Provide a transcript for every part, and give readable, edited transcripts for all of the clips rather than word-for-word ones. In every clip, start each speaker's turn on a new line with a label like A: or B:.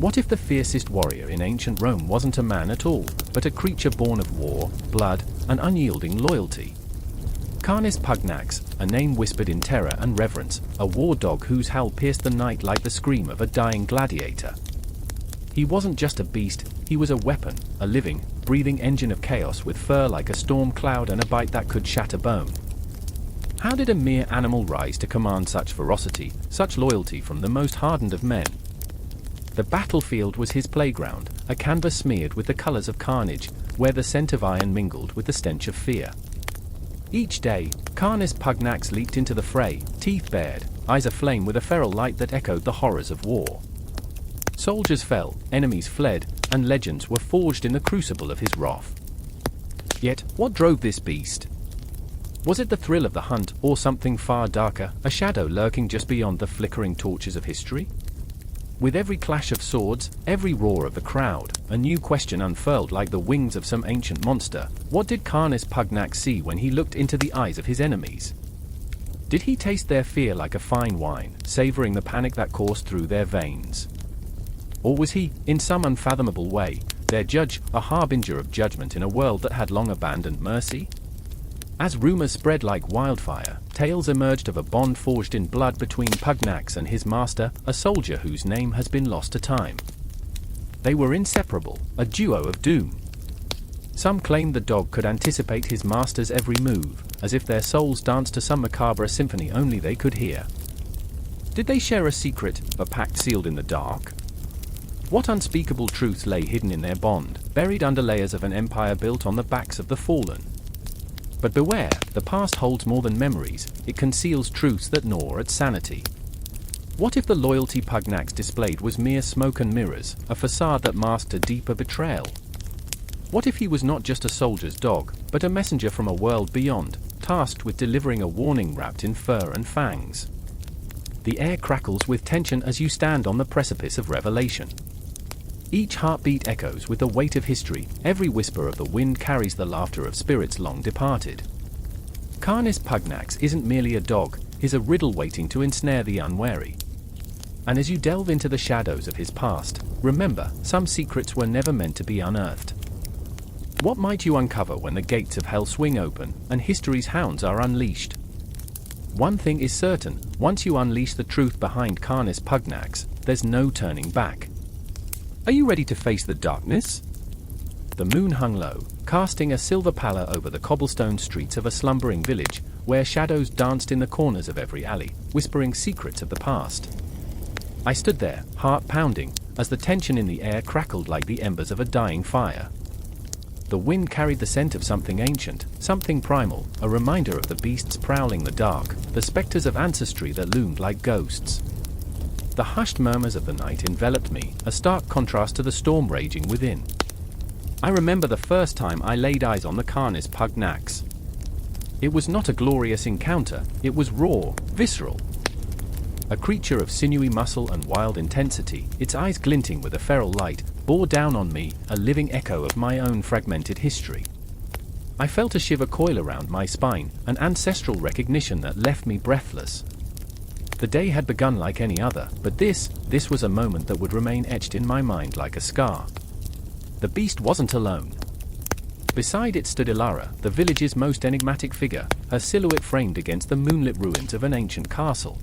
A: What if the fiercest warrior in ancient Rome wasn't a man at all, but a creature born of war, blood, and unyielding loyalty? Canis Pugnax, a name whispered in terror and reverence, a war dog whose howl pierced the night like the scream of a dying gladiator. He wasn't just a beast, he was a weapon, a living, breathing engine of chaos with fur like a storm cloud and a bite that could shatter bone. How did a mere animal rise to command such ferocity, such loyalty from the most hardened of men? The battlefield was his playground, a canvas smeared with the colors of carnage, where the scent of iron mingled with the stench of fear. Each day, Canis Pugnax leaped into the fray, teeth bared, eyes aflame with a feral light that echoed the horrors of war. Soldiers fell, enemies fled, and legends were forged in the crucible of his wrath. Yet, what drove this beast? Was it the thrill of the hunt, or something far darker, a shadow lurking just beyond the flickering torches of history? With every clash of swords, every roar of the crowd, a new question unfurled like the wings of some ancient monster. What did Canis Pugnax see when he looked into the eyes of his enemies? Did he taste their fear like a fine wine, savoring the panic that coursed through their veins? Or was he, in some unfathomable way, their judge, a harbinger of judgment in a world that had long abandoned mercy? As rumors spread like wildfire, tales emerged of a bond forged in blood between Pugnax and his master, a soldier whose name has been lost to time. They were inseparable, a duo of doom. Some claimed the dog could anticipate his master's every move, as if their souls danced to some macabre symphony only they could hear. Did they share a secret, a pact sealed in the dark? What unspeakable truths lay hidden in their bond, buried under layers of an empire built on the backs of the fallen? But beware, the past holds more than memories, it conceals truths that gnaw at sanity. What if the loyalty Pugnax displayed was mere smoke and mirrors, a facade that masked a deeper betrayal? What if he was not just a soldier's dog, but a messenger from a world beyond, tasked with delivering a warning wrapped in fur and fangs? The air crackles with tension as you stand on the precipice of revelation. Each heartbeat echoes with the weight of history, every whisper of the wind carries the laughter of spirits long departed. Canis Pugnax isn't merely a dog, he's a riddle waiting to ensnare the unwary. And as you delve into the shadows of his past, remember, some secrets were never meant to be unearthed. What might you uncover when the gates of hell swing open, and history's hounds are unleashed? One thing is certain, once you unleash the truth behind Canis Pugnax, there's no turning back. Are you ready to face the darkness? The moon hung low, casting a silver pallor over the cobblestone streets of a slumbering village, where shadows danced in the corners of every alley, whispering secrets of the past. I stood there, heart pounding, as the tension in the air crackled like the embers of a dying fire. The wind carried the scent of something ancient, something primal, a reminder of the beasts prowling the dark, the specters of ancestry that loomed like ghosts. The hushed murmurs of the night enveloped me, a stark contrast to the storm raging within. I remember the first time I laid eyes on the Canis Pugnax. It was not a glorious encounter, it was raw, visceral. A creature of sinewy muscle and wild intensity, its eyes glinting with a feral light, bore down on me, a living echo of my own fragmented history. I felt a shiver coil around my spine, an ancestral recognition that left me breathless. The day had begun like any other, but this was a moment that would remain etched in my mind like a scar. The beast wasn't alone. Beside it stood Ilara, the village's most enigmatic figure, her silhouette framed against the moonlit ruins of an ancient castle.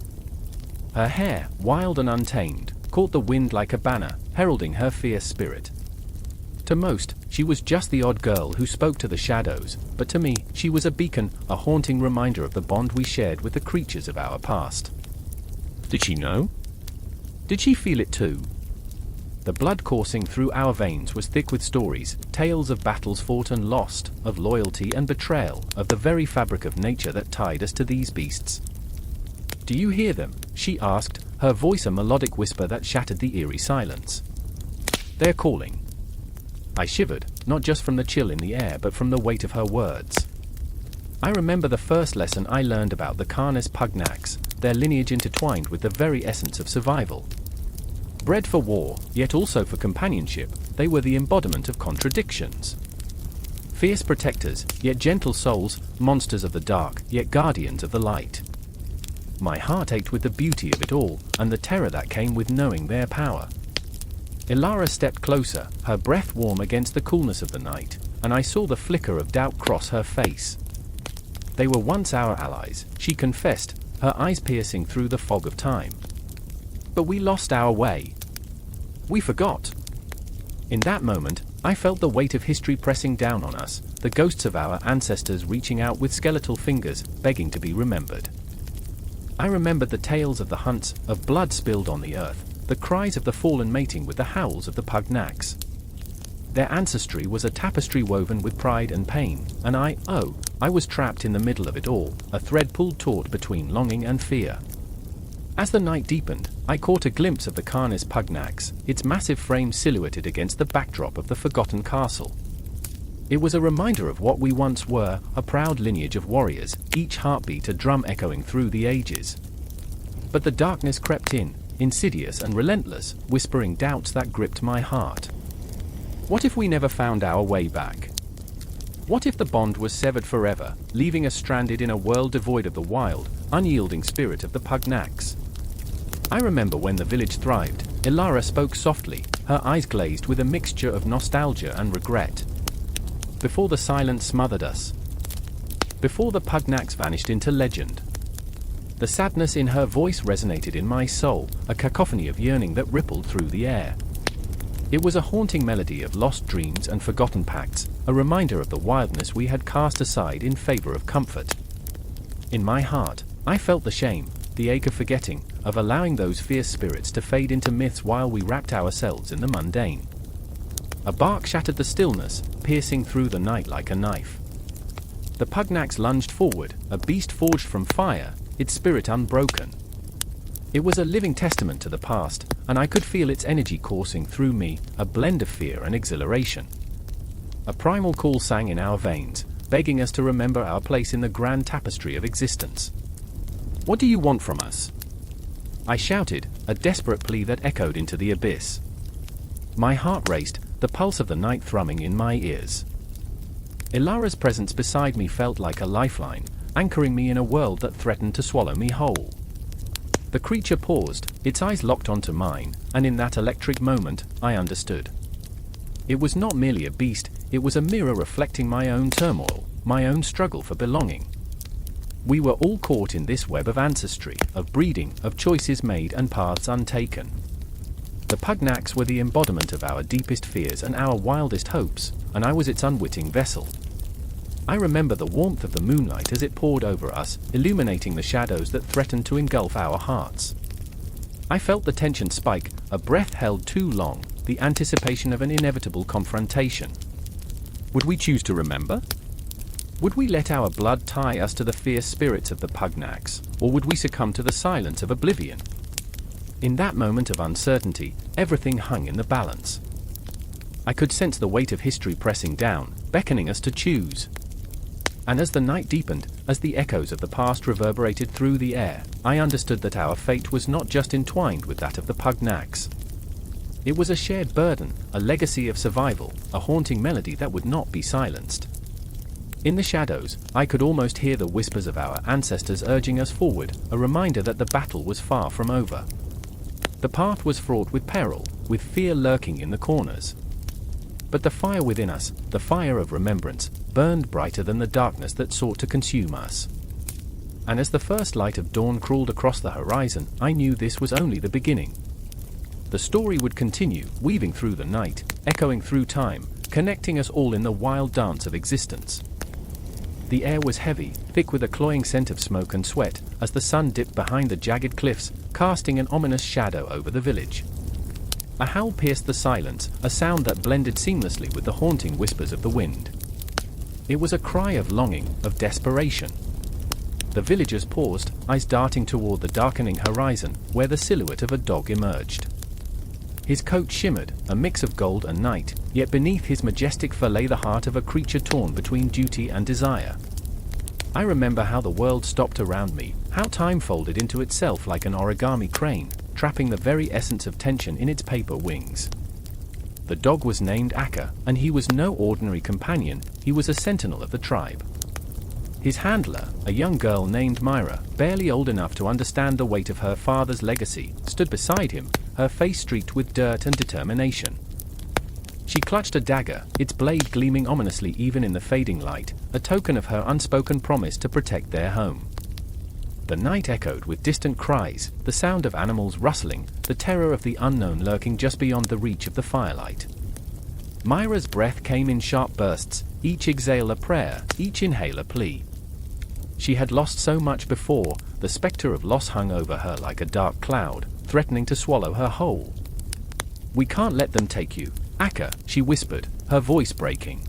A: Her hair, wild and untamed, caught the wind like a banner, heralding her fierce spirit. To most, she was just the odd girl who spoke to the shadows, but to me, she was a beacon, a haunting reminder of the bond we shared with the creatures of our past. Did she know? Did she feel it too? The blood coursing through our veins was thick with stories, tales of battles fought and lost, of loyalty and betrayal, of the very fabric of nature that tied us to these beasts. "Do you hear them?" she asked, her voice a melodic whisper that shattered the eerie silence. "They're calling." I shivered, not just from the chill in the air but from the weight of her words. I remember the first lesson I learned about the Canis Pugnax, their lineage intertwined with the very essence of survival. Bred for war, yet also for companionship, they were the embodiment of contradictions. Fierce protectors, yet gentle souls, monsters of the dark, yet guardians of the light. My heart ached with the beauty of it all, and the terror that came with knowing their power. Ilara stepped closer, her breath warm against the coolness of the night, and I saw the flicker of doubt cross her face. They were once our allies, she confessed, her eyes piercing through the fog of time. But we lost our way. We forgot. In that moment, I felt the weight of history pressing down on us, the ghosts of our ancestors reaching out with skeletal fingers, begging to be remembered. I remembered the tales of the hunts, of blood spilled on the earth, the cries of the fallen mating with the howls of the Pugnax. Their ancestry was a tapestry woven with pride and pain, and I was trapped in the middle of it all, a thread pulled taut between longing and fear. As the night deepened, I caught a glimpse of the Canis Pugnax, its massive frame silhouetted against the backdrop of the forgotten castle. It was a reminder of what we once were, a proud lineage of warriors, each heartbeat a drum echoing through the ages. But the darkness crept in, insidious and relentless, whispering doubts that gripped my heart. What if we never found our way back? What if the bond was severed forever, leaving us stranded in a world devoid of the wild, unyielding spirit of the Pugnax? I remember when the village thrived, Ilara spoke softly, her eyes glazed with a mixture of nostalgia and regret. Before the silence smothered us. Before the Pugnax vanished into legend. The sadness in her voice resonated in my soul, a cacophony of yearning that rippled through the air. It was a haunting melody of lost dreams and forgotten pacts, a reminder of the wildness we had cast aside in favor of comfort. In my heart, I felt the shame, the ache of forgetting, of allowing those fierce spirits to fade into myths while we wrapped ourselves in the mundane. A bark shattered the stillness, piercing through the night like a knife. The Pugnax lunged forward, a beast forged from fire, its spirit unbroken. It was a living testament to the past, and I could feel its energy coursing through me, a blend of fear and exhilaration. A primal call sang in our veins, begging us to remember our place in the grand tapestry of existence. "What do you want from us?" I shouted, a desperate plea that echoed into the abyss. My heart raced, the pulse of the night thrumming in my ears. Ilara's presence beside me felt like a lifeline, anchoring me in a world that threatened to swallow me whole. The creature paused, its eyes locked onto mine, and in that electric moment, I understood. It was not merely a beast, it was a mirror reflecting my own turmoil, my own struggle for belonging. We were all caught in this web of ancestry, of breeding, of choices made and paths untaken. The Pugnax were the embodiment of our deepest fears and our wildest hopes, and I was its unwitting vessel. I remember the warmth of the moonlight as it poured over us, illuminating the shadows that threatened to engulf our hearts. I felt the tension spike, a breath held too long, the anticipation of an inevitable confrontation. Would we choose to remember? Would we let our blood tie us to the fierce spirits of the Pugnax, or would we succumb to the silence of oblivion? In that moment of uncertainty, everything hung in the balance. I could sense the weight of history pressing down, beckoning us to choose. And as the night deepened, as the echoes of the past reverberated through the air, I understood that our fate was not just entwined with that of the Pugnax. It was a shared burden, a legacy of survival, a haunting melody that would not be silenced. In the shadows, I could almost hear the whispers of our ancestors urging us forward, a reminder that the battle was far from over. The path was fraught with peril, with fear lurking in the corners. But the fire within us, the fire of remembrance, burned brighter than the darkness that sought to consume us. And as the first light of dawn crawled across the horizon, I knew this was only the beginning. The story would continue, weaving through the night, echoing through time, connecting us all in the wild dance of existence. The air was heavy, thick with a cloying scent of smoke and sweat, as the sun dipped behind the jagged cliffs, casting an ominous shadow over the village. A howl pierced the silence, a sound that blended seamlessly with the haunting whispers of the wind. It was a cry of longing, of desperation. The villagers paused, eyes darting toward the darkening horizon, where the silhouette of a dog emerged. His coat shimmered, a mix of gold and night, yet beneath his majestic fur lay the heart of a creature torn between duty and desire. I remember how the world stopped around me, how time folded into itself like an origami crane, trapping the very essence of tension in its paper wings. The dog was named Akka, and he was no ordinary companion, he was a sentinel of the tribe. His handler, a young girl named Myra, barely old enough to understand the weight of her father's legacy, stood beside him, her face streaked with dirt and determination. She clutched a dagger, its blade gleaming ominously even in the fading light, a token of her unspoken promise to protect their home. The night echoed with distant cries, the sound of animals rustling, the terror of the unknown lurking just beyond the reach of the firelight. Myra's breath came in sharp bursts, each exhale a prayer, each inhale a plea. She had lost so much before, the specter of loss hung over her like a dark cloud, threatening to swallow her whole. "We can't let them take you, Akka," she whispered, her voice breaking.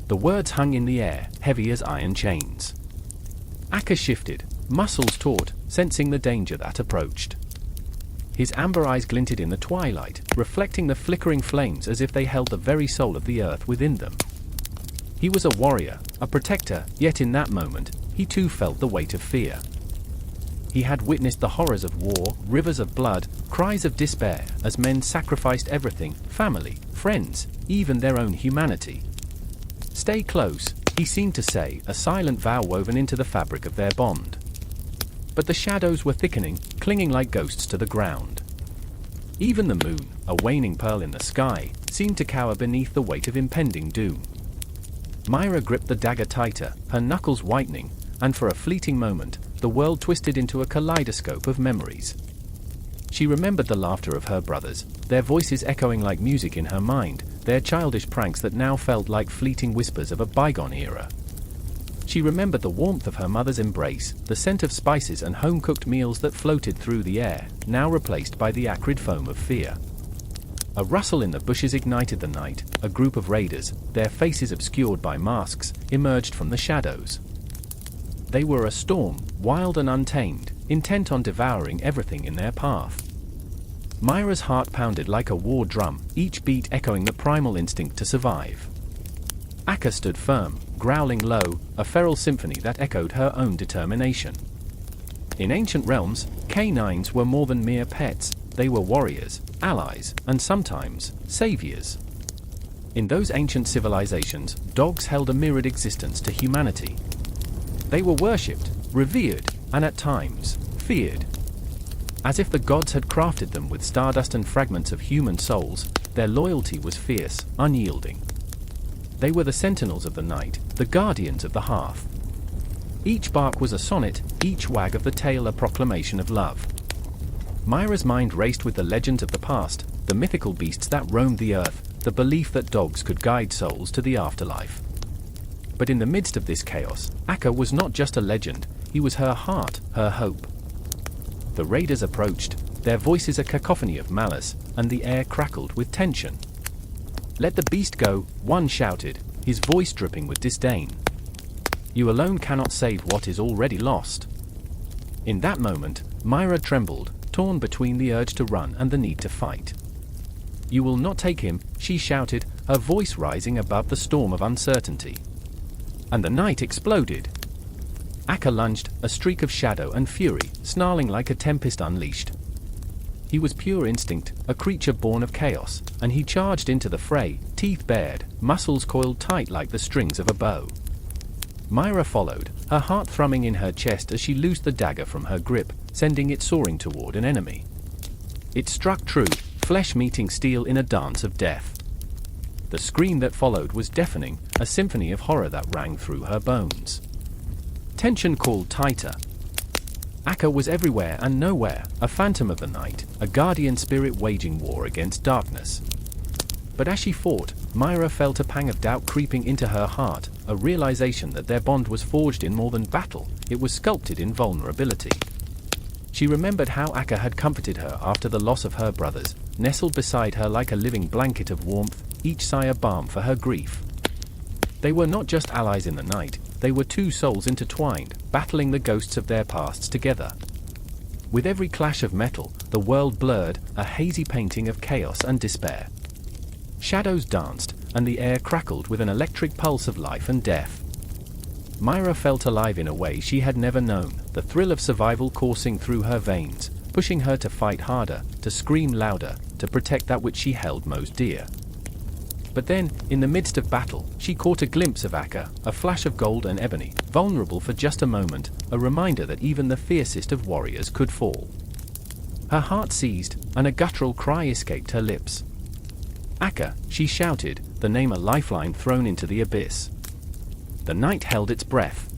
A: The words hung in the air, heavy as iron chains. Akka shifted, muscles taut, sensing the danger that approached. His amber eyes glinted in the twilight, reflecting the flickering flames as if they held the very soul of the earth within them. He was a warrior, a protector, yet in that moment, he too felt the weight of fear. He had witnessed the horrors of war, rivers of blood, cries of despair, as men sacrificed everything, family, friends, even their own humanity. "Stay close," he seemed to say, a silent vow woven into the fabric of their bond. But the shadows were thickening, clinging like ghosts to the ground. Even the moon, a waning pearl in the sky, seemed to cower beneath the weight of impending doom. Myra gripped the dagger tighter, her knuckles whitening, and for a fleeting moment, the world twisted into a kaleidoscope of memories. She remembered the laughter of her brothers, their voices echoing like music in her mind, their childish pranks that now felt like fleeting whispers of a bygone era. She remembered the warmth of her mother's embrace, the scent of spices and home-cooked meals that floated through the air, now replaced by the acrid foam of fear. A rustle in the bushes ignited the night, a group of raiders, their faces obscured by masks, emerged from the shadows. They were a storm, wild and untamed, intent on devouring everything in their path. Myra's heart pounded like a war drum, each beat echoing the primal instinct to survive. Akka stood firm, growling low, a feral symphony that echoed her own determination. In ancient realms, canines were more than mere pets, they were warriors, allies, and sometimes, saviors. In those ancient civilizations, dogs held a mirrored existence to humanity. They were worshipped, revered, and at times, feared. As if the gods had crafted them with stardust and fragments of human souls, their loyalty was fierce, unyielding. They were the sentinels of the night, the guardians of the hearth. Each bark was a sonnet, each wag of the tail a proclamation of love. Myra's mind raced with the legends of the past, the mythical beasts that roamed the earth, the belief that dogs could guide souls to the afterlife. But in the midst of this chaos, Akka was not just a legend, he was her heart, her hope. The raiders approached, their voices a cacophony of malice, and the air crackled with tension. "Let the beast go," one shouted, his voice dripping with disdain. "You alone cannot save what is already lost." In that moment, Myra trembled, torn between the urge to run and the need to fight. "You will not take him," she shouted, her voice rising above the storm of uncertainty. And the night exploded. Akka lunged, a streak of shadow and fury, snarling like a tempest unleashed. He was pure instinct, a creature born of chaos, and he charged into the fray, teeth bared, muscles coiled tight like the strings of a bow. Myra followed, her heart thrumming in her chest as she loosed the dagger from her grip, sending it soaring toward an enemy. It struck true, flesh meeting steel in a dance of death. The scream that followed was deafening, a symphony of horror that rang through her bones. Tension called tighter. Akka was everywhere and nowhere, a phantom of the night, a guardian spirit waging war against darkness. But as she fought, Myra felt a pang of doubt creeping into her heart, a realization that their bond was forged in more than battle, it was sculpted in vulnerability. She remembered how Akka had comforted her after the loss of her brothers, nestled beside her like a living blanket of warmth, each sigh a balm for her grief. They were not just allies in the night, they were two souls intertwined, battling the ghosts of their pasts together. With every clash of metal, the world blurred, a hazy painting of chaos and despair. Shadows danced, and the air crackled with an electric pulse of life and death. Myra felt alive in a way she had never known, the thrill of survival coursing through her veins, pushing her to fight harder, to scream louder, to protect that which she held most dear. But then, in the midst of battle, she caught a glimpse of Akka, a flash of gold and ebony, vulnerable for just a moment, a reminder that even the fiercest of warriors could fall. Her heart seized, and a guttural cry escaped her lips. "Akka," she shouted, the name a lifeline thrown into the abyss. The night held its breath.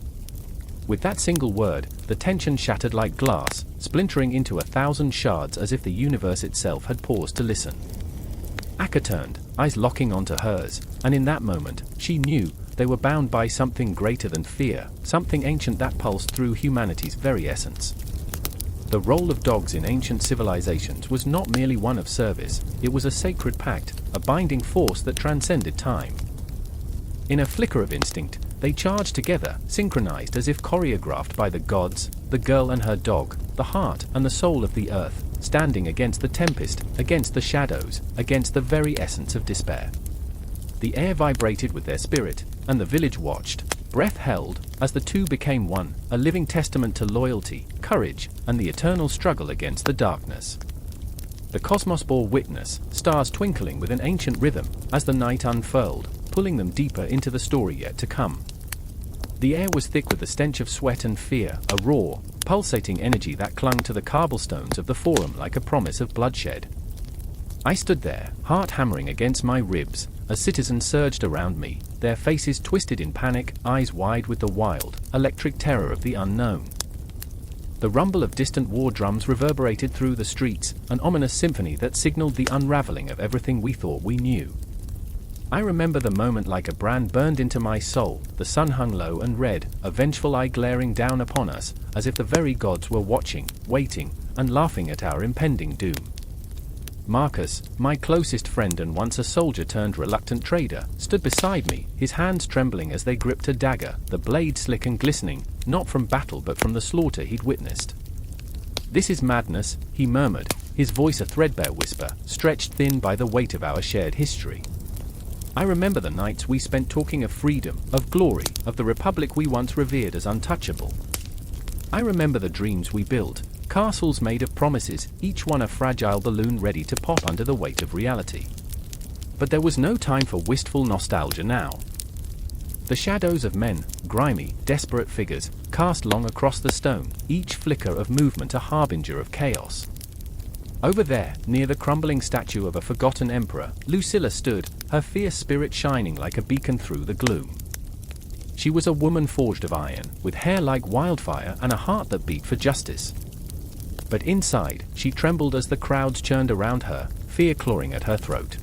A: With that single word, the tension shattered like glass, splintering into 1,000 shards as if the universe itself had paused to listen. Akka turned, eyes locking onto hers, and in that moment, she knew they were bound by something greater than fear, something ancient that pulsed through humanity's very essence. The role of dogs in ancient civilizations was not merely one of service, it was a sacred pact, a binding force that transcended time. In a flicker of instinct, they charged together, synchronized as if choreographed by the gods, the girl and her dog, the heart and the soul of the earth, standing against the tempest, against the shadows, against the very essence of despair. The air vibrated with their spirit, and the village watched, breath held, as the two became one, a living testament to loyalty, courage, and the eternal struggle against the darkness. The cosmos bore witness, stars twinkling with an ancient rhythm, as the night unfurled, pulling them deeper into the story yet to come. The air was thick with the stench of sweat and fear, a raw, pulsating energy that clung to the cobblestones of the forum like a promise of bloodshed. I stood there, heart hammering against my ribs, as citizens surged around me, their faces twisted in panic, eyes wide with the wild, electric terror of the unknown. The rumble of distant war drums reverberated through the streets, an ominous symphony that signaled the unraveling of everything we thought we knew. I remember the moment like a brand burned into my soul, the sun hung low and red, a vengeful eye glaring down upon us, as if the very gods were watching, waiting, and laughing at our impending doom. Marcus, my closest friend and once a soldier-turned-reluctant trader, stood beside me, his hands trembling as they gripped a dagger, the blade slick and glistening, not from battle but from the slaughter he'd witnessed. "This is madness," he murmured, his voice a threadbare whisper, stretched thin by the weight of our shared history. I remember the nights we spent talking of freedom, of glory, of the republic we once revered as untouchable. I remember the dreams we built, castles made of promises, each one a fragile balloon ready to pop under the weight of reality. But there was no time for wistful nostalgia now. The shadows of men, grimy, desperate figures, cast long across the stone, each flicker of movement a harbinger of chaos. Over there, near the crumbling statue of a forgotten emperor, Lucilla stood, her fierce spirit shining like a beacon through the gloom. She was a woman forged of iron, with hair like wildfire and a heart that beat for justice. But inside, she trembled as the crowds churned around her, fear clawing at her throat.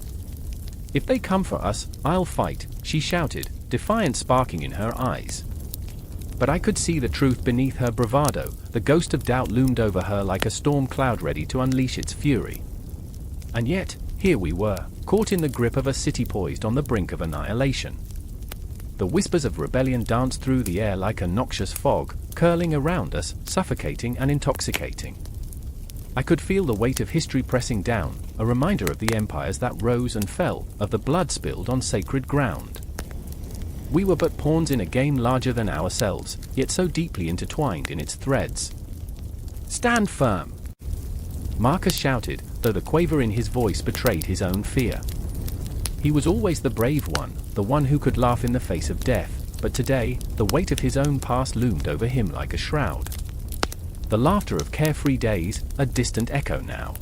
A: "If they come for us, I'll fight," she shouted, defiance sparking in her eyes. But I could see the truth beneath her bravado, the ghost of doubt loomed over her like a storm cloud ready to unleash its fury. And yet, here we were, caught in the grip of a city poised on the brink of annihilation. The whispers of rebellion danced through the air like a noxious fog, curling around us, suffocating and intoxicating. I could feel the weight of history pressing down, a reminder of the empires that rose and fell, of the blood spilled on sacred ground. We were but pawns in a game larger than ourselves, yet so deeply intertwined in its threads. "Stand firm!" Marcus shouted, though the quaver in his voice betrayed his own fear. He was always the brave one, the one who could laugh in the face of death, but today, the weight of his own past loomed over him like a shroud. The laughter of carefree days, a distant echo now.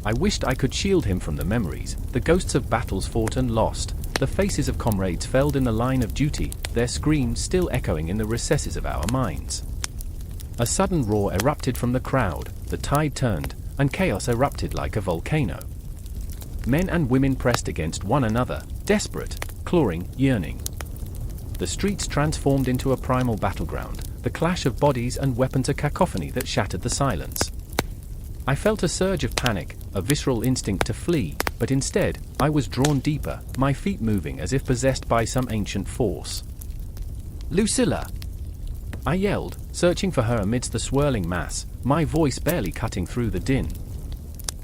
A: I wished I could shield him from the memories, the ghosts of battles fought and lost, the faces of comrades felled in the line of duty, their screams still echoing in the recesses of our minds. A sudden roar erupted from the crowd, the tide turned, and chaos erupted like a volcano. Men and women pressed against one another, desperate, clawing, yearning. The streets transformed into a primal battleground, the clash of bodies and weapons a cacophony that shattered the silence. I felt a surge of panic, a visceral instinct to flee, but instead, I was drawn deeper, my feet moving as if possessed by some ancient force. "Lucilla!" I yelled, searching for her amidst the swirling mass, my voice barely cutting through the din.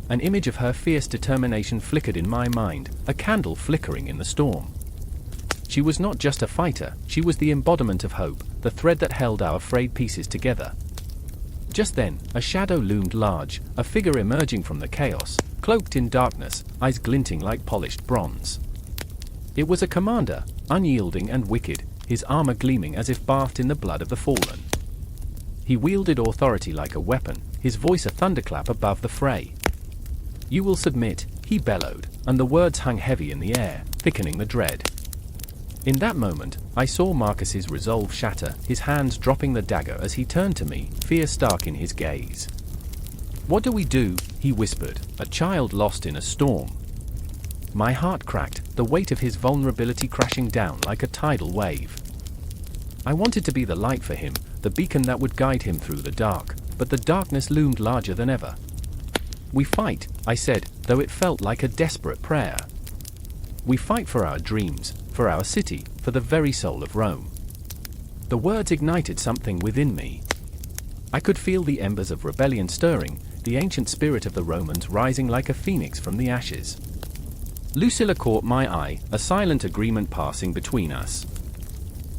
A: An image of her fierce determination flickered in my mind, a candle flickering in the storm. She was not just a fighter, she was the embodiment of hope, the thread that held our frayed pieces together. Just then, a shadow loomed large, a figure emerging from the chaos, cloaked in darkness, eyes glinting like polished bronze. It was a commander, unyielding and wicked, his armor gleaming as if bathed in the blood of the fallen. He wielded authority like a weapon, his voice a thunderclap above the fray. "You will submit," he bellowed, and the words hung heavy in the air, thickening the dread. In that moment, I saw Marcus's resolve shatter, his hands dropping the dagger as he turned to me, fear stark in his gaze. "What do we do?" he whispered, a child lost in a storm. My heart cracked, the weight of his vulnerability crashing down like a tidal wave. I wanted to be the light for him, the beacon that would guide him through the dark, but the darkness loomed larger than ever. "We fight," I said, though it felt like a desperate prayer. "We fight for our dreams, for our city, for the very soul of Rome." The words ignited something within me. I could feel the embers of rebellion stirring, the ancient spirit of the Romans rising like a phoenix from the ashes. Lucilla caught my eye, a silent agreement passing between us.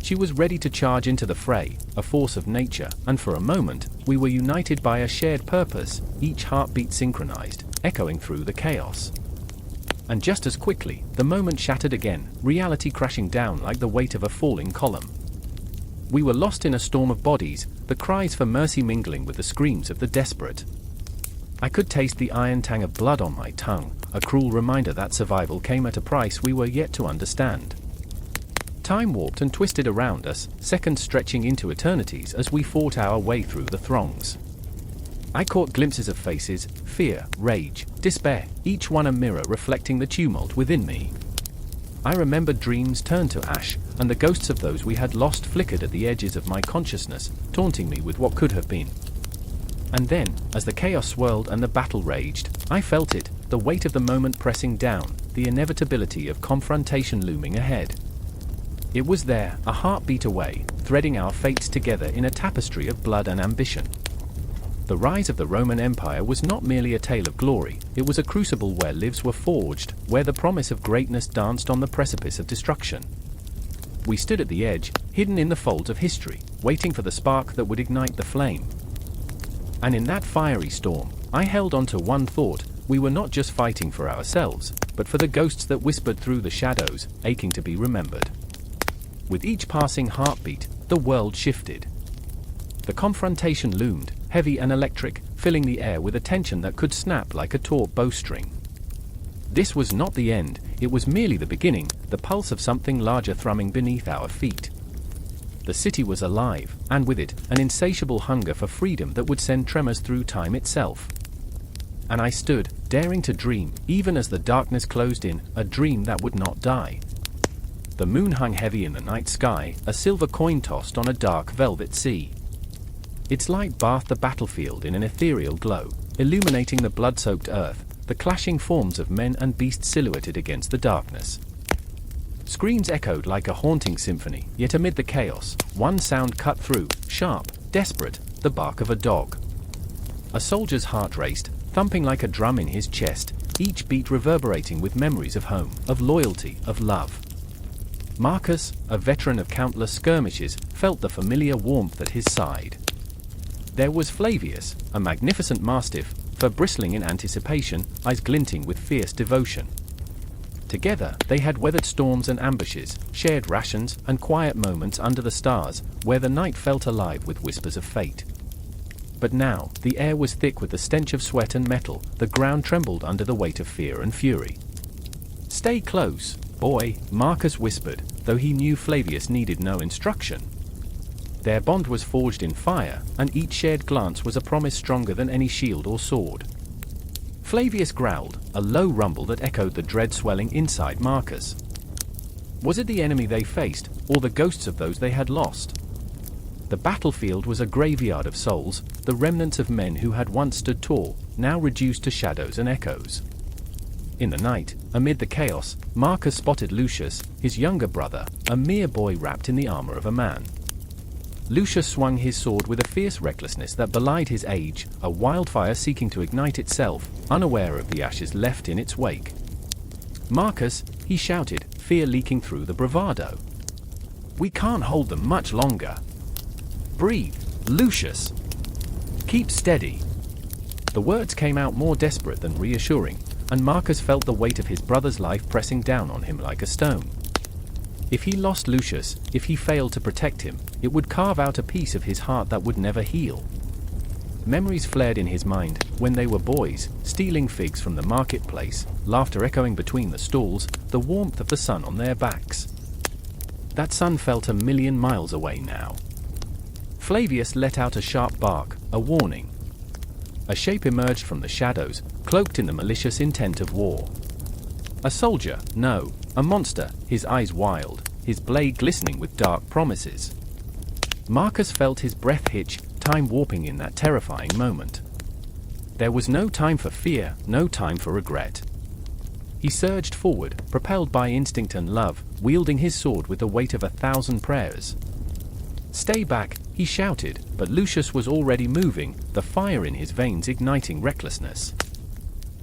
A: She was ready to charge into the fray, a force of nature, and for a moment, we were united by a shared purpose, each heartbeat synchronized, echoing through the chaos. And just as quickly, the moment shattered again, reality crashing down like the weight of a falling column. We were lost in a storm of bodies, the cries for mercy mingling with the screams of the desperate. I could taste the iron tang of blood on my tongue, a cruel reminder that survival came at a price we were yet to understand. Time warped and twisted around us, seconds stretching into eternities as we fought our way through the throngs. I caught glimpses of faces, fear, rage, despair, each one a mirror reflecting the tumult within me. I remembered dreams turned to ash, and the ghosts of those we had lost flickered at the edges of my consciousness, taunting me with what could have been. And then, as the chaos swirled and the battle raged, I felt it, the weight of the moment pressing down, the inevitability of confrontation looming ahead. It was there, a heartbeat away, threading our fates together in a tapestry of blood and ambition. The rise of the Roman Empire was not merely a tale of glory, it was a crucible where lives were forged, where the promise of greatness danced on the precipice of destruction. We stood at the edge, hidden in the folds of history, waiting for the spark that would ignite the flame. And in that fiery storm, I held on to one thought: we were not just fighting for ourselves, but for the ghosts that whispered through the shadows, aching to be remembered. With each passing heartbeat, the world shifted. The confrontation loomed, heavy and electric, filling the air with a tension that could snap like a taut bowstring. This was not the end, it was merely the beginning, the pulse of something larger thrumming beneath our feet. The city was alive, and with it, an insatiable hunger for freedom that would send tremors through time itself. And I stood, daring to dream, even as the darkness closed in, a dream that would not die. The moon hung heavy in the night sky, a silver coin tossed on a dark velvet sea. Its light bathed the battlefield in an ethereal glow, illuminating the blood-soaked earth, the clashing forms of men and beasts silhouetted against the darkness. Screams echoed like a haunting symphony, yet amid the chaos, one sound cut through, sharp, desperate, the bark of a dog. A soldier's heart raced, thumping like a drum in his chest, each beat reverberating with memories of home, of loyalty, of love. Marcus, a veteran of countless skirmishes, felt the familiar warmth at his side. There was Flavius, a magnificent mastiff, fur bristling in anticipation, eyes glinting with fierce devotion. Together, they had weathered storms and ambushes, shared rations, and quiet moments under the stars, where the night felt alive with whispers of fate. But now, the air was thick with the stench of sweat and metal, the ground trembled under the weight of fear and fury. "Stay close, boy," Marcus whispered, though he knew Flavius needed no instruction. Their bond was forged in fire, and each shared glance was a promise stronger than any shield or sword. Flavius growled, a low rumble that echoed the dread swelling inside Marcus. Was it the enemy they faced, or the ghosts of those they had lost? The battlefield was a graveyard of souls, the remnants of men who had once stood tall, now reduced to shadows and echoes. In the night, amid the chaos, Marcus spotted Lucius, his younger brother, a mere boy wrapped in the armor of a man. Lucius swung his sword with a fierce recklessness that belied his age, a wildfire seeking to ignite itself, unaware of the ashes left in its wake. "Marcus," he shouted, fear leaking through the bravado. "We can't hold them much longer. Breathe, Lucius. Keep steady." The words came out more desperate than reassuring, and Marcus felt the weight of his brother's life pressing down on him like a stone. If he lost Lucius, if he failed to protect him, it would carve out a piece of his heart that would never heal. Memories flared in his mind, when they were boys, stealing figs from the marketplace, laughter echoing between the stalls, the warmth of the sun on their backs. That sun felt 1,000,000 miles away now. Flavius let out a sharp bark, a warning. A shape emerged from the shadows, cloaked in the malicious intent of war. A soldier, no, a monster, his eyes wild, his blade glistening with dark promises. Marcus felt his breath hitch, time warping in that terrifying moment. There was no time for fear, no time for regret. He surged forward, propelled by instinct and love, wielding his sword with the weight of 1,000 prayers. "Stay back," he shouted, but Lucius was already moving, the fire in his veins igniting recklessness.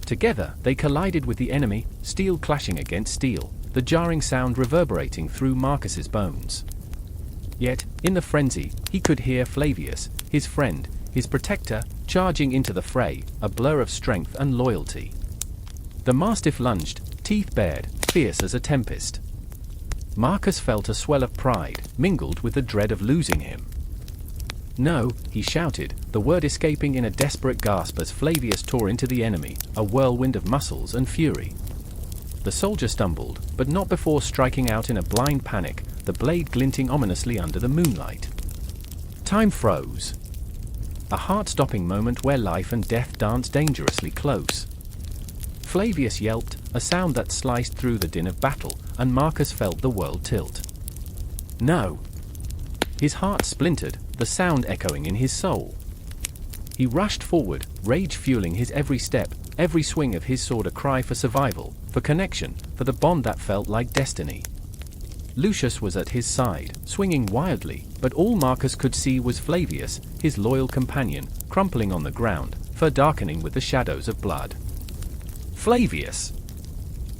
A: Together, they collided with the enemy, steel clashing against steel, the jarring sound reverberating through Marcus's bones. Yet, in the frenzy, he could hear Flavius, his friend, his protector, charging into the fray, a blur of strength and loyalty. The mastiff lunged, teeth bared, fierce as a tempest. Marcus felt a swell of pride, mingled with the dread of losing him. "No," he shouted, the word escaping in a desperate gasp as Flavius tore into the enemy, a whirlwind of muscles and fury. The soldier stumbled, but not before striking out in a blind panic, the blade glinting ominously under the moonlight. Time froze. A heart-stopping moment where life and death danced dangerously close. Flavius yelped, a sound that sliced through the din of battle, and Marcus felt the world tilt. "No!" His heart splintered, the sound echoing in his soul. He rushed forward, rage fueling his every step, every swing of his sword a cry for survival, for connection, for the bond that felt like destiny. Lucius was at his side, swinging wildly, but all Marcus could see was Flavius, his loyal companion, crumpling on the ground, fur darkening with the shadows of blood. "Flavius!"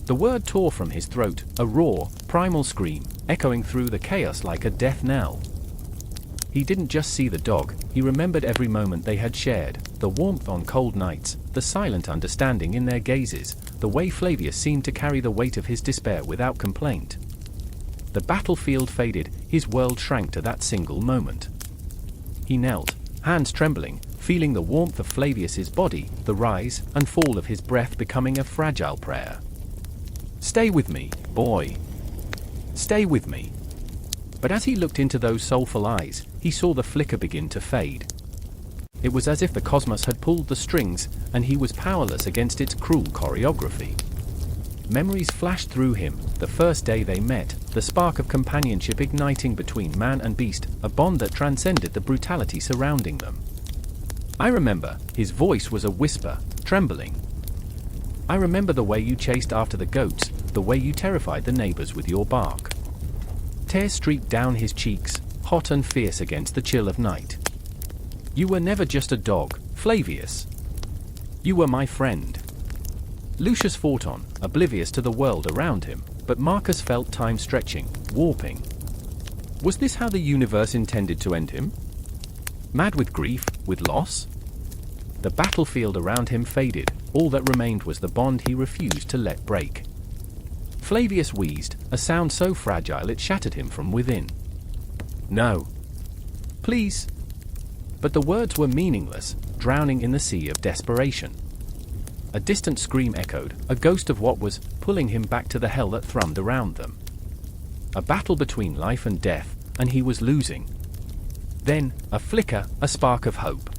A: The word tore from his throat, a raw, primal scream, echoing through the chaos like a death knell. He didn't just see the dog, he remembered every moment they had shared, the warmth on cold nights, the silent understanding in their gazes, the way Flavius seemed to carry the weight of his despair without complaint. The battlefield faded, his world shrank to that single moment. He knelt, hands trembling, feeling the warmth of Flavius's body, the rise and fall of his breath becoming a fragile prayer. "Stay with me, boy. Stay with me." But as he looked into those soulful eyes, he saw the flicker begin to fade. It was as if the cosmos had pulled the strings, and he was powerless against its cruel choreography. Memories flashed through him, the first day they met, the spark of companionship igniting between man and beast, a bond that transcended the brutality surrounding them. "I remember," his voice was a whisper, trembling. "I remember the way you chased after the goats, the way you terrified the neighbors with your bark." Tears streaked down his cheeks, hot and fierce against the chill of night. "You were never just a dog, Flavius. You were my friend." Lucius fought on, oblivious to the world around him, but Marcus felt time stretching, warping. Was this how the universe intended to end him? Mad with grief, with loss? The battlefield around him faded, all that remained was the bond he refused to let break. Flavius wheezed, a sound so fragile it shattered him from within. "No. Please." But the words were meaningless, drowning in the sea of desperation. A distant scream echoed, a ghost of what was, pulling him back to the hell that thrummed around them. A battle between life and death, and he was losing. Then, a flicker, a spark of hope.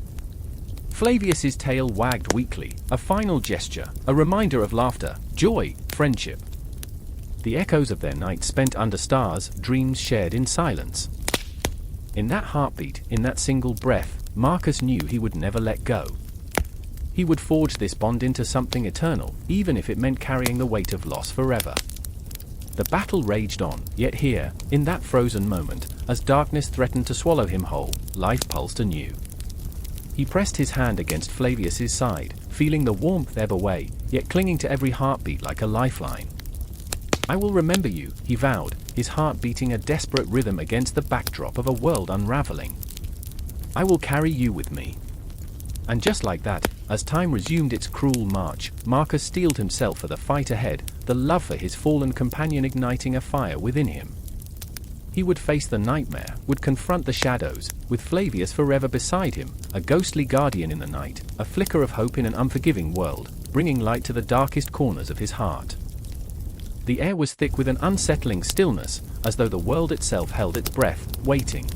A: Flavius's tail wagged weakly, a final gesture, a reminder of laughter, joy, friendship. The echoes of their night spent under stars, dreams shared in silence. In that heartbeat, in that single breath, Marcus knew he would never let go. He would forge this bond into something eternal, even if it meant carrying the weight of loss forever. The battle raged on, yet here, in that frozen moment, as darkness threatened to swallow him whole, life pulsed anew. He pressed his hand against Flavius's side, feeling the warmth ebb away, yet clinging to every heartbeat like a lifeline. "I will remember you," he vowed, his heart beating a desperate rhythm against the backdrop of a world unraveling. "I will carry you with me." And just like that, as time resumed its cruel march, Marcus steeled himself for the fight ahead, the love for his fallen companion igniting a fire within him. He would face the nightmare, would confront the shadows, with Flavius forever beside him, a ghostly guardian in the night, a flicker of hope in an unforgiving world, bringing light to the darkest corners of his heart. The air was thick with an unsettling stillness, as though the world itself held its breath, waiting.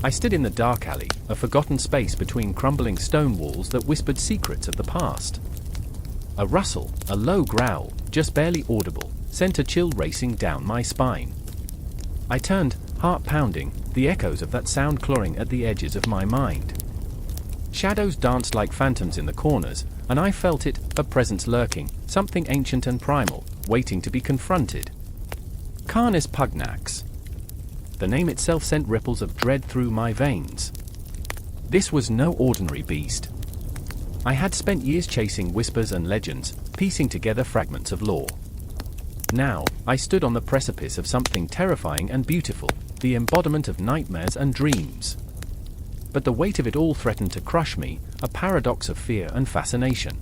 A: I stood in the dark alley, a forgotten space between crumbling stone walls that whispered secrets of the past. A rustle, a low growl, just barely audible, sent a chill racing down my spine. I turned, heart pounding, the echoes of that sound clawing at the edges of my mind. Shadows danced like phantoms in the corners, and I felt it, a presence lurking, something ancient and primal, waiting to be confronted. Canis Pugnax. The name itself sent ripples of dread through my veins. This was no ordinary beast. I had spent years chasing whispers and legends, piecing together fragments of lore. Now, I stood on the precipice of something terrifying and beautiful, the embodiment of nightmares and dreams. But the weight of it all threatened to crush me, a paradox of fear and fascination.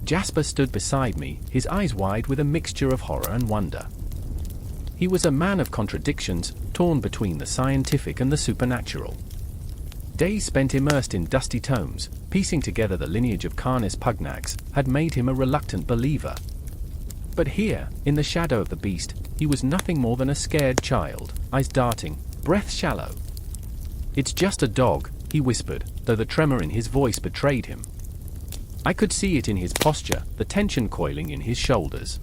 A: Jasper stood beside me, his eyes wide with a mixture of horror and wonder. He was a man of contradictions, torn between the scientific and the supernatural. Days spent immersed in dusty tomes, piecing together the lineage of Canis Pugnax, had made him a reluctant believer. But here, in the shadow of the beast, he was nothing more than a scared child, eyes darting, breath shallow. "It's just a dog," he whispered, though the tremor in his voice betrayed him. I could see it in his posture, the tension coiling in his shoulders.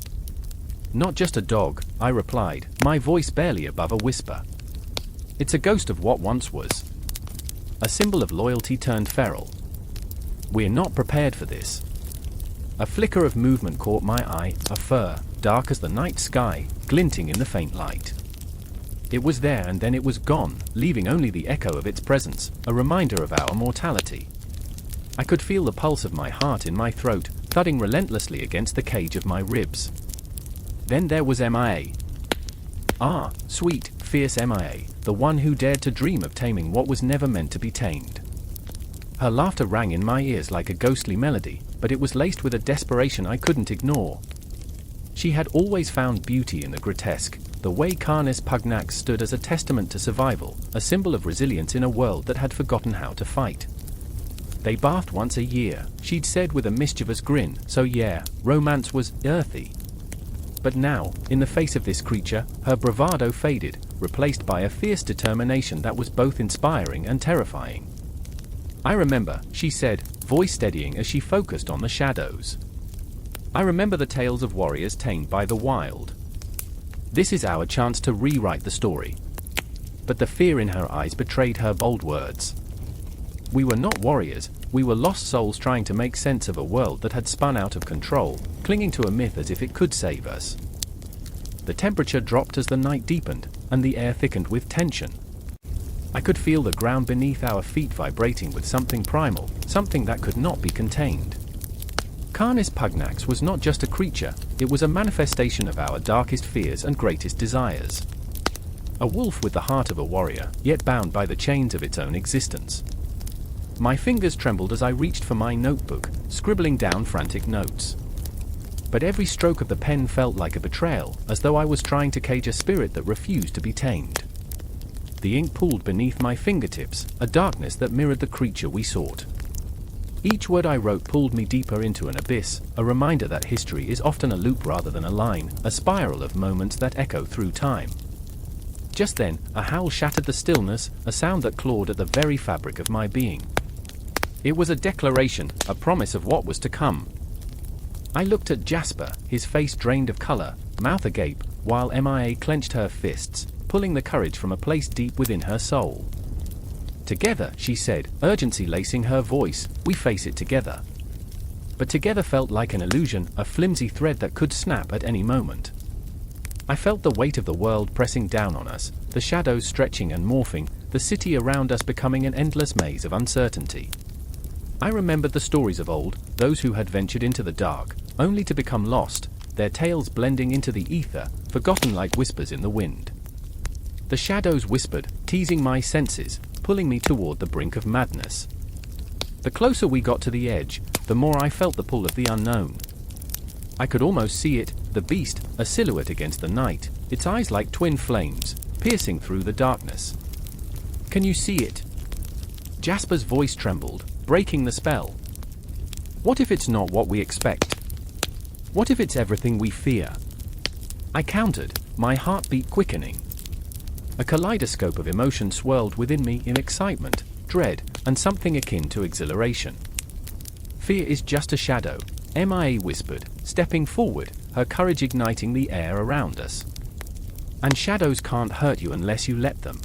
A: "Not just a dog," I replied, my voice barely above a whisper. "It's a ghost of what once was. A symbol of loyalty turned feral. We're not prepared for this." A flicker of movement caught my eye, a fur, dark as the night sky, glinting in the faint light. It was there and then it was gone, leaving only the echo of its presence, a reminder of our mortality. I could feel the pulse of my heart in my throat, thudding relentlessly against the cage of my ribs. Then there was MIA. Ah, sweet, fierce MIA, the one who dared to dream of taming what was never meant to be tamed. Her laughter rang in my ears like a ghostly melody, but it was laced with a desperation I couldn't ignore. She had always found beauty in the grotesque, the way Canis Pugnax stood as a testament to survival, a symbol of resilience in a world that had forgotten how to fight. They bathed once a year, she'd said with a mischievous grin, so yeah, romance was earthy. But now, in the face of this creature, her bravado faded, replaced by a fierce determination that was both inspiring and terrifying. "I remember," she said, voice steadying as she focused on the shadows. "I remember the tales of warriors tamed by the wild. This is our chance to rewrite the story." But the fear in her eyes betrayed her bold words. We were not warriors, we were lost souls trying to make sense of a world that had spun out of control, clinging to a myth as if it could save us. The temperature dropped as the night deepened, and the air thickened with tension. I could feel the ground beneath our feet vibrating with something primal, something that could not be contained. Canis Pugnax was not just a creature, it was a manifestation of our darkest fears and greatest desires. A wolf with the heart of a warrior, yet bound by the chains of its own existence. My fingers trembled as I reached for my notebook, scribbling down frantic notes. But every stroke of the pen felt like a betrayal, as though I was trying to cage a spirit that refused to be tamed. The ink pooled beneath my fingertips, a darkness that mirrored the creature we sought. Each word I wrote pulled me deeper into an abyss, a reminder that history is often a loop rather than a line, a spiral of moments that echo through time. Just then, a howl shattered the stillness, a sound that clawed at the very fabric of my being. It was a declaration, a promise of what was to come. I looked at Jasper, his face drained of color, mouth agape, while MIA clenched her fists, pulling the courage from a place deep within her soul. "Together," she said, urgency lacing her voice, "we face it together." But together felt like an illusion, a flimsy thread that could snap at any moment. I felt the weight of the world pressing down on us, the shadows stretching and morphing, the city around us becoming an endless maze of uncertainty. I remembered the stories of old, those who had ventured into the dark, only to become lost, their tales blending into the ether, forgotten like whispers in the wind. The shadows whispered, teasing my senses, pulling me toward the brink of madness. The closer we got to the edge, the more I felt the pull of the unknown. I could almost see it, the beast, a silhouette against the night, its eyes like twin flames, piercing through the darkness. "Can you see it?" Jasper's voice trembled, breaking the spell. "What if it's not what we expect? What if it's everything we fear?" I countered, my heartbeat quickening. A kaleidoscope of emotion swirled within me in excitement, dread, and something akin to exhilaration. "Fear is just a shadow," MIA whispered, stepping forward, her courage igniting the air around us. "And shadows can't hurt you unless you let them."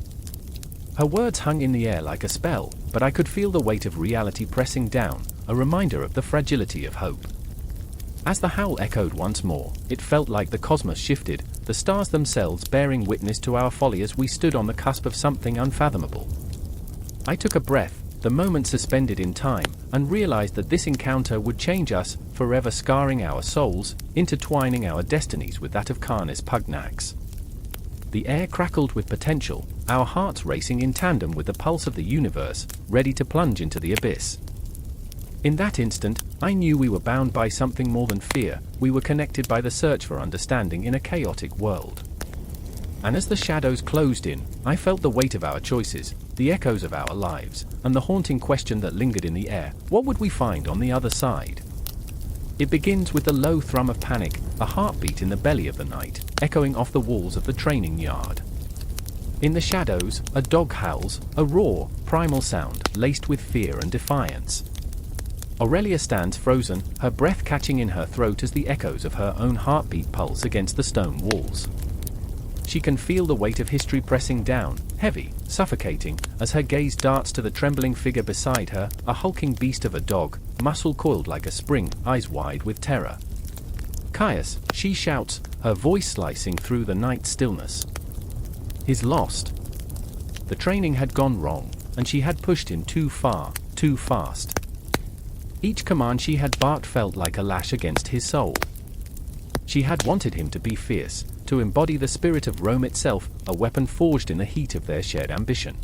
A: Her words hung in the air like a spell, but I could feel the weight of reality pressing down, a reminder of the fragility of hope. As the howl echoed once more, it felt like the cosmos shifted, the stars themselves bearing witness to our folly as we stood on the cusp of something unfathomable. I took a breath, the moment suspended in time, and realized that this encounter would change us, forever scarring our souls, intertwining our destinies with that of Canis Pugnax. The air crackled with potential, our hearts racing in tandem with the pulse of the universe, ready to plunge into the abyss. In that instant, I knew we were bound by something more than fear, we were connected by the search for understanding in a chaotic world. And as the shadows closed in, I felt the weight of our choices, the echoes of our lives, and the haunting question that lingered in the air: what would we find on the other side? It begins with the low thrum of panic, a heartbeat in the belly of the night, echoing off the walls of the training yard. In the shadows, a dog howls, a raw, primal sound, laced with fear and defiance. Aurelia stands frozen, her breath catching in her throat as the echoes of her own heartbeat pulse against the stone walls. She can feel the weight of history pressing down, heavy, suffocating, as her gaze darts to the trembling figure beside her, a hulking beast of a dog, muscle coiled like a spring, eyes wide with terror. "Caius," she shouts, her voice slicing through the night stillness. "He's lost." The training had gone wrong, and she had pushed him too far, too fast. Each command she had barked felt like a lash against his soul. She had wanted him to be fierce, to embody the spirit of Rome itself, a weapon forged in the heat of their shared ambition.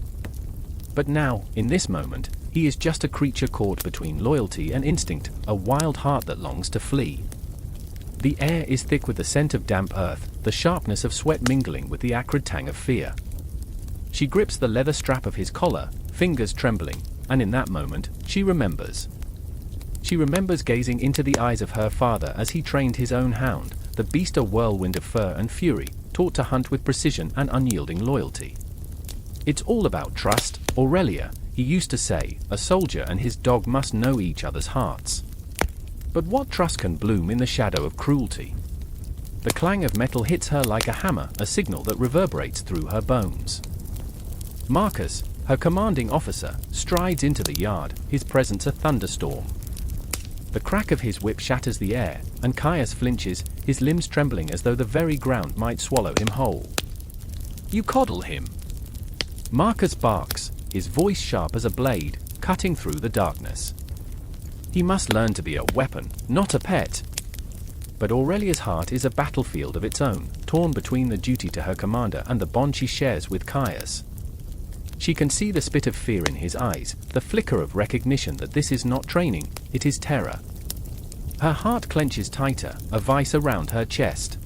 A: But now, in this moment, he is just a creature caught between loyalty and instinct, a wild heart that longs to flee. The air is thick with the scent of damp earth, the sharpness of sweat mingling with the acrid tang of fear. She grips the leather strap of his collar, fingers trembling, and in that moment, she remembers. She remembers gazing into the eyes of her father as he trained his own hound, the beast a whirlwind of fur and fury, taught to hunt with precision and unyielding loyalty. "It's all about trust, Aurelia," he used to say, "a soldier and his dog must know each other's hearts." But what trust can bloom in the shadow of cruelty? The clang of metal hits her like a hammer, a signal that reverberates through her bones. Marcus, her commanding officer, strides into the yard, his presence a thunderstorm. The crack of his whip shatters the air, and Caius flinches, his limbs trembling as though the very ground might swallow him whole. "You coddle him." Marcus barks, his voice sharp as a blade, cutting through the darkness. He must learn to be a weapon, not a pet. But Aurelia's heart is a battlefield of its own, torn between the duty to her commander and the bond she shares with Caius. She can see the spit of fear in his eyes, the flicker of recognition that this is not training, it is terror. Her heart clenches tighter, a vice around her chest.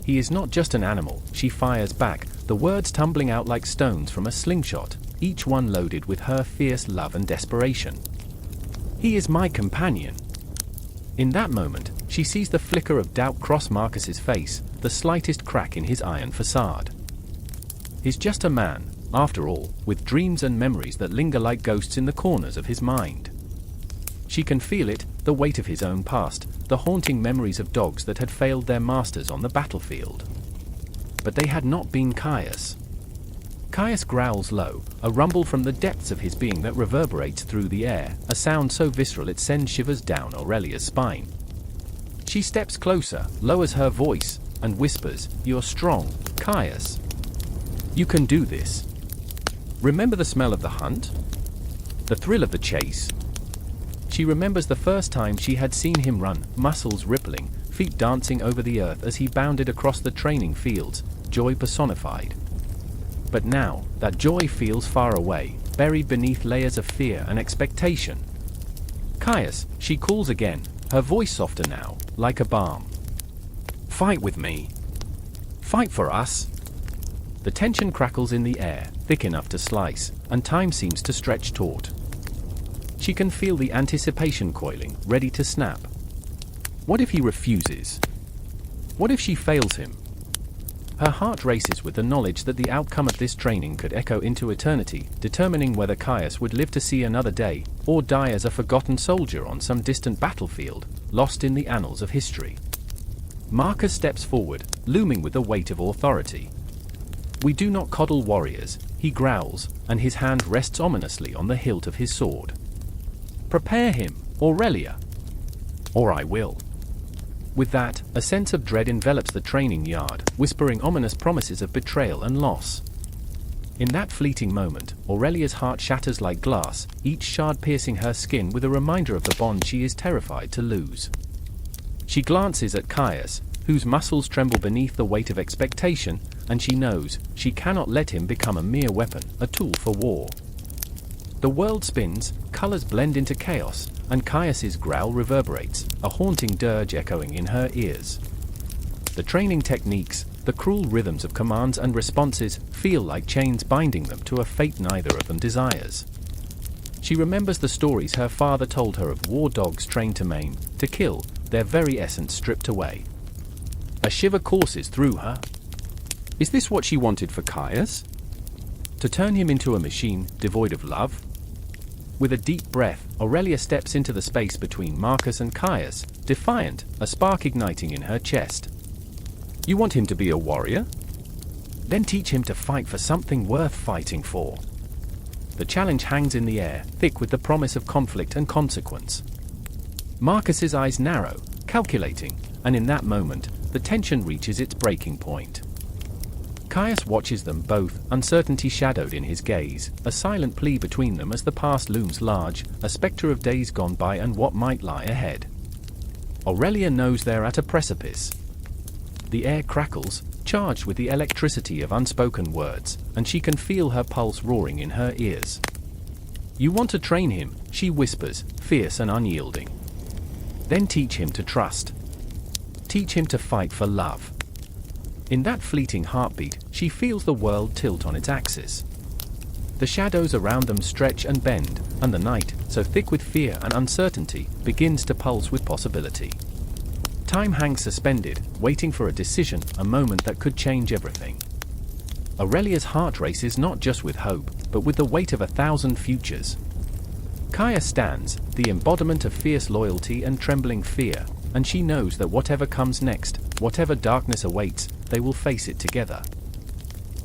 A: "He is not just an animal," she fires back, the words tumbling out like stones from a slingshot, each one loaded with her fierce love and desperation. "He is my companion." In that moment, she sees the flicker of doubt cross Marcus's face, the slightest crack in his iron facade. He's just a man, after all, with dreams and memories that linger like ghosts in the corners of his mind. She can feel it, the weight of his own past, the haunting memories of dogs that had failed their masters on the battlefield. But they had not been Caius. Caius growls low, a rumble from the depths of his being that reverberates through the air, a sound so visceral it sends shivers down Aurelia's spine. She steps closer, lowers her voice, and whispers, "You're strong, Caius. You can do this. Remember the smell of the hunt? The thrill of the chase?" She remembers the first time she had seen him run, muscles rippling, feet dancing over the earth as he bounded across the training fields, joy personified. But now, that joy feels far away, buried beneath layers of fear and expectation. "Caius," she calls again, her voice softer now, like a balm. "Fight with me. Fight for us." The The tension crackles in the air, thick enough to slice, and time seems to stretch taut. She can feel the anticipation coiling, ready to snap. What if he refuses? What if she fails him? Her heart races with the knowledge that the outcome of this training could echo into eternity, determining whether Caius would live to see another day, or die as a forgotten soldier on some distant battlefield, lost in the annals of history. Marcus steps forward, looming with the weight of authority. "We do not coddle warriors," he growls, and his hand rests ominously on the hilt of his sword. "Prepare him, Aurelia, or I will." With that, a sense of dread envelops the training yard, whispering ominous promises of betrayal and loss. In that fleeting moment, Aurelia's heart shatters like glass, each shard piercing her skin with a reminder of the bond she is terrified to lose. She glances at Caius, whose muscles tremble beneath the weight of expectation, and she knows she cannot let him become a mere weapon, a tool for war. The world spins, colors blend into chaos, and Caius's growl reverberates, a haunting dirge echoing in her ears. The training techniques, the cruel rhythms of commands and responses, feel like chains binding them to a fate neither of them desires. She remembers the stories her father told her of war dogs trained to maim, to kill, their very essence stripped away. A shiver courses through her. Is this what she wanted for Caius? To turn him into a machine, devoid of love? With a deep breath, Aurelia steps into the space between Marcus and Caius, defiant, a spark igniting in her chest. "You want him to be a warrior? Then teach him to fight for something worth fighting for." The challenge hangs in the air, thick with the promise of conflict and consequence. Marcus's eyes narrow, calculating, and in that moment, the tension reaches its breaking point. Caius watches them both, uncertainty shadowed in his gaze, a silent plea between them as the past looms large, a specter of days gone by and what might lie ahead. Aurelia knows they're at a precipice. The air crackles, charged with the electricity of unspoken words, and she can feel her pulse roaring in her ears. "You want to train him," she whispers, fierce and unyielding. "Then teach him to trust. Teach him to fight for love." In that fleeting heartbeat, she feels the world tilt on its axis. The shadows around them stretch and bend, and the night, so thick with fear and uncertainty, begins to pulse with possibility. Time hangs suspended, waiting for a decision, a moment that could change everything. Aurelia's heart races not just with hope, but with the weight of 1,000 futures. Caius stands, the embodiment of fierce loyalty and trembling fear, and she knows that whatever comes next, whatever darkness awaits, they will face it together.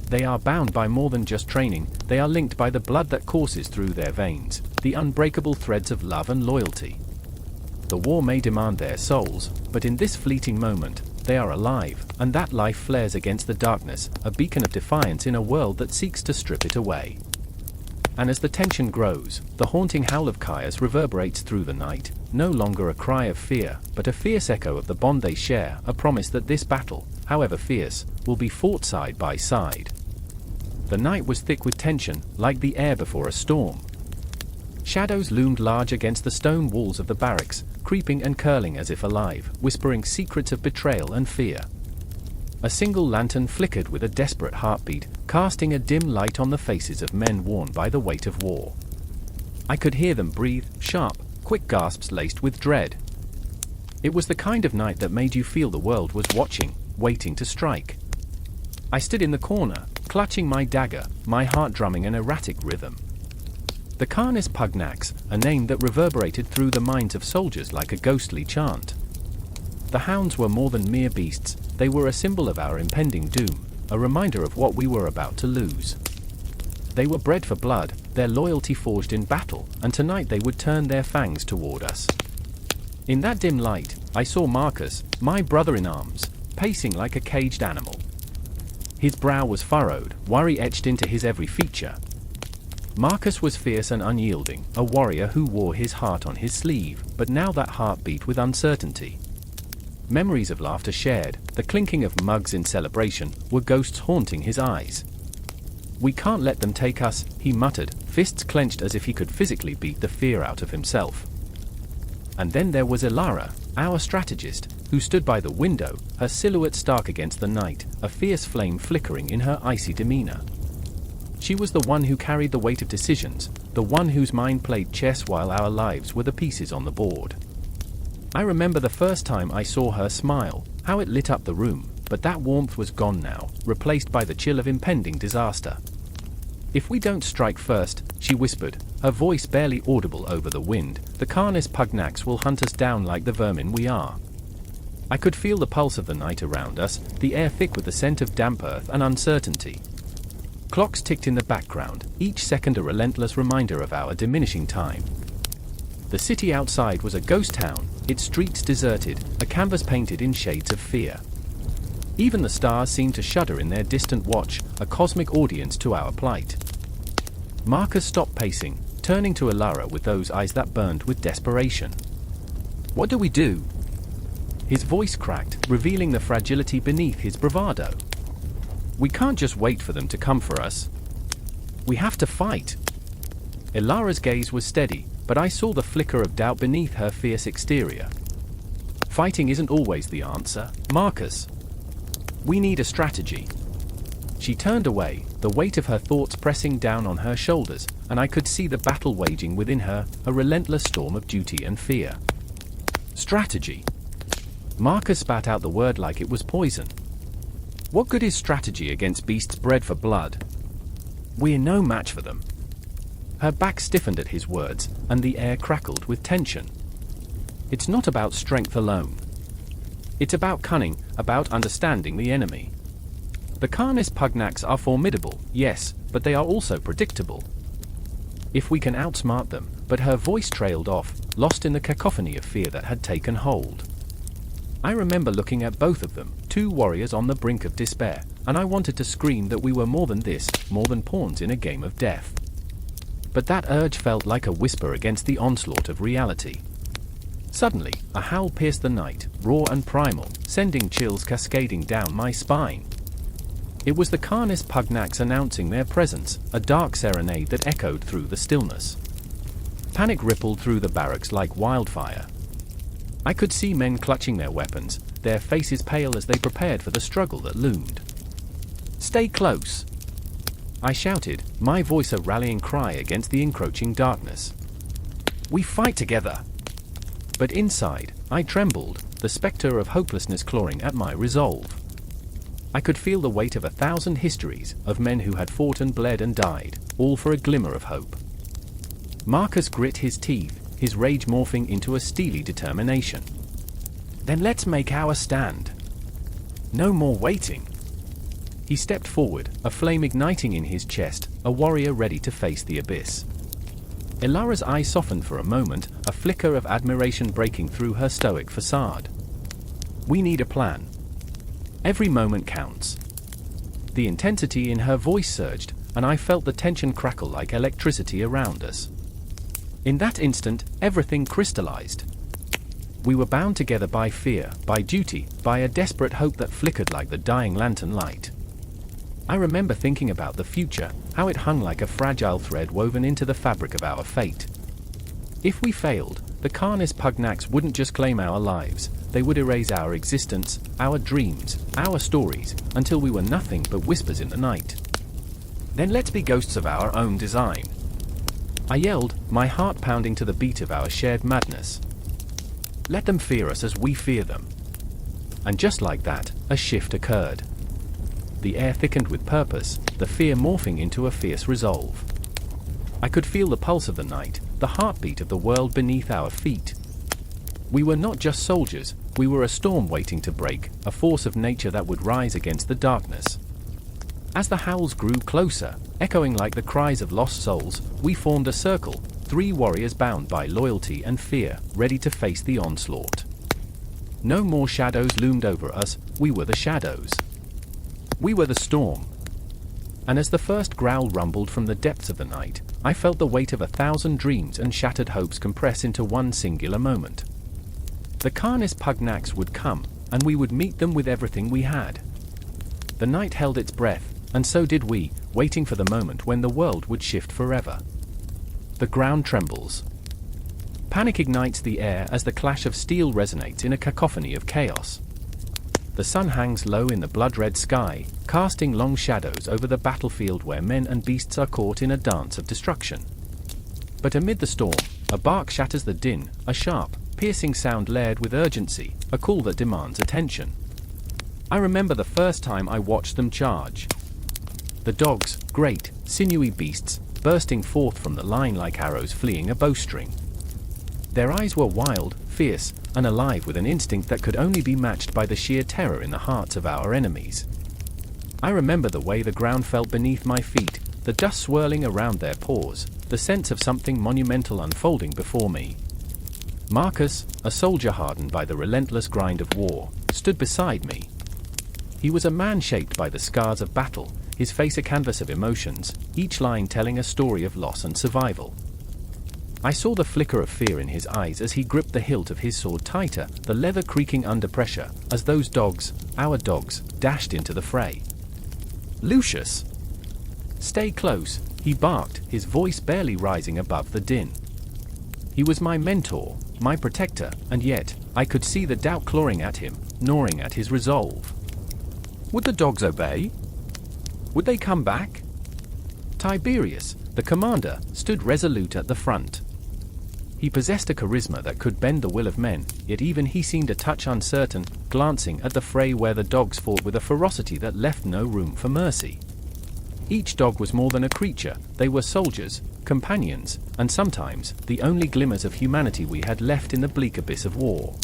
A: They are bound by more than just training, they are linked by the blood that courses through their veins, the unbreakable threads of love and loyalty. The war may demand their souls, but in this fleeting moment, they are alive, and that life flares against the darkness, a beacon of defiance in a world that seeks to strip it away. And as the tension grows, the haunting howl of Caius reverberates through the night, no longer a cry of fear, but a fierce echo of the bond they share, a promise that this battle, however fierce, will be fought side by side. The night was thick with tension, like the air before a storm. Shadows loomed large against the stone walls of the barracks, creeping and curling as if alive, whispering secrets of betrayal and fear. A single lantern flickered with a desperate heartbeat, casting a dim light on the faces of men worn by the weight of war. I could hear them breathe, sharp, quick gasps laced with dread. It was the kind of night that made you feel the world was watching, waiting to strike. I stood in the corner, clutching my dagger, my heart drumming an erratic rhythm. The Canis Pugnax, a name that reverberated through the minds of soldiers like a ghostly chant. The hounds were more than mere beasts, they were a symbol of our impending doom, a reminder of what we were about to lose. They were bred for blood, their loyalty forged in battle, and tonight they would turn their fangs toward us. In that dim light, I saw Marcus, my brother-in-arms, pacing like a caged animal. His brow was furrowed, worry etched into his every feature. Marcus was fierce and unyielding, a warrior who wore his heart on his sleeve, but now that heart beat with uncertainty. Memories of laughter shared, the clinking of mugs in celebration, were ghosts haunting his eyes. "We can't let them take us," he muttered, fists clenched as if he could physically beat the fear out of himself. And then there was Ilara, our strategist, who stood by the window, her silhouette stark against the night, a fierce flame flickering in her icy demeanor. She was the one who carried the weight of decisions, the one whose mind played chess while our lives were the pieces on the board. I remember the first time I saw her smile, how it lit up the room, but that warmth was gone now, replaced by the chill of impending disaster. "If we don't strike first," she whispered, her voice barely audible over the wind, "the Canis Pugnax will hunt us down like the vermin we are." I could feel the pulse of the night around us, the air thick with the scent of damp earth and uncertainty. Clocks ticked in the background, each second a relentless reminder of our diminishing time. The city outside was a ghost town, its streets deserted, a canvas painted in shades of fear. Even the stars seemed to shudder in their distant watch, a cosmic audience to our plight. Marcus stopped pacing, turning to Elara with those eyes that burned with desperation. "What do we do?" His voice cracked, revealing the fragility beneath his bravado. "We can't just wait for them to come for us. We have to fight." Elara's gaze was steady, but I saw the flicker of doubt beneath her fierce exterior. "Fighting isn't always the answer, Marcus. We need a strategy." She turned away, the weight of her thoughts pressing down on her shoulders, and I could see the battle waging within her, a relentless storm of duty and fear. "Strategy." Marcus spat out the word like it was poison. "What good is strategy against beasts bred for blood? We're no match for them." Her back stiffened at his words, and the air crackled with tension. "It's not about strength alone. It's about cunning, about understanding the enemy. The Canis Pugnax are formidable, yes, but they are also predictable. If we can outsmart them," but her voice trailed off, lost in the cacophony of fear that had taken hold. I remember looking at both of them, two warriors on the brink of despair, and I wanted to scream that we were more than this, more than pawns in a game of death. But that urge felt like a whisper against the onslaught of reality. Suddenly, a howl pierced the night, raw and primal, sending chills cascading down my spine. It was the Canis Pugnax announcing their presence, a dark serenade that echoed through the stillness. Panic rippled through the barracks like wildfire. I could see men clutching their weapons, their faces pale as they prepared for the struggle that loomed. "Stay close!" I shouted, my voice a rallying cry against the encroaching darkness. "We fight together!" But inside, I trembled, the specter of hopelessness clawing at my resolve. I could feel the weight of 1,000 histories, of men who had fought and bled and died, all for a glimmer of hope. Marcus grit his teeth, his rage morphing into a steely determination. "Then let's make our stand. No more waiting." He stepped forward, a flame igniting in his chest, a warrior ready to face the abyss. Elara's eyes softened for a moment, a flicker of admiration breaking through her stoic facade. "We need a plan. Every moment counts." The intensity in her voice surged, and I felt the tension crackle like electricity around us. In that instant, everything crystallized. We were bound together by fear, by duty, by a desperate hope that flickered like the dying lantern light. I remember thinking about the future, how it hung like a fragile thread woven into the fabric of our fate. If we failed, the Canis Pugnax wouldn't just claim our lives, they would erase our existence, our dreams, our stories, until we were nothing but whispers in the night. "Then let's be ghosts of our own design," I yelled, my heart pounding to the beat of our shared madness. "Let them fear us as we fear them." And just like that, a shift occurred. The air thickened with purpose, the fear morphing into a fierce resolve. I could feel the pulse of the night, the heartbeat of the world beneath our feet. We were not just soldiers, we were a storm waiting to break, a force of nature that would rise against the darkness. As the howls grew closer, echoing like the cries of lost souls, we formed a circle, 3 warriors bound by loyalty and fear, ready to face the onslaught. No more shadows loomed over us, we were the shadows. We were the storm. And as the first growl rumbled from the depths of the night, I felt the weight of 1,000 dreams and shattered hopes compress into one singular moment. The Canis Pugnax would come, and we would meet them with everything we had. The night held its breath, and so did we, waiting for the moment when the world would shift forever. The ground trembles. Panic ignites the air as the clash of steel resonates in a cacophony of chaos. The sun hangs low in the blood-red sky, casting long shadows over the battlefield where men and beasts are caught in a dance of destruction. But amid the storm, a bark shatters the din, a sharp, piercing sound layered with urgency, a call that demands attention. I remember the first time I watched them charge. The dogs, great, sinewy beasts, bursting forth from the line like arrows fleeing a bowstring. Their eyes were wild, fierce, and alive with an instinct that could only be matched by the sheer terror in the hearts of our enemies. I remember the way the ground felt beneath my feet, the dust swirling around their paws, the sense of something monumental unfolding before me. Marcus, a soldier hardened by the relentless grind of war, stood beside me. He was a man shaped by the scars of battle, his face a canvas of emotions, each line telling a story of loss and survival. I saw the flicker of fear in his eyes as he gripped the hilt of his sword tighter, the leather creaking under pressure, as those dogs, our dogs, dashed into the fray. "Lucius! Stay close," he barked, his voice barely rising above the din. He was my mentor, my protector, and yet, I could see the doubt clawing at him, gnawing at his resolve. Would the dogs obey? Would they come back? Tiberius, the commander, stood resolute at the front. He possessed a charisma that could bend the will of men, yet even he seemed a touch uncertain, glancing at the fray where the dogs fought with a ferocity that left no room for mercy. Each dog was more than a creature, they were soldiers, companions, and sometimes, the only glimmers of humanity we had left in the bleak abyss of war.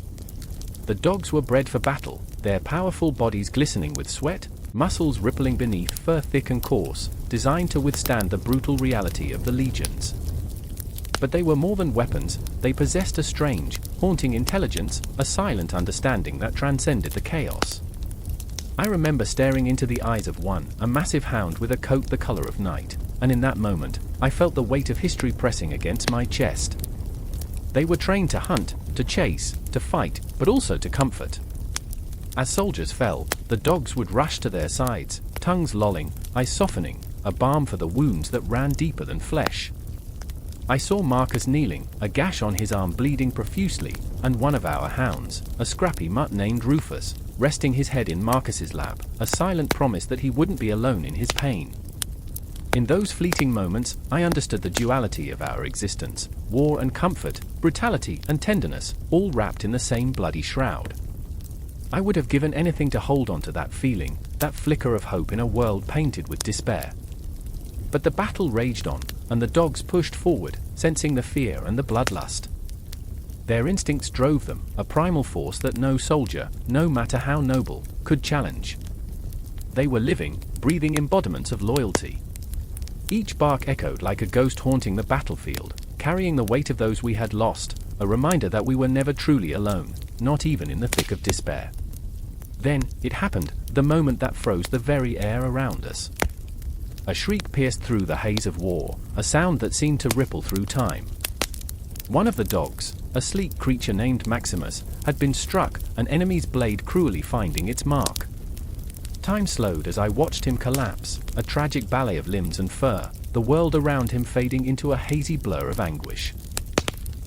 A: The dogs were bred for battle, their powerful bodies glistening with sweat, muscles rippling beneath fur thick and coarse, designed to withstand the brutal reality of the legions. But they were more than weapons, they possessed a strange, haunting intelligence, a silent understanding that transcended the chaos. I remember staring into the eyes of one, a massive hound with a coat the color of night, and in that moment, I felt the weight of history pressing against my chest. They were trained to hunt, to chase, to fight, but also to comfort. As soldiers fell, the dogs would rush to their sides, tongues lolling, eyes softening, a balm for the wounds that ran deeper than flesh. I saw Marcus kneeling, a gash on his arm bleeding profusely, and one of our hounds, a scrappy mutt named Rufus, resting his head in Marcus's lap, a silent promise that he wouldn't be alone in his pain. In those fleeting moments, I understood the duality of our existence, war and comfort, brutality and tenderness, all wrapped in the same bloody shroud. I would have given anything to hold on to that feeling, that flicker of hope in a world painted with despair. But the battle raged on, and the dogs pushed forward, sensing the fear and the bloodlust. Their instincts drove them, a primal force that no soldier, no matter how noble, could challenge. They were living, breathing embodiments of loyalty. Each bark echoed like a ghost haunting the battlefield, carrying the weight of those we had lost, a reminder that we were never truly alone, not even in the thick of despair. Then, it happened, the moment that froze the very air around us. A shriek pierced through the haze of war, a sound that seemed to ripple through time. One of the dogs, a sleek creature named Maximus, had been struck, an enemy's blade cruelly finding its mark. Time slowed as I watched him collapse, a tragic ballet of limbs and fur, the world around him fading into a hazy blur of anguish.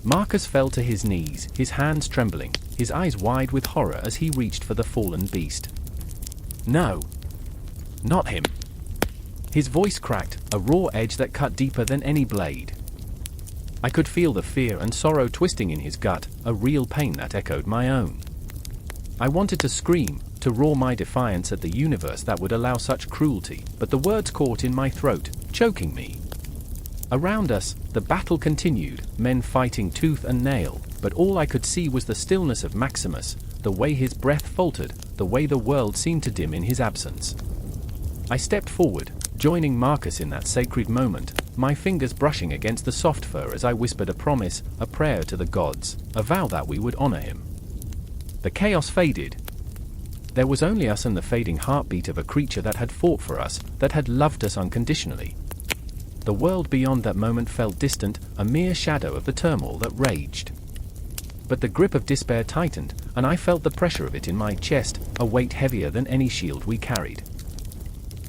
A: Marcus fell to his knees, his hands trembling, his eyes wide with horror as he reached for the fallen beast. "No. Not him." His voice cracked, a raw edge that cut deeper than any blade. I could feel the fear and sorrow twisting in his gut, a real pain that echoed my own. I wanted to scream, to roar my defiance at the universe that would allow such cruelty, but the words caught in my throat, choking me. Around us, the battle continued, men fighting tooth and nail, but all I could see was the stillness of Maximus, the way his breath faltered, the way the world seemed to dim in his absence. I stepped forward, joining Marcus in that sacred moment, my fingers brushing against the soft fur as I whispered a promise, a prayer to the gods, a vow that we would honor him. The chaos faded. There was only us and the fading heartbeat of a creature that had fought for us, that had loved us unconditionally. The world beyond that moment felt distant, a mere shadow of the turmoil that raged. But the grip of despair tightened, and I felt the pressure of it in my chest, a weight heavier than any shield we carried.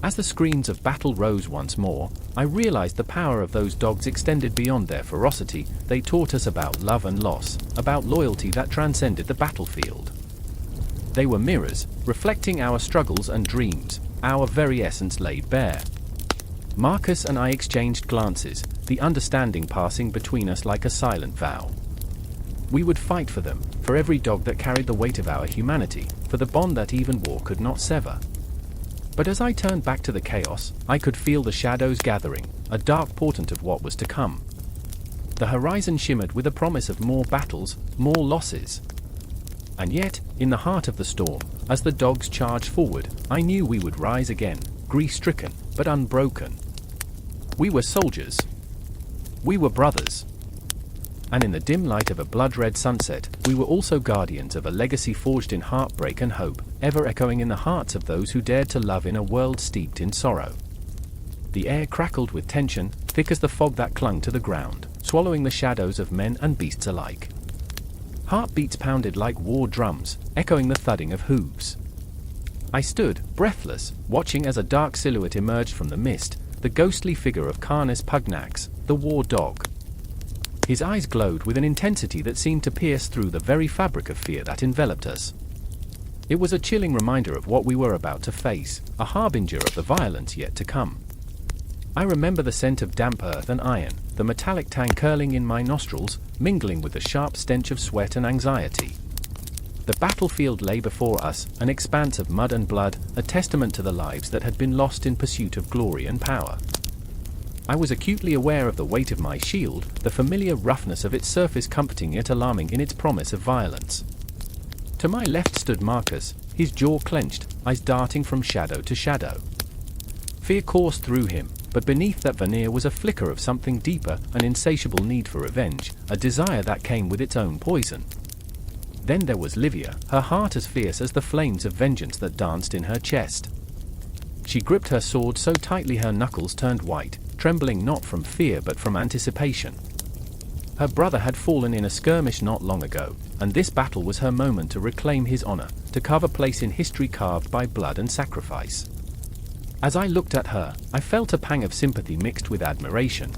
A: As the screams of battle rose once more, I realized the power of those dogs extended beyond their ferocity. They taught us about love and loss, about loyalty that transcended the battlefield. They were mirrors, reflecting our struggles and dreams, our very essence laid bare. Marcus and I exchanged glances, the understanding passing between us like a silent vow. We would fight for them, for every dog that carried the weight of our humanity, for the bond that even war could not sever. But as I turned back to the chaos, I could feel the shadows gathering, a dark portent of what was to come. The horizon shimmered with a promise of more battles, more losses. And yet, in the heart of the storm, as the dogs charged forward, I knew we would rise again, grief-stricken, but unbroken. We were soldiers. We were brothers. And in the dim light of a blood-red sunset, we were also guardians of a legacy forged in heartbreak and hope, ever echoing in the hearts of those who dared to love in a world steeped in sorrow. The air crackled with tension, thick as the fog that clung to the ground, swallowing the shadows of men and beasts alike. Heartbeats pounded like war drums, echoing the thudding of hooves. I stood, breathless, watching as a dark silhouette emerged from the mist, the ghostly figure of Canis Pugnax, the war dog. His eyes glowed with an intensity that seemed to pierce through the very fabric of fear that enveloped us. It was a chilling reminder of what we were about to face, a harbinger of the violence yet to come. I remember the scent of damp earth and iron, the metallic tang curling in my nostrils, mingling with the sharp stench of sweat and anxiety. The battlefield lay before us, an expanse of mud and blood, a testament to the lives that had been lost in pursuit of glory and power. I was acutely aware of the weight of my shield, the familiar roughness of its surface comforting yet alarming in its promise of violence. To my left stood Marcus, his jaw clenched, eyes darting from shadow to shadow. Fear coursed through him, but beneath that veneer was a flicker of something deeper, an insatiable need for revenge, a desire that came with its own poison. Then there was Livia, her heart as fierce as the flames of vengeance that danced in her chest. She gripped her sword so tightly her knuckles turned white, trembling not from fear but from anticipation. Her brother had fallen in a skirmish not long ago, and this battle was her moment to reclaim his honor, to carve a place in history carved by blood and sacrifice. As I looked at her, I felt a pang of sympathy mixed with admiration.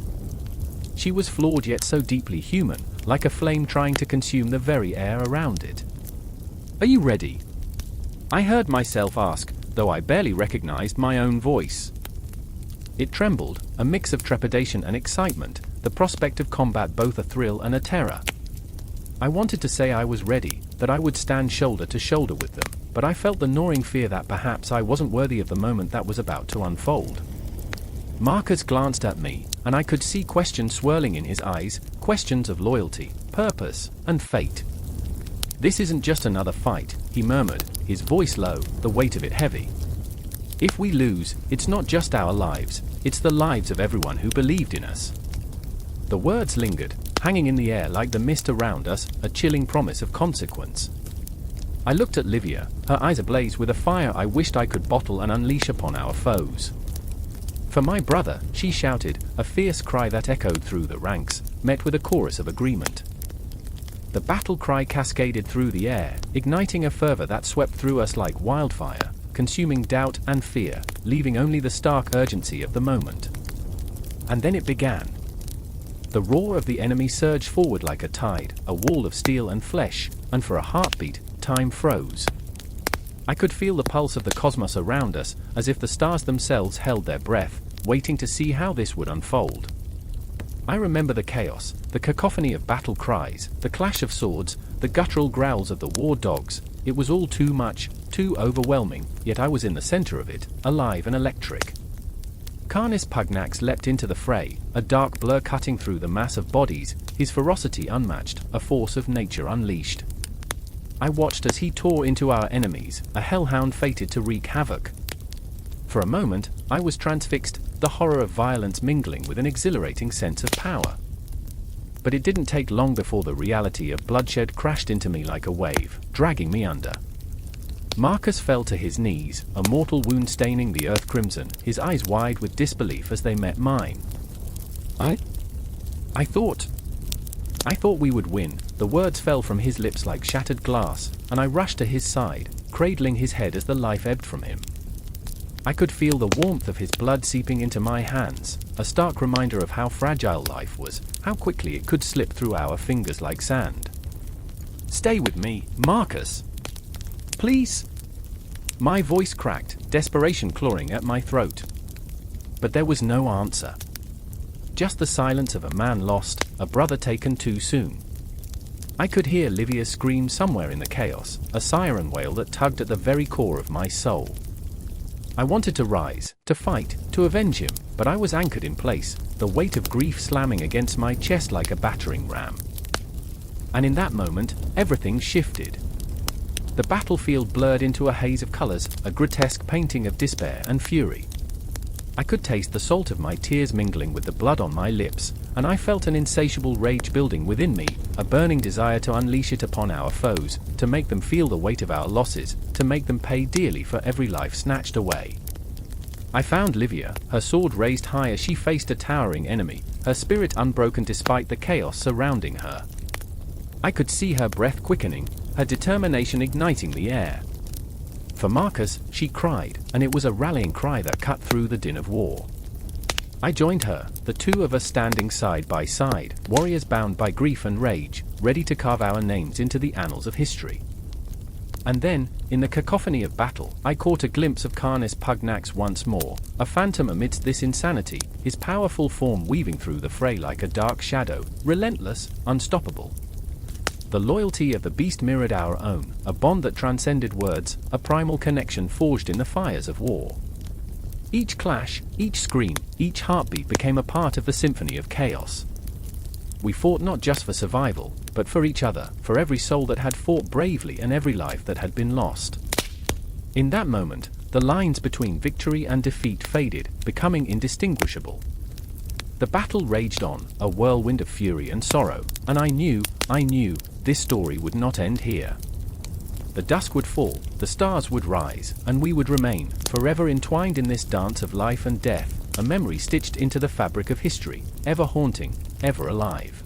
A: She was flawed yet so deeply human, like a flame trying to consume the very air around it. "Are you ready?" I heard myself ask, though I barely recognized my own voice. It trembled, a mix of trepidation and excitement, the prospect of combat both a thrill and a terror. I wanted to say I was ready, that I would stand shoulder to shoulder with them, but I felt the gnawing fear that perhaps I wasn't worthy of the moment that was about to unfold. Marcus glanced at me, and I could see questions swirling in his eyes, questions of loyalty, purpose, and fate. "This isn't just another fight," he murmured, his voice low, the weight of it heavy. "If we lose, it's not just our lives, it's the lives of everyone who believed in us." The words lingered, hanging in the air like the mist around us, a chilling promise of consequence. I looked at Livia, her eyes ablaze with a fire I wished I could bottle and unleash upon our foes. "For my brother," she shouted, a fierce cry that echoed through the ranks, met with a chorus of agreement. The battle cry cascaded through the air, igniting a fervor that swept through us like wildfire, consuming doubt and fear, leaving only the stark urgency of the moment. And then it began. The roar of the enemy surged forward like a tide, a wall of steel and flesh, and for a heartbeat, time froze. I could feel the pulse of the cosmos around us, as if the stars themselves held their breath, waiting to see how this would unfold. I remember the chaos, the cacophony of battle cries, the clash of swords, the guttural growls of the war dogs. It was all too much, too overwhelming, yet I was in the center of it, alive and electric. Canis Pugnax leapt into the fray, a dark blur cutting through the mass of bodies, his ferocity unmatched, a force of nature unleashed. I watched as he tore into our enemies, a hellhound fated to wreak havoc. For a moment, I was transfixed, the horror of violence mingling with an exhilarating sense of power. But it didn't take long before the reality of bloodshed crashed into me like a wave, dragging me under. Marcus fell to his knees, a mortal wound staining the earth crimson, his eyes wide with disbelief as they met mine. I thought we would win." The words fell from his lips like shattered glass, and I rushed to his side, cradling his head as the life ebbed from him. I could feel the warmth of his blood seeping into my hands, a stark reminder of how fragile life was, how quickly it could slip through our fingers like sand. "Stay with me, Marcus. Please?" My voice cracked, desperation clawing at my throat. But there was no answer. Just the silence of a man lost, a brother taken too soon. I could hear Livia scream somewhere in the chaos, a siren wail that tugged at the very core of my soul. I wanted to rise, to fight, to avenge him, but I was anchored in place, the weight of grief slamming against my chest like a battering ram. And in that moment, everything shifted. The battlefield blurred into a haze of colors, a grotesque painting of despair and fury. I could taste the salt of my tears mingling with the blood on my lips, and I felt an insatiable rage building within me, a burning desire to unleash it upon our foes, to make them feel the weight of our losses, to make them pay dearly for every life snatched away. I found Livia, her sword raised high as she faced a towering enemy, her spirit unbroken despite the chaos surrounding her. I could see her breath quickening, her determination igniting the air. "For Marcus," she cried, and it was a rallying cry that cut through the din of war. I joined her, the two of us standing side by side, warriors bound by grief and rage, ready to carve our names into the annals of history. And then, in the cacophony of battle, I caught a glimpse of Canis Pugnax once more, a phantom amidst this insanity, his powerful form weaving through the fray like a dark shadow, relentless, unstoppable. The loyalty of the beast mirrored our own, a bond that transcended words, a primal connection forged in the fires of war. Each clash, each scream, each heartbeat became a part of the symphony of chaos. We fought not just for survival, but for each other, for every soul that had fought bravely and every life that had been lost. In that moment, the lines between victory and defeat faded, becoming indistinguishable. The battle raged on, a whirlwind of fury and sorrow, and I knew, this story would not end here. The dusk would fall, the stars would rise, and we would remain, forever entwined in this dance of life and death, a memory stitched into the fabric of history, ever haunting, ever alive.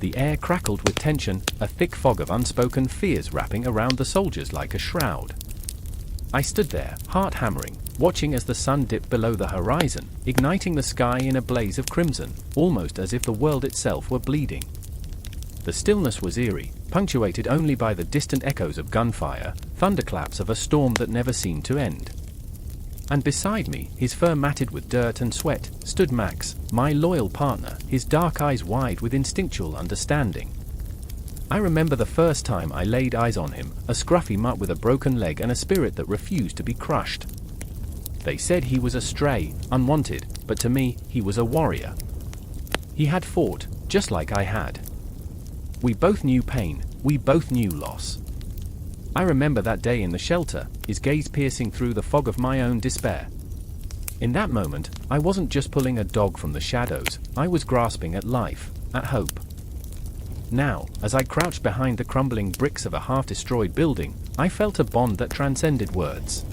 A: The air crackled with tension, a thick fog of unspoken fears wrapping around the soldiers like a shroud. I stood there, heart hammering, watching as the sun dipped below the horizon, igniting the sky in a blaze of crimson, almost as if the world itself were bleeding. The stillness was eerie, punctuated only by the distant echoes of gunfire, thunderclaps of a storm that never seemed to end. And beside me, his fur matted with dirt and sweat, stood Max, my loyal partner, his dark eyes wide with instinctual understanding. I remember the first time I laid eyes on him, a scruffy mutt with a broken leg and a spirit that refused to be crushed. They said he was a stray, unwanted, but to me, he was a warrior. He had fought, just like I had. We both knew pain, we both knew loss. I remember that day in the shelter, his gaze piercing through the fog of my own despair. In that moment, I wasn't just pulling a dog from the shadows, I was grasping at life, at hope. Now, as I crouched behind the crumbling bricks of a half-destroyed building, I felt a bond that transcended words.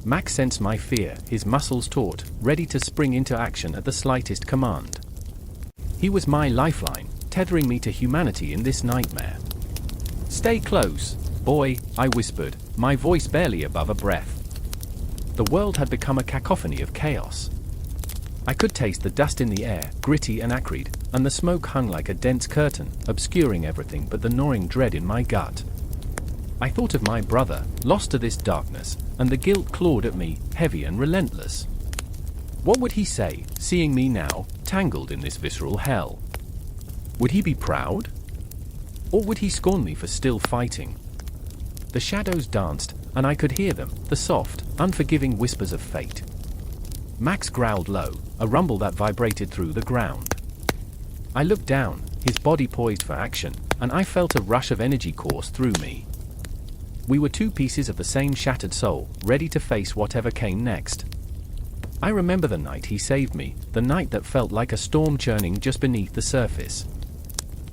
A: Max sensed my fear, his muscles taut, ready to spring into action at the slightest command. He was my lifeline, tethering me to humanity in this nightmare. "Stay close, boy," I whispered, my voice barely above a breath. The world had become a cacophony of chaos. I could taste the dust in the air, gritty and acrid, and the smoke hung like a dense curtain, obscuring everything but the gnawing dread in my gut. I thought of my brother, lost to this darkness, and the guilt clawed at me, heavy and relentless. What would he say, seeing me now, tangled in this visceral hell? Would he be proud? Or would he scorn me for still fighting? The shadows danced, and I could hear them, the soft, unforgiving whispers of fate. Max growled low, a rumble that vibrated through the ground. I looked down, his body poised for action, and I felt a rush of energy course through me. We were two pieces of the same shattered soul, ready to face whatever came next. I remember the night he saved me, the night that felt like a storm churning just beneath the surface.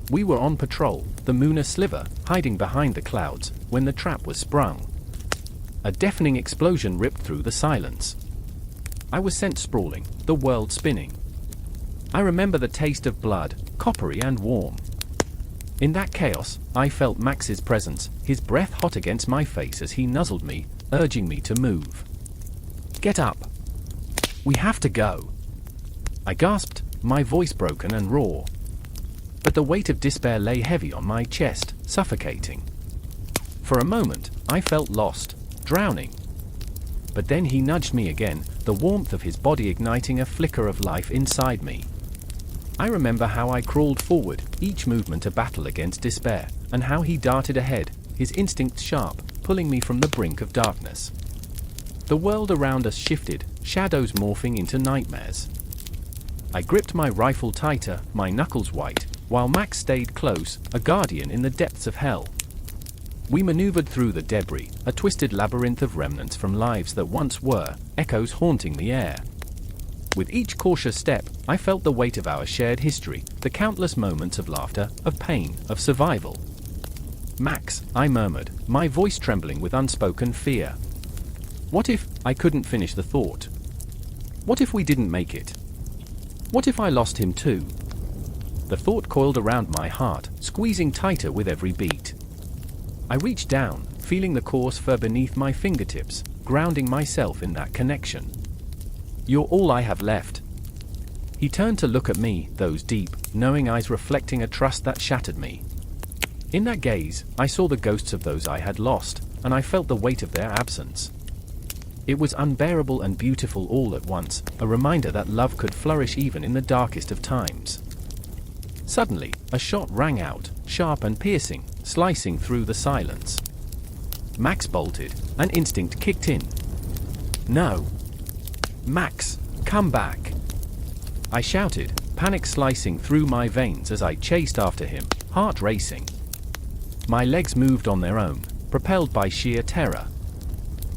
A: We were on patrol, the moon a sliver, hiding behind the clouds, when the trap was sprung. A deafening explosion ripped through the silence. I was sent sprawling, the world spinning. I remember the taste of blood, coppery and warm. In that chaos, I felt Max's presence, his breath hot against my face as he nuzzled me, urging me to move. Get up. We have to go. I gasped, my voice broken and raw. But the weight of despair lay heavy on my chest, suffocating. For a moment, I felt lost, drowning. But then he nudged me again, the warmth of his body igniting a flicker of life inside me. I remember how I crawled forward, each movement a battle against despair, and how he darted ahead, his instincts sharp, pulling me from the brink of darkness. The world around us shifted, shadows morphing into nightmares. I gripped my rifle tighter, my knuckles white, while Max stayed close, a guardian in the depths of hell. We maneuvered through the debris, a twisted labyrinth of remnants from lives that once were, echoes haunting the air. With each cautious step, I felt the weight of our shared history, the countless moments of laughter, of pain, of survival. Max, I murmured, my voice trembling with unspoken fear. What if I couldn't finish the thought? What if we didn't make it? What if I lost him too? The thought coiled around my heart, squeezing tighter with every beat. I reached down, feeling the coarse fur beneath my fingertips, grounding myself in that connection. You're all I have left. He turned to look at me, those deep, knowing eyes reflecting a trust that shattered me. In that gaze, I saw the ghosts of those I had lost, and I felt the weight of their absence. It was unbearable and beautiful all at once, a reminder that love could flourish even in the darkest of times. Suddenly, a shot rang out, sharp and piercing, slicing through the silence. Max bolted, an instinct kicked in. No. Max, come back. I shouted, panic slicing through my veins as I chased after him, heart racing. My legs moved on their own, propelled by sheer terror.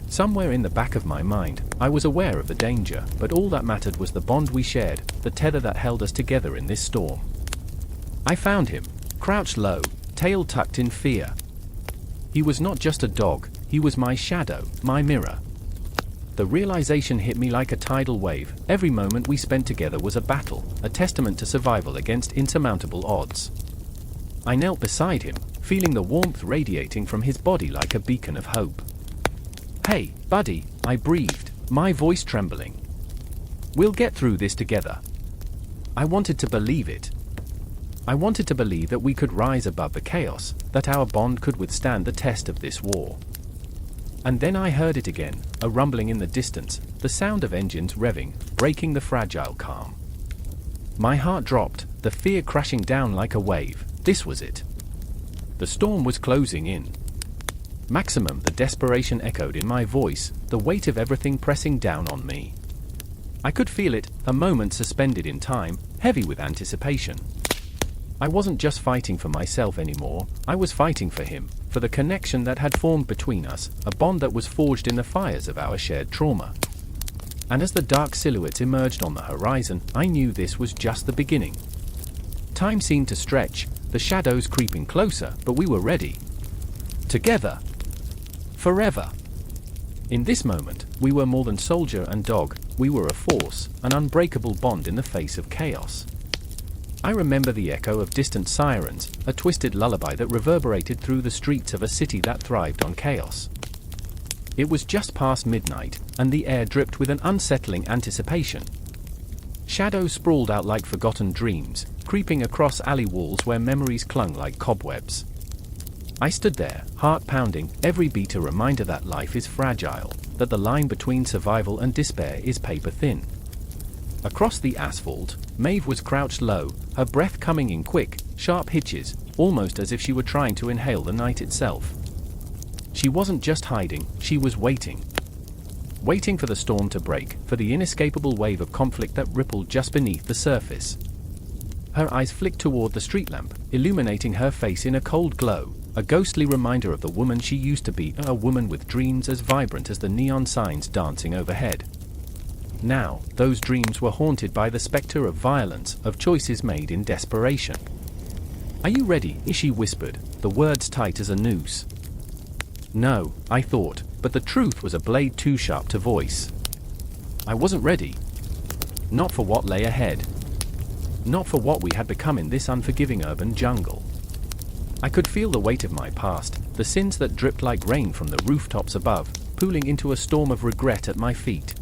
A: Somewhere in the back of my mind, I was aware of the danger, but all that mattered was the bond we shared, the tether that held us together in this storm. I found him, crouched low, tail tucked in fear. He was not just a dog, he was my shadow, my mirror. The realization hit me like a tidal wave. Every moment we spent together was a battle, a testament to survival against insurmountable odds. I knelt beside him, feeling the warmth radiating from his body like a beacon of hope. Hey, buddy, I breathed, my voice trembling. We'll get through this together. I wanted to believe it. I wanted to believe that we could rise above the chaos, that our bond could withstand the test of this war. And then I heard it again, a rumbling in the distance, the sound of engines revving, breaking the fragile calm. My heart dropped, the fear crashing down like a wave. This was it. The storm was closing in. Maximum, the desperation echoed in my voice, the weight of everything pressing down on me. I could feel it, a moment suspended in time, heavy with anticipation. I wasn't just fighting for myself anymore, I was fighting for him, for the connection that had formed between us, a bond that was forged in the fires of our shared trauma. And as the dark silhouettes emerged on the horizon, I knew this was just the beginning. Time seemed to stretch, the shadows creeping closer, but we were ready. Together. Forever. In this moment, we were more than soldier and dog, we were a force, an unbreakable bond in the face of chaos. I remember the echo of distant sirens, a twisted lullaby that reverberated through the streets of a city that thrived on chaos. It was just past midnight, and the air dripped with an unsettling anticipation. Shadows sprawled out like forgotten dreams, creeping across alley walls where memories clung like cobwebs. I stood there, heart pounding, every beat a reminder that life is fragile, that the line between survival and despair is paper thin. Across the asphalt, Maeve was crouched low, her breath coming in quick, sharp hitches, almost as if she were trying to inhale the night itself. She wasn't just hiding, she was waiting. Waiting for the storm to break, for the inescapable wave of conflict that rippled just beneath the surface. Her eyes flicked toward the street lamp, illuminating her face in a cold glow, a ghostly reminder of the woman she used to be, a woman with dreams as vibrant as the neon signs dancing overhead. Now, those dreams were haunted by the specter of violence, of choices made in desperation. "Are you ready?" she whispered, the words tight as a noose. No, I thought, but the truth was a blade too sharp to voice. I wasn't ready. Not for what lay ahead. Not for what we had become in this unforgiving urban jungle. I could feel the weight of my past, the sins that dripped like rain from the rooftops above, pooling into a storm of regret at my feet.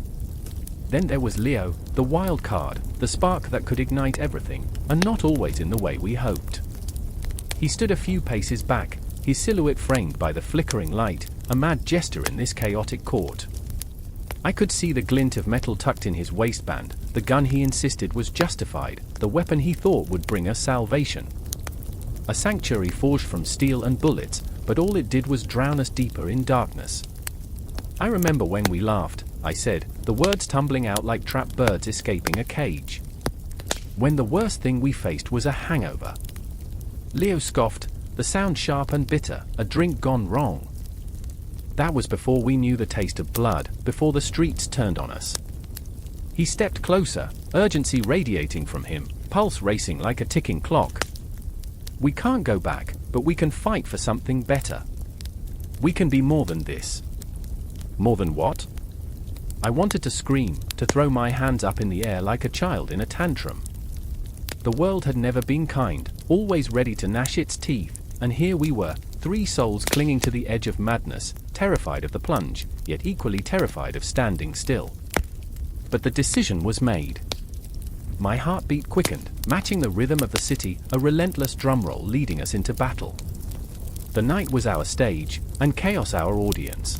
A: Then there was Leo, the wild card, the spark that could ignite everything, and not always in the way we hoped. He stood a few paces back, his silhouette framed by the flickering light, a mad jester in this chaotic court. I could see the glint of metal tucked in his waistband, the gun he insisted was justified, the weapon he thought would bring us salvation. A sanctuary forged from steel and bullets, but all it did was drown us deeper in darkness. I remember when we laughed, I said, the words tumbling out like trapped birds escaping a cage. When the worst thing we faced was a hangover. Leo scoffed, the sound sharp and bitter, a drink gone wrong. That was before we knew the taste of blood, before the streets turned on us. He stepped closer, urgency radiating from him, pulse racing like a ticking clock. We can't go back, but we can fight for something better. We can be more than this. More than what? I wanted to scream, to throw my hands up in the air like a child in a tantrum. The world had never been kind, always ready to gnash its teeth, and here we were, 3 souls clinging to the edge of madness, terrified of the plunge, yet equally terrified of standing still. But the decision was made. My heartbeat quickened, matching the rhythm of the city, a relentless drumroll leading us into battle. The night was our stage, and chaos our audience.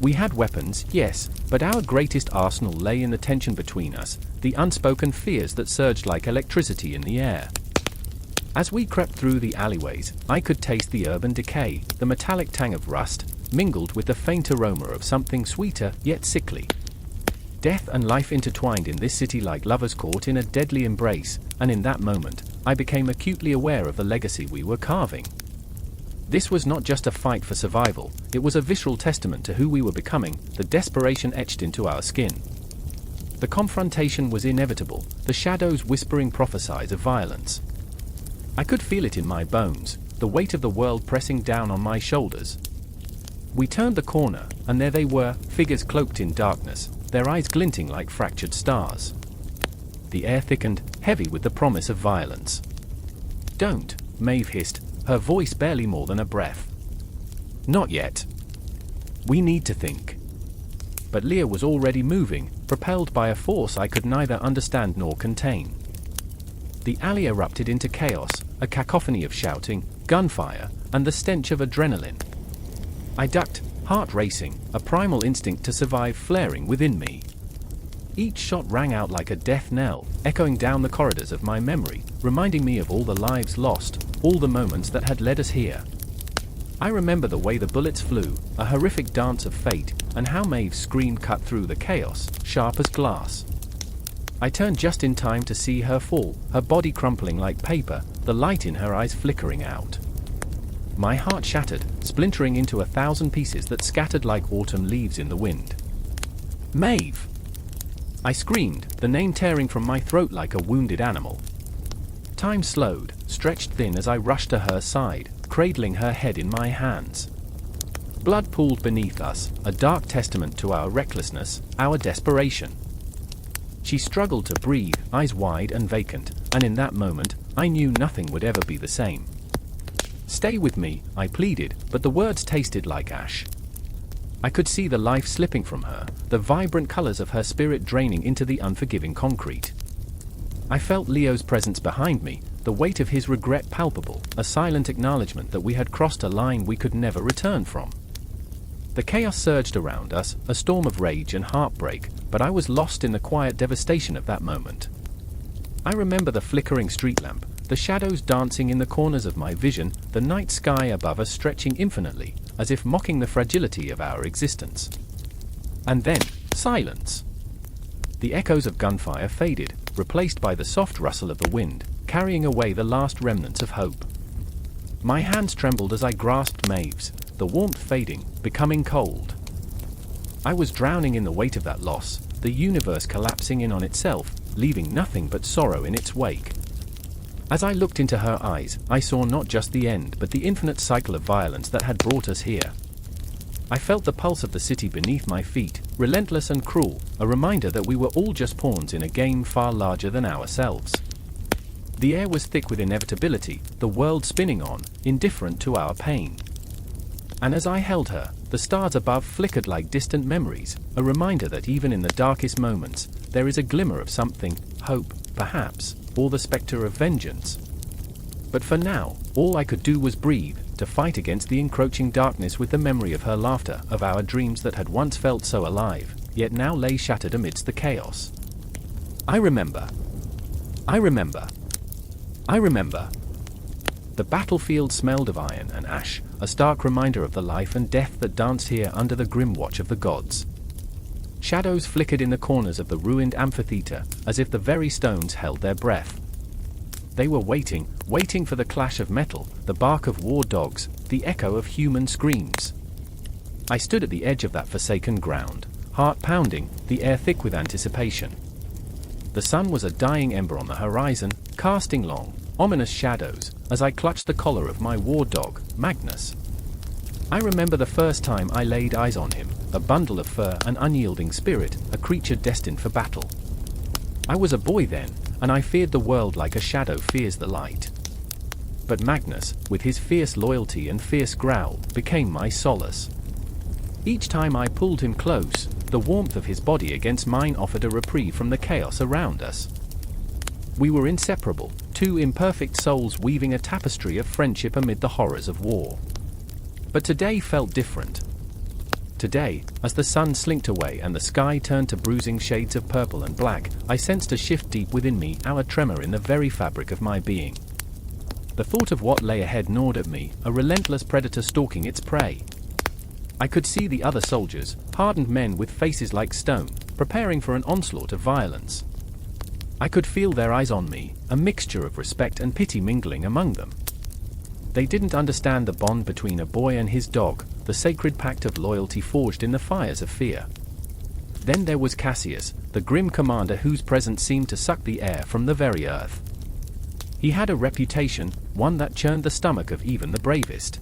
A: We had weapons, yes, but our greatest arsenal lay in the tension between us, the unspoken fears that surged like electricity in the air. As we crept through the alleyways, I could taste the urban decay, the metallic tang of rust, mingled with the faint aroma of something sweeter, yet sickly. Death and life intertwined in this city like lovers caught in a deadly embrace, and in that moment, I became acutely aware of the legacy we were carving. This was not just a fight for survival, it was a visceral testament to who we were becoming, the desperation etched into our skin. The confrontation was inevitable, the shadows whispering prophesied of violence. I could feel it in my bones, the weight of the world pressing down on my shoulders. We turned the corner, and there they were, figures cloaked in darkness, their eyes glinting like fractured stars. The air thickened, heavy with the promise of violence. "Don't," Maeve hissed, her voice barely more than a breath. "Not yet. We need to think." But Leah was already moving, propelled by a force I could neither understand nor contain. The alley erupted into chaos, a cacophony of shouting, gunfire, and the stench of adrenaline. I ducked, heart racing, a primal instinct to survive flaring within me. Each shot rang out like a death knell, echoing down the corridors of my memory, reminding me of all the lives lost, all the moments that had led us here. I remember the way the bullets flew, a horrific dance of fate, and how Maeve's scream cut through the chaos, sharp as glass. I turned just in time to see her fall, her body crumpling like paper, the light in her eyes flickering out. My heart shattered, splintering into 1,000 pieces that scattered like autumn leaves in the wind. "Maeve!" I screamed, the name tearing from my throat like a wounded animal. Time slowed, stretched thin as I rushed to her side, cradling her head in my hands. Blood pooled beneath us, a dark testament to our recklessness, our desperation. She struggled to breathe, eyes wide and vacant, and in that moment, I knew nothing would ever be the same. "Stay with me," I pleaded, but the words tasted like ash. I could see the life slipping from her, the vibrant colors of her spirit draining into the unforgiving concrete. I felt Leo's presence behind me, the weight of his regret palpable, a silent acknowledgement that we had crossed a line we could never return from. The chaos surged around us, a storm of rage and heartbreak, but I was lost in the quiet devastation of that moment. I remember the flickering street lamp, the shadows dancing in the corners of my vision, the night sky above us stretching infinitely, as if mocking the fragility of our existence. And then, silence. The echoes of gunfire faded, replaced by the soft rustle of the wind, carrying away the last remnants of hope. My hands trembled as I grasped Maeve's, the warmth fading, becoming cold. I was drowning in the weight of that loss, the universe collapsing in on itself, leaving nothing but sorrow in its wake. As I looked into her eyes, I saw not just the end but the infinite cycle of violence that had brought us here. I felt the pulse of the city beneath my feet, relentless and cruel, a reminder that we were all just pawns in a game far larger than ourselves. The air was thick with inevitability, the world spinning on, indifferent to our pain. And as I held her, the stars above flickered like distant memories, a reminder that even in the darkest moments, there is a glimmer of something, hope, perhaps, or the spectre of vengeance. But for now, all I could do was breathe, to fight against the encroaching darkness with the memory of her laughter, of our dreams that had once felt so alive, yet now lay shattered amidst the chaos. I remember. I remember. I remember. The battlefield smelled of iron and ash, a stark reminder of the life and death that danced here under the grim watch of the gods. Shadows flickered in the corners of the ruined amphitheater, as if the very stones held their breath. They were waiting for the clash of metal, the bark of war dogs, the echo of human screams. I stood at the edge of that forsaken ground, heart pounding, the air thick with anticipation. The sun was a dying ember on the horizon, casting long, ominous shadows, as I clutched the collar of my war dog, Magnus. I remember the first time I laid eyes on him, a bundle of fur, an unyielding spirit, a creature destined for battle. I was a boy then, and I feared the world like a shadow fears the light. But Magnus, with his fierce loyalty and fierce growl, became my solace. Each time I pulled him close, the warmth of his body against mine offered a reprieve from the chaos around us. We were inseparable, two imperfect souls weaving a tapestry of friendship amid the horrors of war. But today felt different. Today, as the sun slinked away and the sky turned to bruising shades of purple and black, I sensed a shift deep within me, a tremor in the very fabric of my being. The thought of what lay ahead gnawed at me, a relentless predator stalking its prey. I could see the other soldiers, hardened men with faces like stone, preparing for an onslaught of violence. I could feel their eyes on me, a mixture of respect and pity mingling among them. They didn't understand the bond between a boy and his dog, the sacred pact of loyalty forged in the fires of fear. Then there was Cassius, the grim commander whose presence seemed to suck the air from the very earth. He had a reputation, one that churned the stomach of even the bravest.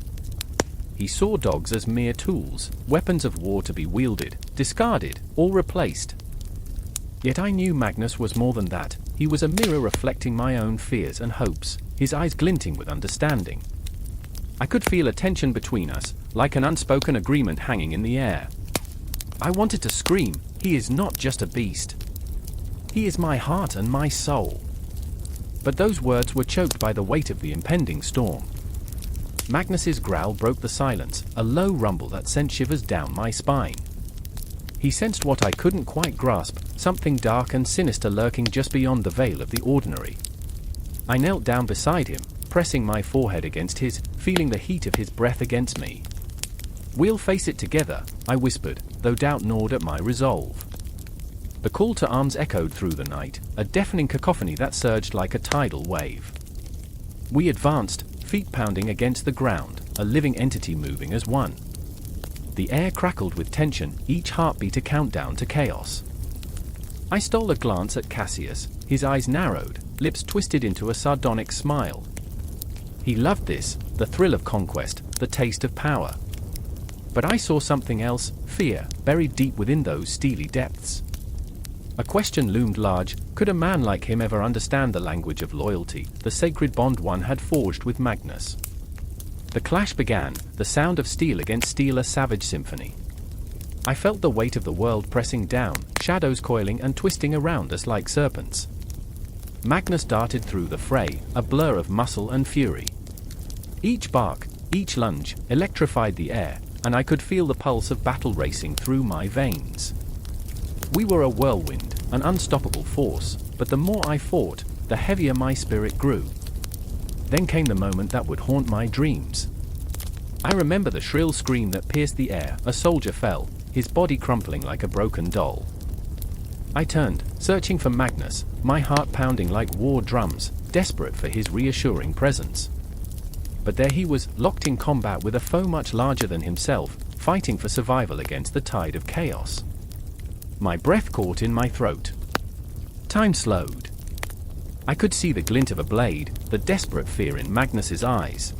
A: He saw dogs as mere tools, weapons of war to be wielded, discarded, or replaced. Yet I knew Magnus was more than that. He was a mirror reflecting my own fears and hopes, his eyes glinting with understanding. I could feel a tension between us, like an unspoken agreement hanging in the air. I wanted to scream, "He is not just a beast. He is my heart and my soul." But those words were choked by the weight of the impending storm. Magnus's growl broke the silence, a low rumble that sent shivers down my spine. He sensed what I couldn't quite grasp, something dark and sinister lurking just beyond the veil of the ordinary. I knelt down beside him, pressing my forehead against his, feeling the heat of his breath against me. "We'll face it together," I whispered, though doubt gnawed at my resolve. The call to arms echoed through the night, a deafening cacophony that surged like a tidal wave. We advanced, feet pounding against the ground, a living entity moving as one. The air crackled with tension, each heartbeat a countdown to chaos. I stole a glance at Cassius, his eyes narrowed, lips twisted into a sardonic smile. He loved this, the thrill of conquest, the taste of power. But I saw something else, fear, buried deep within those steely depths. A question loomed large: could a man like him ever understand the language of loyalty, the sacred bond one had forged with Magnus? The clash began, the sound of steel against steel, a savage symphony. I felt the weight of the world pressing down, shadows coiling and twisting around us like serpents. Magnus darted through the fray, a blur of muscle and fury. Each bark, each lunge, electrified the air, and I could feel the pulse of battle racing through my veins. We were a whirlwind, an unstoppable force, but the more I fought, the heavier my spirit grew. Then came the moment that would haunt my dreams. I remember the shrill scream that pierced the air. A soldier fell, his body crumpling like a broken doll. I turned, searching for Magnus, my heart pounding like war drums, desperate for his reassuring presence. But there he was, locked in combat with a foe much larger than himself, fighting for survival against the tide of chaos. My breath caught in my throat. Time slowed. I could see the glint of a blade, the desperate fear in Magnus's eyes.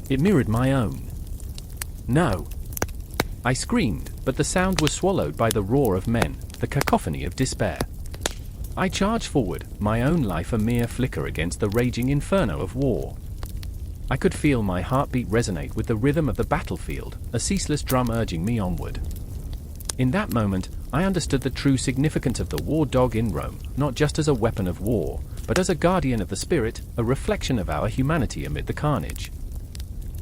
A: It mirrored my own. "No!" I screamed, but the sound was swallowed by the roar of men, the cacophony of despair. I charged forward, my own life a mere flicker against the raging inferno of war. I could feel my heartbeat resonate with the rhythm of the battlefield, a ceaseless drum urging me onward. In that moment, I understood the true significance of the war dog in Rome, not just as a weapon of war, but as a guardian of the spirit, a reflection of our humanity amid the carnage.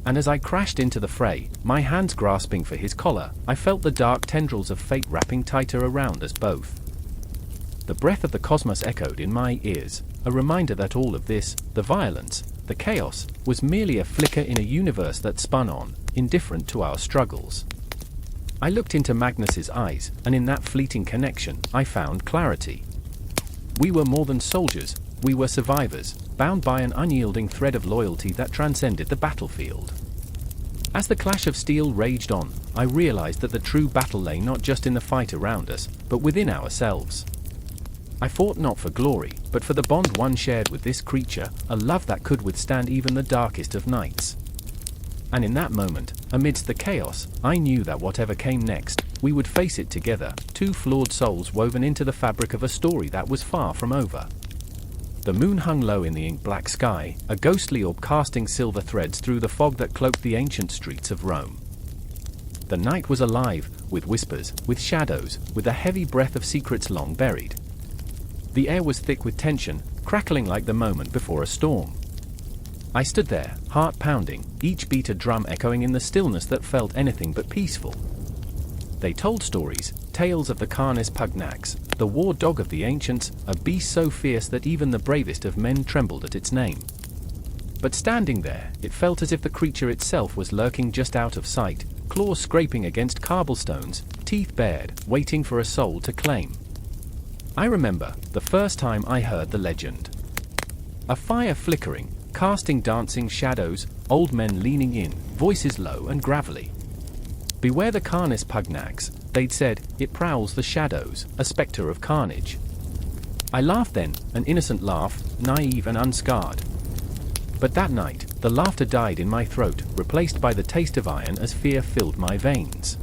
A: And as I crashed into the fray, my hands grasping for his collar, I felt the dark tendrils of fate wrapping tighter around us both. The breath of the cosmos echoed in my ears, a reminder that all of this, the violence, the chaos, was merely a flicker in a universe that spun on, indifferent to our struggles. I looked into Magnus's eyes, and in that fleeting connection, I found clarity. We were more than soldiers, we were survivors, bound by an unyielding thread of loyalty that transcended the battlefield. As the clash of steel raged on, I realized that the true battle lay not just in the fight around us, but within ourselves. I fought not for glory, but for the bond one shared with this creature, a love that could withstand even the darkest of nights. And in that moment, amidst the chaos, I knew that whatever came next, we would face it together, two flawed souls woven into the fabric of a story that was far from over. The moon hung low in the ink-black sky, a ghostly orb casting silver threads through the fog that cloaked the ancient streets of Rome. The night was alive, with whispers, with shadows, with a heavy breath of secrets long buried. The air was thick with tension, crackling like the moment before a storm. I stood there, heart pounding, each beat a drum echoing in the stillness that felt anything but peaceful. They told stories, tales of the Canis Pugnax, the war dog of the ancients, a beast so fierce that even the bravest of men trembled at its name. But standing there, it felt as if the creature itself was lurking just out of sight, claws scraping against cobblestones, teeth bared, waiting for a soul to claim. I remember the first time I heard the legend. A fire flickering, casting dancing shadows, old men leaning in, voices low and gravelly. Beware the Canis Pugnax, they'd said, it prowls the shadows, a spectre of carnage. I laughed then, an innocent laugh, naive and unscarred. But that night, the laughter died in my throat, replaced by the taste of iron as fear filled my veins.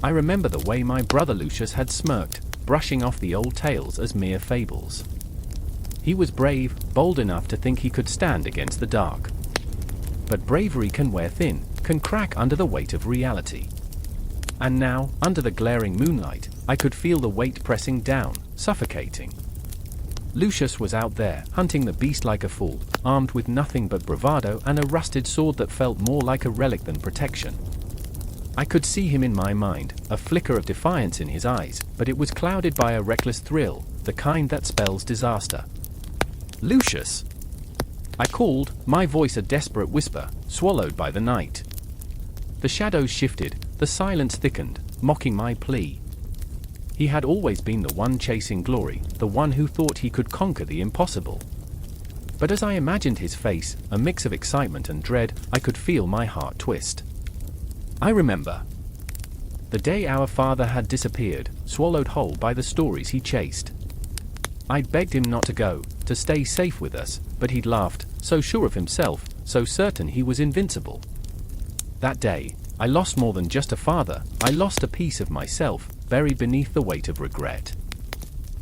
A: I remember the way my brother Lucius had smirked, brushing off the old tales as mere fables. He was brave, bold enough to think he could stand against the dark. But bravery can wear thin, can crack under the weight of reality. And now, under the glaring moonlight, I could feel the weight pressing down, suffocating. Lucius was out there, hunting the beast like a fool, armed with nothing but bravado and a rusted sword that felt more like a relic than protection. I could see him in my mind, a flicker of defiance in his eyes, but it was clouded by a reckless thrill, the kind that spells disaster. Lucius! I called, my voice a desperate whisper, swallowed by the night. The shadows shifted, the silence thickened, mocking my plea. He had always been the one chasing glory, the one who thought he could conquer the impossible. But as I imagined his face, a mix of excitement and dread, I could feel my heart twist. I remember the day our father had disappeared, swallowed whole by the stories he chased. I'd begged him not to go, to stay safe with us, but he'd laughed, so sure of himself, so certain he was invincible. That day, I lost more than just a father, I lost a piece of myself, buried beneath the weight of regret.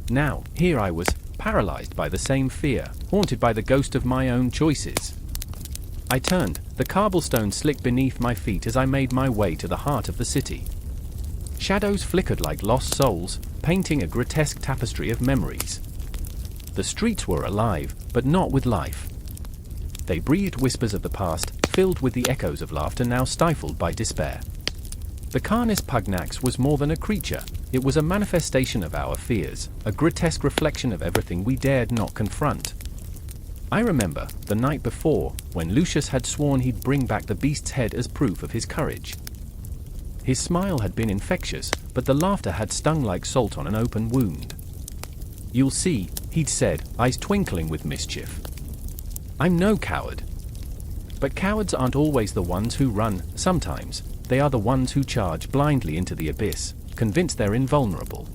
A: Now, here I was, paralyzed by the same fear, haunted by the ghost of my own choices. I turned, the cobblestones slicked beneath my feet as I made my way to the heart of the city. Shadows flickered like lost souls, painting a grotesque tapestry of memories. The streets were alive, but not with life. They breathed whispers of the past, filled with the echoes of laughter now stifled by despair. The Canis Pugnax was more than a creature, it was a manifestation of our fears, a grotesque reflection of everything we dared not confront. I remember, the night before, when Lucius had sworn he'd bring back the beast's head as proof of his courage. His smile had been infectious, but the laughter had stung like salt on an open wound. You'll see, he'd said, eyes twinkling with mischief. I'm no coward. But cowards aren't always the ones who run, sometimes, they are the ones who charge blindly into the abyss, convinced they're invulnerable.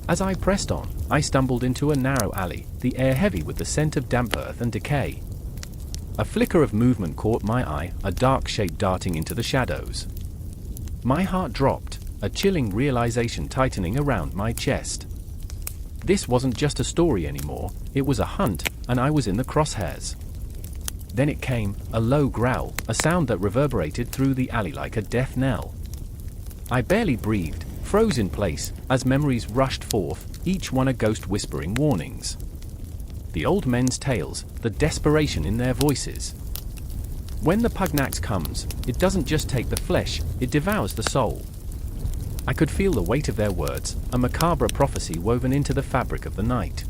A: As I pressed on, I stumbled into a narrow alley, the air heavy with the scent of damp earth and decay. A flicker of movement caught my eye, a dark shape darting into the shadows. My heart dropped, a chilling realization tightening around my chest. This wasn't just a story anymore, it was a hunt, and I was in the crosshairs. Then it came, a low growl, a sound that reverberated through the alley like a death knell. I barely breathed, froze in place, as memories rushed forth, each one a ghost whispering warnings. The old men's tales, the desperation in their voices. When the Pugnax comes, it doesn't just take the flesh, it devours the soul. I could feel the weight of their words, a macabre prophecy woven into the fabric of the night.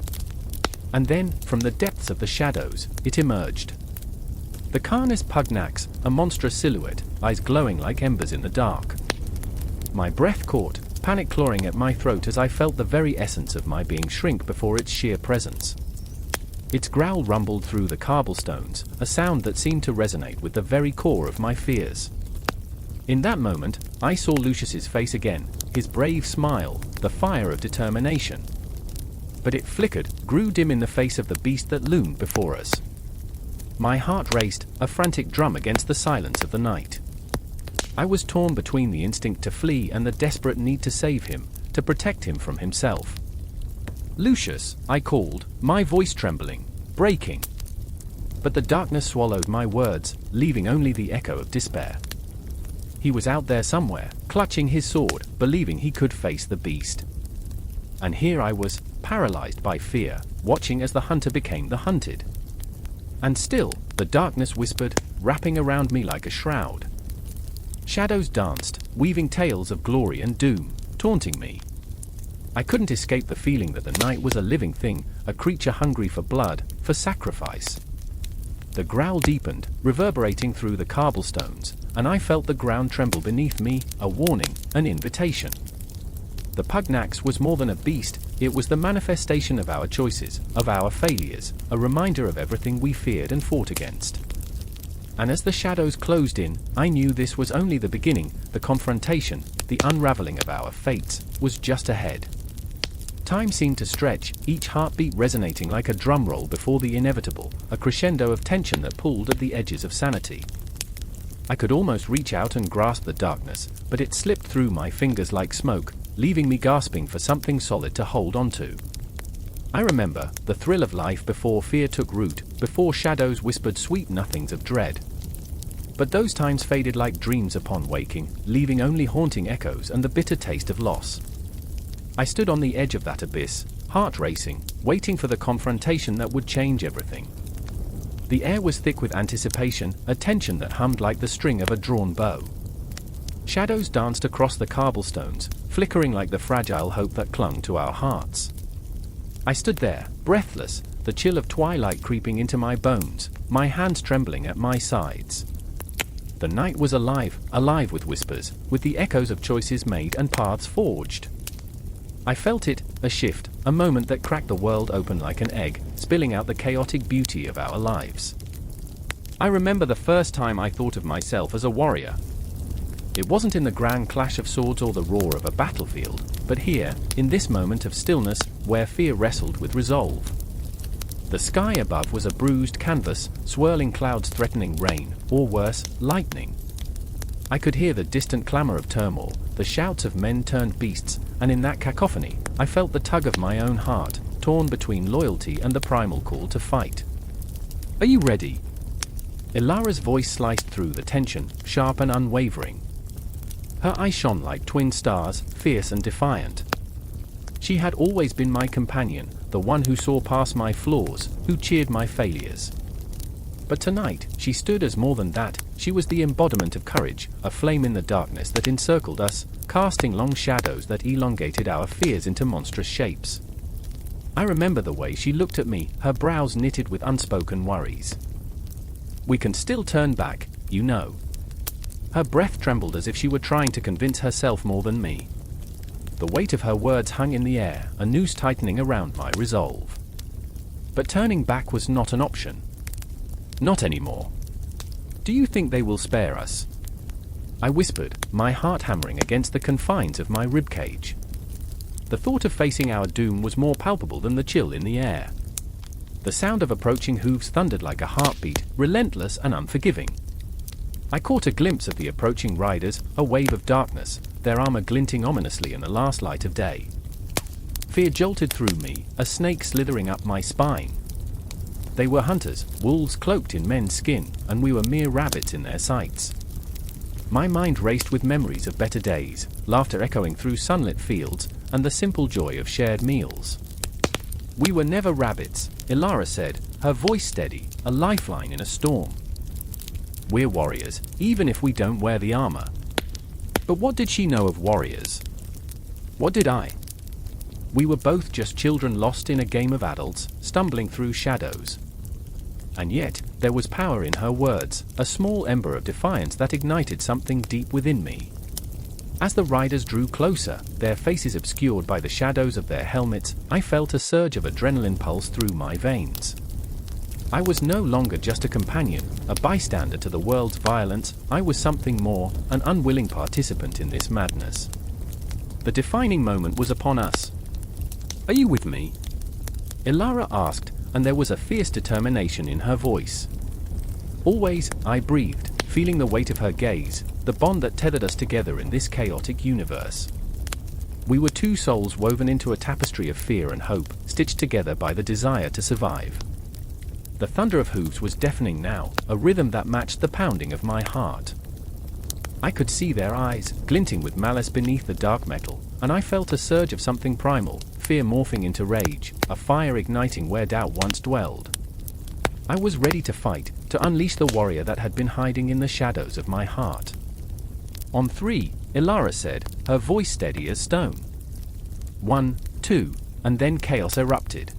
A: And then, from the depths of the shadows, it emerged. The Canis Pugnax, a monstrous silhouette, eyes glowing like embers in the dark. My breath caught, panic clawing at my throat as I felt the very essence of my being shrink before its sheer presence. Its growl rumbled through the cobblestones, a sound that seemed to resonate with the very core of my fears. In that moment, I saw Lucius's face again, his brave smile, the fire of determination. But it flickered, grew dim in the face of the beast that loomed before us. My heart raced, a frantic drum against the silence of the night. I was torn between the instinct to flee and the desperate need to save him, to protect him from himself. "Lucius," I called, my voice trembling, breaking. But the darkness swallowed my words, leaving only the echo of despair. He was out there somewhere, clutching his sword, believing he could face the beast. And here I was, paralyzed by fear, watching as the hunter became the hunted. And still, the darkness whispered, wrapping around me like a shroud. Shadows danced, weaving tales of glory and doom, taunting me. I couldn't escape the feeling that the night was a living thing, a creature hungry for blood, for sacrifice. The growl deepened, reverberating through the cobblestones, and I felt the ground tremble beneath me, a warning, an invitation. The Pugnax was more than a beast, it was the manifestation of our choices, of our failures, a reminder of everything we feared and fought against. And as the shadows closed in, I knew this was only the beginning, the confrontation, the unraveling of our fates, was just ahead. Time seemed to stretch, each heartbeat resonating like a drum roll before the inevitable, a crescendo of tension that pulled at the edges of sanity. I could almost reach out and grasp the darkness, but it slipped through my fingers like smoke, leaving me gasping for something solid to hold onto. I remember the thrill of life before fear took root, before shadows whispered sweet nothings of dread. But those times faded like dreams upon waking, leaving only haunting echoes and the bitter taste of loss. I stood on the edge of that abyss, heart racing, waiting for the confrontation that would change everything. The air was thick with anticipation, a tension that hummed like the string of a drawn bow. Shadows danced across the cobblestones, flickering like the fragile hope that clung to our hearts. I stood there, breathless, the chill of twilight creeping into my bones, my hands trembling at my sides. The night was alive, alive with whispers, with the echoes of choices made and paths forged. I felt it, a shift, a moment that cracked the world open like an egg, spilling out the chaotic beauty of our lives. I remember the first time I thought of myself as a warrior. It wasn't in the grand clash of swords or the roar of a battlefield, but here, in this moment of stillness, where fear wrestled with resolve. The sky above was a bruised canvas, swirling clouds threatening rain, or worse, lightning. I could hear the distant clamor of turmoil, the shouts of men turned beasts, and in that cacophony, I felt the tug of my own heart, torn between loyalty and the primal call to fight. "Are you ready?" Ilara's voice sliced through the tension, sharp and unwavering. Her eyes shone like twin stars, fierce and defiant. She had always been my companion, the one who saw past my flaws, who cheered my failures. But tonight, she stood as more than that. She was the embodiment of courage, a flame in the darkness that encircled us, casting long shadows that elongated our fears into monstrous shapes. I remember the way she looked at me, her brows knitted with unspoken worries. "We can still turn back, you know." Her breath trembled as if she were trying to convince herself more than me. The weight of her words hung in the air, a noose tightening around my resolve. But turning back was not an option. Not anymore. "Do you think they will spare us?" I whispered, my heart hammering against the confines of my ribcage. The thought of facing our doom was more palpable than the chill in the air. The sound of approaching hooves thundered like a heartbeat, relentless and unforgiving. I caught a glimpse of the approaching riders, a wave of darkness, their armor glinting ominously in the last light of day. Fear jolted through me, a snake slithering up my spine. They were hunters, wolves cloaked in men's skin, and we were mere rabbits in their sights. My mind raced with memories of better days, laughter echoing through sunlit fields, and the simple joy of shared meals. "We were never rabbits," Ilara said, her voice steady, a lifeline in a storm. "We're warriors, even if we don't wear the armor." But what did she know of warriors? What did I? We were both just children lost in a game of adults, stumbling through shadows. And yet, there was power in her words, a small ember of defiance that ignited something deep within me. As the riders drew closer, their faces obscured by the shadows of their helmets, I felt a surge of adrenaline pulse through my veins. I was no longer just a companion, a bystander to the world's violence. I was something more, an unwilling participant in this madness. The defining moment was upon us. "Are you with me?" Ilara asked, and there was a fierce determination in her voice. "Always," I breathed, feeling the weight of her gaze, the bond that tethered us together in this chaotic universe. We were two souls woven into a tapestry of fear and hope, stitched together by the desire to survive. The thunder of hooves was deafening now, a rhythm that matched the pounding of my heart. I could see their eyes, glinting with malice beneath the dark metal, and I felt a surge of something primal, fear morphing into rage, a fire igniting where doubt once dwelled. I was ready to fight, to unleash the warrior that had been hiding in the shadows of my heart. "On three," Ilara said, her voice steady as stone. 1, 2, and then chaos erupted.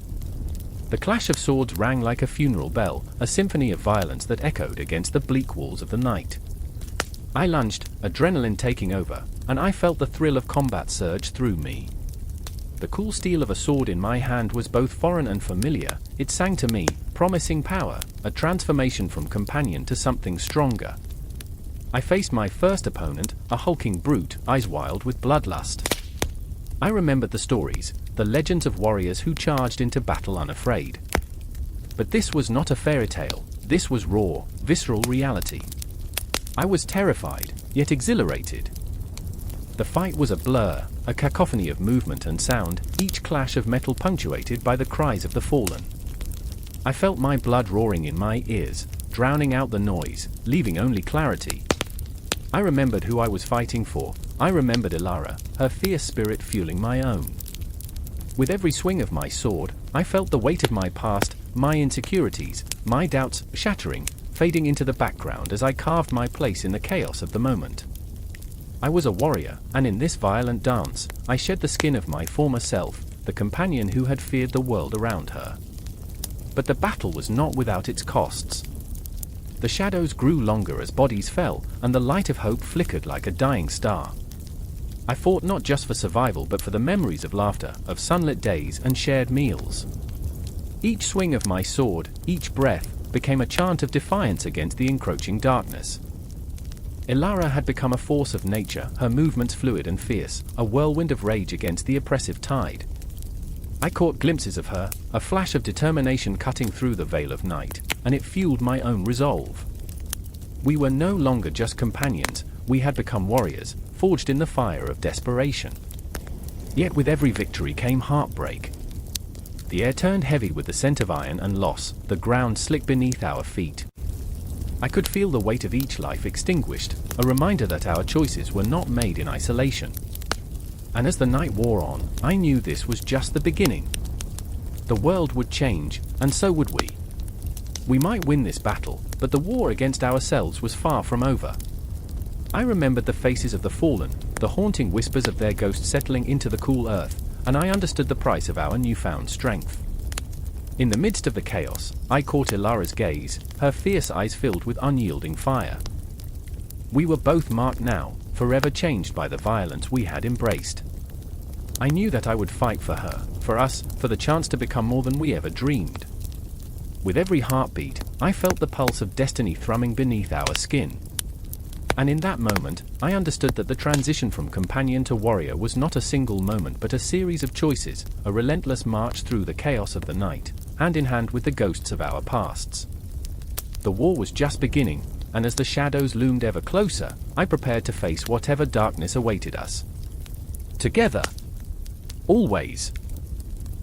A: The clash of swords rang like a funeral bell, a symphony of violence that echoed against the bleak walls of the night. I lunged, adrenaline taking over, and I felt the thrill of combat surge through me. The cool steel of a sword in my hand was both foreign and familiar. It sang to me, promising power, a transformation from companion to something stronger. I faced my first opponent, a hulking brute, eyes wild with bloodlust. I remembered the stories, the legends of warriors who charged into battle unafraid. But this was not a fairy tale, this was raw, visceral reality. I was terrified, yet exhilarated. The fight was a blur, a cacophony of movement and sound, each clash of metal punctuated by the cries of the fallen. I felt my blood roaring in my ears, drowning out the noise, leaving only clarity. I remembered who I was fighting for. I remembered Ilara, her fierce spirit fueling my own. With every swing of my sword, I felt the weight of my past, my insecurities, my doubts shattering, fading into the background as I carved my place in the chaos of the moment. I was a warrior, and in this violent dance, I shed the skin of my former self, the companion who had feared the world around her. But the battle was not without its costs. The shadows grew longer as bodies fell, and the light of hope flickered like a dying star. I fought not just for survival but for the memories of laughter, of sunlit days and shared meals. Each swing of my sword, each breath, became a chant of defiance against the encroaching darkness. Ilara had become a force of nature, her movements fluid and fierce, a whirlwind of rage against the oppressive tide. I caught glimpses of her, a flash of determination cutting through the veil of night, and it fueled my own resolve. We were no longer just companions, we had become warriors, forged in the fire of desperation. Yet with every victory came heartbreak. The air turned heavy with the scent of iron and loss, the ground slick beneath our feet. I could feel the weight of each life extinguished, a reminder that our choices were not made in isolation. And as the night wore on, I knew this was just the beginning. The world would change, and so would we. We might win this battle, but the war against ourselves was far from over. I remembered the faces of the fallen, the haunting whispers of their ghosts settling into the cool earth, and I understood the price of our newfound strength. In the midst of the chaos, I caught Ilara's gaze, her fierce eyes filled with unyielding fire. We were both marked now, forever changed by the violence we had embraced. I knew that I would fight for her, for us, for the chance to become more than we ever dreamed. With every heartbeat, I felt the pulse of destiny thrumming beneath our skin. And in that moment, I understood that the transition from companion to warrior was not a single moment but a series of choices, a relentless march through the chaos of the night, hand in hand with the ghosts of our pasts. The war was just beginning, and as the shadows loomed ever closer, I prepared to face whatever darkness awaited us. Together. Always.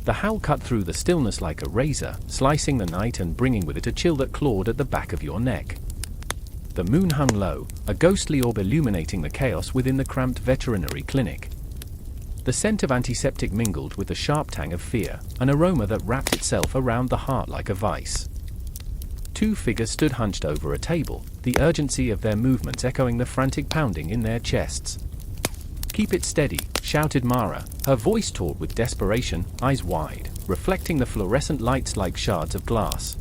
A: The howl cut through the stillness like a razor, slicing the night and bringing with it a chill that clawed at the back of your neck. The moon hung low, a ghostly orb illuminating the chaos within the cramped veterinary clinic. The scent of antiseptic mingled with the sharp tang of fear, an aroma that wrapped itself around the heart like a vice. Two figures stood hunched over a table, the urgency of their movements echoing the frantic pounding in their chests. "Keep it steady," shouted Mara, her voice taut with desperation, eyes wide, reflecting the fluorescent lights like shards of glass.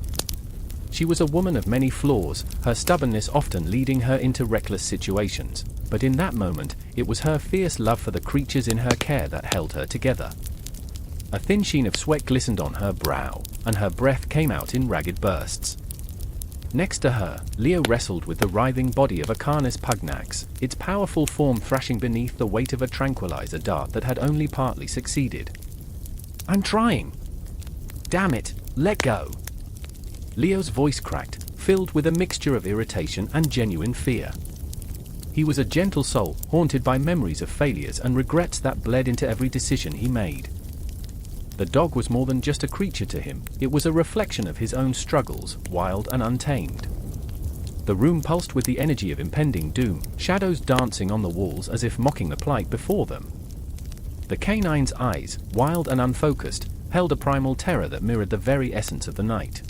A: She was a woman of many flaws, her stubbornness often leading her into reckless situations, but in that moment, it was her fierce love for the creatures in her care that held her together. A thin sheen of sweat glistened on her brow, and her breath came out in ragged bursts. Next to her, Leo wrestled with the writhing body of a Canis Pugnax, its powerful form thrashing beneath the weight of a tranquilizer dart that had only partly succeeded. "I'm trying! Damn it, let go!" Leo's voice cracked, filled with a mixture of irritation and genuine fear. He was a gentle soul, haunted by memories of failures and regrets that bled into every decision he made. The dog was more than just a creature to him, it was a reflection of his own struggles, wild and untamed. The room pulsed with the energy of impending doom, shadows dancing on the walls as if mocking the plight before them. The canine's eyes, wild and unfocused, held a primal terror that mirrored the very essence of the night.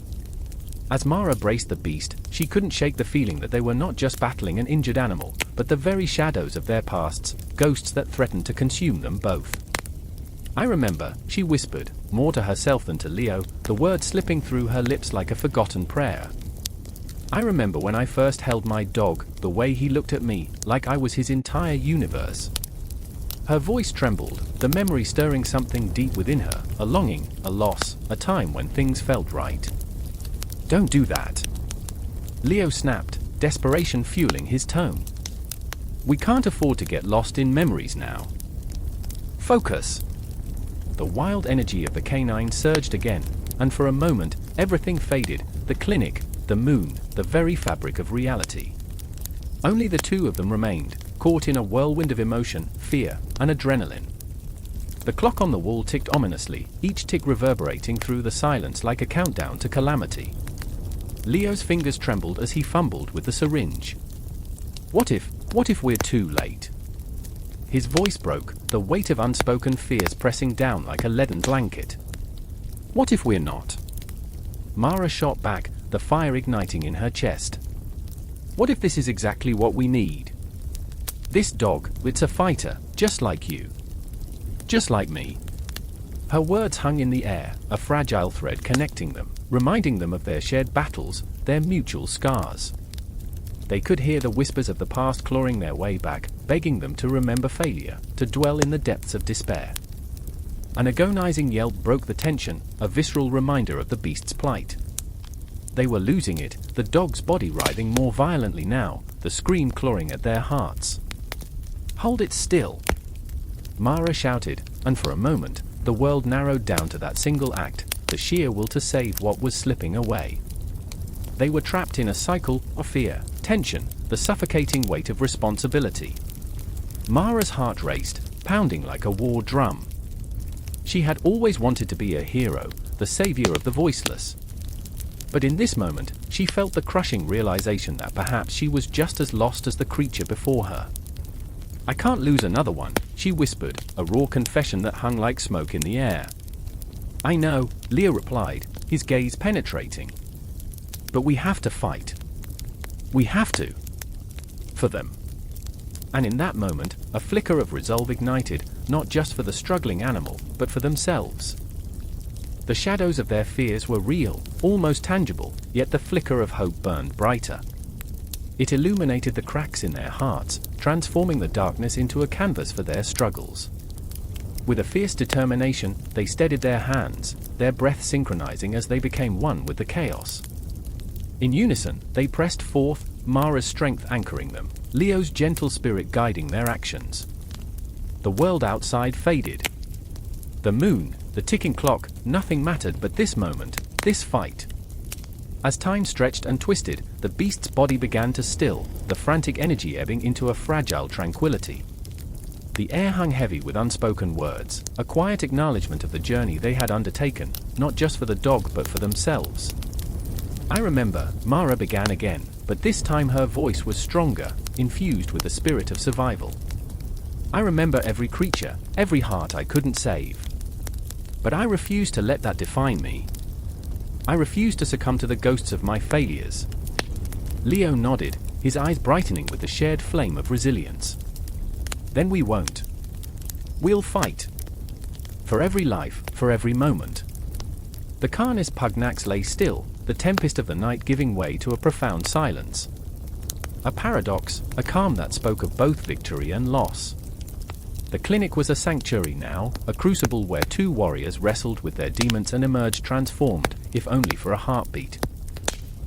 A: As Mara braced the beast, she couldn't shake the feeling that they were not just battling an injured animal, but the very shadows of their pasts, ghosts that threatened to consume them both. "I remember," she whispered, more to herself than to Leo, the words slipping through her lips like a forgotten prayer. "I remember when I first held my dog, the way he looked at me, like I was his entire universe." Her voice trembled, the memory stirring something deep within her, a longing, a loss, a time when things felt right. "Don't do that!" Leo snapped, desperation fueling his tone. "We can't afford to get lost in memories now. Focus!" The wild energy of the canine surged again, and for a moment, everything faded, the clinic, the moon, the very fabric of reality. Only the two of them remained, caught in a whirlwind of emotion, fear, and adrenaline. The clock on the wall ticked ominously, each tick reverberating through the silence like a countdown to calamity. Leo's fingers trembled as he fumbled with the syringe. What if we're too late?" His voice broke, the weight of unspoken fears pressing down like a leaden blanket. "What if we're not?" Mara shot back, the fire igniting in her chest. "What if this is exactly what we need? This dog, it's a fighter, just like you. Just like me." Her words hung in the air, a fragile thread connecting them, reminding them of their shared battles, their mutual scars. They could hear the whispers of the past clawing their way back, begging them to remember failure, to dwell in the depths of despair. An agonizing yelp broke the tension, a visceral reminder of the beast's plight. They were losing it, the dog's body writhing more violently now, the scream clawing at their hearts. "Hold it still!" Mara shouted, and for a moment, the world narrowed down to that single act, the sheer will to save what was slipping away. They were trapped in a cycle of fear, tension, the suffocating weight of responsibility. Mara's heart raced, pounding like a war drum. She had always wanted to be a hero, the savior of the voiceless. But in this moment, she felt the crushing realization that perhaps she was just as lost as the creature before her. "I can't lose another one," she whispered, a raw confession that hung like smoke in the air. "I know," Leo replied, his gaze penetrating. "But we have to fight. We have to. For them." And in that moment, a flicker of resolve ignited, not just for the struggling animal, but for themselves. The shadows of their fears were real, almost tangible, yet the flicker of hope burned brighter. It illuminated the cracks in their hearts, transforming the darkness into a canvas for their struggles. With a fierce determination, they steadied their hands, their breath synchronizing as they became one with the chaos. In unison, they pressed forth, Mara's strength anchoring them, Leo's gentle spirit guiding their actions. The world outside faded. The moon, the ticking clock, nothing mattered but this moment, this fight. As time stretched and twisted, the beast's body began to still, the frantic energy ebbing into a fragile tranquility. The air hung heavy with unspoken words, a quiet acknowledgement of the journey they had undertaken, not just for the dog but for themselves. I remember, Mara began again, but this time her voice was stronger, infused with the spirit of survival. I remember every creature, every heart I couldn't save. But I refused to let that define me. I refused to succumb to the ghosts of my failures. Leo nodded, his eyes brightening with the shared flame of resilience. Then we won't. We'll fight. For every life, for every moment. The Canis Pugnax lay still, the tempest of the night giving way to a profound silence. A paradox, a calm that spoke of both victory and loss. The clinic was a sanctuary now, a crucible where two warriors wrestled with their demons and emerged transformed, if only for a heartbeat.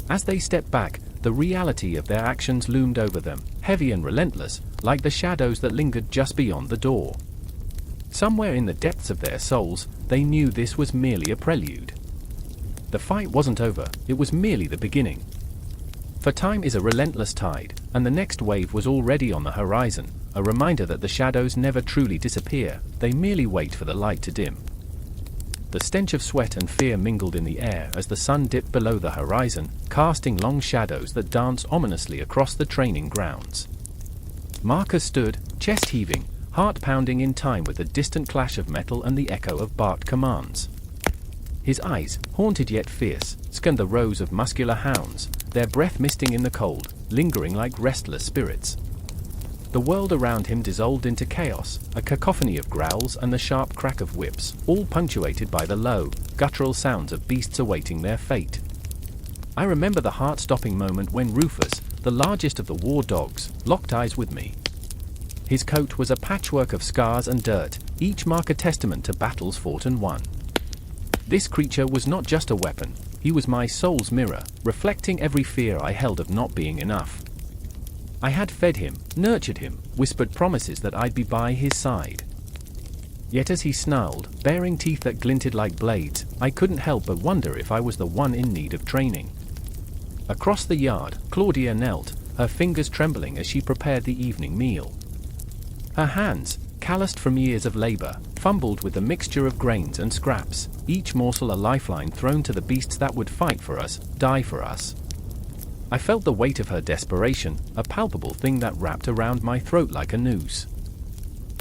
A: As they stepped back, the reality of their actions loomed over them, heavy and relentless, like the shadows that lingered just beyond the door. Somewhere in the depths of their souls, they knew this was merely a prelude. The fight wasn't over, it was merely the beginning. For time is a relentless tide, and the next wave was already on the horizon, a reminder that the shadows never truly disappear, they merely wait for the light to dim. The stench of sweat and fear mingled in the air as the sun dipped below the horizon, casting long shadows that danced ominously across the training grounds. Marcus stood, chest heaving, heart pounding in time with the distant clash of metal and the echo of barked commands. His eyes, haunted yet fierce, scanned the rows of muscular hounds, their breath misting in the cold, lingering like restless spirits. The world around him dissolved into chaos, a cacophony of growls and the sharp crack of whips, all punctuated by the low, guttural sounds of beasts awaiting their fate. I remember the heart-stopping moment when Rufus, the largest of the war dogs, locked eyes with me. His coat was a patchwork of scars and dirt, each mark a testament to battles fought and won. This creature was not just a weapon, he was my soul's mirror, reflecting every fear I held of not being enough. I had fed him, nurtured him, whispered promises that I'd be by his side. Yet as he snarled, baring teeth that glinted like blades, I couldn't help but wonder if I was the one in need of training. Across the yard, Claudia knelt, her fingers trembling as she prepared the evening meal. Her hands, calloused from years of labor, fumbled with the mixture of grains and scraps, each morsel a lifeline thrown to the beasts that would fight for us, die for us. I felt the weight of her desperation, a palpable thing that wrapped around my throat like a noose.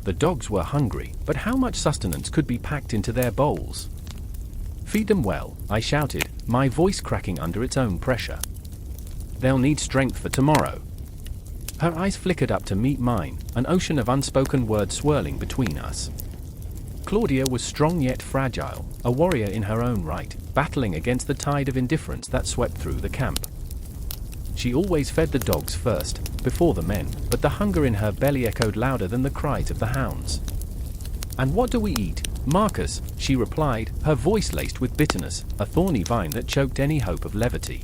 A: The dogs were hungry, but how much sustenance could be packed into their bowls? "Feed them well," I shouted, my voice cracking under its own pressure. "They'll need strength for tomorrow." Her eyes flickered up to meet mine, an ocean of unspoken words swirling between us. Claudia was strong yet fragile, a warrior in her own right, battling against the tide of indifference that swept through the camp. She always fed the dogs first, before the men, but the hunger in her belly echoed louder than the cries of the hounds. "And what do we eat, Marcus?" she replied, her voice laced with bitterness, a thorny vine that choked any hope of levity.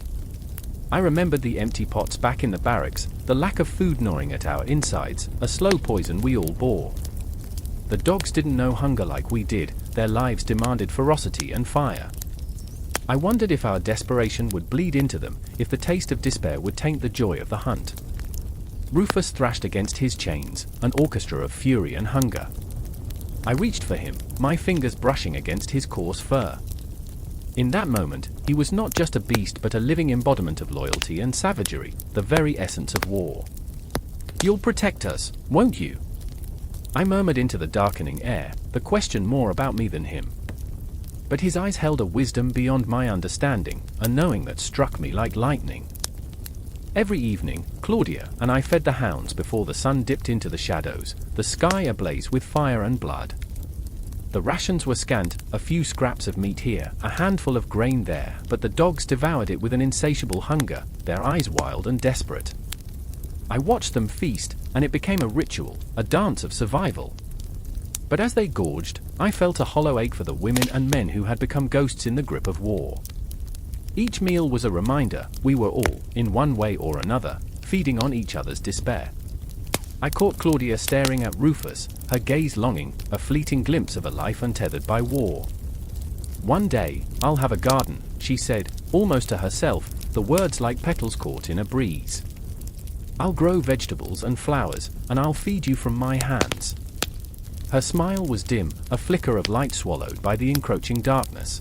A: I remembered the empty pots back in the barracks, the lack of food gnawing at our insides, a slow poison we all bore. The dogs didn't know hunger like we did, their lives demanded ferocity and fire. I wondered if our desperation would bleed into them, if the taste of despair would taint the joy of the hunt. Rufus thrashed against his chains, an orchestra of fury and hunger. I reached for him, my fingers brushing against his coarse fur. In that moment, he was not just a beast but a living embodiment of loyalty and savagery, the very essence of war. "You'll protect us, won't you?" I murmured into the darkening air, the question more about me than him. But his eyes held a wisdom beyond my understanding, a knowing that struck me like lightning. Every evening, Claudia and I fed the hounds before the sun dipped into the shadows, the sky ablaze with fire and blood. The rations were scant, a few scraps of meat here, a handful of grain there, but the dogs devoured it with an insatiable hunger, their eyes wild and desperate. I watched them feast, and it became a ritual, a dance of survival. But as they gorged, I felt a hollow ache for the women and men who had become ghosts in the grip of war. Each meal was a reminder, we were all, in one way or another, feeding on each other's despair. I caught Claudia staring at Rufus, her gaze longing, a fleeting glimpse of a life untethered by war. "One day, I'll have a garden," she said, almost to herself, the words like petals caught in a breeze. "I'll grow vegetables and flowers, and I'll feed you from my hands." Her smile was dim, a flicker of light swallowed by the encroaching darkness.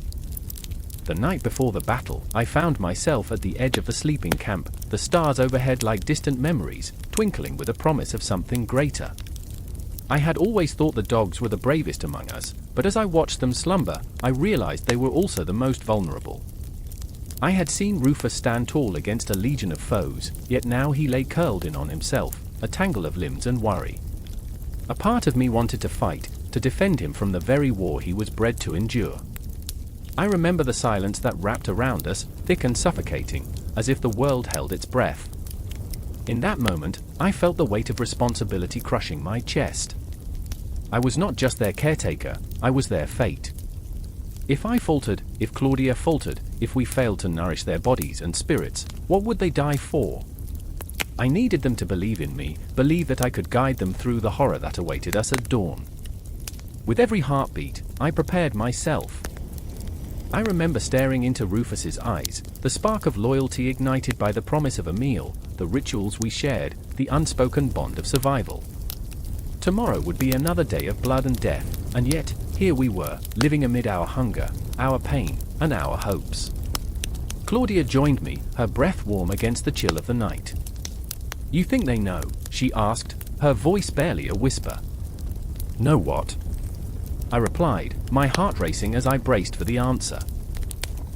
A: The night before the battle, I found myself at the edge of the sleeping camp, the stars overhead like distant memories, twinkling with a promise of something greater. I had always thought the dogs were the bravest among us, but as I watched them slumber, I realized they were also the most vulnerable. I had seen Rufus stand tall against a legion of foes, yet now he lay curled in on himself, a tangle of limbs and worry. A part of me wanted to fight, to defend him from the very war he was bred to endure. I remember the silence that wrapped around us, thick and suffocating, as if the world held its breath. In that moment, I felt the weight of responsibility crushing my chest. I was not just their caretaker, I was their fate. If I faltered, if Claudia faltered, if we failed to nourish their bodies and spirits, what would they die for? I needed them to believe in me, believe that I could guide them through the horror that awaited us at dawn. With every heartbeat, I prepared myself. I remember staring into Rufus's eyes, the spark of loyalty ignited by the promise of a meal, the rituals we shared, the unspoken bond of survival. Tomorrow would be another day of blood and death, and yet, here we were, living amid our hunger, our pain, and our hopes. Claudia joined me, her breath warm against the chill of the night. "You think they know?" she asked, her voice barely a whisper. "Know what?" I replied, my heart racing as I braced for the answer.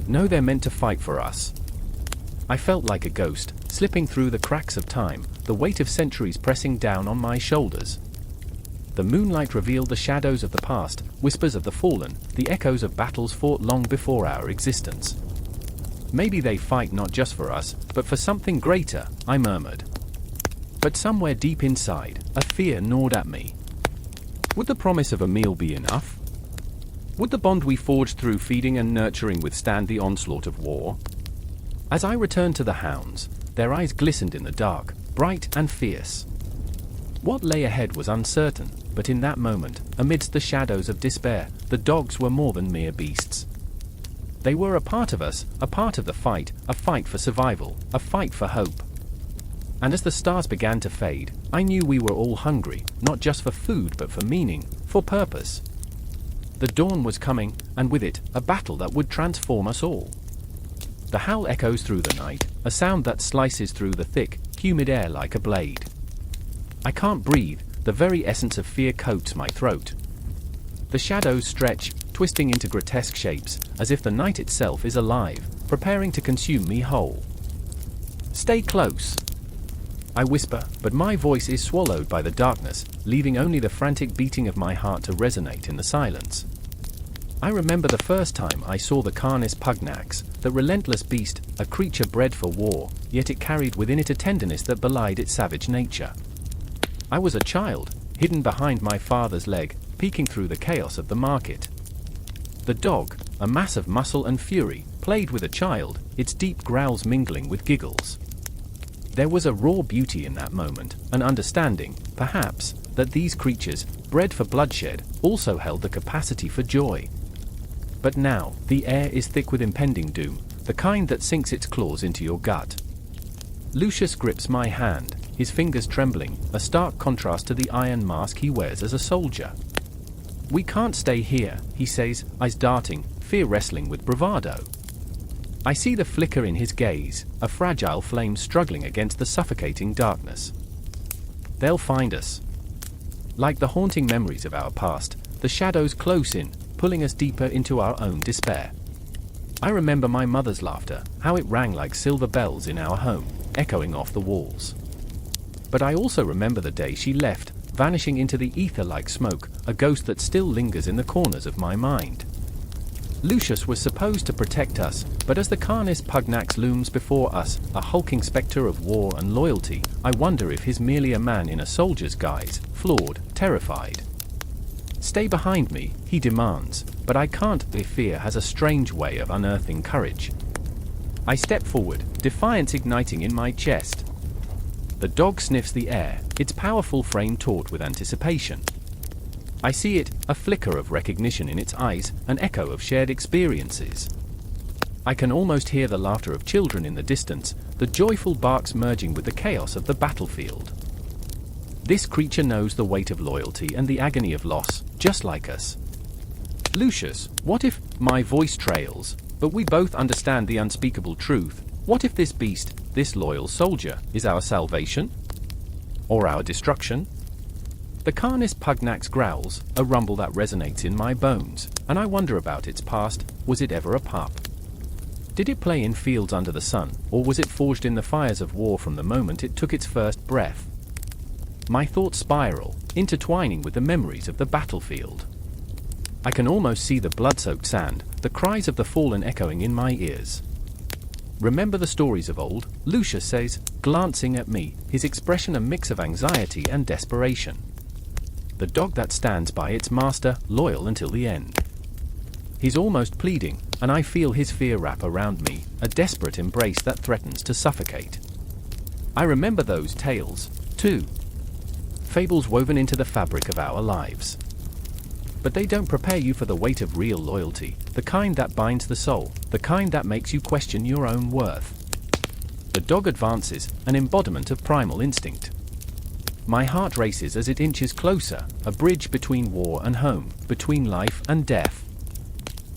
A: "No, they're meant to fight for us." I felt like a ghost, slipping through the cracks of time, the weight of centuries pressing down on my shoulders. The moonlight revealed the shadows of the past, whispers of the fallen, the echoes of battles fought long before our existence. "Maybe they fight not just for us, but for something greater," I murmured. But somewhere deep inside, a fear gnawed at me. Would the promise of a meal be enough? Would the bond we forged through feeding and nurturing withstand the onslaught of war? As I returned to the hounds, their eyes glistened in the dark, bright and fierce. What lay ahead was uncertain, but in that moment, amidst the shadows of despair, the dogs were more than mere beasts. They were a part of us, a part of the fight, a fight for survival, a fight for hope. And as the stars began to fade, I knew we were all hungry, not just for food but for meaning, for purpose. The dawn was coming, and with it, a battle that would transform us all. The howl echoes through the night, a sound that slices through the thick, humid air like a blade. I can't breathe, the very essence of fear coats my throat. The shadows stretch, twisting into grotesque shapes, as if the night itself is alive, preparing to consume me whole. "Stay close," I whisper, but my voice is swallowed by the darkness, leaving only the frantic beating of my heart to resonate in the silence. I remember the first time I saw the Canis Pugnax, the relentless beast, a creature bred for war, yet it carried within it a tenderness that belied its savage nature. I was a child, hidden behind my father's leg, peeking through the chaos of the market. The dog, a mass of muscle and fury, played with a child, its deep growls mingling with giggles. There was a raw beauty in that moment, an understanding, perhaps, that these creatures, bred for bloodshed, also held the capacity for joy. But now, the air is thick with impending doom, the kind that sinks its claws into your gut. Lucius grips my hand, his fingers trembling, a stark contrast to the iron mask he wears as a soldier. "We can't stay here," he says, eyes darting, fear wrestling with bravado. I see the flicker in his gaze, a fragile flame struggling against the suffocating darkness. They'll find us. Like the haunting memories of our past, the shadows close in, pulling us deeper into our own despair. I remember my mother's laughter, how it rang like silver bells in our home, echoing off the walls. But I also remember the day she left, vanishing into the ether like smoke, a ghost that still lingers in the corners of my mind. Lucius was supposed to protect us, but as the Canis Pugnax looms before us, a hulking spectre of war and loyalty, I wonder if he's merely a man in a soldier's guise, flawed, terrified. "Stay behind me," he demands, but I can't if fear has a strange way of unearthing courage. I step forward, defiance igniting in my chest. The dog sniffs the air, its powerful frame taut with anticipation. I see it, a flicker of recognition in its eyes, an echo of shared experiences. I can almost hear the laughter of children in the distance, the joyful barks merging with the chaos of the battlefield. This creature knows the weight of loyalty and the agony of loss, just like us. Lucius, what if my voice trails, but we both understand the unspeakable truth? What if this beast, this loyal soldier, is our salvation? Or our destruction? The Canis Pugnax growls, a rumble that resonates in my bones, and I wonder about its past. Was it ever a pup? Did it play in fields under the sun, or was it forged in the fires of war from the moment it took its first breath? My thoughts spiral, intertwining with the memories of the battlefield. I can almost see the blood-soaked sand, the cries of the fallen echoing in my ears. Remember the stories of old? Lucius says, glancing at me, his expression a mix of anxiety and desperation. The dog that stands by its master, loyal until the end. He's almost pleading, and I feel his fear wrap around me, a desperate embrace that threatens to suffocate. I remember those tales, too. Fables woven into the fabric of our lives. But they don't prepare you for the weight of real loyalty, the kind that binds the soul, the kind that makes you question your own worth. The dog advances, an embodiment of primal instinct. My heart races as it inches closer, a bridge between war and home, between life and death.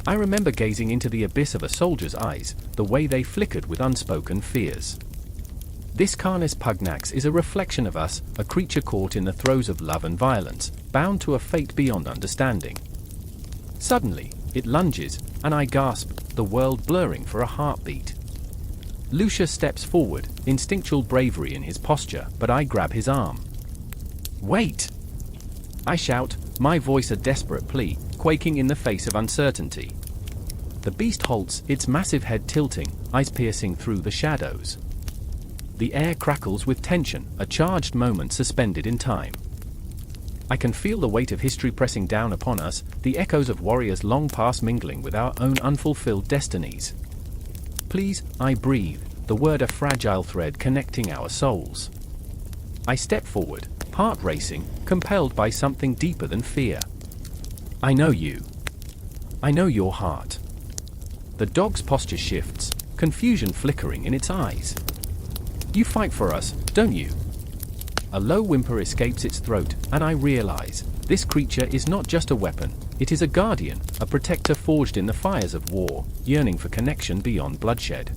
A: I remember gazing into the abyss of a soldier's eyes, the way they flickered with unspoken fears. This Canis Pugnax is a reflection of us, a creature caught in the throes of love and violence, bound to a fate beyond understanding. Suddenly, it lunges, and I gasp, the world blurring for a heartbeat. Lucius steps forward, instinctual bravery in his posture, but I grab his arm. "Wait!" I shout, my voice a desperate plea, quaking in the face of uncertainty. The beast halts, its massive head tilting, eyes piercing through the shadows. The air crackles with tension, a charged moment suspended in time. I can feel the weight of history pressing down upon us, the echoes of warriors long past mingling with our own unfulfilled destinies. Please, I breathe, the word a fragile thread connecting our souls. I step forward, heart racing, compelled by something deeper than fear. I know you. I know your heart. The dog's posture shifts, confusion flickering in its eyes. You fight for us, don't you? A low whimper escapes its throat, and I realize, this creature is not just a weapon, it is a guardian, a protector forged in the fires of war, yearning for connection beyond bloodshed.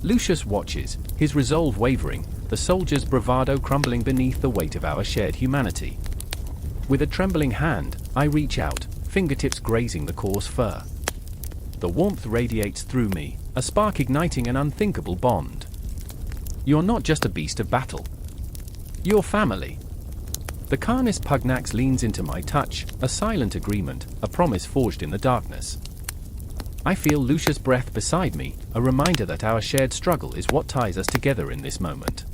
A: Lucius watches, his resolve wavering, the soldier's bravado crumbling beneath the weight of our shared humanity. With a trembling hand, I reach out, fingertips grazing the coarse fur. The warmth radiates through me, a spark igniting an unthinkable bond. You're not just a beast of battle. You're family. The Canis Pugnax leans into my touch, a silent agreement, a promise forged in the darkness. I feel Lucius' breath beside me, a reminder that our shared struggle is what ties us together in this moment.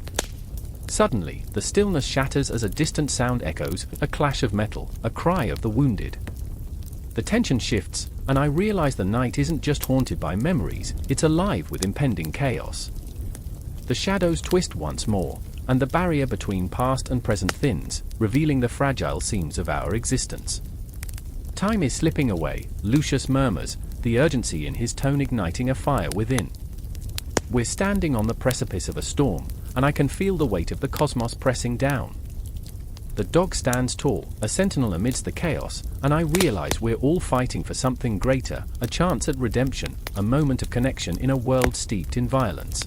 A: Suddenly, the stillness shatters as a distant sound echoes, a clash of metal, a cry of the wounded. The tension shifts, and I realize the night isn't just haunted by memories, it's alive with impending chaos. The shadows twist once more, and the barrier between past and present thins, revealing the fragile seams of our existence. Time is slipping away, Lucius murmurs, the urgency in his tone igniting a fire within. We're standing on the precipice of a storm, and I can feel the weight of the cosmos pressing down. The dog stands tall, a sentinel amidst the chaos, and I realize we're all fighting for something greater, a chance at redemption, a moment of connection in a world steeped in violence.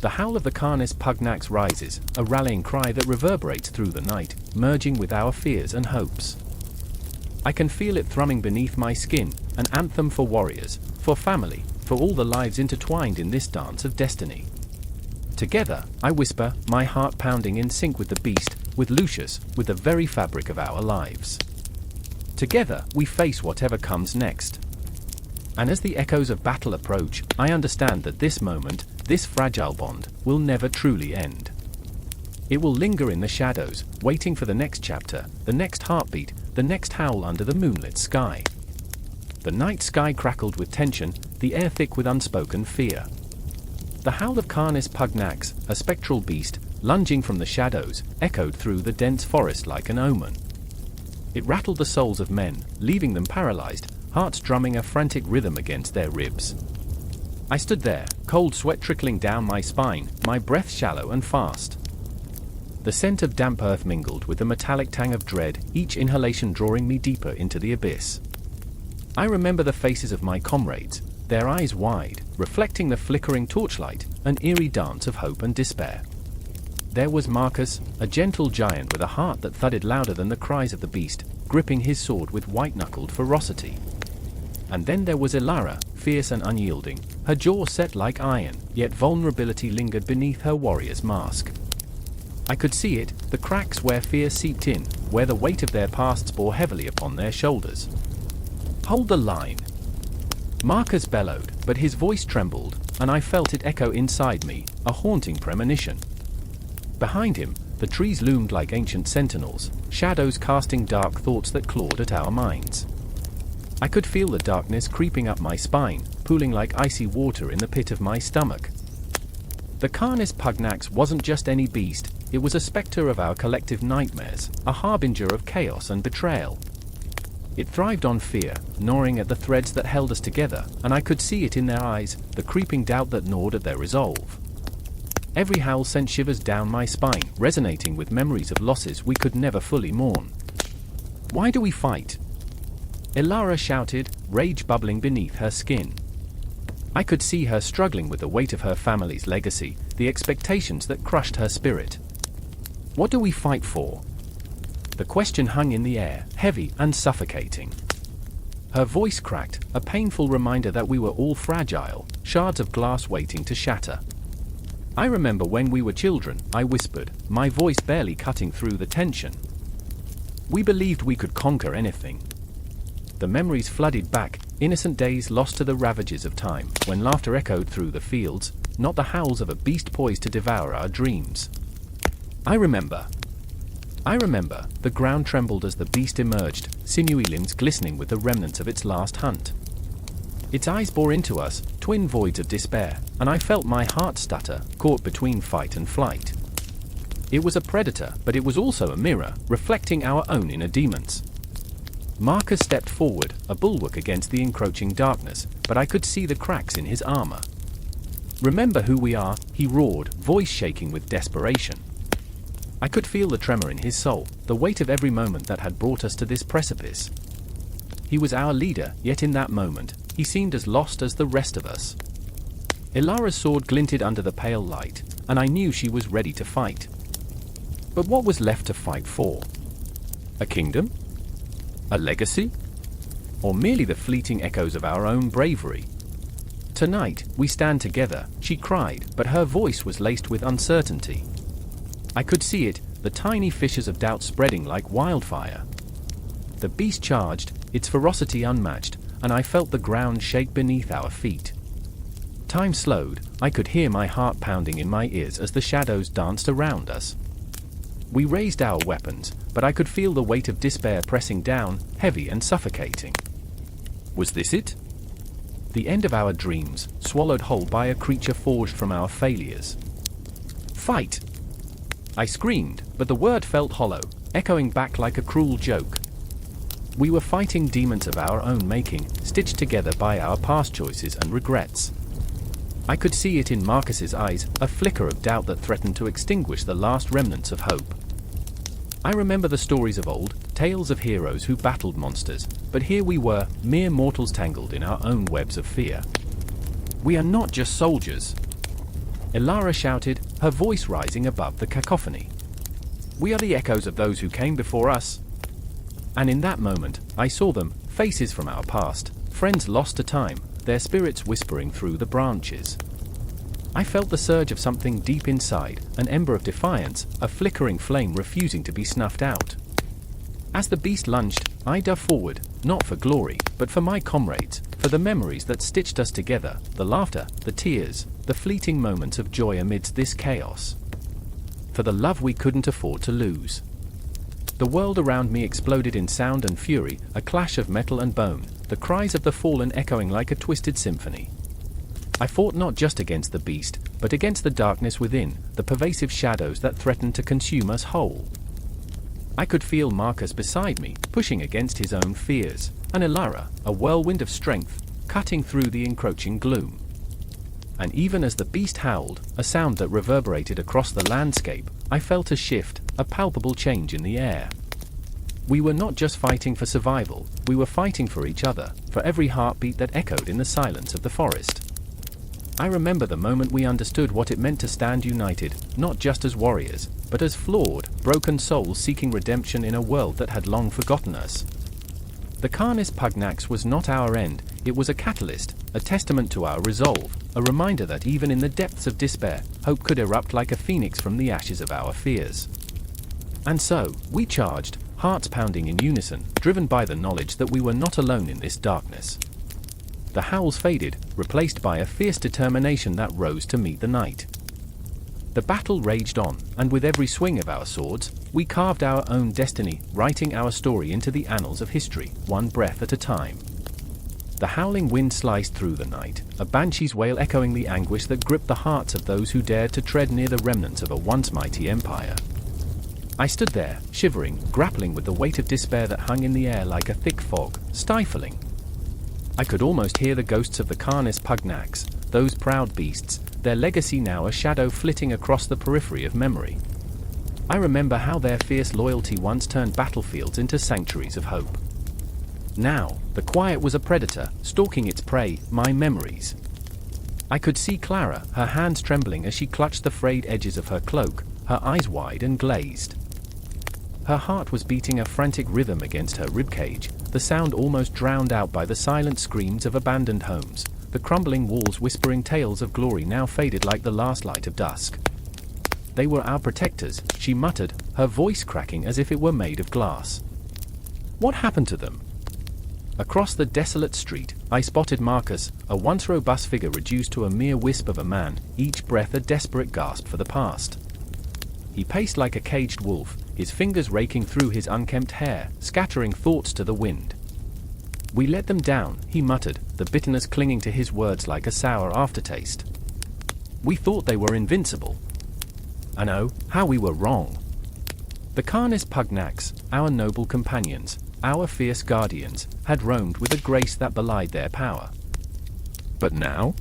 A: The howl of the Canis Pugnax rises, a rallying cry that reverberates through the night, merging with our fears and hopes. I can feel it thrumming beneath my skin, an anthem for warriors, for family, for all the lives intertwined in this dance of destiny. Together, I whisper, my heart pounding in sync with the beast, with Lucius, with the very fabric of our lives. Together, we face whatever comes next. And as the echoes of battle approach, I understand that this moment, this fragile bond, will never truly end. It will linger in the shadows, waiting for the next chapter, the next heartbeat, the next howl under the moonlit sky. The night sky crackled with tension, the air thick with unspoken fear. The howl of Canis Pugnax, a spectral beast, lunging from the shadows, echoed through the dense forest like an omen. It rattled the souls of men, leaving them paralyzed, hearts drumming a frantic rhythm against their ribs. I stood there, cold sweat trickling down my spine, my breath shallow and fast. The scent of damp earth mingled with the metallic tang of dread, each inhalation drawing me deeper into the abyss. I remember the faces of my comrades, their eyes wide, reflecting the flickering torchlight, an eerie dance of hope and despair. There was Marcus, a gentle giant with a heart that thudded louder than the cries of the beast, gripping his sword with white-knuckled ferocity. And then there was Ilara, fierce and unyielding, her jaw set like iron, yet vulnerability lingered beneath her warrior's mask. I could see it, the cracks where fear seeped in, where the weight of their pasts bore heavily upon their shoulders. "Hold the line!" Marcus bellowed, but his voice trembled, and I felt it echo inside me, a haunting premonition. Behind him, the trees loomed like ancient sentinels, shadows casting dark thoughts that clawed at our minds. I could feel the darkness creeping up my spine, pooling like icy water in the pit of my stomach. The Canis Pugnax wasn't just any beast, it was a spectre of our collective nightmares, a harbinger of chaos and betrayal. It thrived on fear, gnawing at the threads that held us together, and I could see it in their eyes, the creeping doubt that gnawed at their resolve. Every howl sent shivers down my spine, resonating with memories of losses we could never fully mourn. "Why do we fight?" Ilara shouted, rage bubbling beneath her skin. I could see her struggling with the weight of her family's legacy, the expectations that crushed her spirit. "What do we fight for?" The question hung in the air, heavy and suffocating. Her voice cracked, a painful reminder that we were all fragile, shards of glass waiting to shatter. I remember when we were children, I whispered, my voice barely cutting through the tension. We believed we could conquer anything. The memories flooded back, innocent days lost to the ravages of time, when laughter echoed through the fields, not the howls of a beast poised to devour our dreams. I remember, the ground trembled as the beast emerged, sinewy limbs glistening with the remnants of its last hunt. Its eyes bore into us, twin voids of despair, and I felt my heart stutter, caught between fight and flight. It was a predator, but it was also a mirror, reflecting our own inner demons. Marcus stepped forward, a bulwark against the encroaching darkness, but I could see the cracks in his armor. "Remember who we are," he roared, voice shaking with desperation. I could feel the tremor in his soul, the weight of every moment that had brought us to this precipice. He was our leader, yet in that moment, he seemed as lost as the rest of us. Ilara's sword glinted under the pale light, and I knew she was ready to fight. But what was left to fight for? A kingdom? A legacy? Or merely the fleeting echoes of our own bravery? "Tonight, we stand together," she cried, but her voice was laced with uncertainty. I could see it, the tiny fissures of doubt spreading like wildfire. The beast charged, its ferocity unmatched, and I felt the ground shake beneath our feet. Time slowed, I could hear my heart pounding in my ears as the shadows danced around us. We raised our weapons, but I could feel the weight of despair pressing down, heavy and suffocating. Was this it? The end of our dreams, swallowed whole by a creature forged from our failures. "Fight!" I screamed, but the word felt hollow, echoing back like a cruel joke. We were fighting demons of our own making, stitched together by our past choices and regrets. I could see it in Marcus's eyes, a flicker of doubt that threatened to extinguish the last remnants of hope. I remember the stories of old, tales of heroes who battled monsters, but here we were, mere mortals tangled in our own webs of fear. "We are not just soldiers," Ilara shouted, her voice rising above the cacophony. "We are the echoes of those who came before us." And in that moment, I saw them, faces from our past, friends lost to time, their spirits whispering through the branches. I felt the surge of something deep inside, an ember of defiance, a flickering flame refusing to be snuffed out. As the beast lunged, I dove forward, not for glory, but for my comrades, for the memories that stitched us together, the laughter, the tears, the fleeting moments of joy amidst this chaos. For the love we couldn't afford to lose. The world around me exploded in sound and fury, a clash of metal and bone, the cries of the fallen echoing like a twisted symphony. I fought not just against the beast, but against the darkness within, the pervasive shadows that threatened to consume us whole. I could feel Marcus beside me, pushing against his own fears, and Ilara, a whirlwind of strength, cutting through the encroaching gloom. and even as the beast howled, a sound that reverberated across the landscape, I felt a shift, a palpable change in the air. We were not just fighting for survival, we were fighting for each other, for every heartbeat that echoed in the silence of the forest. I remember the moment we understood what it meant to stand united, not just as warriors, but as flawed, broken souls seeking redemption in a world that had long forgotten us. The Canis Pugnax was not our end, it was a catalyst, a testament to our resolve, a reminder that even in the depths of despair, hope could erupt like a phoenix from the ashes of our fears. And so, we charged, hearts pounding in unison, driven by the knowledge that we were not alone in this darkness. The howls faded, replaced by a fierce determination that rose to meet the night. The battle raged on, and with every swing of our swords, we carved our own destiny, writing our story into the annals of history, one breath at a time. The howling wind sliced through the night, a banshee's wail echoing the anguish that gripped the hearts of those who dared to tread near the remnants of a once mighty empire. I stood there, shivering, grappling with the weight of despair that hung in the air like a thick fog, stifling. I could almost hear the ghosts of the Canis Pugnax, those proud beasts, their legacy now a shadow flitting across the periphery of memory. I remember how their fierce loyalty once turned battlefields into sanctuaries of hope. Now, the quiet was a predator, stalking its prey, my memories. I could see Clara, her hands trembling as she clutched the frayed edges of her cloak, her eyes wide and glazed. Her heart was beating a frantic rhythm against her ribcage, the sound almost drowned out by the silent screams of abandoned homes, the crumbling walls whispering tales of glory now faded like the last light of dusk. They were our protectors, she muttered, her voice cracking as if it were made of glass. What happened to them? Across the desolate street, I spotted Marcus, a once robust figure reduced to a mere wisp of a man, each breath a desperate gasp for the past. He paced like a caged wolf, his fingers raking through his unkempt hair, scattering thoughts to the wind. We let them down, he muttered, the bitterness clinging to his words like a sour aftertaste. We thought they were invincible. And oh, how we were wrong. The Canis Pugnax, our noble companions, our fierce guardians, had roamed with a grace that belied their power. But now?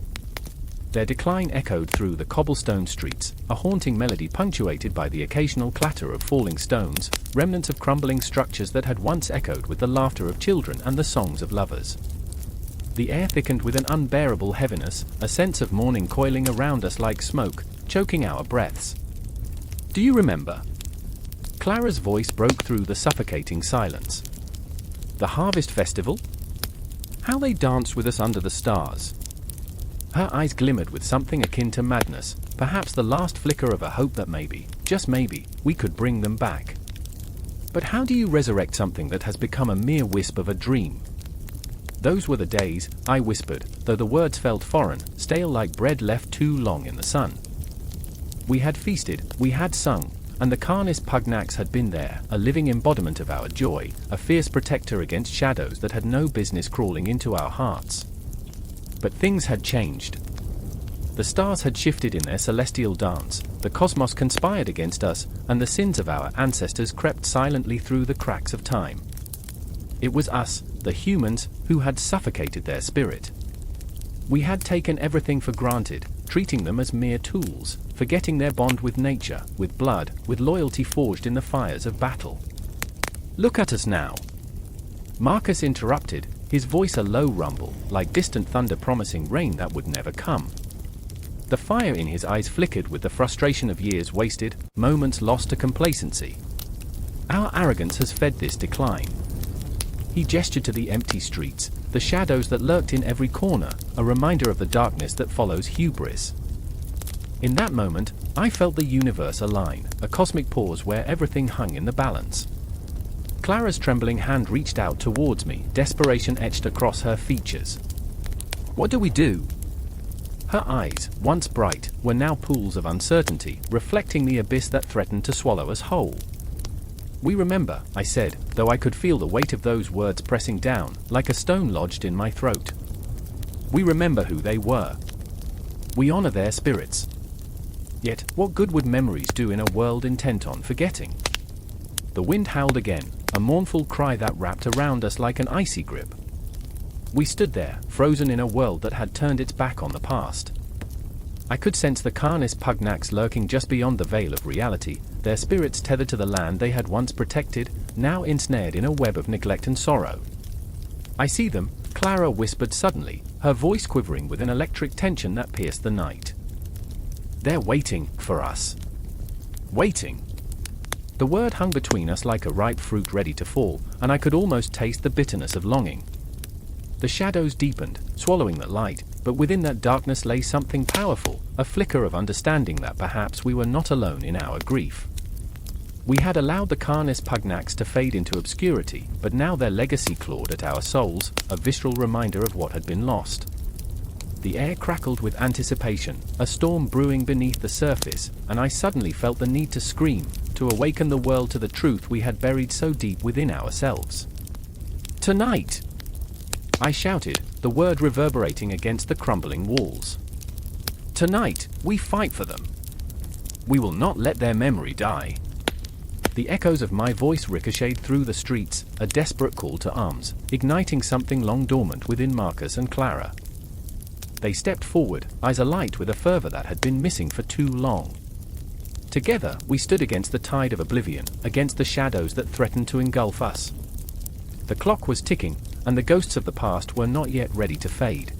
A: Their decline echoed through the cobblestone streets, a haunting melody punctuated by the occasional clatter of falling stones, remnants of crumbling structures that had once echoed with the laughter of children and the songs of lovers. The air thickened with an unbearable heaviness, a sense of mourning coiling around us like smoke, choking our breaths. Do you remember? Clara's voice broke through the suffocating silence. The harvest festival? How they danced with us under the stars. Her eyes glimmered with something akin to madness, perhaps the last flicker of a hope that maybe, just maybe, we could bring them back. But how do you resurrect something that has become a mere wisp of a dream? Those were the days, I whispered, though the words felt foreign, stale like bread left too long in the sun. We had feasted, we had sung, and the Canis Pugnax had been there, a living embodiment of our joy, a fierce protector against shadows that had no business crawling into our hearts. But things had changed. The stars had shifted in their celestial dance, the cosmos conspired against us, and the sins of our ancestors crept silently through the cracks of time. It was us, the humans, who had suffocated their spirit. We had taken everything for granted, treating them as mere tools, forgetting their bond with nature, with blood, with loyalty forged in the fires of battle. Look at us now. Marcus interrupted, his voice a low rumble, like distant thunder promising rain that would never come. The fire in his eyes flickered with the frustration of years wasted, moments lost to complacency. Our arrogance has fed this decline. He gestured to the empty streets, the shadows that lurked in every corner, a reminder of the darkness that follows hubris. In that moment, I felt the universe align, a cosmic pause where everything hung in the balance. Clara's trembling hand reached out towards me, desperation etched across her features. What do we do? Her eyes, once bright, were now pools of uncertainty, reflecting the abyss that threatened to swallow us whole. We remember, I said, though I could feel the weight of those words pressing down, like a stone lodged in my throat. We remember who they were. We honor their spirits. Yet, what good would memories do in a world intent on forgetting? The wind howled again, a mournful cry that wrapped around us like an icy grip. We stood there, frozen in a world that had turned its back on the past. I could sense the Canis Pugnax lurking just beyond the veil of reality, their spirits tethered to the land they had once protected, now ensnared in a web of neglect and sorrow. "I see them," Clara whispered suddenly, her voice quivering with an electric tension that pierced the night. "They're waiting for us." Waiting. The word hung between us like a ripe fruit ready to fall, and I could almost taste the bitterness of longing. The shadows deepened, swallowing the light, but within that darkness lay something powerful, a flicker of understanding that perhaps we were not alone in our grief. We had allowed the Canis Pugnax to fade into obscurity, but now their legacy clawed at our souls, a visceral reminder of what had been lost. The air crackled with anticipation, a storm brewing beneath the surface, and I suddenly felt the need to scream, to awaken the world to the truth we had buried so deep within ourselves. "Tonight!" I shouted, the word reverberating against the crumbling walls. "Tonight, we fight for them. We will not let their memory die." The echoes of my voice ricocheted through the streets, a desperate call to arms, igniting something long dormant within Marcus and Clara. They stepped forward, eyes alight with a fervor that had been missing for too long. Together, we stood against the tide of oblivion, against the shadows that threatened to engulf us. The clock was ticking, and the ghosts of the past were not yet ready to fade.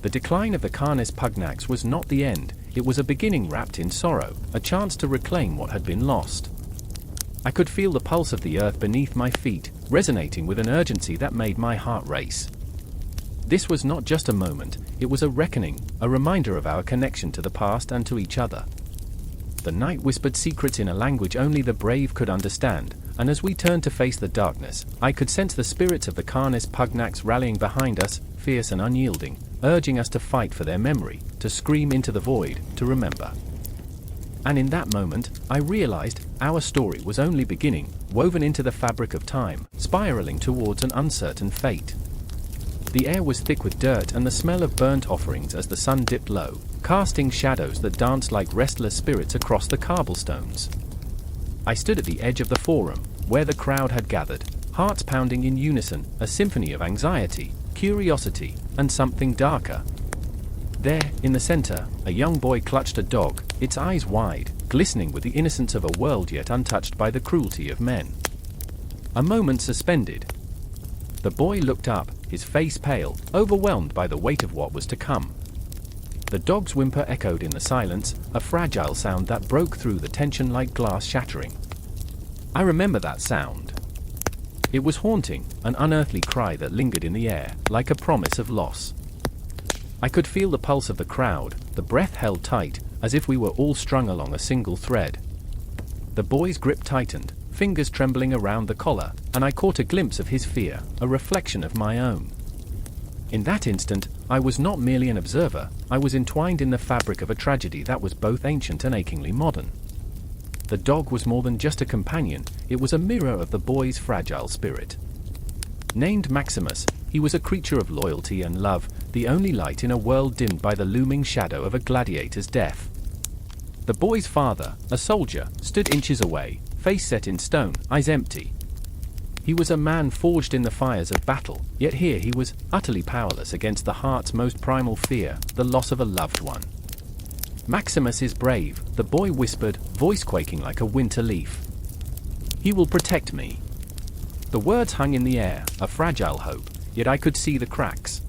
A: The decline of the Canis Pugnax was not the end, it was a beginning wrapped in sorrow, a chance to reclaim what had been lost. I could feel the pulse of the earth beneath my feet, resonating with an urgency that made my heart race. This was not just a moment, it was a reckoning, a reminder of our connection to the past and to each other. The night whispered secrets in a language only the brave could understand, and as we turned to face the darkness, I could sense the spirits of the Canis Pugnax rallying behind us, fierce and unyielding, urging us to fight for their memory, to scream into the void, to remember. And in that moment, I realized our story was only beginning, woven into the fabric of time, spiraling towards an uncertain fate. The air was thick with dirt and the smell of burnt offerings as the sun dipped low, casting shadows that danced like restless spirits across the cobblestones. I stood at the edge of the forum, where the crowd had gathered, hearts pounding in unison, a symphony of anxiety, curiosity, and something darker. There, in the center, a young boy clutched a dog, its eyes wide, glistening with the innocence of a world yet untouched by the cruelty of men. A moment suspended. The boy looked up, his face pale, overwhelmed by the weight of what was to come. The dog's whimper echoed in the silence, a fragile sound that broke through the tension like glass shattering. I remember that sound. It was haunting, an unearthly cry that lingered in the air, like a promise of loss. I could feel the pulse of the crowd, the breath held tight, as if we were all strung along a single thread. The boy's grip tightened, fingers trembling around the collar, and I caught a glimpse of his fear, a reflection of my own. In that instant, I was not merely an observer, I was entwined in the fabric of a tragedy that was both ancient and achingly modern. The dog was more than just a companion, it was a mirror of the boy's fragile spirit. Named Maximus, he was a creature of loyalty and love, the only light in a world dimmed by the looming shadow of a gladiator's death. The boy's father, a soldier, stood inches away, face set in stone, eyes empty. He was a man forged in the fires of battle, yet here he was, utterly powerless against the heart's most primal fear, the loss of a loved one. "Maximus is brave," the boy whispered, voice quaking like a winter leaf. "He will protect me." The words hung in the air, a fragile hope, yet I could see the cracks.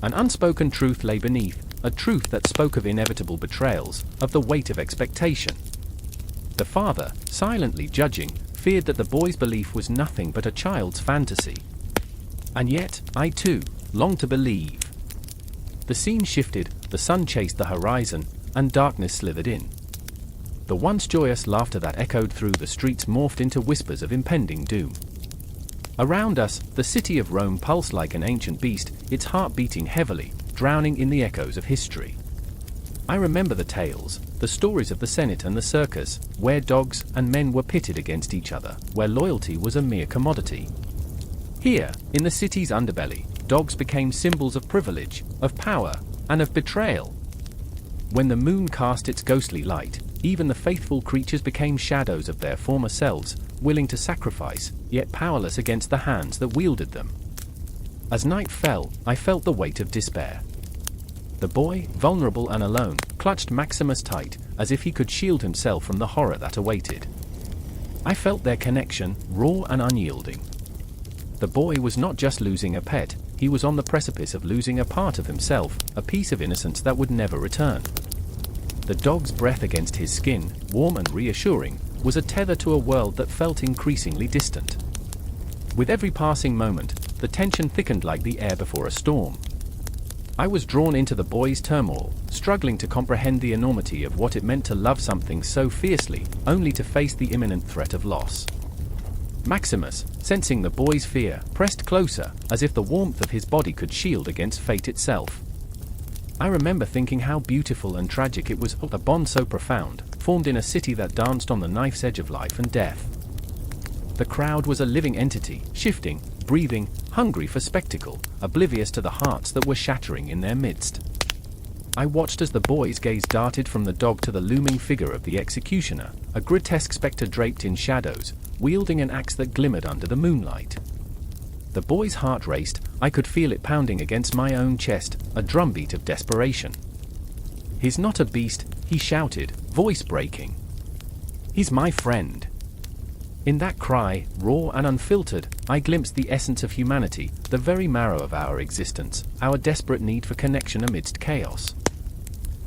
A: An unspoken truth lay beneath, a truth that spoke of inevitable betrayals, of the weight of expectation. The father, silently judging, feared that the boy's belief was nothing but a child's fantasy. And yet, I too, longed to believe. The scene shifted, the sun chased the horizon, and darkness slithered in. The once joyous laughter that echoed through the streets morphed into whispers of impending doom. Around us, the city of Rome pulsed like an ancient beast, its heart beating heavily, drowning in the echoes of history. I remember the tales, the stories of the Senate and the circus, where dogs and men were pitted against each other, where loyalty was a mere commodity. Here, in the city's underbelly, dogs became symbols of privilege, of power, and of betrayal. When the moon cast its ghostly light, even the faithful creatures became shadows of their former selves, willing to sacrifice, yet powerless against the hands that wielded them. As night fell, I felt the weight of despair. The boy, vulnerable and alone, clutched Maximus tight, as if he could shield himself from the horror that awaited. I felt their connection, raw and unyielding. The boy was not just losing a pet, he was on the precipice of losing a part of himself, a piece of innocence that would never return. The dog's breath against his skin, warm and reassuring, was a tether to a world that felt increasingly distant. With every passing moment, the tension thickened like the air before a storm. I was drawn into the boy's turmoil, struggling to comprehend the enormity of what it meant to love something so fiercely, only to face the imminent threat of loss. Maximus, sensing the boy's fear, pressed closer, as if the warmth of his body could shield against fate itself. I remember thinking how beautiful and tragic it was, a bond so profound, formed in a city that danced on the knife's edge of life and death. The crowd was a living entity, shifting, breathing, hungry for spectacle, oblivious to the hearts that were shattering in their midst. I watched as the boy's gaze darted from the dog to the looming figure of the executioner, a grotesque spectre draped in shadows, wielding an axe that glimmered under the moonlight. The boy's heart raced, I could feel it pounding against my own chest, a drumbeat of desperation. "He's not a beast," he shouted, voice breaking. "He's my friend." In that cry, raw and unfiltered, I glimpsed the essence of humanity, the very marrow of our existence, our desperate need for connection amidst chaos.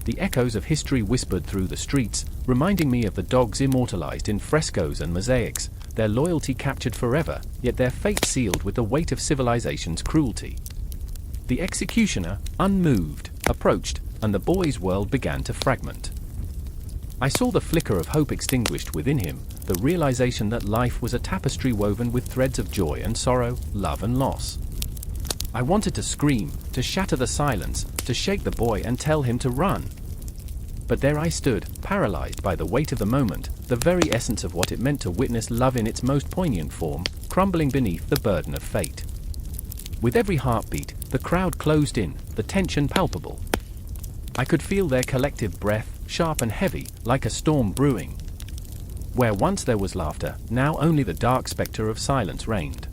A: The echoes of history whispered through the streets, reminding me of the dogs immortalized in frescoes and mosaics, their loyalty captured forever, yet their fate sealed with the weight of civilization's cruelty. The executioner, unmoved, approached, and the boy's world began to fragment. I saw the flicker of hope extinguished within him, the realization that life was a tapestry woven with threads of joy and sorrow, love and loss. I wanted to scream, to shatter the silence, to shake the boy and tell him to run. But there I stood, paralyzed by the weight of the moment, the very essence of what it meant to witness love in its most poignant form, crumbling beneath the burden of fate. With every heartbeat, the crowd closed in, the tension palpable. I could feel their collective breath, sharp and heavy, like a storm brewing. Where once there was laughter, now only the dark spectre of silence reigned.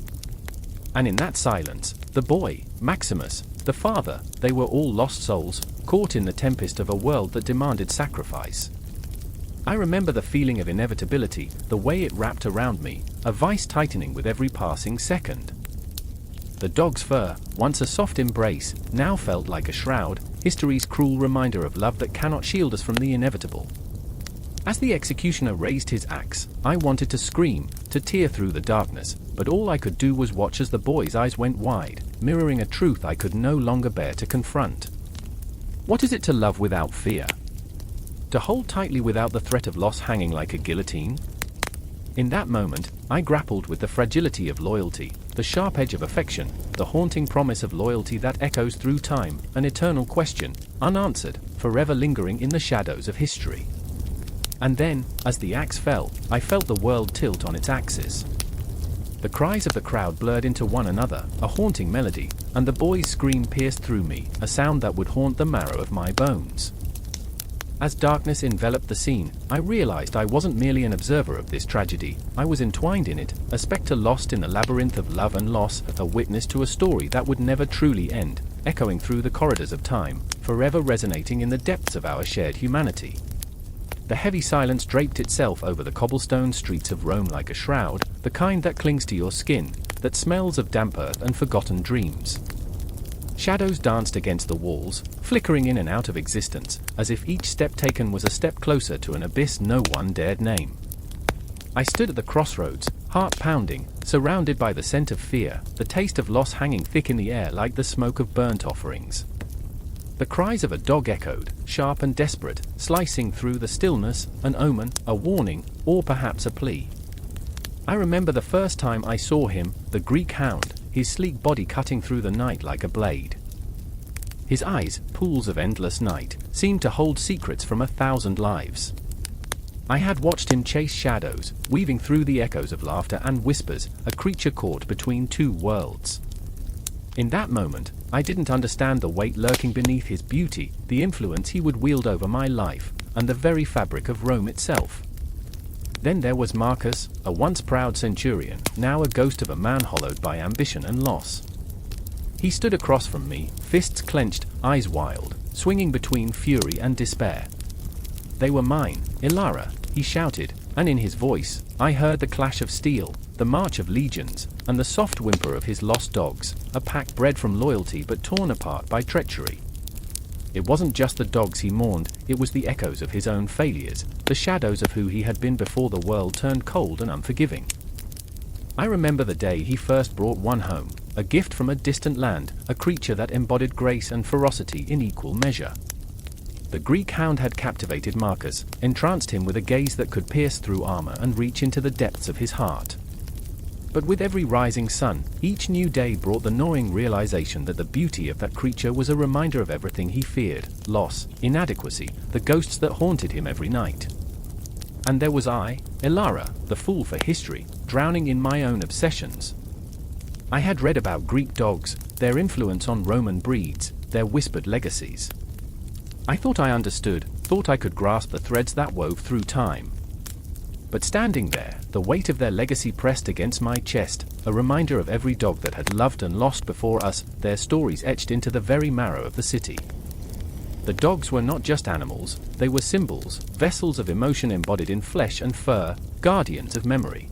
A: And in that silence, the boy, Maximus, the father, they were all lost souls, caught in the tempest of a world that demanded sacrifice. I remember the feeling of inevitability, the way it wrapped around me, a vice tightening with every passing second. The dog's fur, once a soft embrace, now felt like a shroud, history's cruel reminder of love that cannot shield us from the inevitable. As the executioner raised his axe, I wanted to scream, to tear through the darkness, but all I could do was watch as the boy's eyes went wide, mirroring a truth I could no longer bear to confront. What is it to love without fear? To hold tightly without the threat of loss hanging like a guillotine? In that moment, I grappled with the fragility of loyalty, the sharp edge of affection, the haunting promise of loyalty that echoes through time, an eternal question, unanswered, forever lingering in the shadows of history. And then, as the axe fell, I felt the world tilt on its axis. The cries of the crowd blurred into one another, a haunting melody, and the boy's scream pierced through me, a sound that would haunt the marrow of my bones. As darkness enveloped the scene, I realized I wasn't merely an observer of this tragedy, I was entwined in it, a spectre lost in the labyrinth of love and loss, a witness to a story that would never truly end, echoing through the corridors of time, forever resonating in the depths of our shared humanity. The heavy silence draped itself over the cobblestone streets of Rome like a shroud, the kind that clings to your skin, that smells of damp earth and forgotten dreams. Shadows danced against the walls, flickering in and out of existence, as if each step taken was a step closer to an abyss no one dared name. I stood at the crossroads, heart pounding, surrounded by the scent of fear, the taste of loss hanging thick in the air like the smoke of burnt offerings. The cries of a dog echoed, sharp and desperate, slicing through the stillness, an omen, a warning, or perhaps a plea. I remember the first time I saw him, the Greek hound, his sleek body cutting through the night like a blade. His eyes, pools of endless night, seemed to hold secrets from 1,000 lives. I had watched him chase shadows, weaving through the echoes of laughter and whispers, a creature caught between two worlds. In that moment, I didn't understand the weight lurking beneath his beauty, the influence he would wield over my life, and the very fabric of Rome itself. Then there was Marcus, a once proud centurion, now a ghost of a man hollowed by ambition and loss. He stood across from me, fists clenched, eyes wild, swinging between fury and despair. "They were mine, Ilara," he shouted, and in his voice, I heard the clash of steel, the march of legions, and the soft whimper of his lost dogs, a pack bred from loyalty but torn apart by treachery. It wasn't just the dogs he mourned, it was the echoes of his own failures, the shadows of who he had been before the world turned cold and unforgiving. I remember the day he first brought one home, a gift from a distant land, a creature that embodied grace and ferocity in equal measure. The Greek hound had captivated Marcus, entranced him with a gaze that could pierce through armor and reach into the depths of his heart. But with every rising sun, each new day brought the gnawing realization that the beauty of that creature was a reminder of everything he feared: loss, inadequacy, the ghosts that haunted him every night. And there was I, Ilara, the fool for history, drowning in my own obsessions. I had read about Greek dogs, their influence on Roman breeds, their whispered legacies. I thought I understood, thought I could grasp the threads that wove through time. But standing there, the weight of their legacy pressed against my chest, a reminder of every dog that had loved and lost before us, their stories etched into the very marrow of the city. The dogs were not just animals, they were symbols, vessels of emotion embodied in flesh and fur, guardians of memory.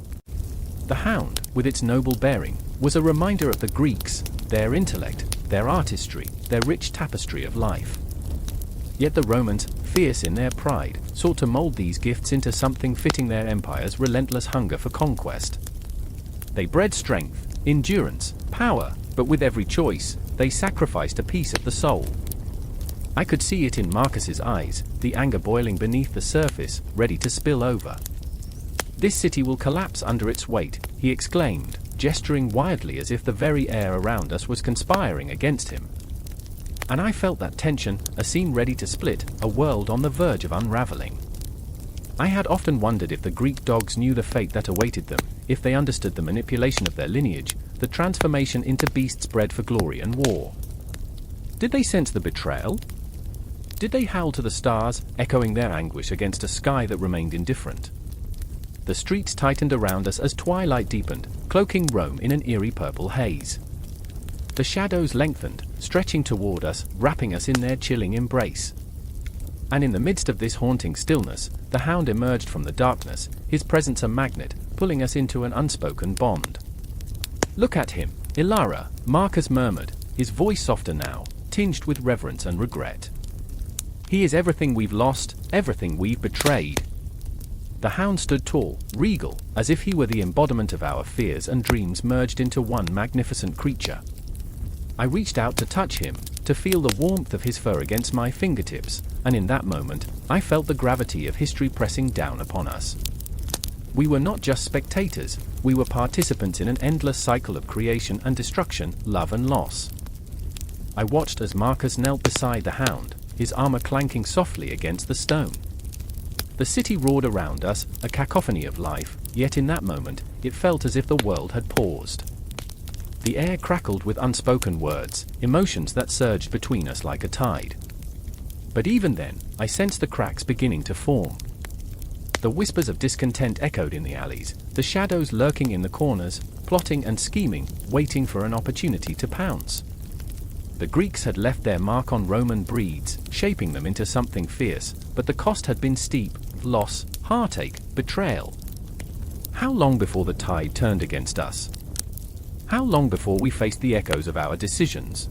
A: The hound, with its noble bearing, was a reminder of the Greeks, their intellect, their artistry, their rich tapestry of life. Yet the Romans, fierce in their pride, sought to mold these gifts into something fitting their empire's relentless hunger for conquest. They bred strength, endurance, power, but with every choice, they sacrificed a piece of the soul. I could see it in Marcus's eyes, the anger boiling beneath the surface, ready to spill over. "This city will collapse under its weight," he exclaimed, gesturing wildly as if the very air around us was conspiring against him. And I felt that tension, a scene ready to split, a world on the verge of unraveling. I had often wondered if the Greek dogs knew the fate that awaited them, if they understood the manipulation of their lineage, the transformation into beasts bred for glory and war. Did they sense the betrayal? Did they howl to the stars, echoing their anguish against a sky that remained indifferent? The streets tightened around us as twilight deepened, cloaking Rome in an eerie purple haze. The shadows lengthened, stretching toward us, wrapping us in their chilling embrace. And in the midst of this haunting stillness, the hound emerged from the darkness, his presence a magnet, pulling us into an unspoken bond. "Look at him, Ilara," Marcus murmured, his voice softer now, tinged with reverence and regret. "He is everything we've lost, everything we've betrayed." The hound stood tall, regal, as if he were the embodiment of our fears and dreams merged into one magnificent creature. I reached out to touch him, to feel the warmth of his fur against my fingertips, and in that moment, I felt the gravity of history pressing down upon us. We were not just spectators, we were participants in an endless cycle of creation and destruction, love and loss. I watched as Marcus knelt beside the hound, his armor clanking softly against the stone. The city roared around us, a cacophony of life, yet in that moment, it felt as if the world had paused. The air crackled with unspoken words, emotions that surged between us like a tide. But even then, I sensed the cracks beginning to form. The whispers of discontent echoed in the alleys, the shadows lurking in the corners, plotting and scheming, waiting for an opportunity to pounce. The Greeks had left their mark on Roman breeds, shaping them into something fierce, but the cost had been steep: loss, heartache, betrayal. How long before the tide turned against us? How long before we faced the echoes of our decisions?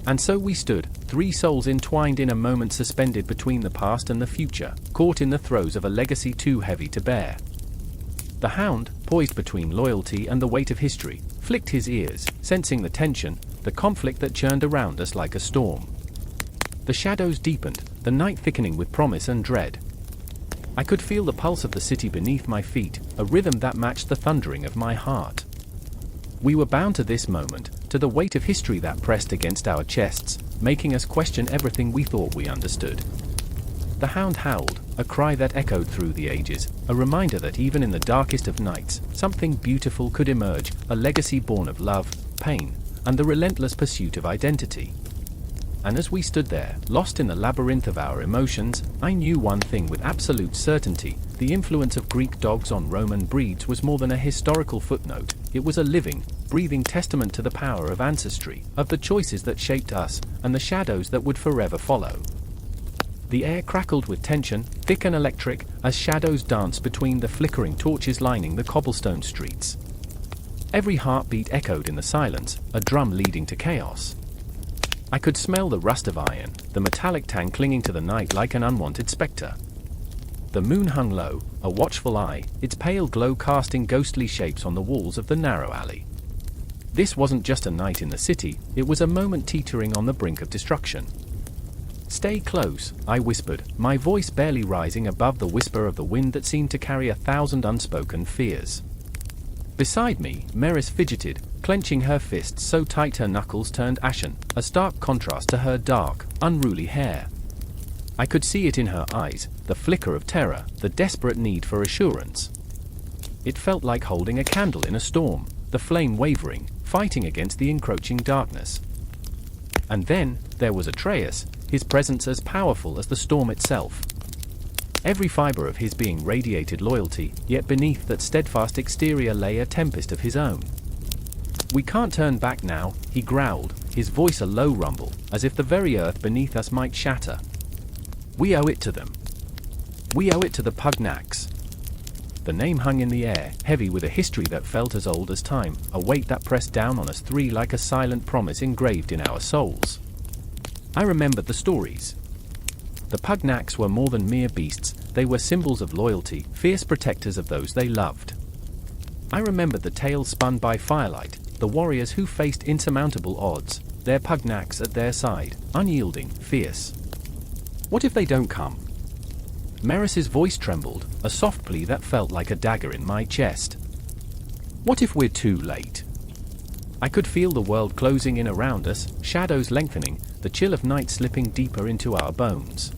A: And so we stood, three souls entwined in a moment suspended between the past and the future, caught in the throes of a legacy too heavy to bear. The hound, poised between loyalty and the weight of history, flicked his ears, sensing the tension, the conflict that churned around us like a storm. The shadows deepened, the night thickening with promise and dread. I could feel the pulse of the city beneath my feet, a rhythm that matched the thundering of my heart. We were bound to this moment, to the weight of history that pressed against our chests, making us question everything we thought we understood. The hound howled, a cry that echoed through the ages, a reminder that even in the darkest of nights, something beautiful could emerge, a legacy born of love, pain, and the relentless pursuit of identity. and as we stood there, lost in the labyrinth of our emotions, I knew one thing with absolute certainty: the influence of Greek dogs on Roman breeds was more than a historical footnote. It was a living, breathing testament to the power of ancestry, of the choices that shaped us, and the shadows that would forever follow. The air crackled with tension, thick and electric, as shadows danced between the flickering torches lining the cobblestone streets. Every heartbeat echoed in the silence, a drum leading to chaos. I could smell the rust of iron, the metallic tang clinging to the night like an unwanted spectre. The moon hung low, a watchful eye, its pale glow casting ghostly shapes on the walls of the narrow alley. This wasn't just a night in the city, it was a moment teetering on the brink of destruction. "Stay close," I whispered, my voice barely rising above the whisper of the wind that seemed to carry 1,000 unspoken fears. Beside me, Maris fidgeted, clenching her fists so tight her knuckles turned ashen, a stark contrast to her dark, unruly hair. I could see it in her eyes, the flicker of terror, the desperate need for assurance. It felt like holding a candle in a storm, the flame wavering, fighting against the encroaching darkness. And then, there was Atreus, his presence as powerful as the storm itself. Every fiber of his being radiated loyalty, yet beneath that steadfast exterior lay a tempest of his own. "We can't turn back now," he growled, his voice a low rumble, as if the very earth beneath us might shatter. "We owe it to them. We owe it to the Pugnax." The name hung in the air, heavy with a history that felt as old as time, a weight that pressed down on us three like a silent promise engraved in our souls. I remembered the stories. The Pugnax were more than mere beasts, they were symbols of loyalty, fierce protectors of those they loved. I remembered the tales spun by firelight, the warriors who faced insurmountable odds, their Pugnax at their side, unyielding, fierce. "What if they don't come?" Maris's voice trembled, a soft plea that felt like a dagger in my chest. "What if we're too late?" I could feel the world closing in around us, shadows lengthening, the chill of night slipping deeper into our bones.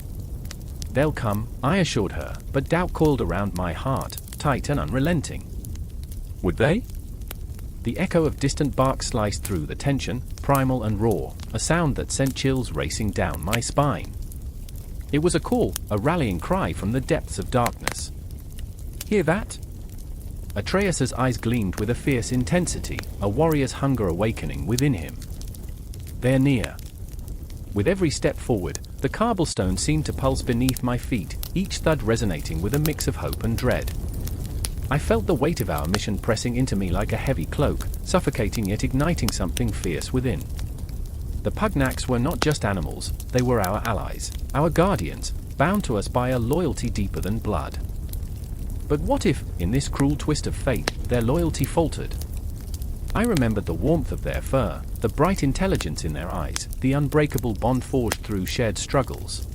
A: "They'll come," I assured her, but doubt coiled around my heart, tight and unrelenting. Would they? The echo of distant barks sliced through the tension, primal and raw, a sound that sent chills racing down my spine. It was a call, a rallying cry from the depths of darkness. "Hear that?" Atreus's eyes gleamed with a fierce intensity, a warrior's hunger awakening within him. "They're near." With every step forward, the cobblestone seemed to pulse beneath my feet, each thud resonating with a mix of hope and dread. I felt the weight of our mission pressing into me like a heavy cloak, suffocating yet igniting something fierce within. The Pugnax were not just animals, they were our allies, our guardians, bound to us by a loyalty deeper than blood. But what if, in this cruel twist of fate, their loyalty faltered? I remembered the warmth of their fur, the bright intelligence in their eyes, the unbreakable bond forged through shared struggles.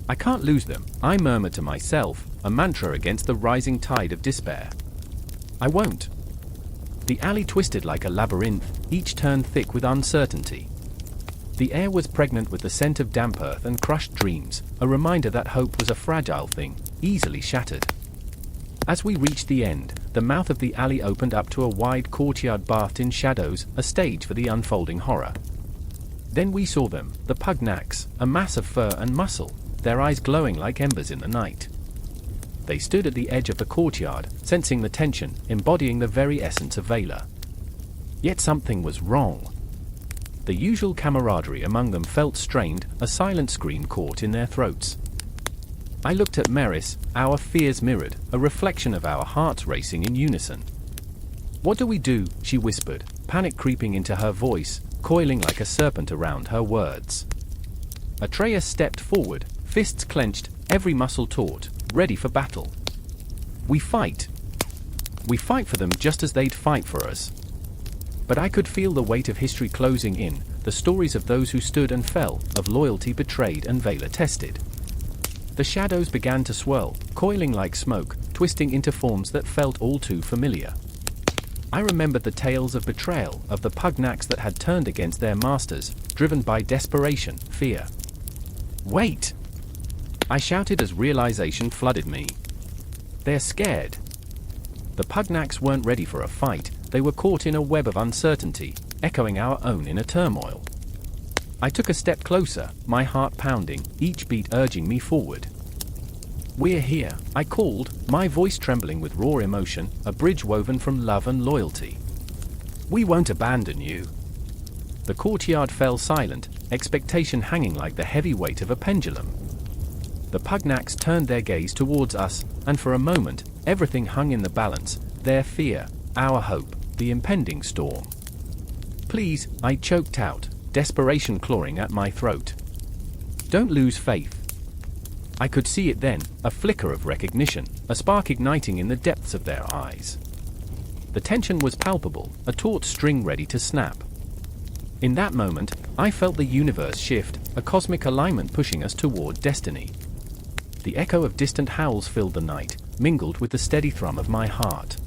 A: "I can't lose them," I murmured to myself, a mantra against the rising tide of despair. "I won't." The alley twisted like a labyrinth, each turn thick with uncertainty. The air was pregnant with the scent of damp earth and crushed dreams, a reminder that hope was a fragile thing, easily shattered. As we reached the end, the mouth of the alley opened up to a wide courtyard bathed in shadows, a stage for the unfolding horror. Then we saw them, the Pugnax, a mass of fur and muscle, their eyes glowing like embers in the night. They stood at the edge of the courtyard, sensing the tension, embodying the very essence of Valor. Yet something was wrong. The usual camaraderie among them felt strained, a silent scream caught in their throats. I looked at Maris, our fears mirrored, a reflection of our hearts racing in unison. "What do we do?" she whispered, panic creeping into her voice, coiling like a serpent around her words. Atreus stepped forward, fists clenched, every muscle taut, ready for battle. "We fight. We fight for them just as they'd fight for us." But I could feel the weight of history closing in, the stories of those who stood and fell, of loyalty betrayed and valor tested. The shadows began to swirl, coiling like smoke, twisting into forms that felt all too familiar. I remembered the tales of betrayal, of the Pugnax that had turned against their masters, driven by desperation, fear. "Wait!" I shouted as realization flooded me. "They're scared." The Pugnax weren't ready for a fight, they were caught in a web of uncertainty, echoing our own inner turmoil. I took a step closer, my heart pounding, each beat urging me forward. "We're here," I called, my voice trembling with raw emotion, a bridge woven from love and loyalty. "We won't abandon you." The courtyard fell silent, expectation hanging like the heavy weight of a pendulum. The Pugnax turned their gaze towards us, and for a moment, everything hung in the balance, their fear, our hope, the impending storm. "Please," I choked out, desperation clawing at my throat. "Don't lose faith." I could see it then, a flicker of recognition, a spark igniting in the depths of their eyes. The tension was palpable, a taut string ready to snap. In that moment, I felt the universe shift, a cosmic alignment pushing us toward destiny. The echo of distant howls filled the night, mingled with the steady thrum of my heart.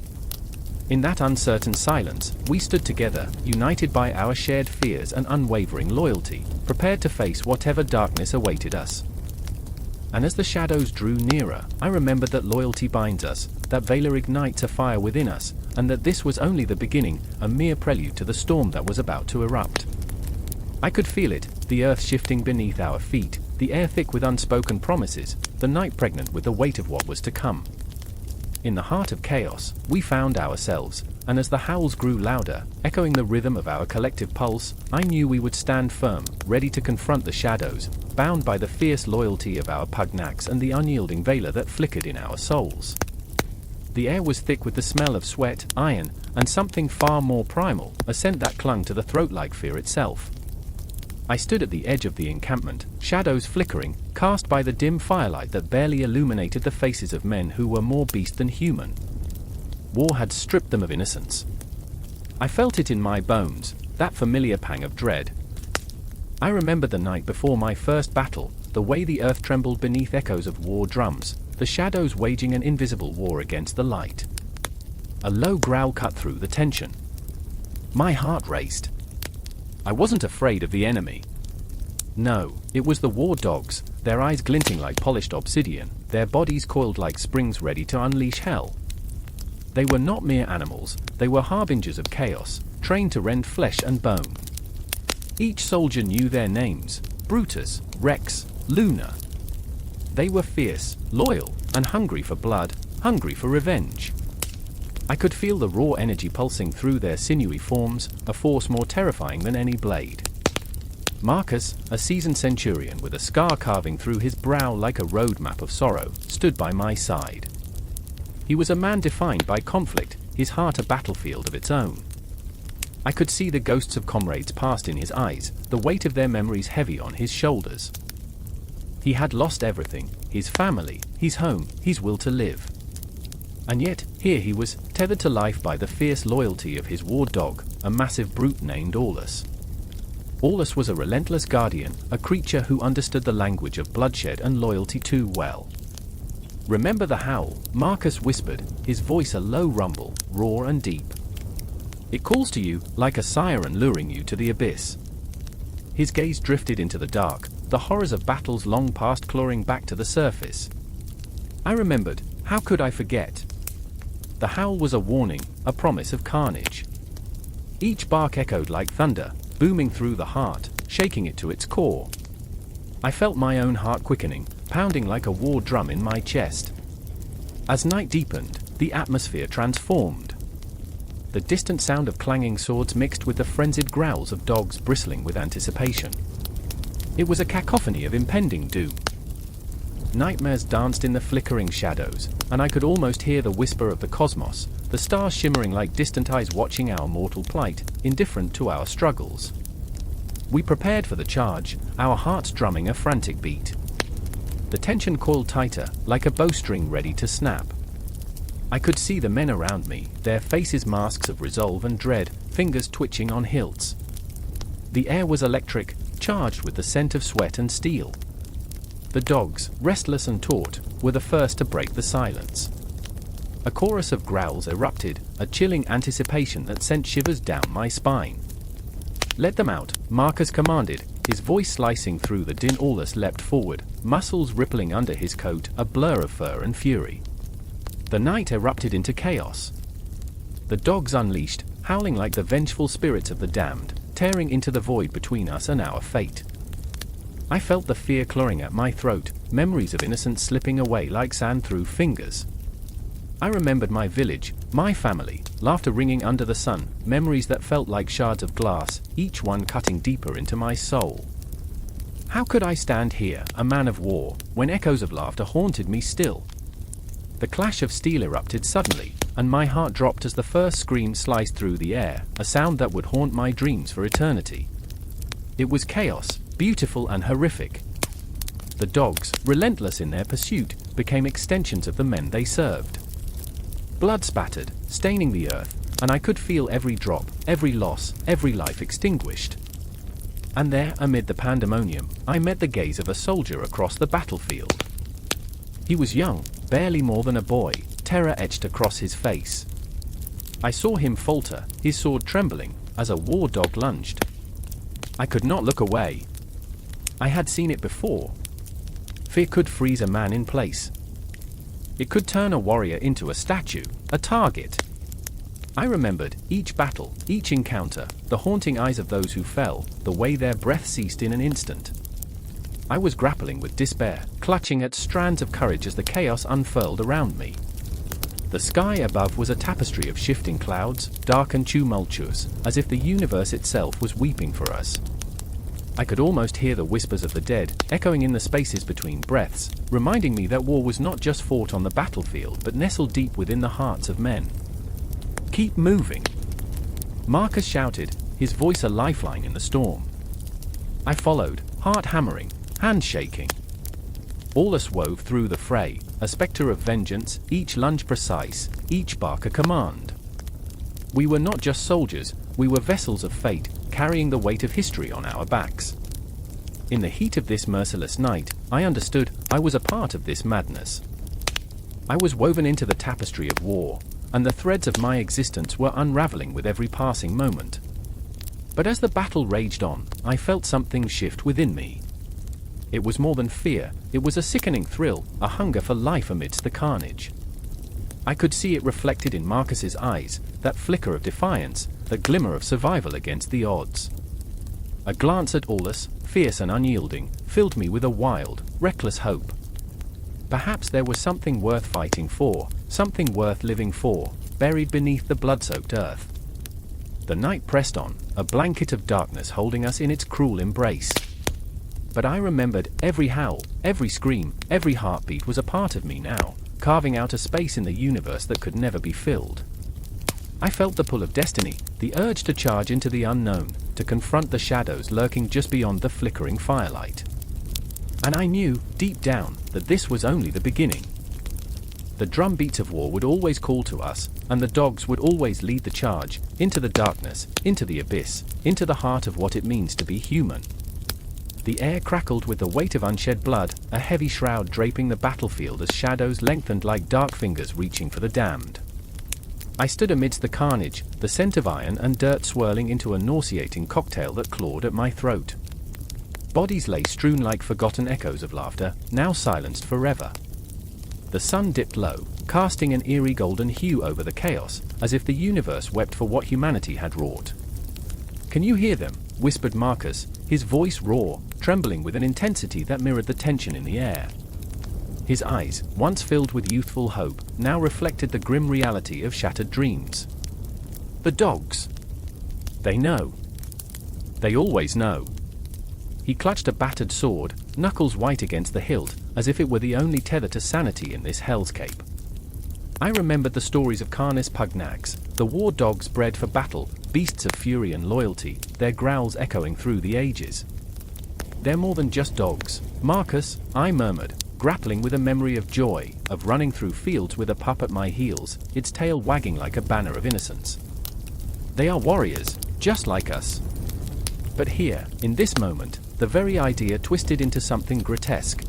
A: In that uncertain silence, we stood together, united by our shared fears and unwavering loyalty, prepared to face whatever darkness awaited us. And as the shadows drew nearer, I remembered that loyalty binds us, that Valor ignites a fire within us, and that this was only the beginning, a mere prelude to the storm that was about to erupt. I could feel it, the earth shifting beneath our feet, the air thick with unspoken promises, the night pregnant with the weight of what was to come. In the heart of chaos, we found ourselves, and as the howls grew louder, echoing the rhythm of our collective pulse, I knew we would stand firm, ready to confront the shadows, bound by the fierce loyalty of our Pugnax and the unyielding Valor that flickered in our souls. The air was thick with the smell of sweat, iron, and something far more primal, a scent that clung to the throat like fear itself. I stood at the edge of the encampment, shadows flickering, cast by the dim firelight that barely illuminated the faces of men who were more beast than human. War had stripped them of innocence. I felt it in my bones, that familiar pang of dread. I remember the night before my first battle, the way the earth trembled beneath echoes of war drums, the shadows waging an invisible war against the light. A low growl cut through the tension. My heart raced. I wasn't afraid of the enemy. No, it was the war dogs, their eyes glinting like polished obsidian, their bodies coiled like springs ready to unleash hell. They were not mere animals, they were harbingers of chaos, trained to rend flesh and bone. Each soldier knew their names: Brutus, Rex, Luna. They were fierce, loyal, and hungry for blood, hungry for revenge. I could feel the raw energy pulsing through their sinewy forms, a force more terrifying than any blade. Marcus, a seasoned centurion with a scar carving through his brow like a road map of sorrow, stood by my side. He was a man defined by conflict, his heart a battlefield of its own. I could see the ghosts of comrades past in his eyes, the weight of their memories heavy on his shoulders. He had lost everything: his family, his home, his will to live. And yet, here he was, tethered to life by the fierce loyalty of his war dog, a massive brute named Aulus. Aulus was a relentless guardian, a creature who understood the language of bloodshed and loyalty too well. "Remember the howl," Marcus whispered, his voice a low rumble, raw and deep. "It calls to you, like a siren luring you to the abyss." His gaze drifted into the dark, the horrors of battles long past clawing back to the surface. I remembered. How could I forget? The howl was a warning, a promise of carnage. Each bark echoed like thunder, booming through the heart, shaking it to its core. I felt my own heart quickening, pounding like a war drum in my chest. As night deepened, the atmosphere transformed. The distant sound of clanging swords mixed with the frenzied growls of dogs bristling with anticipation. It was a cacophony of impending doom. Nightmares danced in the flickering shadows, and I could almost hear the whisper of the cosmos, the stars shimmering like distant eyes watching our mortal plight, indifferent to our struggles. We prepared for the charge, our hearts drumming a frantic beat. The tension coiled tighter, like a bowstring ready to snap. I could see the men around me, their faces masks of resolve and dread, fingers twitching on hilts. The air was electric, charged with the scent of sweat and steel. The dogs, restless and taut, were the first to break the silence. A chorus of growls erupted, a chilling anticipation that sent shivers down my spine. "Let them out," Marcus commanded, his voice slicing through the din. Aulus leapt forward, muscles rippling under his coat, a blur of fur and fury. The night erupted into chaos. The dogs unleashed, howling like the vengeful spirits of the damned, tearing into the void between us and our fate. I felt the fear clawing at my throat, memories of innocence slipping away like sand through fingers. I remembered my village, my family, laughter ringing under the sun, memories that felt like shards of glass, each one cutting deeper into my soul. How could I stand here, a man of war, when echoes of laughter haunted me still? The clash of steel erupted suddenly, and my heart dropped as the first scream sliced through the air, a sound that would haunt my dreams for eternity. It was chaos, beautiful and horrific. The dogs, relentless in their pursuit, became extensions of the men they served. Blood spattered, staining the earth, and I could feel every drop, every loss, every life extinguished. And there, amid the pandemonium, I met the gaze of a soldier across the battlefield. He was young, barely more than a boy, terror etched across his face. I saw him falter, his sword trembling, as a war dog lunged. I could not look away. I had seen it before. Fear could freeze a man in place. It could turn a warrior into a statue, a target. I remembered each battle, each encounter, the haunting eyes of those who fell, the way their breath ceased in an instant. I was grappling with despair, clutching at strands of courage as the chaos unfurled around me. The sky above was a tapestry of shifting clouds, dark and tumultuous, as if the universe itself was weeping for us. I could almost hear the whispers of the dead, echoing in the spaces between breaths, reminding me that war was not just fought on the battlefield but nestled deep within the hearts of men. "Keep moving!" Marcus shouted, his voice a lifeline in the storm. I followed, heart hammering, hand shaking. Aulus wove through the fray, a spectre of vengeance, each lunge precise, each bark a command. We were not just soldiers, we were vessels of fate, carrying the weight of history on our backs. In the heat of this merciless night, I understood I was a part of this madness. I was woven into the tapestry of war, and the threads of my existence were unraveling with every passing moment. But as the battle raged on, I felt something shift within me. It was more than fear, it was a sickening thrill, a hunger for life amidst the carnage. I could see it reflected in Marcus's eyes, that flicker of defiance, that glimmer of survival against the odds. A glance at Aulus, fierce and unyielding, filled me with a wild, reckless hope. Perhaps there was something worth fighting for, something worth living for, buried beneath the blood-soaked earth. The night pressed on, a blanket of darkness holding us in its cruel embrace. But I remembered every howl, every scream, every heartbeat was a part of me now, carving out a space in the universe that could never be filled. I felt the pull of destiny, the urge to charge into the unknown, to confront the shadows lurking just beyond the flickering firelight. And I knew, deep down, that this was only the beginning. The drumbeats of war would always call to us, and the dogs would always lead the charge, into the darkness, into the abyss, into the heart of what it means to be human. The air crackled with the weight of unshed blood, a heavy shroud draping the battlefield as shadows lengthened like dark fingers reaching for the damned. I stood amidst the carnage, the scent of iron and dirt swirling into a nauseating cocktail that clawed at my throat. Bodies lay strewn like forgotten echoes of laughter, now silenced forever. The sun dipped low, casting an eerie golden hue over the chaos, as if the universe wept for what humanity had wrought. "Can you hear them?" whispered Marcus, his voice raw, trembling with an intensity that mirrored the tension in the air. His eyes, once filled with youthful hope, now reflected the grim reality of shattered dreams. "The dogs. They know. They always know." He clutched a battered sword, knuckles white against the hilt, as if it were the only tether to sanity in this hellscape. I remembered the stories of Canis Pugnax, the war dogs bred for battle, beasts of fury and loyalty, their growls echoing through the ages. "They're more than just dogs, Marcus," I murmured, grappling with a memory of joy, of running through fields with a pup at my heels, its tail wagging like a banner of innocence. "They are warriors, just like us." But here, in this moment, the very idea twisted into something grotesque.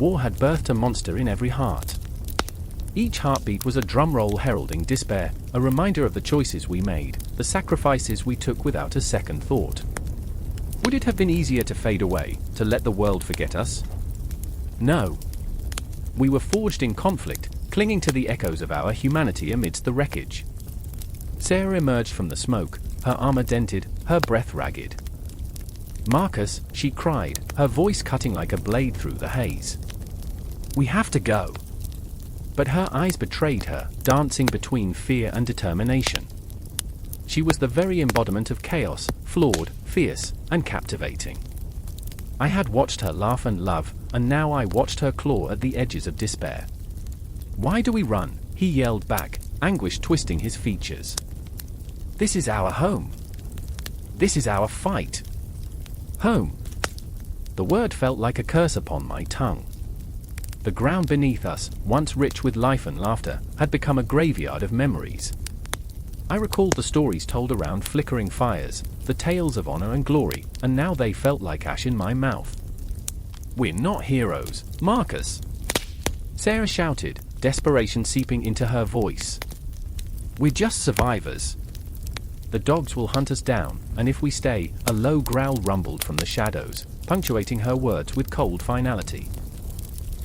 A: War had birthed a monster in every heart. Each heartbeat was a drumroll heralding despair, a reminder of the choices we made, the sacrifices we took without a second thought. Would it have been easier to fade away, to let the world forget us? No. We were forged in conflict, clinging to the echoes of our humanity amidst the wreckage. Sarah emerged from the smoke, her armor dented, her breath ragged. "Marcus," she cried, her voice cutting like a blade through the haze. "We have to go." But her eyes betrayed her, dancing between fear and determination. She was the very embodiment of chaos, flawed, fierce, and captivating. I had watched her laugh and love, and now I watched her claw at the edges of despair. "Why do we run?" he yelled back, anguish twisting his features. "This is our home. This is our fight." Home. The word felt like a curse upon my tongue. The ground beneath us, once rich with life and laughter, had become a graveyard of memories. I recalled the stories told around flickering fires, the tales of honor and glory, and now they felt like ash in my mouth. "We're not heroes, Marcus," Sarah shouted, desperation seeping into her voice. "We're just survivors. The dogs will hunt us down, and if we stay," a low growl rumbled from the shadows, punctuating her words with cold finality.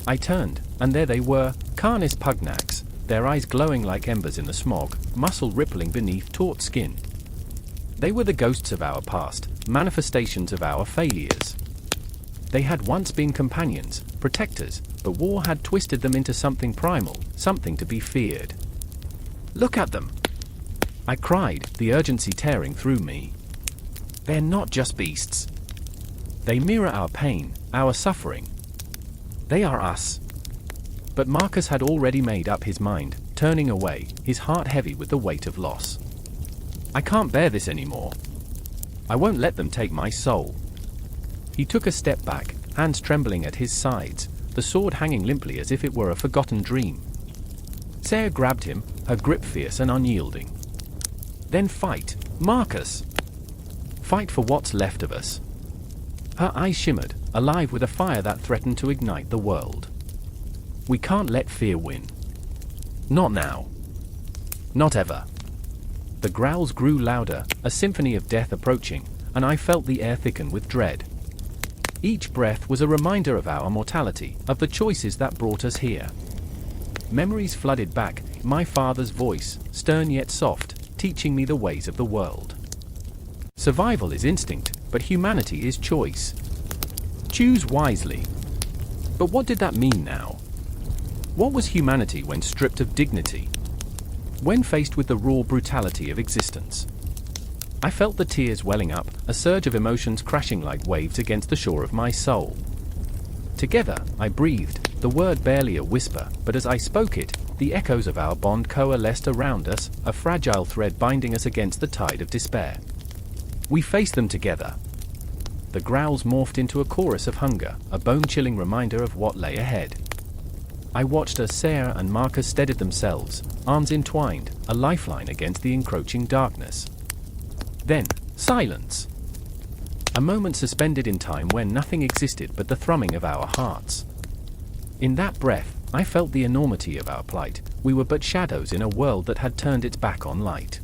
A: I turned, and there they were, Canis Pugnax, their eyes glowing like embers in the smog, muscle rippling beneath taut skin. They were the ghosts of our past, manifestations of our failures. They had once been companions, protectors, but war had twisted them into something primal, something to be feared. "Look at them!" I cried, the urgency tearing through me. "They're not just beasts. They mirror our pain, our suffering. They are us." But Marcus had already made up his mind, turning away, his heart heavy with the weight of loss. "I can't bear this anymore. I won't let them take my soul." He took a step back, hands trembling at his sides, the sword hanging limply as if it were a forgotten dream. Sarah grabbed him, her grip fierce and unyielding. "Then fight, Marcus. Fight for what's left of us." Her eyes shimmered, alive with a fire that threatened to ignite the world. "We can't let fear win. Not now. Not ever." The growls grew louder, a symphony of death approaching, and I felt the air thicken with dread. Each breath was a reminder of our mortality, of the choices that brought us here. Memories flooded back, my father's voice, stern yet soft, teaching me the ways of the world. Survival is instinct, but humanity is choice. Choose wisely. But what did that mean now? What was humanity when stripped of dignity? When faced with the raw brutality of existence? I felt the tears welling up, a surge of emotions crashing like waves against the shore of my soul. Together, I breathed, the word barely a whisper, but as I spoke it, the echoes of our bond coalesced around us, a fragile thread binding us against the tide of despair. We faced them together. The growls morphed into a chorus of hunger, a bone-chilling reminder of what lay ahead. I watched as Sarah and Marcus steadied themselves, arms entwined, a lifeline against the encroaching darkness. Then, silence. A moment suspended in time when nothing existed but the thrumming of our hearts. In that breath, I felt the enormity of our plight. We were but shadows in a world that had turned its back on light.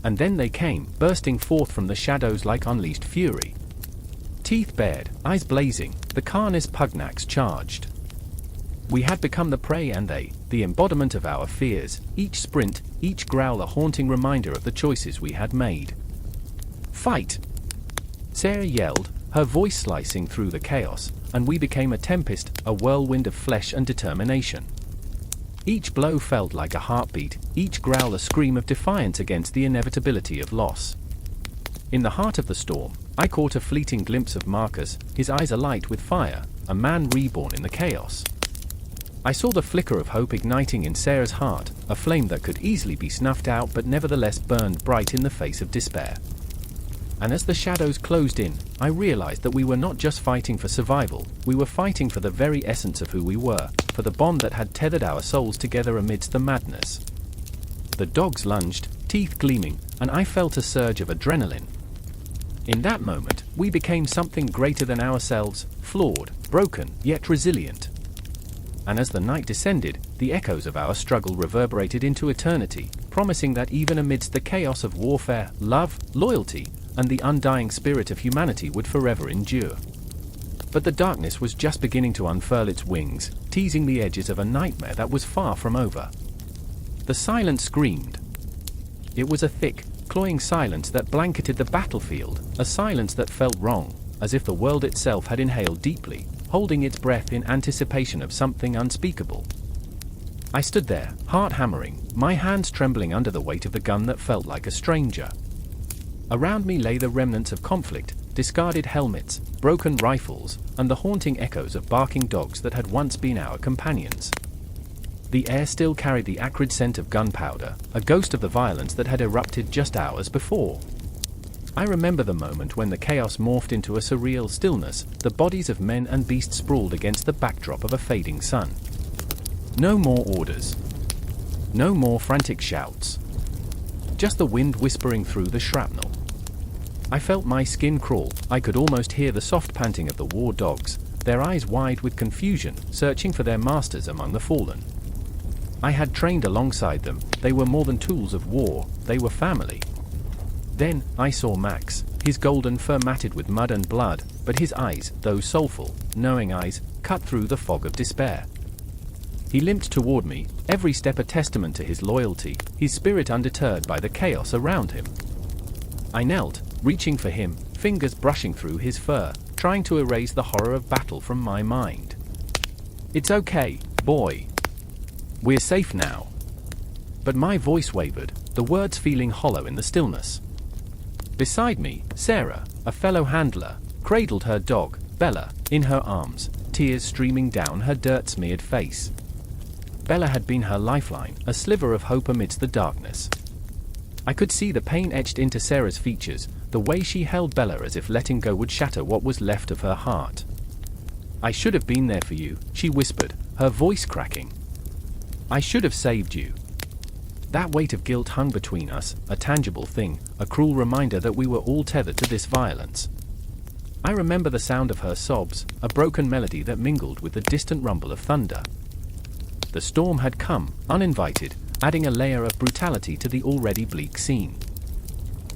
A: And then they came, bursting forth from the shadows like unleashed fury. Teeth bared, eyes blazing, the Canis Pugnax charged. We had become the prey and they, the embodiment of our fears, each sprint, each growl a haunting reminder of the choices we had made. "Fight!" Sarah yelled, her voice slicing through the chaos, and we became a tempest, a whirlwind of flesh and determination. Each blow felt like a heartbeat, each growl a scream of defiance against the inevitability of loss. In the heart of the storm, I caught a fleeting glimpse of Marcus, his eyes alight with fire, a man reborn in the chaos. I saw the flicker of hope igniting in Sarah's heart, a flame that could easily be snuffed out but nevertheless burned bright in the face of despair. And as the shadows closed in, I realized that we were not just fighting for survival, we were fighting for the very essence of who we were, for the bond that had tethered our souls together amidst the madness. The dogs lunged, teeth gleaming, and I felt a surge of adrenaline. In that moment, we became something greater than ourselves, flawed, broken, yet resilient. And as the night descended, the echoes of our struggle reverberated into eternity, promising that even amidst the chaos of warfare, love, loyalty, and the undying spirit of humanity would forever endure. But the darkness was just beginning to unfurl its wings, teasing the edges of a nightmare that was far from over. The silence screamed. It was a thick, cloying silence that blanketed the battlefield, a silence that felt wrong, as if the world itself had inhaled deeply, holding its breath in anticipation of something unspeakable. I stood there, heart hammering, my hands trembling under the weight of the gun that felt like a stranger. Around me lay the remnants of conflict, discarded helmets, broken rifles, and the haunting echoes of barking dogs that had once been our companions. The air still carried the acrid scent of gunpowder, a ghost of the violence that had erupted just hours before. I remember the moment when the chaos morphed into a surreal stillness, the bodies of men and beasts sprawled against the backdrop of a fading sun. No more orders. No more frantic shouts. Just the wind whispering through the shrapnel. I felt my skin crawl. I could almost hear the soft panting of the war dogs, their eyes wide with confusion, searching for their masters among the fallen. I had trained alongside them. They were more than tools of war, they were family. Then, I saw Max, his golden fur matted with mud and blood, but his eyes, those soulful, knowing eyes, cut through the fog of despair. He limped toward me, every step a testament to his loyalty, his spirit undeterred by the chaos around him. I knelt, reaching for him, fingers brushing through his fur, trying to erase the horror of battle from my mind. "It's okay, boy. We're safe now." But my voice wavered, the words feeling hollow in the stillness. Beside me, Sarah, a fellow handler, cradled her dog, Bella, in her arms, tears streaming down her dirt-smeared face. Bella had been her lifeline, a sliver of hope amidst the darkness. I could see the pain etched into Sarah's features, the way she held Bella as if letting go would shatter what was left of her heart. "I should have been there for you," she whispered, her voice cracking. "I should have saved you." That weight of guilt hung between us, a tangible thing, a cruel reminder that we were all tethered to this violence. I remember the sound of her sobs, a broken melody that mingled with the distant rumble of thunder. The storm had come, uninvited, adding a layer of brutality to the already bleak scene.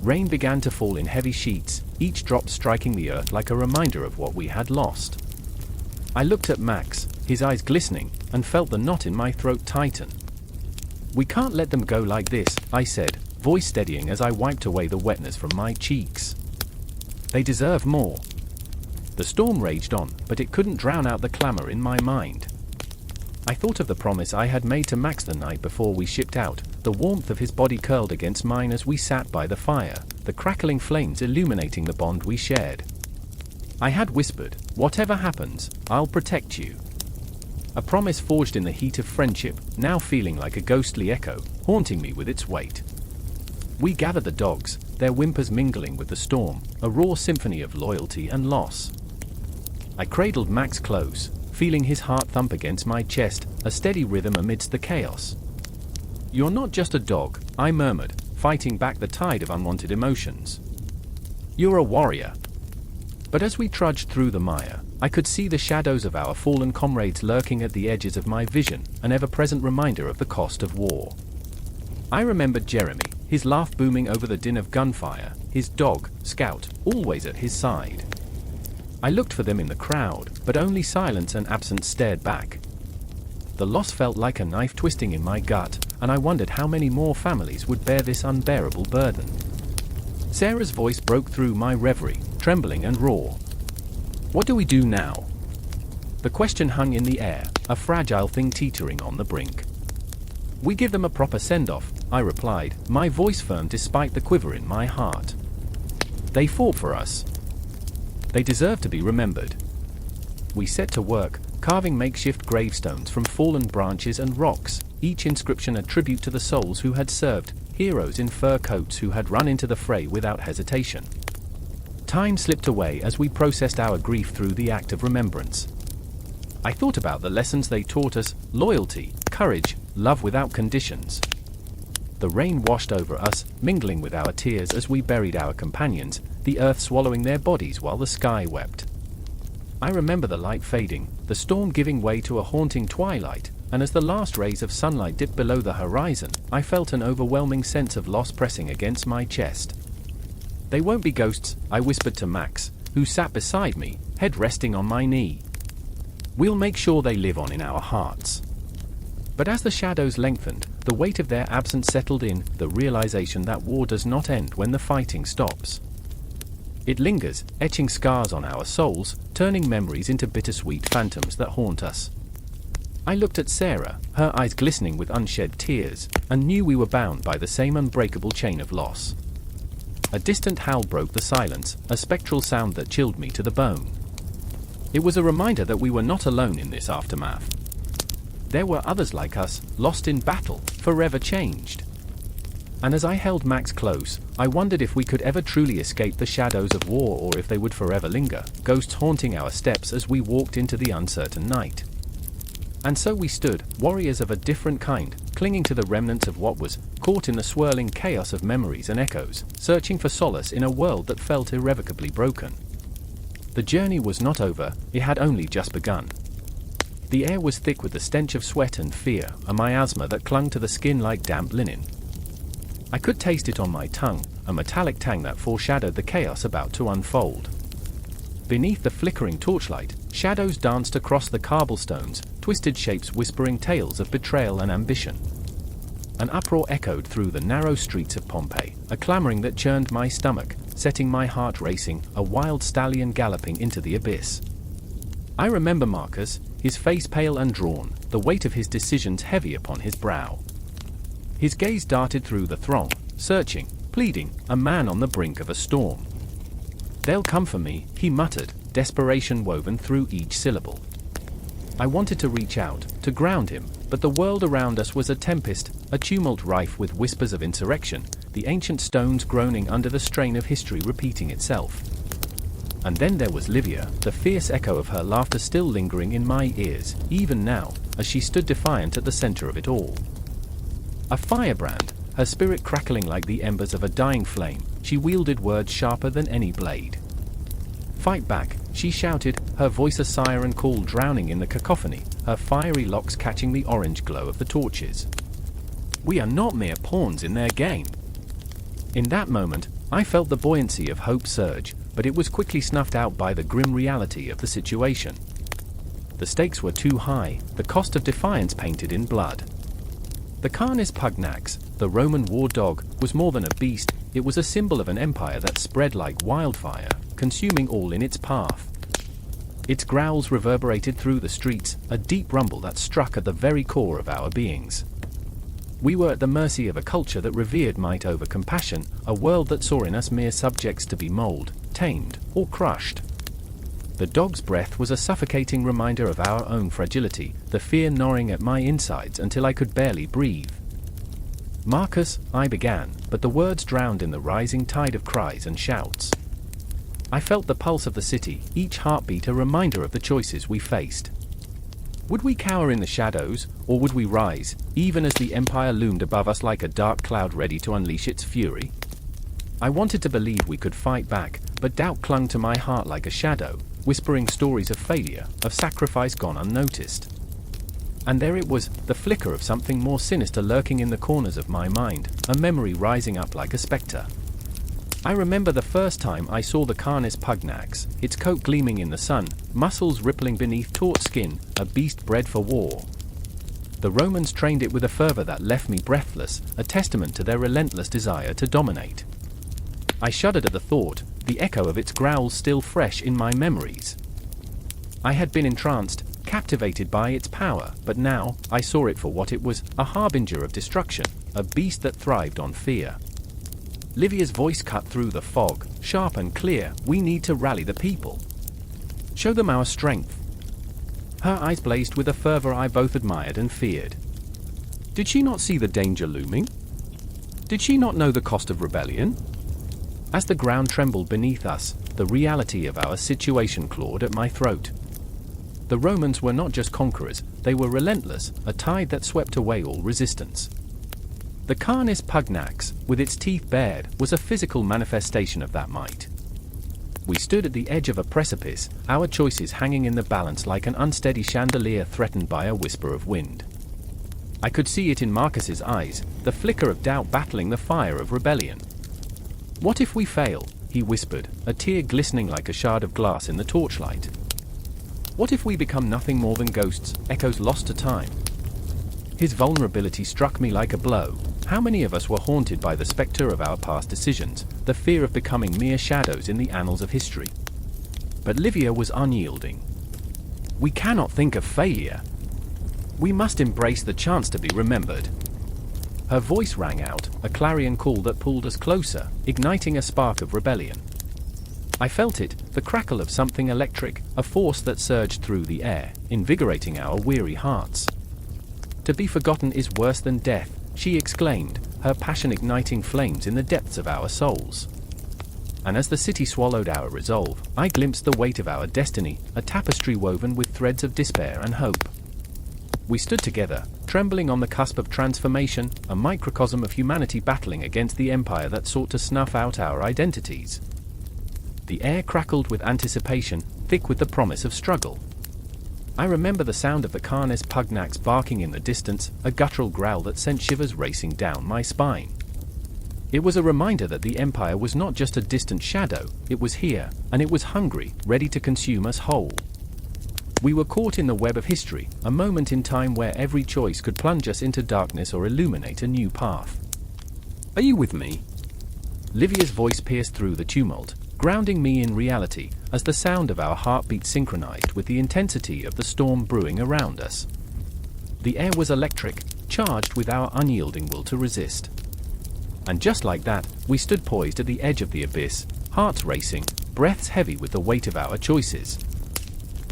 A: Rain began to fall in heavy sheets, each drop striking the earth like a reminder of what we had lost. I looked at Max, his eyes glistening, and felt the knot in my throat tighten. "We can't let them go like this," I said, voice steadying as I wiped away the wetness from my cheeks. "They deserve more." The storm raged on, but it couldn't drown out the clamor in my mind. I thought of the promise I had made to Max the night before we shipped out, the warmth of his body curled against mine as we sat by the fire, the crackling flames illuminating the bond we shared. I had whispered, "Whatever happens, I'll protect you." A promise forged in the heat of friendship, now feeling like a ghostly echo, haunting me with its weight. We gathered the dogs, their whimpers mingling with the storm, a raw symphony of loyalty and loss. I cradled Max close, feeling his heart thump against my chest, a steady rhythm amidst the chaos. "You're not just a dog," I murmured, fighting back the tide of unwanted emotions. "You're a warrior." But as we trudged through the mire, I could see the shadows of our fallen comrades lurking at the edges of my vision, an ever-present reminder of the cost of war. I remembered Jeremy, his laugh booming over the din of gunfire, his dog, Scout, always at his side. I looked for them in the crowd, but only silence and absence stared back. The loss felt like a knife twisting in my gut, and I wondered how many more families would bear this unbearable burden. Sarah's voice broke through my reverie, trembling and raw. "What do we do now?" The question hung in the air, a fragile thing teetering on the brink. "We give them a proper send-off," I replied, my voice firm despite the quiver in my heart. "They fought for us. They deserve to be remembered." We set to work, carving makeshift gravestones from fallen branches and rocks, each inscription a tribute to the souls who had served, heroes in fur coats who had run into the fray without hesitation. Time slipped away as we processed our grief through the act of remembrance. I thought about the lessons they taught us: loyalty, courage, love without conditions. The rain washed over us, mingling with our tears as we buried our companions, the earth swallowing their bodies while the sky wept. I remember the light fading, the storm giving way to a haunting twilight, and as the last rays of sunlight dipped below the horizon, I felt an overwhelming sense of loss pressing against my chest. "They won't be ghosts," I whispered to Max, who sat beside me, head resting on my knee. "We'll make sure they live on in our hearts." But as the shadows lengthened, The weight of their absence settled in, the realization that war does not end when the fighting stops. It lingers, etching scars on our souls, turning memories into bittersweet phantoms that haunt us. I looked at Sarah, her eyes glistening with unshed tears, and knew we were bound by the same unbreakable chain of loss. A distant howl broke the silence, a spectral sound that chilled me to the bone. It was a reminder that we were not alone in this aftermath. There were others like us, lost in battle, forever changed. And as I held Max close, I wondered if we could ever truly escape the shadows of war, or if they would forever linger, ghosts haunting our steps as we walked into the uncertain night. And so we stood, warriors of a different kind, clinging to the remnants of what was, caught in the swirling chaos of memories and echoes, searching for solace in a world that felt irrevocably broken. The journey was not over, it had only just begun. The air was thick with the stench of sweat and fear, a miasma that clung to the skin like damp linen. I could taste it on my tongue, a metallic tang that foreshadowed the chaos about to unfold. Beneath the flickering torchlight, shadows danced across the cobblestones, twisted shapes whispering tales of betrayal and ambition. An uproar echoed through the narrow streets of Pompeii, a clamoring that churned my stomach, setting my heart racing, a wild stallion galloping into the abyss. I remember Marcus, his face pale and drawn, the weight of his decisions heavy upon his brow. His gaze darted through the throng, searching, pleading, a man on the brink of a storm. "They'll come for me," he muttered, desperation woven through each syllable. I wanted to reach out, to ground him, but the world around us was a tempest, a tumult rife with whispers of insurrection, the ancient stones groaning under the strain of history repeating itself. And then there was Livia, the fierce echo of her laughter still lingering in my ears, even now, as she stood defiant at the center of it all. A firebrand, her spirit crackling like the embers of a dying flame, she wielded words sharper than any blade. "Fight back," she shouted, her voice a siren call drowning in the cacophony, her fiery locks catching the orange glow of the torches. "We are not mere pawns in their game." In that moment, I felt the buoyancy of hope surge, but it was quickly snuffed out by the grim reality of the situation. The stakes were too high, the cost of defiance painted in blood. The Canis Pugnax, the Roman war dog, was more than a beast, it was a symbol of an empire that spread like wildfire, consuming all in its path. Its growls reverberated through the streets, a deep rumble that struck at the very core of our beings. We were at the mercy of a culture that revered might over compassion, a world that saw in us mere subjects to be molded, tamed, or crushed. The dog's breath was a suffocating reminder of our own fragility, the fear gnawing at my insides until I could barely breathe. "Marcus," I began, but the words drowned in the rising tide of cries and shouts. I felt the pulse of the city, each heartbeat a reminder of the choices we faced. Would we cower in the shadows, or would we rise, even as the empire loomed above us like a dark cloud ready to unleash its fury? I wanted to believe we could fight back, but doubt clung to my heart like a shadow, whispering stories of failure, of sacrifice gone unnoticed. And there it was, the flicker of something more sinister lurking in the corners of my mind, a memory rising up like a specter. I remember the first time I saw the Canis Pugnax, its coat gleaming in the sun, muscles rippling beneath taut skin, a beast bred for war. The Romans trained it with a fervor that left me breathless, a testament to their relentless desire to dominate. I shuddered at the thought, the echo of its growls still fresh in my memories. I had been entranced, captivated by its power, but now I saw it for what it was, a harbinger of destruction, a beast that thrived on fear. Livia's voice cut through the fog, sharp and clear. "We need to rally the people. Show them our strength." Her eyes blazed with a fervor I both admired and feared. Did she not see the danger looming? Did she not know the cost of rebellion? As the ground trembled beneath us, the reality of our situation clawed at my throat. The Romans were not just conquerors, they were relentless, a tide that swept away all resistance. The Canis Pugnax, with its teeth bared, was a physical manifestation of that might. We stood at the edge of a precipice, our choices hanging in the balance like an unsteady chandelier threatened by a whisper of wind. I could see it in Marcus's eyes, the flicker of doubt battling the fire of rebellion. "What if we fail?" he whispered, a tear glistening like a shard of glass in the torchlight. "What if we become nothing more than ghosts, echoes lost to time?" His vulnerability struck me like a blow. How many of us were haunted by the specter of our past decisions, the fear of becoming mere shadows in the annals of history? But Livia was unyielding. We cannot think of failure. We must embrace the chance to be remembered. Her voice rang out, a clarion call that pulled us closer, igniting a spark of rebellion. I felt it, the crackle of something electric, a force that surged through the air, invigorating our weary hearts. To be forgotten is worse than death, she exclaimed, her passion igniting flames in the depths of our souls. And as the city swallowed our resolve, I glimpsed the weight of our destiny, a tapestry woven with threads of despair and hope. We stood together, trembling on the cusp of transformation, a microcosm of humanity battling against the empire that sought to snuff out our identities. The air crackled with anticipation, thick with the promise of struggle. I remember the sound of the Canis Pugnax barking in the distance, a guttural growl that sent shivers racing down my spine. It was a reminder that the empire was not just a distant shadow, it was here, and it was hungry, ready to consume us whole. We were caught in the web of history, a moment in time where every choice could plunge us into darkness or illuminate a new path. Are you with me? Livia's voice pierced through the tumult, grounding me in reality, as the sound of our heartbeat synchronized with the intensity of the storm brewing around us. The air was electric, charged with our unyielding will to resist. And just like that, we stood poised at the edge of the abyss, hearts racing, breaths heavy with the weight of our choices.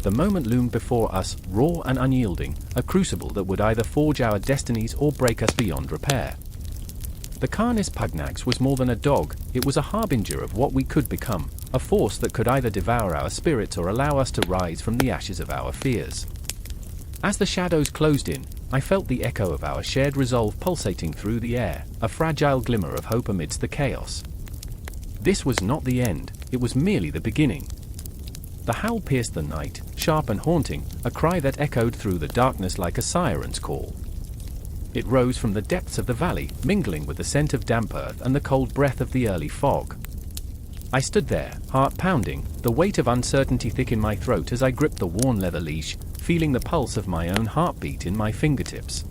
A: The moment loomed before us, raw and unyielding, a crucible that would either forge our destinies or break us beyond repair. The Canis Pugnax was more than a dog, it was a harbinger of what we could become, a force that could either devour our spirits or allow us to rise from the ashes of our fears. As the shadows closed in, I felt the echo of our shared resolve pulsating through the air, a fragile glimmer of hope amidst the chaos. This was not the end, it was merely the beginning. The howl pierced the night, sharp and haunting, a cry that echoed through the darkness like a siren's call. It rose from the depths of the valley, mingling with the scent of damp earth and the cold breath of the early fog. I stood there, heart pounding, the weight of uncertainty thick in my throat as I gripped the worn leather leash, feeling the pulse of my own heartbeat in my fingertips.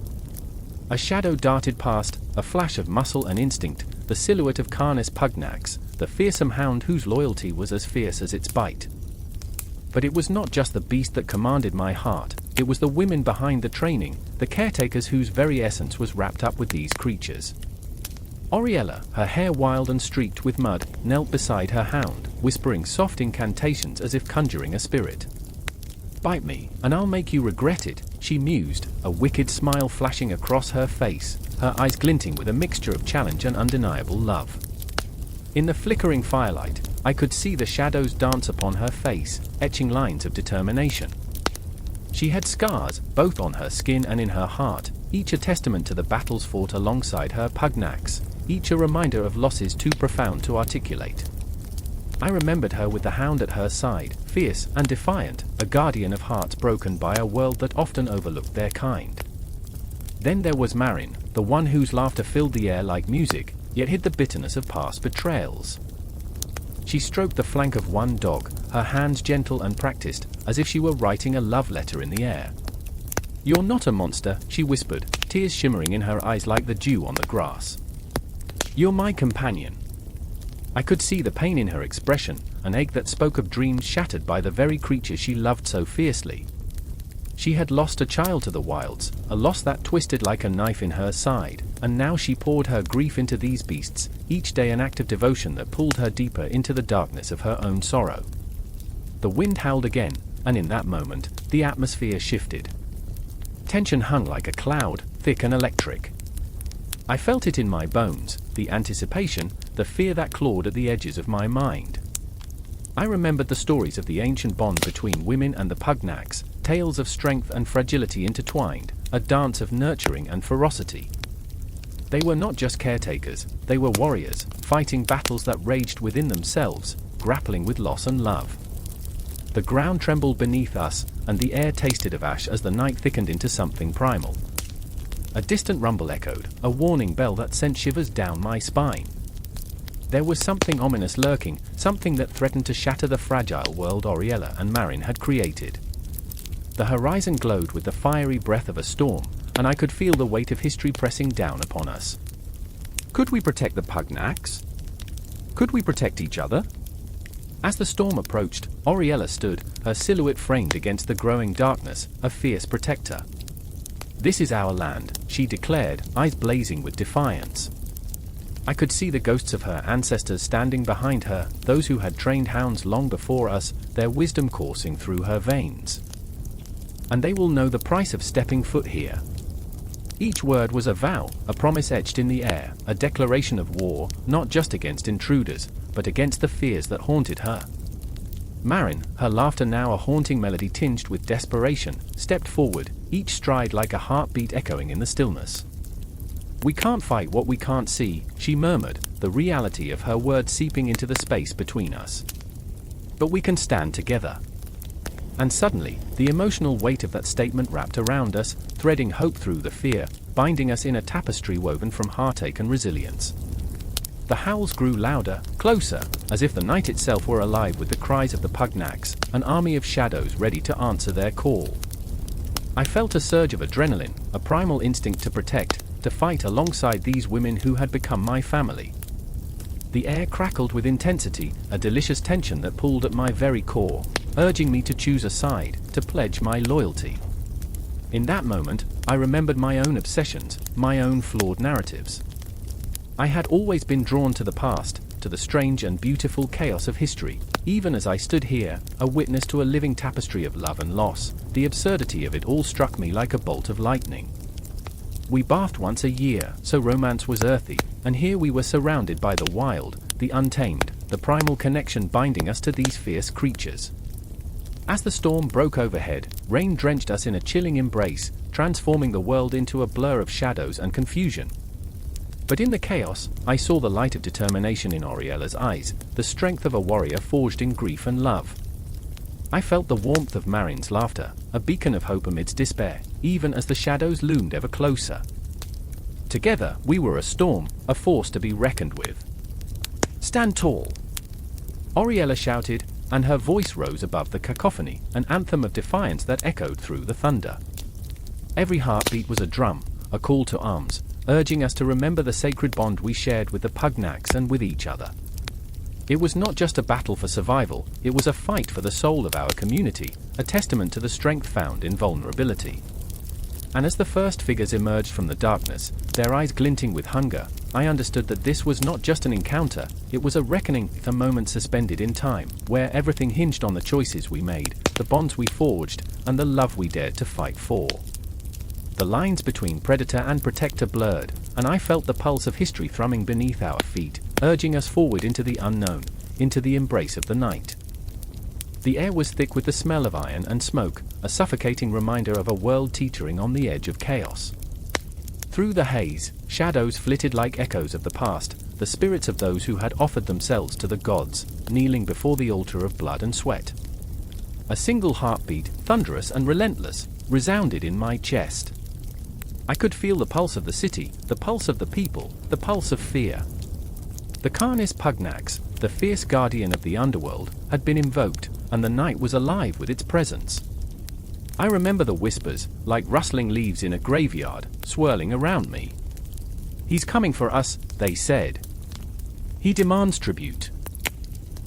A: A shadow darted past, a flash of muscle and instinct, the silhouette of Canis Pugnax, the fearsome hound whose loyalty was as fierce as its bite. But it was not just the beast that commanded my heart, it was the women behind the training, the caretakers whose very essence was wrapped up with these creatures. Oriella, her hair wild and streaked with mud, knelt beside her hound, whispering soft incantations as if conjuring a spirit. "Bite me, and I'll make you regret it," she mused, a wicked smile flashing across her face, her eyes glinting with a mixture of challenge and undeniable love. In the flickering firelight, I could see the shadows dance upon her face, etching lines of determination. She had scars, both on her skin and in her heart, each a testament to the battles fought alongside her Pugnax, each a reminder of losses too profound to articulate. I remembered her with the hound at her side, fierce and defiant, a guardian of hearts broken by a world that often overlooked their kind. Then there was Marin, the one whose laughter filled the air like music, yet hid the bitterness of past betrayals. She stroked the flank of one dog, her hands gentle and practiced, as if she were writing a love letter in the air. "You're not a monster," she whispered, tears shimmering in her eyes like the dew on the grass. "You're my companion." I could see the pain in her expression, an ache that spoke of dreams shattered by the very creature she loved so fiercely. She had lost a child to the wilds, a loss that twisted like a knife in her side, and now she poured her grief into these beasts, each day an act of devotion that pulled her deeper into the darkness of her own sorrow. The wind howled again, and in that moment, the atmosphere shifted. Tension hung like a cloud, thick and electric. I felt it in my bones, the anticipation, the fear that clawed at the edges of my mind. I remembered the stories of the ancient bond between women and the Pugnax, tales of strength and fragility intertwined, a dance of nurturing and ferocity. They were not just caretakers, they were warriors, fighting battles that raged within themselves, grappling with loss and love. The ground trembled beneath us, and the air tasted of ash as the night thickened into something primal. A distant rumble echoed, a warning bell that sent shivers down my spine. There was something ominous lurking, something that threatened to shatter the fragile world Oriella and Marin had created. The horizon glowed with the fiery breath of a storm, and I could feel the weight of history pressing down upon us. Could we protect the Pugnax? Could we protect each other? As the storm approached, Oriella stood, her silhouette framed against the growing darkness, a fierce protector. "This is our land," she declared, eyes blazing with defiance. I could see the ghosts of her ancestors standing behind her, those who had trained hounds long before us, their wisdom coursing through her veins. "And they will know the price of stepping foot here." Each word was a vow, a promise etched in the air, a declaration of war, not just against intruders, but against the fears that haunted her. Marin, her laughter now a haunting melody tinged with desperation, stepped forward, each stride like a heartbeat echoing in the stillness. "We can't fight what we can't see," she murmured, the reality of her words seeping into the space between us. "But we can stand together." And suddenly, the emotional weight of that statement wrapped around us, threading hope through the fear, binding us in a tapestry woven from heartache and resilience. The howls grew louder, closer, as if the night itself were alive with the cries of the Pugnax, an army of shadows ready to answer their call. I felt a surge of adrenaline, a primal instinct to protect, to fight alongside these women who had become my family. The air crackled with intensity, a delicious tension that pulled at my very core, urging me to choose a side, to pledge my loyalty. In that moment, I remembered my own obsessions, my own flawed narratives. I had always been drawn to the past, to the strange and beautiful chaos of history, even as I stood here, a witness to a living tapestry of love and loss. The absurdity of it all struck me like a bolt of lightning. We bathed once a year, so romance was earthy, and here we were surrounded by the wild, the untamed, the primal connection binding us to these fierce creatures. As the storm broke overhead, rain drenched us in a chilling embrace, transforming the world into a blur of shadows and confusion. But in the chaos, I saw the light of determination in Oriella's eyes, the strength of a warrior forged in grief and love. I felt the warmth of Marin's laughter, a beacon of hope amidst despair, even as the shadows loomed ever closer. Together, we were a storm, a force to be reckoned with. "Stand tall!" Oriella shouted, and her voice rose above the cacophony, an anthem of defiance that echoed through the thunder. Every heartbeat was a drum, a call to arms, urging us to remember the sacred bond we shared with the Pugnax and with each other. It was not just a battle for survival, it was a fight for the soul of our community, a testament to the strength found in vulnerability. And as the first figures emerged from the darkness, their eyes glinting with hunger, I understood that this was not just an encounter, it was a reckoning, a moment suspended in time, where everything hinged on the choices we made, the bonds we forged, and the love we dared to fight for. The lines between predator and protector blurred, and I felt the pulse of history thrumming beneath our feet, urging us forward into the unknown, into the embrace of the night. The air was thick with the smell of iron and smoke, a suffocating reminder of a world teetering on the edge of chaos. Through the haze, shadows flitted like echoes of the past, the spirits of those who had offered themselves to the gods, kneeling before the altar of blood and sweat. A single heartbeat, thunderous and relentless, resounded in my chest. I could feel the pulse of the city, the pulse of the people, the pulse of fear. The Canis Pugnax, the fierce guardian of the underworld, had been invoked, and the night was alive with its presence. I remember the whispers, like rustling leaves in a graveyard, swirling around me. "He's coming for us," they said. "He demands tribute."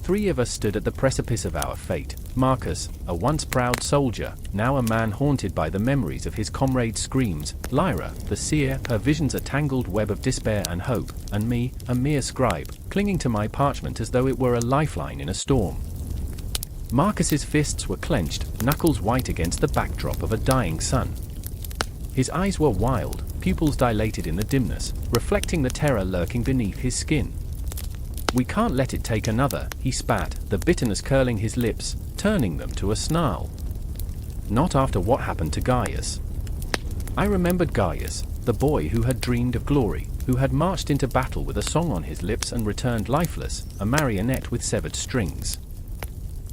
A: 3 of us stood at the precipice of our fate. Marcus, a once proud soldier, now a man haunted by the memories of his comrades' screams. Lyra, the seer, her visions a tangled web of despair and hope. And me, a mere scribe, clinging to my parchment as though it were a lifeline in a storm. Marcus's fists were clenched, knuckles white against the backdrop of a dying sun. His eyes were wild, pupils dilated in the dimness, reflecting the terror lurking beneath his skin. "We can't let it take another," he spat, the bitterness curling his lips, turning them to a snarl. "Not after what happened to Gaius." I remembered Gaius, the boy who had dreamed of glory, who had marched into battle with a song on his lips and returned lifeless, a marionette with severed strings.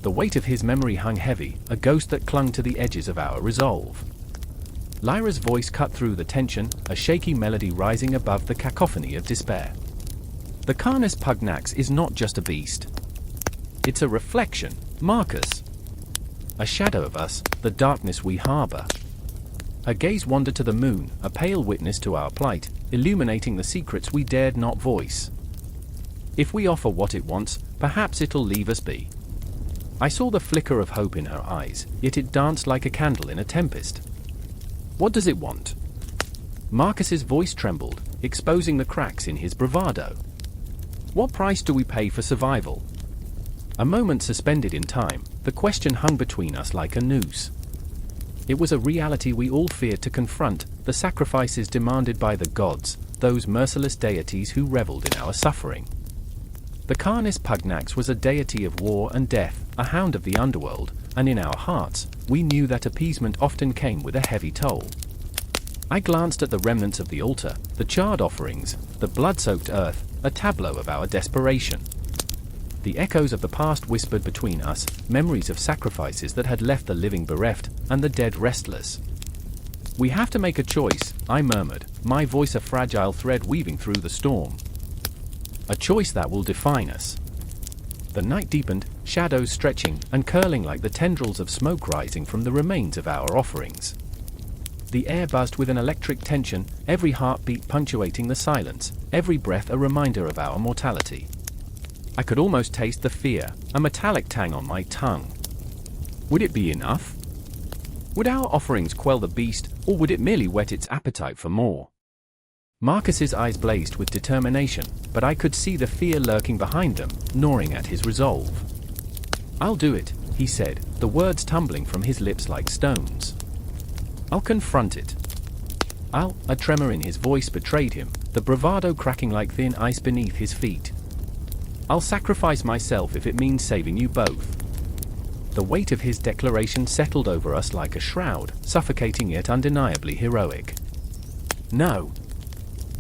A: The weight of his memory hung heavy, a ghost that clung to the edges of our resolve. Lyra's voice cut through the tension, a shaky melody rising above the cacophony of despair. "The Canis Pugnax is not just a beast. It's a reflection, Marcus. A shadow of us, the darkness we harbor. Her gaze wandered to the moon, a pale witness to our plight, illuminating the secrets we dared not voice. If we offer what it wants, perhaps it'll leave us be. I saw the flicker of hope in her eyes, yet it danced like a candle in a tempest. What does it want? Marcus's voice trembled, exposing the cracks in his bravado. What price do we pay for survival? A moment suspended in time, the question hung between us like a noose. It was a reality we all feared to confront, the sacrifices demanded by the gods, those merciless deities who reveled in our suffering. The Canis Pugnax was a deity of war and death, a hound of the underworld, and in our hearts, we knew that appeasement often came with a heavy toll. I glanced at the remnants of the altar, the charred offerings, the blood-soaked earth, a tableau of our desperation. The echoes of the past whispered between us, memories of sacrifices that had left the living bereft, and the dead restless. We have to make a choice, I murmured, my voice a fragile thread weaving through the storm. A choice that will define us. The night deepened, shadows stretching and curling like the tendrils of smoke rising from the remains of our offerings. The air buzzed with an electric tension, every heartbeat punctuating the silence, every breath a reminder of our mortality. I could almost taste the fear, a metallic tang on my tongue. Would it be enough? Would our offerings quell the beast, or would it merely whet its appetite for more? Marcus's eyes blazed with determination, but I could see the fear lurking behind them, gnawing at his resolve. I'll do it, he said, the words tumbling from his lips like stones. I'll confront it. A tremor in his voice betrayed him, the bravado cracking like thin ice beneath his feet. I'll sacrifice myself if it means saving you both. The weight of his declaration settled over us like a shroud, suffocating yet undeniably heroic. No.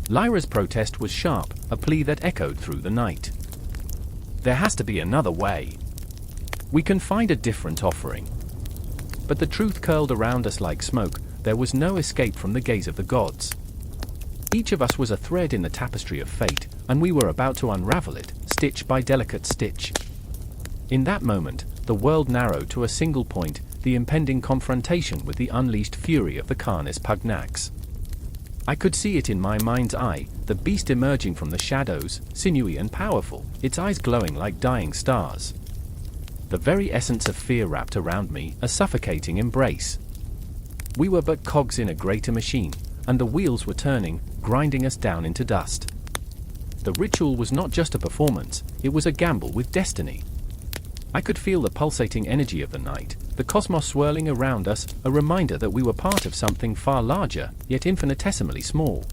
A: Lyra's protest was sharp, a plea that echoed through the night. There has to be another way. We can find a different offering. But the truth curled around us like smoke, there was no escape from the gaze of the gods. Each of us was a thread in the tapestry of fate, and we were about to unravel it, stitch by delicate stitch. In that moment, the world narrowed to a single point, the impending confrontation with the unleashed fury of the Canis Pugnax. I could see it in my mind's eye, the beast emerging from the shadows, sinewy and powerful, its eyes glowing like dying stars. The very essence of fear wrapped around me, a suffocating embrace. We were but cogs in a greater machine, and the wheels were turning, grinding us down into dust. The ritual was not just a performance, it was a gamble with destiny. I could feel the pulsating energy of the night, the cosmos swirling around us, a reminder that we were part of something far larger, yet infinitesimally small.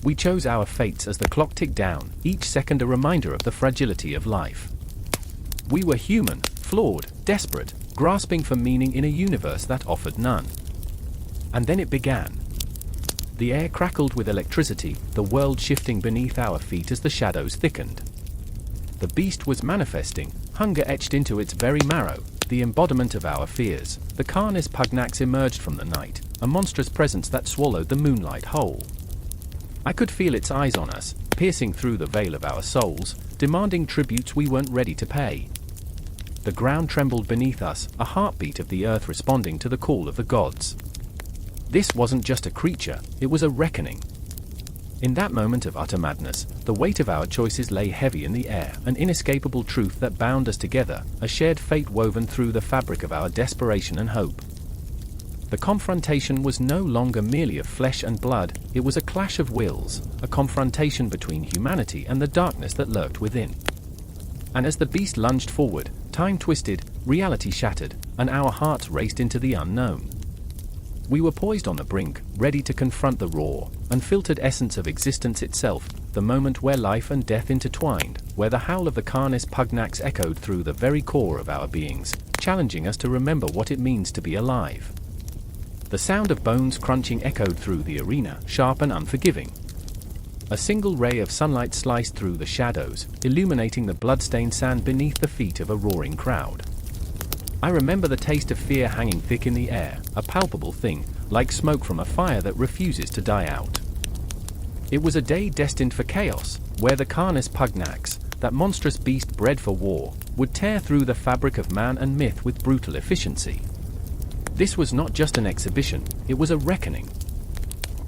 A: We chose our fates as the clock ticked down, each second a reminder of the fragility of life. We were human, flawed, desperate, grasping for meaning in a universe that offered none. And then it began. The air crackled with electricity, the world shifting beneath our feet as the shadows thickened. The beast was manifesting, hunger etched into its very marrow, the embodiment of our fears. The Canis Pugnax emerged from the night, a monstrous presence that swallowed the moonlight whole. I could feel its eyes on us, piercing through the veil of our souls, demanding tributes we weren't ready to pay. The ground trembled beneath us, a heartbeat of the earth responding to the call of the gods. This wasn't just a creature, it was a reckoning. In that moment of utter madness, the weight of our choices lay heavy in the air, an inescapable truth that bound us together, a shared fate woven through the fabric of our desperation and hope. The confrontation was no longer merely of flesh and blood, it was a clash of wills, a confrontation between humanity and the darkness that lurked within. And as the beast lunged forward, time twisted, reality shattered, and our hearts raced into the unknown. We were poised on the brink, ready to confront the raw, unfiltered essence of existence itself, the moment where life and death intertwined, where the howl of the Canis Pugnax echoed through the very core of our beings, challenging us to remember what it means to be alive. The sound of bones crunching echoed through the arena, sharp and unforgiving. A single ray of sunlight sliced through the shadows, illuminating the blood-stained sand beneath the feet of a roaring crowd. I remember the taste of fear hanging thick in the air, a palpable thing, like smoke from a fire that refuses to die out. It was a day destined for chaos, where the Canis Pugnax, that monstrous beast bred for war, would tear through the fabric of man and myth with brutal efficiency. This was not just an exhibition, it was a reckoning.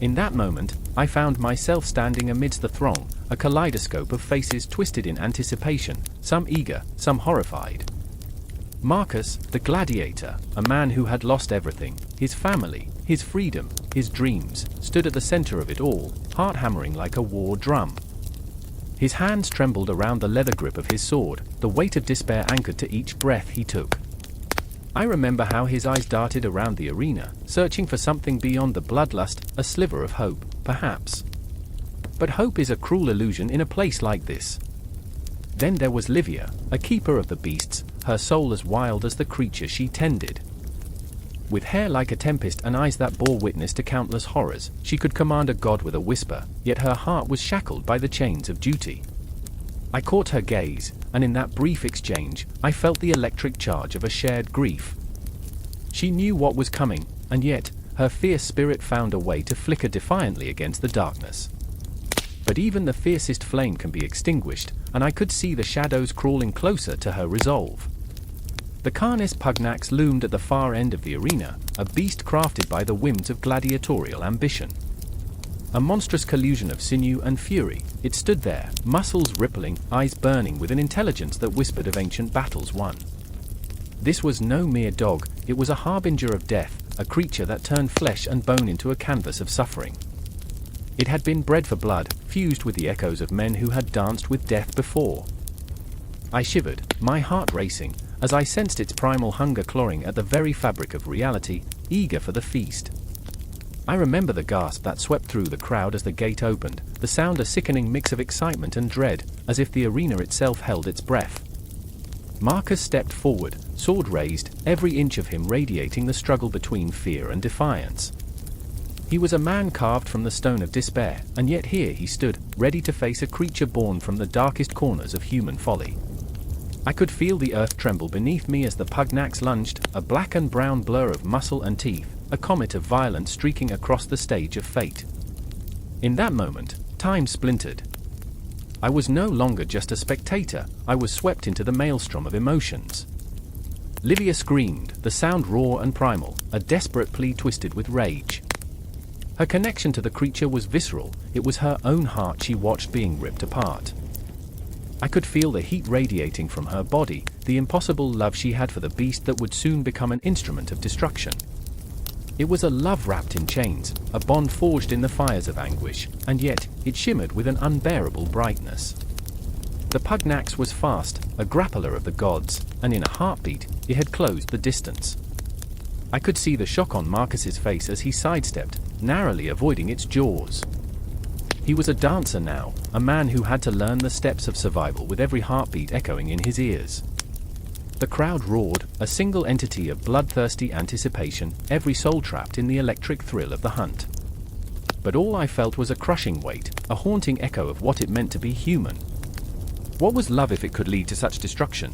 A: In that moment, I found myself standing amidst the throng, a kaleidoscope of faces twisted in anticipation, some eager, some horrified. Marcus, the gladiator, a man who had lost everything, his family, his freedom, his dreams, stood at the center of it all, heart hammering like a war drum. His hands trembled around the leather grip of his sword, the weight of despair anchored to each breath he took. I remember how his eyes darted around the arena, searching for something beyond the bloodlust, a sliver of hope, perhaps. But hope is a cruel illusion in a place like this. Then there was Livia, a keeper of the beasts, her soul as wild as the creature she tended. With hair like a tempest and eyes that bore witness to countless horrors, she could command a god with a whisper, yet her heart was shackled by the chains of duty. I caught her gaze, and in that brief exchange, I felt the electric charge of a shared grief. She knew what was coming, and yet, her fierce spirit found a way to flicker defiantly against the darkness. But even the fiercest flame can be extinguished, and I could see the shadows crawling closer to her resolve. The Canis Pugnax loomed at the far end of the arena, a beast crafted by the whims of gladiatorial ambition. A monstrous collusion of sinew and fury, it stood there, muscles rippling, eyes burning with an intelligence that whispered of ancient battles won. This was no mere dog, it was a harbinger of death, a creature that turned flesh and bone into a canvas of suffering. It had been bred for blood, fused with the echoes of men who had danced with death before. I shivered, my heart racing, as I sensed its primal hunger clawing at the very fabric of reality, eager for the feast. I remember the gasp that swept through the crowd as the gate opened, the sound a sickening mix of excitement and dread, as if the arena itself held its breath. Marcus stepped forward, sword raised, every inch of him radiating the struggle between fear and defiance. He was a man carved from the stone of despair, and yet here he stood, ready to face a creature born from the darkest corners of human folly. I could feel the earth tremble beneath me as the Pugnax lunged, a black and brown blur of muscle and teeth, a comet of violence streaking across the stage of fate. In that moment, time splintered. I was no longer just a spectator, I was swept into the maelstrom of emotions. Livia screamed, the sound raw and primal, a desperate plea twisted with rage. Her connection to the creature was visceral, it was her own heart she watched being ripped apart. I could feel the heat radiating from her body, the impossible love she had for the beast that would soon become an instrument of destruction. It was a love wrapped in chains, a bond forged in the fires of anguish, and yet, it shimmered with an unbearable brightness. The Pugnax was fast, a grappler of the gods, and in a heartbeat, it had closed the distance. I could see the shock on Marcus's face as he sidestepped, narrowly avoiding its jaws. He was a dancer now, a man who had to learn the steps of survival with every heartbeat echoing in his ears. The crowd roared, a single entity of bloodthirsty anticipation, every soul trapped in the electric thrill of the hunt. But all I felt was a crushing weight, a haunting echo of what it meant to be human. What was love if it could lead to such destruction?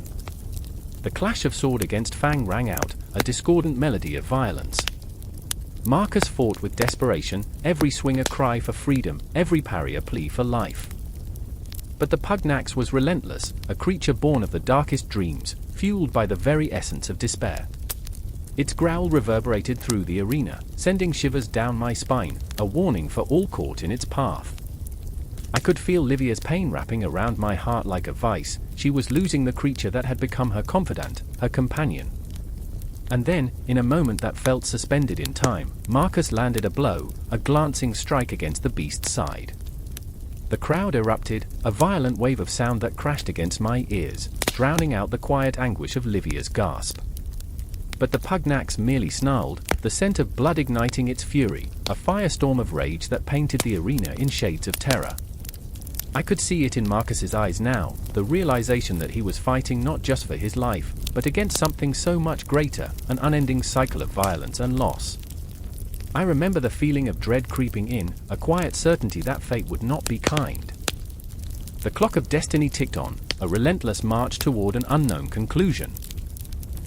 A: The clash of sword against fang rang out, a discordant melody of violence. Marcus fought with desperation, every swing a cry for freedom, every parry a plea for life. But the Pugnax was relentless, a creature born of the darkest dreams, fueled by the very essence of despair. Its growl reverberated through the arena, sending shivers down my spine, a warning for all caught in its path. I could feel Livia's pain wrapping around my heart like a vice. She was losing the creature that had become her confidant, her companion. And then, in a moment that felt suspended in time, Marcus landed a blow, a glancing strike against the beast's side. The crowd erupted, a violent wave of sound that crashed against my ears, drowning out the quiet anguish of Livia's gasp. But the Pugnax merely snarled, the scent of blood igniting its fury, a firestorm of rage that painted the arena in shades of terror. I could see it in Marcus's eyes now, the realization that he was fighting not just for his life, but against something so much greater, an unending cycle of violence and loss. I remember the feeling of dread creeping in, a quiet certainty that fate would not be kind. The clock of destiny ticked on, a relentless march toward an unknown conclusion.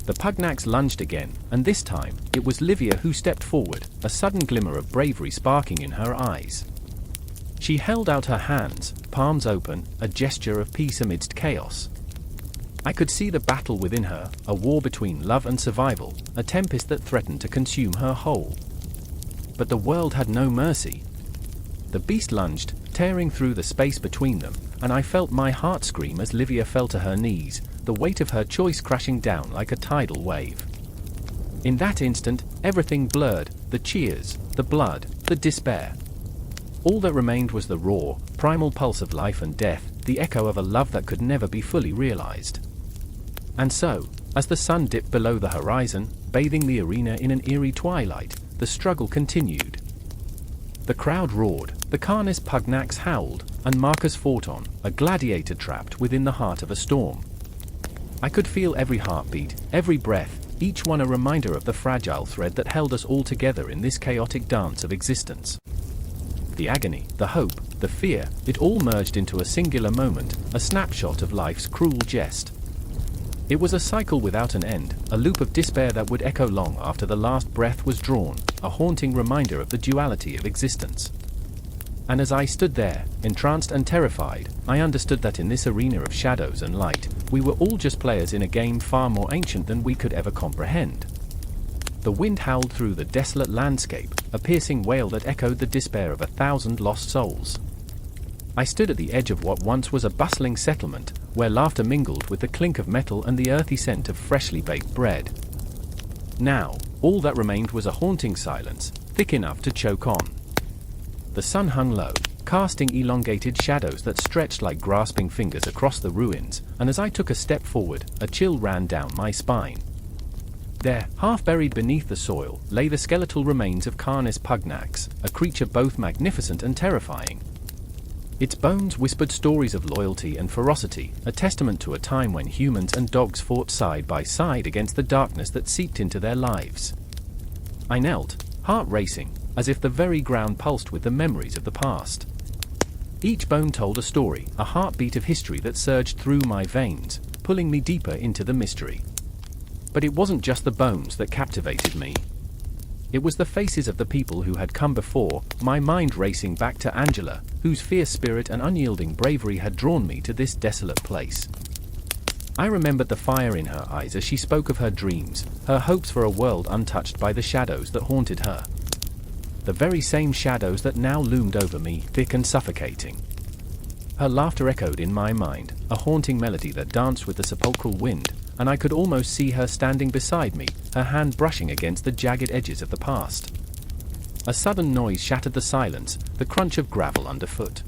A: The Pugnax lunged again, and this time, it was Livia who stepped forward, a sudden glimmer of bravery sparking in her eyes. She held out her hands, palms open, a gesture of peace amidst chaos. I could see the battle within her, a war between love and survival, a tempest that threatened to consume her whole. But the world had no mercy. The beast lunged, tearing through the space between them, and I felt my heart scream as Livia fell to her knees, the weight of her choice crashing down like a tidal wave. In that instant, everything blurred, the cheers, the blood, the despair. All that remained was the raw, primal pulse of life and death, the echo of a love that could never be fully realized. And so, as the sun dipped below the horizon, bathing the arena in an eerie twilight, the struggle continued. The crowd roared, the Canis Pugnax howled, and Marcus fought on, a gladiator trapped within the heart of a storm. I could feel every heartbeat, every breath, each one a reminder of the fragile thread that held us all together in this chaotic dance of existence. The agony, the hope, the fear, it all merged into a singular moment, a snapshot of life's cruel jest. It was a cycle without an end, a loop of despair that would echo long after the last breath was drawn, a haunting reminder of the duality of existence. And as I stood there, entranced and terrified, I understood that in this arena of shadows and light, we were all just players in a game far more ancient than we could ever comprehend. The wind howled through the desolate landscape, a piercing wail that echoed the despair of 1,000 lost souls. I stood at the edge of what once was a bustling settlement, where laughter mingled with the clink of metal and the earthy scent of freshly baked bread. Now, all that remained was a haunting silence, thick enough to choke on. The sun hung low, casting elongated shadows that stretched like grasping fingers across the ruins, and as I took a step forward, a chill ran down my spine. There, half buried beneath the soil, lay the skeletal remains of Canis Pugnax, a creature both magnificent and terrifying. Its bones whispered stories of loyalty and ferocity, a testament to a time when humans and dogs fought side by side against the darkness that seeped into their lives. I knelt, heart racing, as if the very ground pulsed with the memories of the past. Each bone told a story, a heartbeat of history that surged through my veins, pulling me deeper into the mystery. But it wasn't just the bones that captivated me. It was the faces of the people who had come before, my mind racing back to Angela, whose fierce spirit and unyielding bravery had drawn me to this desolate place. I remembered the fire in her eyes as she spoke of her dreams, her hopes for a world untouched by the shadows that haunted her. The very same shadows that now loomed over me, thick and suffocating. Her laughter echoed in my mind, a haunting melody that danced with the sepulchral wind, and I could almost see her standing beside me, her hand brushing against the jagged edges of the past. A sudden noise shattered the silence, the crunch of gravel underfoot.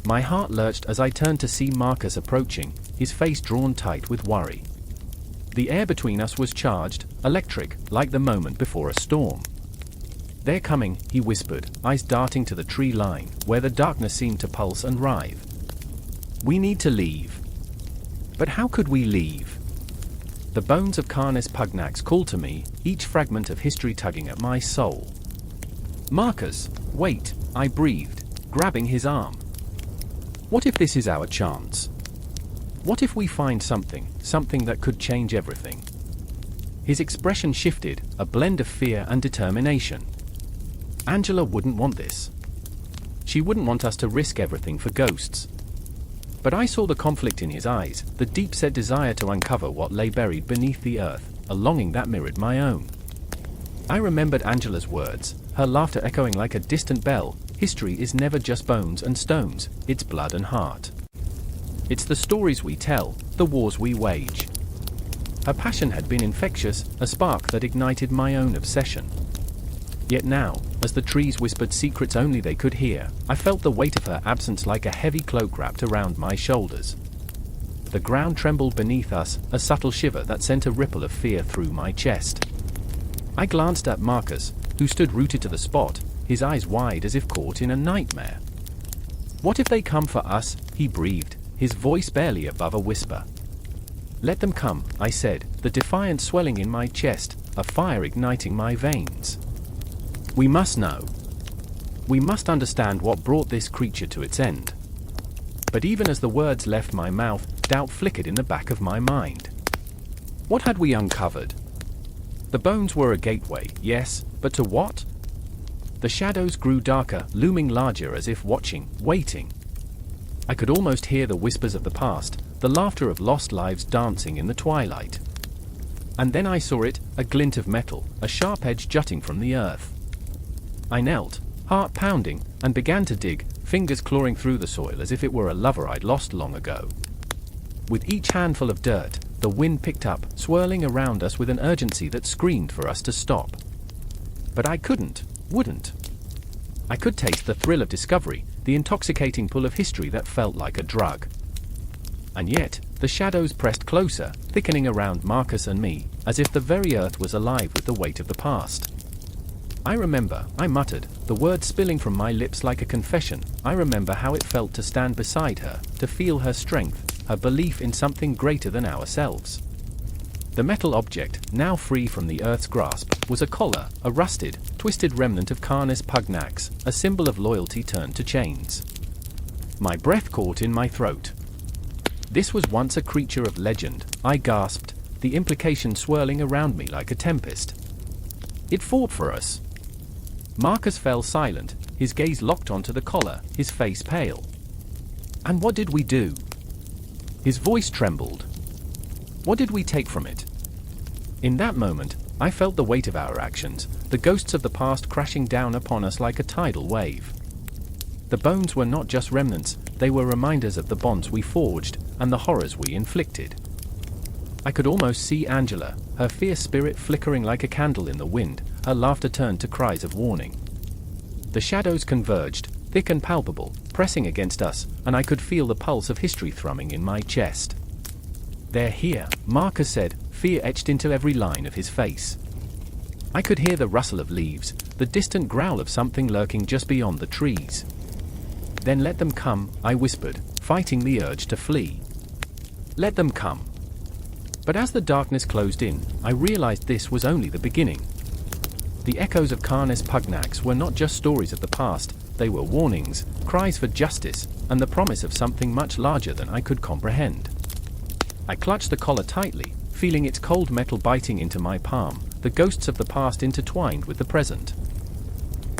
A: My heart lurched as I turned to see Marcus approaching, his face drawn tight with worry. The air between us was charged, electric, like the moment before a storm. "They're coming," he whispered, eyes darting to the tree line, where the darkness seemed to pulse and writhe. "We need to leave." But how could we leave? The bones of Canis Pugnax called to me, each fragment of history tugging at my soul. "Marcus, wait," I breathed, grabbing his arm. "What if this is our chance? What if we find something that could change everything?" His expression shifted, a blend of fear and determination. Angela wouldn't want this. She wouldn't want us to risk everything for ghosts. But I saw the conflict in his eyes, the deep-set desire to uncover what lay buried beneath the earth, a longing that mirrored my own. I remembered Angela's words, her laughter echoing like a distant bell. "History is never just bones and stones, it's blood and heart. It's the stories we tell, the wars we wage." Her passion had been infectious, a spark that ignited my own obsession. Yet now, as the trees whispered secrets only they could hear, I felt the weight of her absence like a heavy cloak wrapped around my shoulders. The ground trembled beneath us, a subtle shiver that sent a ripple of fear through my chest. I glanced at Marcus, who stood rooted to the spot, his eyes wide as if caught in a nightmare. "What if they come for us?" he breathed, his voice barely above a whisper. "Let them come," I said, the defiance swelling in my chest, a fire igniting my veins. "We must know. We must understand what brought this creature to its end." But even as the words left my mouth, doubt flickered in the back of my mind. What had we uncovered? The bones were a gateway, yes, but to what? The shadows grew darker, looming larger as if watching, waiting. I could almost hear the whispers of the past, the laughter of lost lives dancing in the twilight. And then I saw it, a glint of metal, a sharp edge jutting from the earth. I knelt, heart pounding, and began to dig, fingers clawing through the soil as if it were a lover I'd lost long ago. With each handful of dirt, the wind picked up, swirling around us with an urgency that screamed for us to stop. But I wouldn't. I could taste the thrill of discovery, the intoxicating pull of history that felt like a drug. And yet, the shadows pressed closer, thickening around Marcus and me, as if the very earth was alive with the weight of the past. I remember, I muttered, the words spilling from my lips like a confession. I remember how it felt to stand beside her, to feel her strength, her belief in something greater than ourselves. The metal object, now free from the earth's grasp, was a collar, a rusted, twisted remnant of Canis Pugnax, a symbol of loyalty turned to chains. My breath caught in my throat. This was once a creature of legend, I gasped, the implication swirling around me like a tempest. It fought for us. Marcus fell silent, his gaze locked onto the collar, his face pale. And what did we do? His voice trembled. What did we take from it? In that moment, I felt the weight of our actions, the ghosts of the past crashing down upon us like a tidal wave. The bones were not just remnants, they were reminders of the bonds we forged, and the horrors we inflicted. I could almost see Angela, her fierce spirit flickering like a candle in the wind, her laughter turned to cries of warning. The shadows converged, thick and palpable, pressing against us, and I could feel the pulse of history thrumming in my chest. "They're here," Marcus said, fear etched into every line of his face. I could hear the rustle of leaves, the distant growl of something lurking just beyond the trees. "Then let them come," I whispered, fighting the urge to flee. Let them come. But as the darkness closed in, I realized this was only the beginning. The echoes of Canis Pugnax were not just stories of the past, they were warnings, cries for justice, and the promise of something much larger than I could comprehend. I clutched the collar tightly, feeling its cold metal biting into my palm, the ghosts of the past intertwined with the present.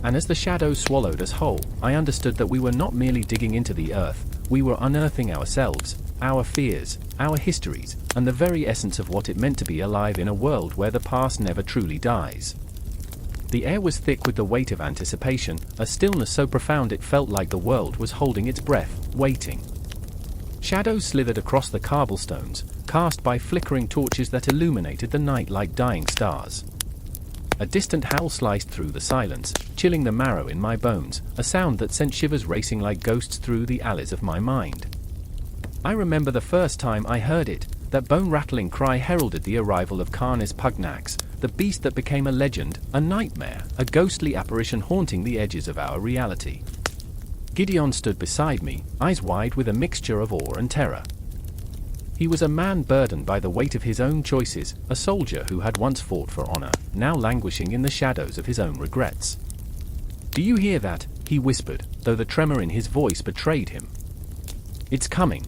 A: And as the shadows swallowed us whole, I understood that we were not merely digging into the earth, we were unearthing ourselves, our fears, our histories, and the very essence of what it meant to be alive in a world where the past never truly dies. The air was thick with the weight of anticipation, a stillness so profound it felt like the world was holding its breath, waiting. Shadows slithered across the cobblestones, cast by flickering torches that illuminated the night like dying stars. A distant howl sliced through the silence, chilling the marrow in my bones, a sound that sent shivers racing like ghosts through the alleys of my mind. I remember the first time I heard it, that bone-rattling cry heralded the arrival of Canis Pugnax, the beast that became a legend, a nightmare, a ghostly apparition haunting the edges of our reality. Gideon stood beside me, eyes wide with a mixture of awe and terror. He was a man burdened by the weight of his own choices, a soldier who had once fought for honor, now languishing in the shadows of his own regrets. "Do you hear that?" he whispered, though the tremor in his voice betrayed him. "It's coming."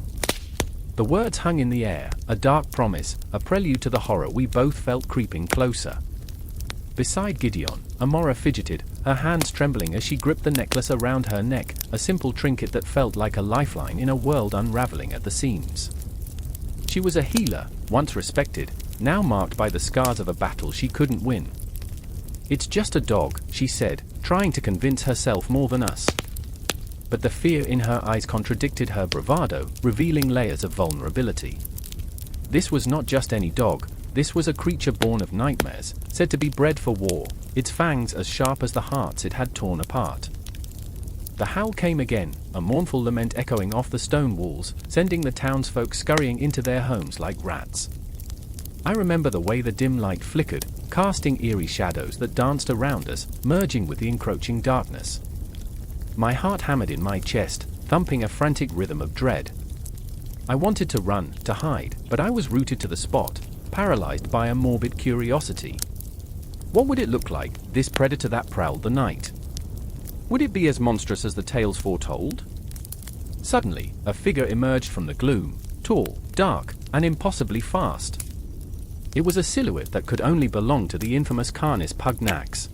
A: The words hung in the air, a dark promise, a prelude to the horror we both felt creeping closer. Beside Gideon, Amora fidgeted, her hands trembling as she gripped the necklace around her neck, a simple trinket that felt like a lifeline in a world unraveling at the seams. She was a healer, once respected, now marked by the scars of a battle she couldn't win. "It's just a dog," she said, trying to convince herself more than us. But the fear in her eyes contradicted her bravado, revealing layers of vulnerability. This was not just any dog, this was a creature born of nightmares, said to be bred for war, its fangs as sharp as the hearts it had torn apart. The howl came again, a mournful lament echoing off the stone walls, sending the townsfolk scurrying into their homes like rats. I remember the way the dim light flickered, casting eerie shadows that danced around us, merging with the encroaching darkness. My heart hammered in my chest, thumping a frantic rhythm of dread. I wanted to run, to hide, but I was rooted to the spot, paralyzed by a morbid curiosity. What would it look like, this predator that prowled the night? Would it be as monstrous as the tales foretold? Suddenly, a figure emerged from the gloom, tall, dark, and impossibly fast. It was a silhouette that could only belong to the infamous Canis Pugnax.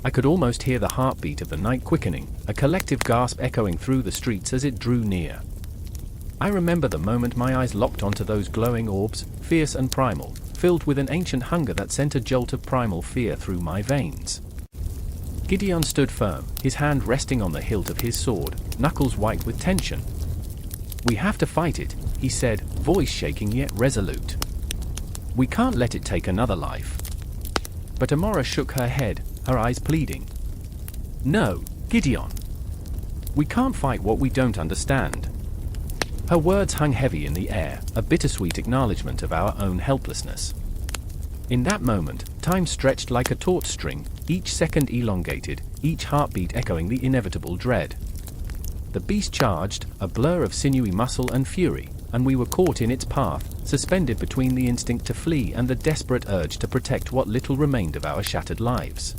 A: I could almost hear the heartbeat of the night quickening, a collective gasp echoing through the streets as it drew near. I remember the moment my eyes locked onto those glowing orbs, fierce and primal, filled with an ancient hunger that sent a jolt of primal fear through my veins. Gideon stood firm, his hand resting on the hilt of his sword, knuckles white with tension. "We have to fight it," he said, voice shaking yet resolute. "We can't let it take another life." But Amora shook her head, her eyes pleading. "No, Gideon. We can't fight what we don't understand." Her words hung heavy in the air, a bittersweet acknowledgement of our own helplessness. In that moment, time stretched like a taut string, each second elongated, each heartbeat echoing the inevitable dread. The beast charged, a blur of sinewy muscle and fury, and we were caught in its path, suspended between the instinct to flee and the desperate urge to protect what little remained of our shattered lives.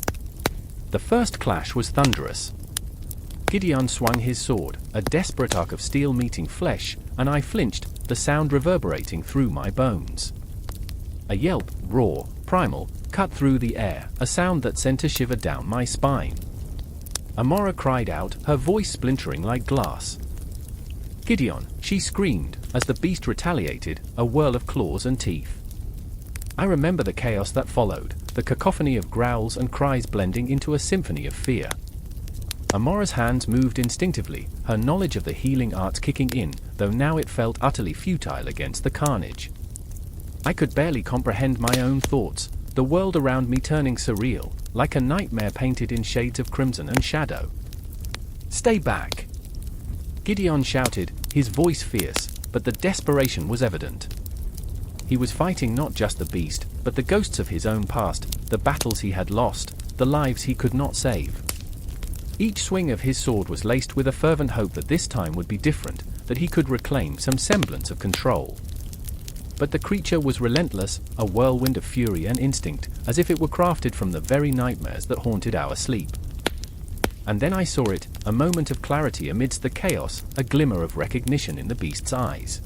A: The first clash was thunderous. Gideon swung his sword, a desperate arc of steel meeting flesh, and I flinched, the sound reverberating through my bones. A yelp, raw, primal, cut through the air, a sound that sent a shiver down my spine. Amora cried out, her voice splintering like glass. "Gideon," she screamed, as the beast retaliated, a whirl of claws and teeth. I remember the chaos that followed, the cacophony of growls and cries blending into a symphony of fear. Amora's hands moved instinctively, her knowledge of the healing arts kicking in, though now it felt utterly futile against the carnage. I could barely comprehend my own thoughts, the world around me turning surreal, like a nightmare painted in shades of crimson and shadow. "Stay back!" Gideon shouted, his voice fierce, but the desperation was evident. He was fighting not just the beast, but the ghosts of his own past, the battles he had lost, the lives he could not save. Each swing of his sword was laced with a fervent hope that this time would be different, that he could reclaim some semblance of control. But the creature was relentless, a whirlwind of fury and instinct, as if it were crafted from the very nightmares that haunted our sleep. And then I saw it, a moment of clarity amidst the chaos, a glimmer of recognition in the beast's eyes.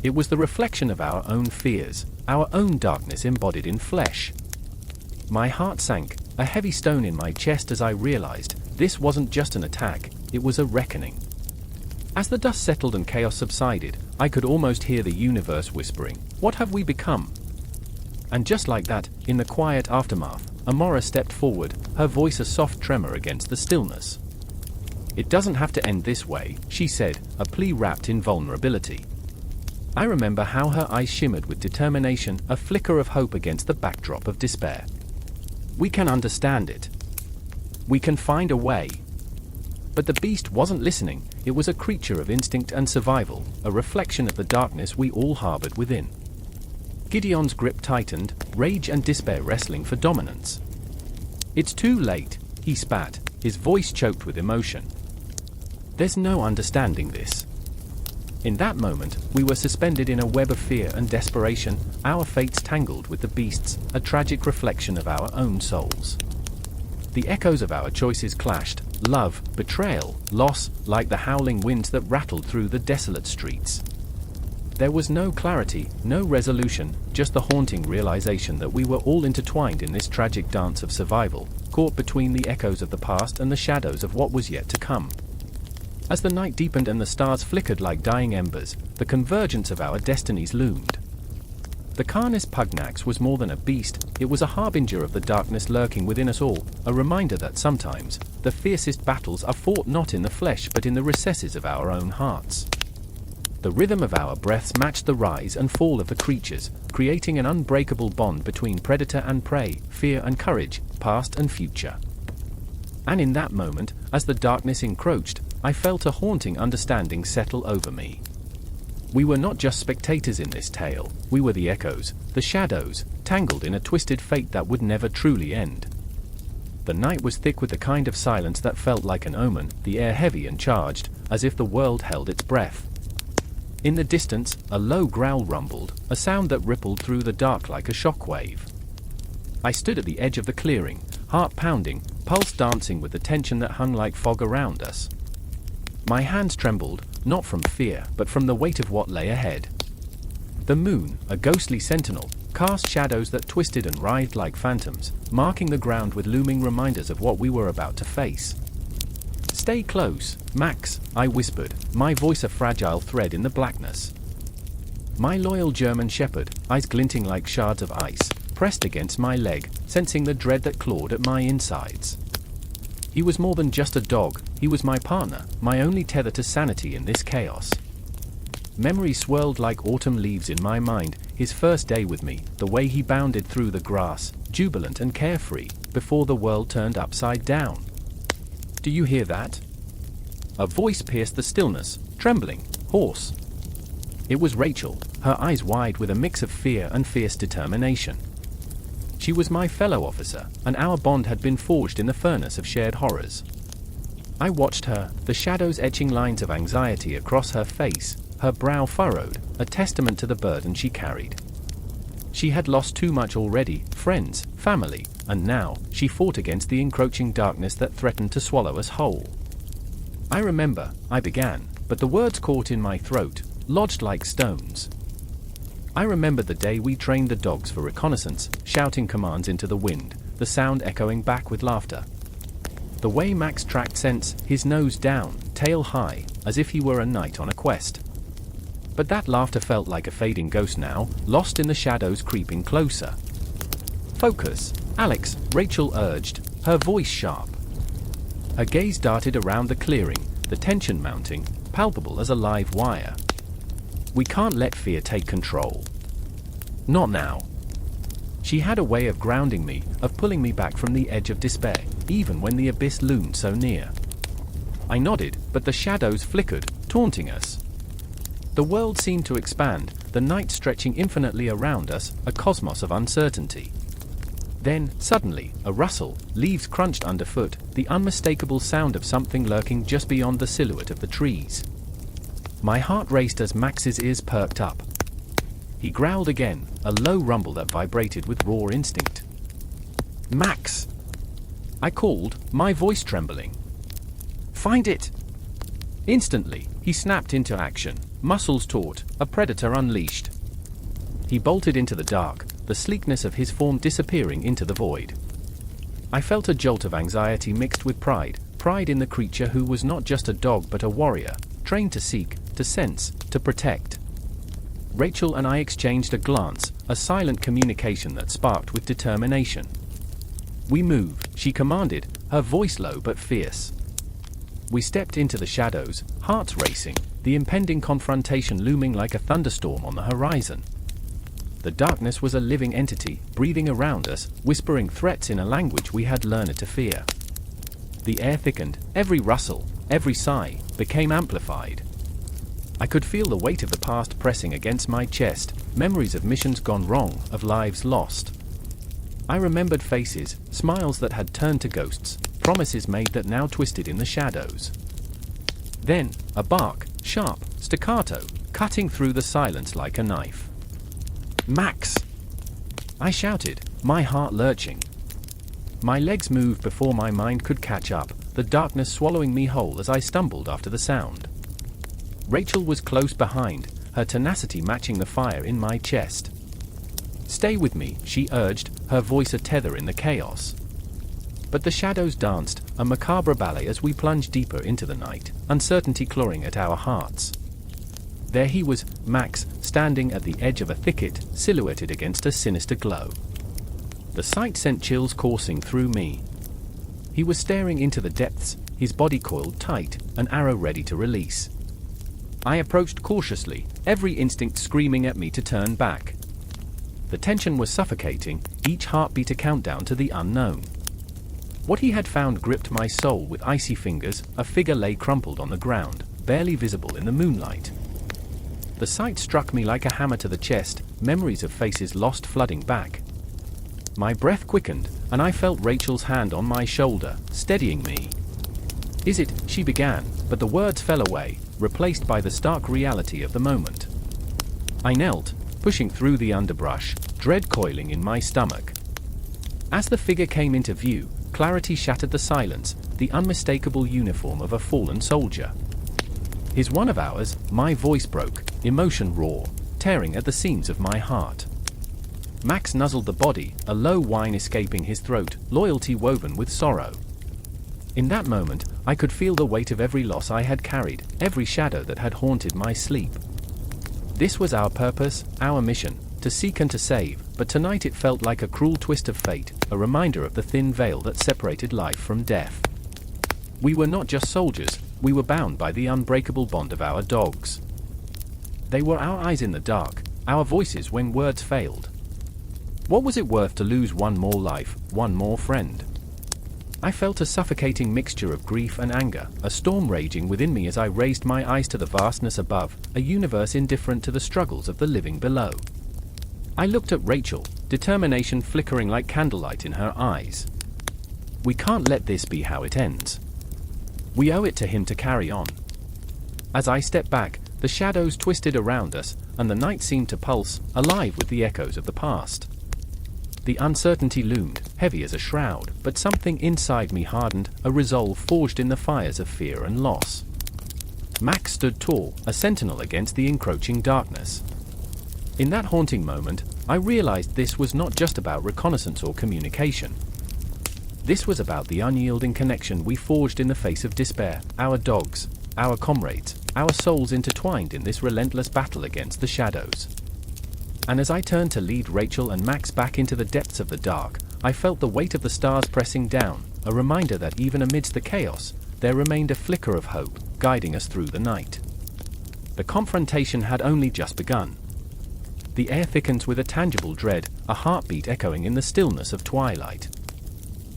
A: It was the reflection of our own fears, our own darkness embodied in flesh. My heart sank, a heavy stone in my chest as I realized, this wasn't just an attack, it was a reckoning. As the dust settled and chaos subsided, I could almost hear the universe whispering, "What have we become?" And just like that, in the quiet aftermath, Amora stepped forward, her voice a soft tremor against the stillness. "It doesn't have to end this way," she said, a plea wrapped in vulnerability. I remember how her eyes shimmered with determination, a flicker of hope against the backdrop of despair. "We can understand it. We can find a way." But the beast wasn't listening, it was a creature of instinct and survival, a reflection of the darkness we all harbored within. Gideon's grip tightened, rage and despair wrestling for dominance. "It's too late," he spat, his voice choked with emotion. "There's no understanding this." In that moment, we were suspended in a web of fear and desperation, our fates tangled with the beast's, a tragic reflection of our own souls. The echoes of our choices clashed, love, betrayal, loss, like the howling winds that rattled through the desolate streets. There was no clarity, no resolution, just the haunting realization that we were all intertwined in this tragic dance of survival, caught between the echoes of the past and the shadows of what was yet to come. As the night deepened and the stars flickered like dying embers, the convergence of our destinies loomed. The Canis Pugnax was more than a beast, it was a harbinger of the darkness lurking within us all, a reminder that sometimes, the fiercest battles are fought not in the flesh but in the recesses of our own hearts. The rhythm of our breaths matched the rise and fall of the creatures, creating an unbreakable bond between predator and prey, fear and courage, past and future. And in that moment, as the darkness encroached, I felt a haunting understanding settle over me. We were not just spectators in this tale, we were the echoes, the shadows, tangled in a twisted fate that would never truly end. The night was thick with the kind of silence that felt like an omen, the air heavy and charged, as if the world held its breath. In the distance, a low growl rumbled, a sound that rippled through the dark like a shockwave. I stood at the edge of the clearing, heart pounding, pulse dancing with the tension that hung like fog around us. My hands trembled, not from fear, but from the weight of what lay ahead. The moon, a ghostly sentinel, cast shadows that twisted and writhed like phantoms, marking the ground with looming reminders of what we were about to face. "Stay close, Max," I whispered, my voice a fragile thread in the blackness. My loyal German shepherd, eyes glinting like shards of ice, pressed against my leg, sensing the dread that clawed at my insides. He was more than just a dog, he was my partner, my only tether to sanity in this chaos. Memories swirled like autumn leaves in my mind, his first day with me, the way he bounded through the grass, jubilant and carefree, before the world turned upside down. "Do you hear that?" A voice pierced the stillness, trembling, hoarse. It was Rachel, her eyes wide with a mix of fear and fierce determination. She was my fellow officer, and our bond had been forged in the furnace of shared horrors. I watched her, the shadows etching lines of anxiety across her face, her brow furrowed, a testament to the burden she carried. She had lost too much already, friends, family, and now, she fought against the encroaching darkness that threatened to swallow us whole. "I remember," I began, but the words caught in my throat, lodged like stones. "I remember the day we trained the dogs for reconnaissance, shouting commands into the wind, the sound echoing back with laughter. The way Max tracked scents, his nose down, tail high, as if he were a knight on a quest. But that laughter felt like a fading ghost now, lost in the shadows creeping closer. "Focus, Alex," Rachel urged, her voice sharp. Her gaze darted around the clearing, the tension mounting, palpable as a live wire. "We can't let fear take control. Not now." She had a way of grounding me, of pulling me back from the edge of despair, even when the abyss loomed so near. I nodded, but the shadows flickered, taunting us. The world seemed to expand, the night stretching infinitely around us, a cosmos of uncertainty. Then, suddenly, a rustle, leaves crunched underfoot, the unmistakable sound of something lurking just beyond the silhouette of the trees. My heart raced as Max's ears perked up. He growled again, a low rumble that vibrated with raw instinct. "Max!" I called, my voice trembling. "Find it!" Instantly, he snapped into action, muscles taut, a predator unleashed. He bolted into the dark, the sleekness of his form disappearing into the void. I felt a jolt of anxiety mixed with pride in the creature who was not just a dog but a warrior, trained to seek, to sense, to protect. Rachel and I exchanged a glance, a silent communication that sparked with determination. "We move," she commanded, her voice low but fierce. We stepped into the shadows, hearts racing, the impending confrontation looming like a thunderstorm on the horizon. The darkness was a living entity, breathing around us, whispering threats in a language we had learned to fear. The air thickened, every rustle, every sigh, became amplified. I could feel the weight of the past pressing against my chest, memories of missions gone wrong, of lives lost. I remembered faces, smiles that had turned to ghosts, promises made that now twisted in the shadows. Then, a bark, sharp, staccato, cutting through the silence like a knife. "Max!" I shouted, my heart lurching. My legs moved before my mind could catch up, the darkness swallowing me whole as I stumbled after the sound. Rachel was close behind, her tenacity matching the fire in my chest. "Stay with me," she urged, her voice a tether in the chaos. But the shadows danced, a macabre ballet as we plunged deeper into the night, uncertainty clawing at our hearts. There he was, Max, standing at the edge of a thicket, silhouetted against a sinister glow. The sight sent chills coursing through me. He was staring into the depths, his body coiled tight, an arrow ready to release. I approached cautiously, every instinct screaming at me to turn back. The tension was suffocating, each heartbeat a countdown to the unknown. What he had found gripped my soul with icy fingers, a figure lay crumpled on the ground, barely visible in the moonlight. The sight struck me like a hammer to the chest, memories of faces lost flooding back. My breath quickened, and I felt Rachel's hand on my shoulder, steadying me. "Is it?" she began, but the words fell away, replaced by the stark reality of the moment. I knelt, pushing through the underbrush, dread coiling in my stomach. As the figure came into view, clarity shattered the silence, the unmistakable uniform of a fallen soldier. "Is one of ours," my voice broke, emotion raw, tearing at the seams of my heart. Max nuzzled the body, a low whine escaping his throat, loyalty woven with sorrow. In that moment, I could feel the weight of every loss I had carried, every shadow that had haunted my sleep. This was our purpose, our mission, to seek and to save, but tonight it felt like a cruel twist of fate, a reminder of the thin veil that separated life from death. We were not just soldiers, we were bound by the unbreakable bond of our dogs. They were our eyes in the dark, our voices when words failed. What was it worth to lose one more life, one more friend? I felt a suffocating mixture of grief and anger, a storm raging within me as I raised my eyes to the vastness above, a universe indifferent to the struggles of the living below. I looked at Rachel, determination flickering like candlelight in her eyes. We can't let this be how it ends. We owe it to him to carry on. As I stepped back, the shadows twisted around us, and the night seemed to pulse, alive with the echoes of the past. The uncertainty loomed, heavy as a shroud, but something inside me hardened, a resolve forged in the fires of fear and loss. Max stood tall, a sentinel against the encroaching darkness. In that haunting moment, I realized this was not just about reconnaissance or communication. This was about the unyielding connection we forged in the face of despair, our dogs, our comrades, our souls intertwined in this relentless battle against the shadows. And as I turned to lead Rachel and Max back into the depths of the dark, I felt the weight of the stars pressing down, a reminder that even amidst the chaos, there remained a flicker of hope, guiding us through the night. The confrontation had only just begun. The air thickens with a tangible dread, a heartbeat echoing in the stillness of twilight.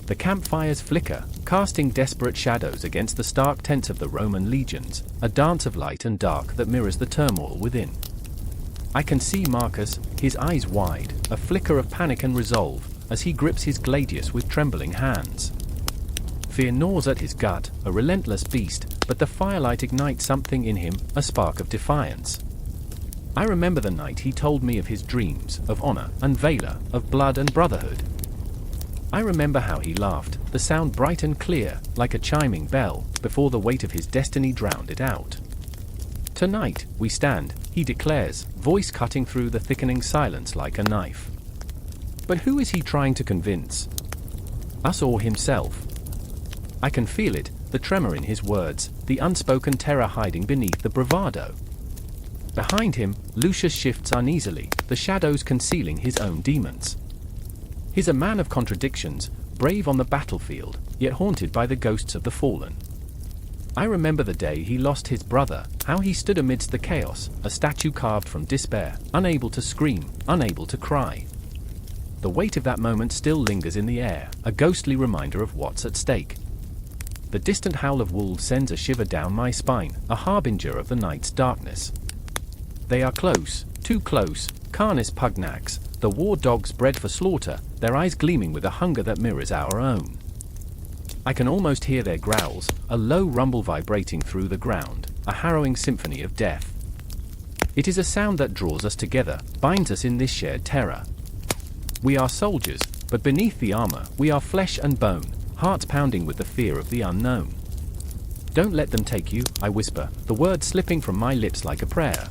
A: The campfires flicker, casting desperate shadows against the stark tents of the Roman legions, a dance of light and dark that mirrors the turmoil within. I can see Marcus, his eyes wide, a flicker of panic and resolve, as he grips his gladius with trembling hands. Fear gnaws at his gut, a relentless beast, but the firelight ignites something in him, a spark of defiance. I remember the night he told me of his dreams, of honor and valor, of blood and brotherhood. I remember how he laughed, the sound bright and clear, like a chiming bell, before the weight of his destiny drowned it out. Tonight, we stand, he declares, voice cutting through the thickening silence like a knife. But who is he trying to convince? Us or himself? I can feel it, the tremor in his words, the unspoken terror hiding beneath the bravado. Behind him, Lucius shifts uneasily, the shadows concealing his own demons. He's a man of contradictions, brave on the battlefield, yet haunted by the ghosts of the fallen. I remember the day he lost his brother, how he stood amidst the chaos, a statue carved from despair, unable to scream, unable to cry. The weight of that moment still lingers in the air, a ghostly reminder of what's at stake. The distant howl of wolves sends a shiver down my spine, a harbinger of the night's darkness. They are close, too close, Canis Pugnax, the war dogs bred for slaughter, their eyes gleaming with a hunger that mirrors our own. I can almost hear their growls, a low rumble vibrating through the ground, a harrowing symphony of death. It is a sound that draws us together, binds us in this shared terror. We are soldiers, but beneath the armor, we are flesh and bone, hearts pounding with the fear of the unknown. Don't let them take you, I whisper, the words slipping from my lips like a prayer.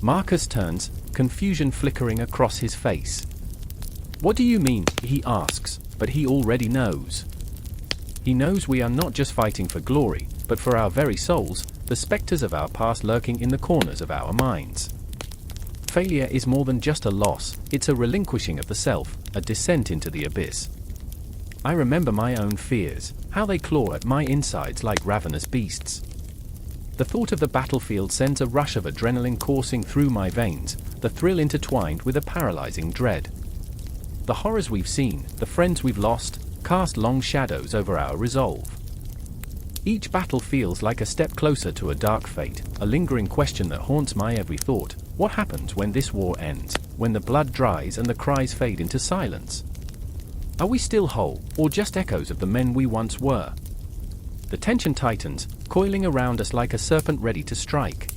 A: Marcus turns, confusion flickering across his face. What do you mean, he asks, but he already knows. He knows we are not just fighting for glory, but for our very souls, the specters of our past lurking in the corners of our minds. Failure is more than just a loss, it's a relinquishing of the self, a descent into the abyss. I remember my own fears, how they claw at my insides like ravenous beasts. The thought of the battlefield sends a rush of adrenaline coursing through my veins, the thrill intertwined with a paralyzing dread. The horrors we've seen, the friends we've lost, cast long shadows over our resolve. Each battle feels like a step closer to a dark fate, a lingering question that haunts my every thought. What happens when this war ends, when the blood dries and the cries fade into silence? Are we still whole, or just echoes of the men we once were? The tension tightens, coiling around us like a serpent ready to strike.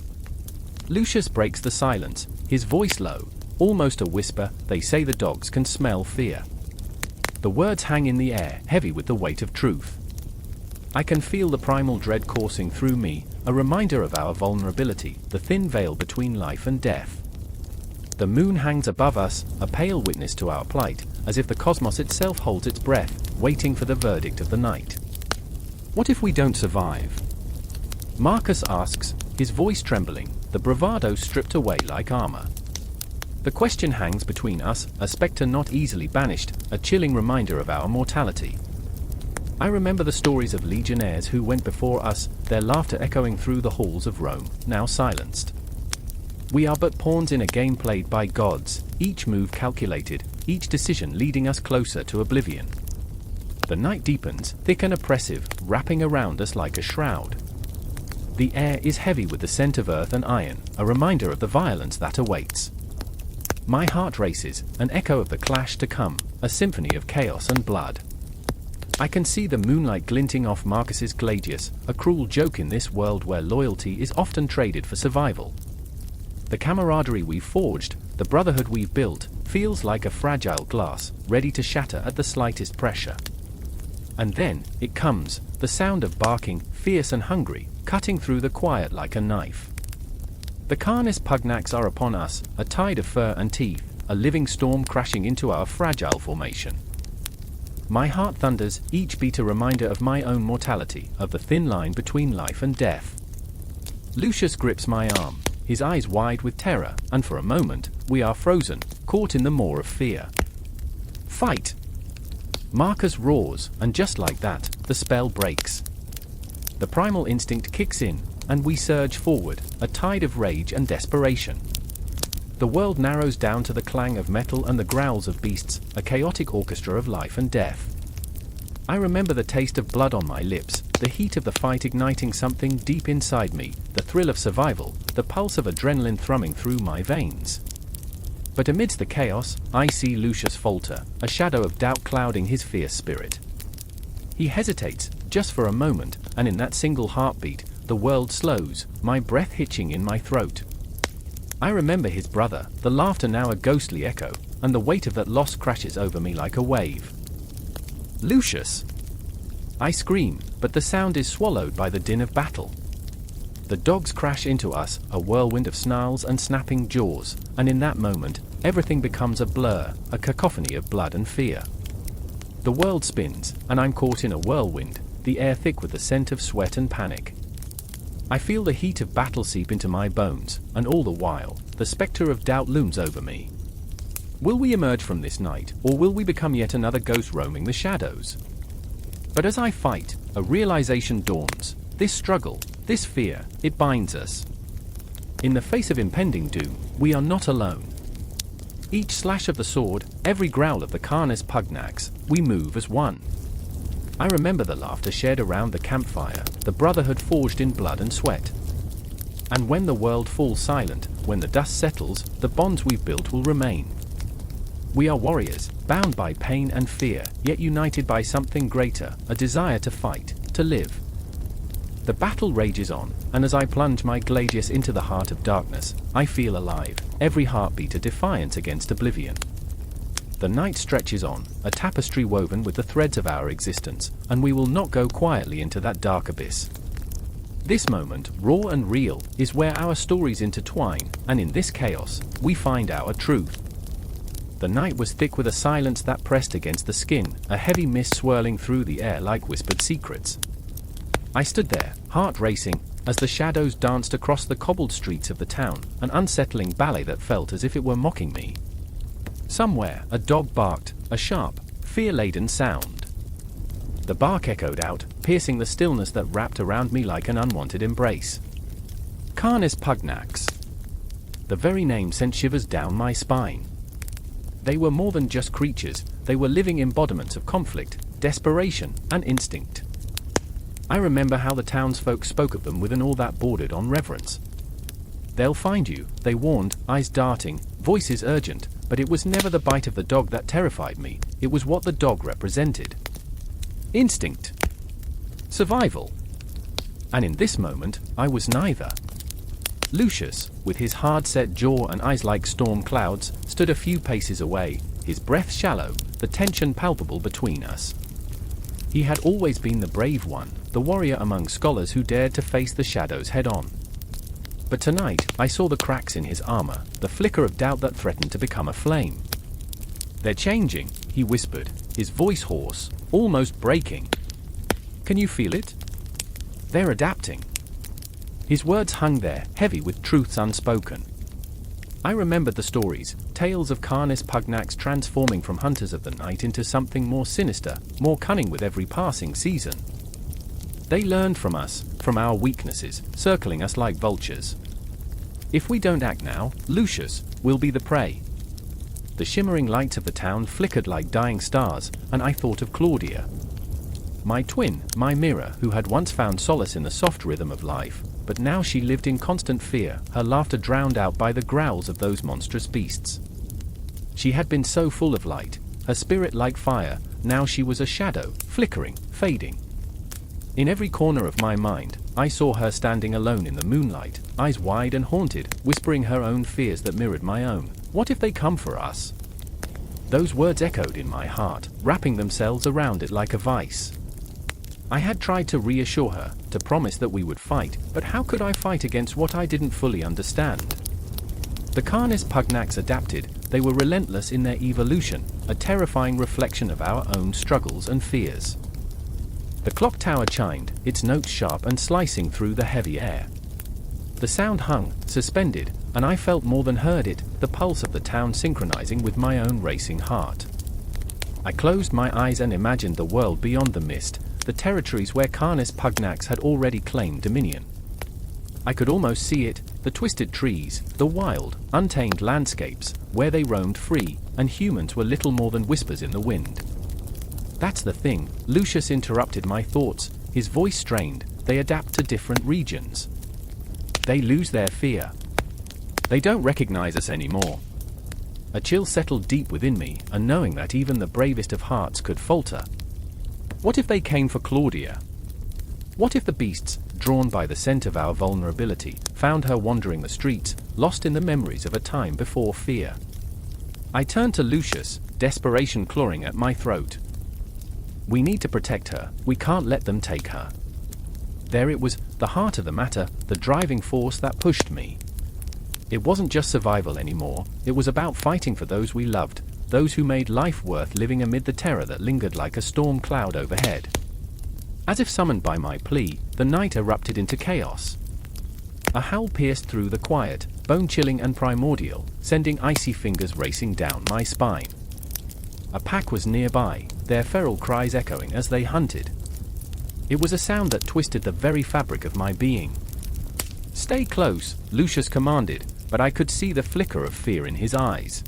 A: Lucius breaks the silence, his voice low, almost a whisper. They say the dogs can smell fear. The words hang in the air, heavy with the weight of truth. I can feel the primal dread coursing through me, a reminder of our vulnerability, the thin veil between life and death. The moon hangs above us, a pale witness to our plight, as if the cosmos itself holds its breath, waiting for the verdict of the night. What if we don't survive? Marcus asks, his voice trembling, the bravado stripped away like armor. The question hangs between us, a spectre not easily banished, a chilling reminder of our mortality. I remember the stories of legionnaires who went before us, their laughter echoing through the halls of Rome, now silenced. We are but pawns in a game played by gods, each move calculated, each decision leading us closer to oblivion. The night deepens, thick and oppressive, wrapping around us like a shroud. The air is heavy with the scent of earth and iron, a reminder of the violence that awaits. My heart races, an echo of the clash to come, a symphony of chaos and blood. I can see the moonlight glinting off Marcus's gladius, a cruel joke in this world where loyalty is often traded for survival. The camaraderie we've forged, the brotherhood we've built, feels like a fragile glass, ready to shatter at the slightest pressure. And then, it comes, the sound of barking, fierce and hungry, cutting through the quiet like a knife. The Canis Pugnax are upon us, a tide of fur and teeth, a living storm crashing into our fragile formation. My heart thunders, each beat a reminder of my own mortality, of the thin line between life and death. Lucius grips my arm, his eyes wide with terror, and for a moment, we are frozen, caught in the maw of fear. Fight! Marcus roars, and just like that, the spell breaks. The primal instinct kicks in, and we surge forward, a tide of rage and desperation. The world narrows down to the clang of metal and the growls of beasts, a chaotic orchestra of life and death. I remember the taste of blood on my lips, the heat of the fight igniting something deep inside me, the thrill of survival, the pulse of adrenaline thrumming through my veins. But amidst the chaos, I see Lucius falter, a shadow of doubt clouding his fierce spirit. He hesitates, just for a moment, and in that single heartbeat, the world slows, my breath hitching in my throat. I remember his brother, the laughter now a ghostly echo, and the weight of that loss crashes over me like a wave. Lucius! I scream, but the sound is swallowed by the din of battle. The dogs crash into us, a whirlwind of snarls and snapping jaws, and in that moment, everything becomes a blur, a cacophony of blood and fear. The world spins, and I'm caught in a whirlwind, the air thick with the scent of sweat and panic. I feel the heat of battle seep into my bones, and all the while, the spectre of doubt looms over me. Will we emerge from this night, or will we become yet another ghost roaming the shadows? But as I fight, a realization dawns. This struggle, this fear, it binds us. In the face of impending doom, we are not alone. Each slash of the sword, every growl of the Canis Pugnax, we move as one. I remember the laughter shared around the campfire, the brotherhood forged in blood and sweat. And when the world falls silent, when the dust settles, the bonds we've built will remain. We are warriors, bound by pain and fear, yet united by something greater, a desire to fight, to live. The battle rages on, and as I plunge my gladius into the heart of darkness, I feel alive, every heartbeat a defiance against oblivion. The night stretches on, a tapestry woven with the threads of our existence, and we will not go quietly into that dark abyss. This moment, raw and real, is where our stories intertwine, and in this chaos, we find our truth. The night was thick with a silence that pressed against the skin, a heavy mist swirling through the air like whispered secrets. I stood there, heart racing, as the shadows danced across the cobbled streets of the town, an unsettling ballet that felt as if it were mocking me. Somewhere, a dog barked, a sharp, fear-laden sound. The bark echoed out, piercing the stillness that wrapped around me like an unwanted embrace. Canis Pugnax. The very name sent shivers down my spine. They were more than just creatures, they were living embodiments of conflict, desperation, and instinct. I remember how the townsfolk spoke of them with an awe that bordered on reverence. They'll find you, they warned, eyes darting, voices urgent, but it was never the bite of the dog that terrified me, it was what the dog represented. Instinct. Survival. And in this moment, I was neither. Lucius, with his hard-set jaw and eyes like storm clouds, stood a few paces away, his breath shallow, the tension palpable between us. He had always been the brave one, the warrior among scholars who dared to face the shadows head-on. But tonight, I saw the cracks in his armor, the flicker of doubt that threatened to become a flame. "They're changing," he whispered, his voice hoarse, almost breaking. "Can you feel it?" They're adapting." His words hung there, heavy with truths unspoken. I remembered the stories, tales of Canis Pugnax transforming from hunters of the night into something more sinister, more cunning with every passing season. They learned from us, from our weaknesses, circling us like vultures. If we don't act now, Lucius will be the prey. The shimmering lights of the town flickered like dying stars, and I thought of Claudia. My twin, my mirror, who had once found solace in the soft rhythm of life, but now she lived in constant fear, her laughter drowned out by the growls of those monstrous beasts. She had been so full of light, her spirit like fire, now she was a shadow, flickering, fading. In every corner of my mind, I saw her standing alone in the moonlight, eyes wide and haunted, whispering her own fears that mirrored my own. What if they come for us? Those words echoed in my heart, wrapping themselves around it like a vice. I had tried to reassure her, to promise that we would fight, but how could I fight against what I didn't fully understand? The Canis Pugnax adapted, they were relentless in their evolution, a terrifying reflection of our own struggles and fears. The clock tower chimed, its notes sharp and slicing through the heavy air. The sound hung, suspended, and I felt more than heard it, the pulse of the town synchronizing with my own racing heart. I closed my eyes and imagined the world beyond the mist, the territories where Canis Pugnax had already claimed dominion. I could almost see it, the twisted trees, the wild, untamed landscapes, where they roamed free, and humans were little more than whispers in the wind. That's the thing, Lucius interrupted my thoughts, his voice strained, they adapt to different regions. They lose their fear. They don't recognize us anymore. A chill settled deep within me, and knowing that even the bravest of hearts could falter. What if they came for Claudia? What if the beasts, drawn by the scent of our vulnerability, found her wandering the streets, lost in the memories of a time before fear? I turned to Lucius, desperation clawing at my throat. We need to protect her, we can't let them take her. There it was, the heart of the matter, the driving force that pushed me. It wasn't just survival anymore, it was about fighting for those we loved, those who made life worth living amid the terror that lingered like a storm cloud overhead. As if summoned by my plea, the night erupted into chaos. A howl pierced through the quiet, bone-chilling and primordial, sending icy fingers racing down my spine. A pack was nearby, their feral cries echoing as they hunted. It was a sound that twisted the very fabric of my being. "Stay close," Lucius commanded, but I could see the flicker of fear in his eyes.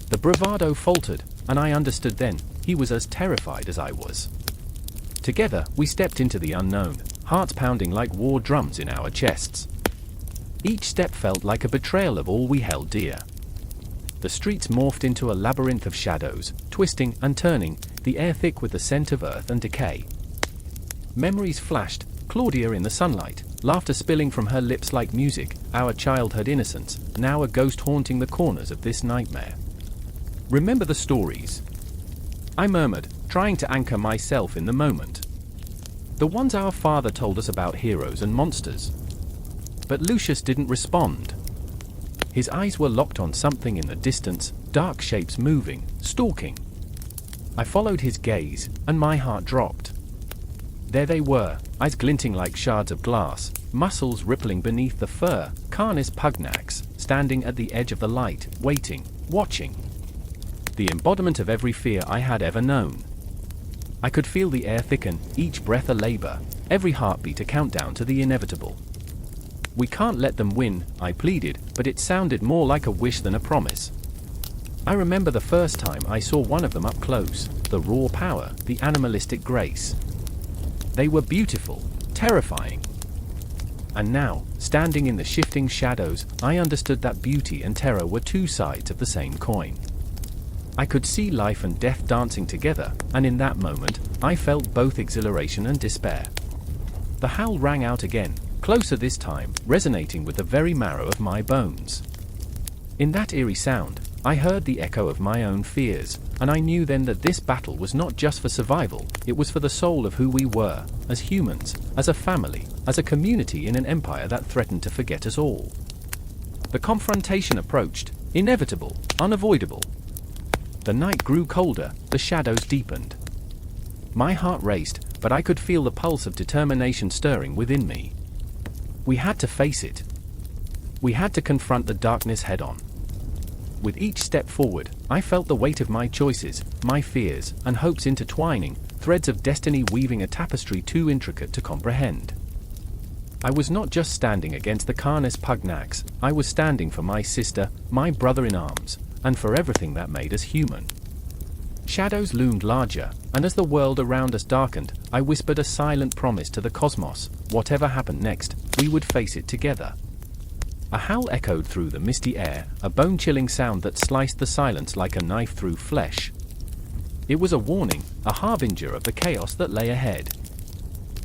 A: The bravado faltered, and I understood then, he was as terrified as I was. Together, we stepped into the unknown, hearts pounding like war drums in our chests. Each step felt like a betrayal of all we held dear. The streets morphed into a labyrinth of shadows, twisting and turning, the air thick with the scent of earth and decay. Memories flashed, Claudia in the sunlight, laughter spilling from her lips like music, our childhood innocence, now a ghost haunting the corners of this nightmare. "Remember the stories?" I murmured, trying to anchor myself in the moment. "The ones our father told us about heroes and monsters." But Lucius didn't respond. His eyes were locked on something in the distance, dark shapes moving, stalking. I followed his gaze, and my heart dropped. There they were, eyes glinting like shards of glass, muscles rippling beneath the fur, Canis Pugnax, standing at the edge of the light, waiting, watching. The embodiment of every fear I had ever known. I could feel the air thicken, each breath a labor, every heartbeat a countdown to the inevitable. "We can't let them win," I pleaded, but it sounded more like a wish than a promise. I remember the first time I saw one of them up close, the raw power, the animalistic grace. They were beautiful, terrifying. And now, standing in the shifting shadows, I understood that beauty and terror were two sides of the same coin. I could see life and death dancing together, and in that moment, I felt both exhilaration and despair. The howl rang out again, closer this time, resonating with the very marrow of my bones. In that eerie sound, I heard the echo of my own fears, and I knew then that this battle was not just for survival, it was for the soul of who we were, as humans, as a family, as a community in an empire that threatened to forget us all. The confrontation approached, inevitable, unavoidable. The night grew colder, the shadows deepened. My heart raced, but I could feel the pulse of determination stirring within me. We had to face it. We had to confront the darkness head-on. With each step forward, I felt the weight of my choices, my fears, and hopes intertwining, threads of destiny weaving a tapestry too intricate to comprehend. I was not just standing against the Canis Pugnax, I was standing for my sister, my brother-in-arms, and for everything that made us human. Shadows loomed larger, and as the world around us darkened, I whispered a silent promise to the cosmos: whatever happened next, we would face it together. A howl echoed through the misty air, a bone-chilling sound that sliced the silence like a knife through flesh. It was a warning, a harbinger of the chaos that lay ahead.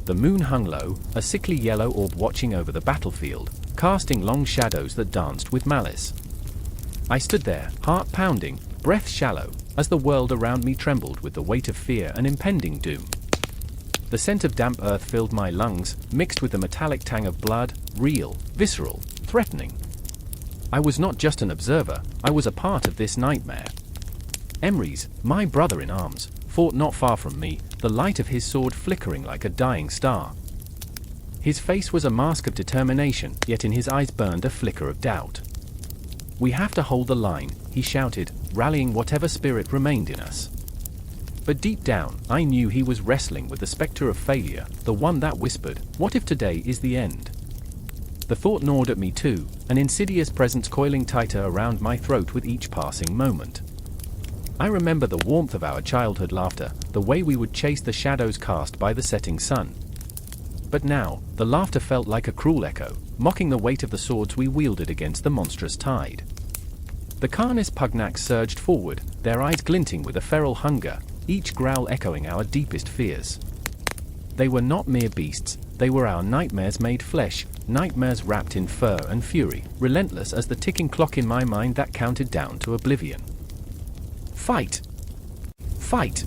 A: The moon hung low, a sickly yellow orb watching over the battlefield, casting long shadows that danced with malice. I stood there, heart pounding, breath shallow, as the world around me trembled with the weight of fear and impending doom. The scent of damp earth filled my lungs, mixed with the metallic tang of blood, real, visceral, threatening. I was not just an observer, I was a part of this nightmare. Emrys, my brother-in-arms, fought not far from me, the light of his sword flickering like a dying star. His face was a mask of determination, yet in his eyes burned a flicker of doubt. "We have to hold the line," he shouted, rallying whatever spirit remained in us. But deep down, I knew he was wrestling with the specter of failure, the one that whispered, "What if today is the end?" The thought gnawed at me too, an insidious presence coiling tighter around my throat with each passing moment. I remember the warmth of our childhood laughter, the way we would chase the shadows cast by the setting sun. But now, the laughter felt like a cruel echo, mocking the weight of the swords we wielded against the monstrous tide. The Canis Pugnax surged forward, their eyes glinting with a feral hunger, each growl echoing our deepest fears. They were not mere beasts, they were our nightmares made flesh, nightmares wrapped in fur and fury, relentless as the ticking clock in my mind that counted down to oblivion. Fight! Fight!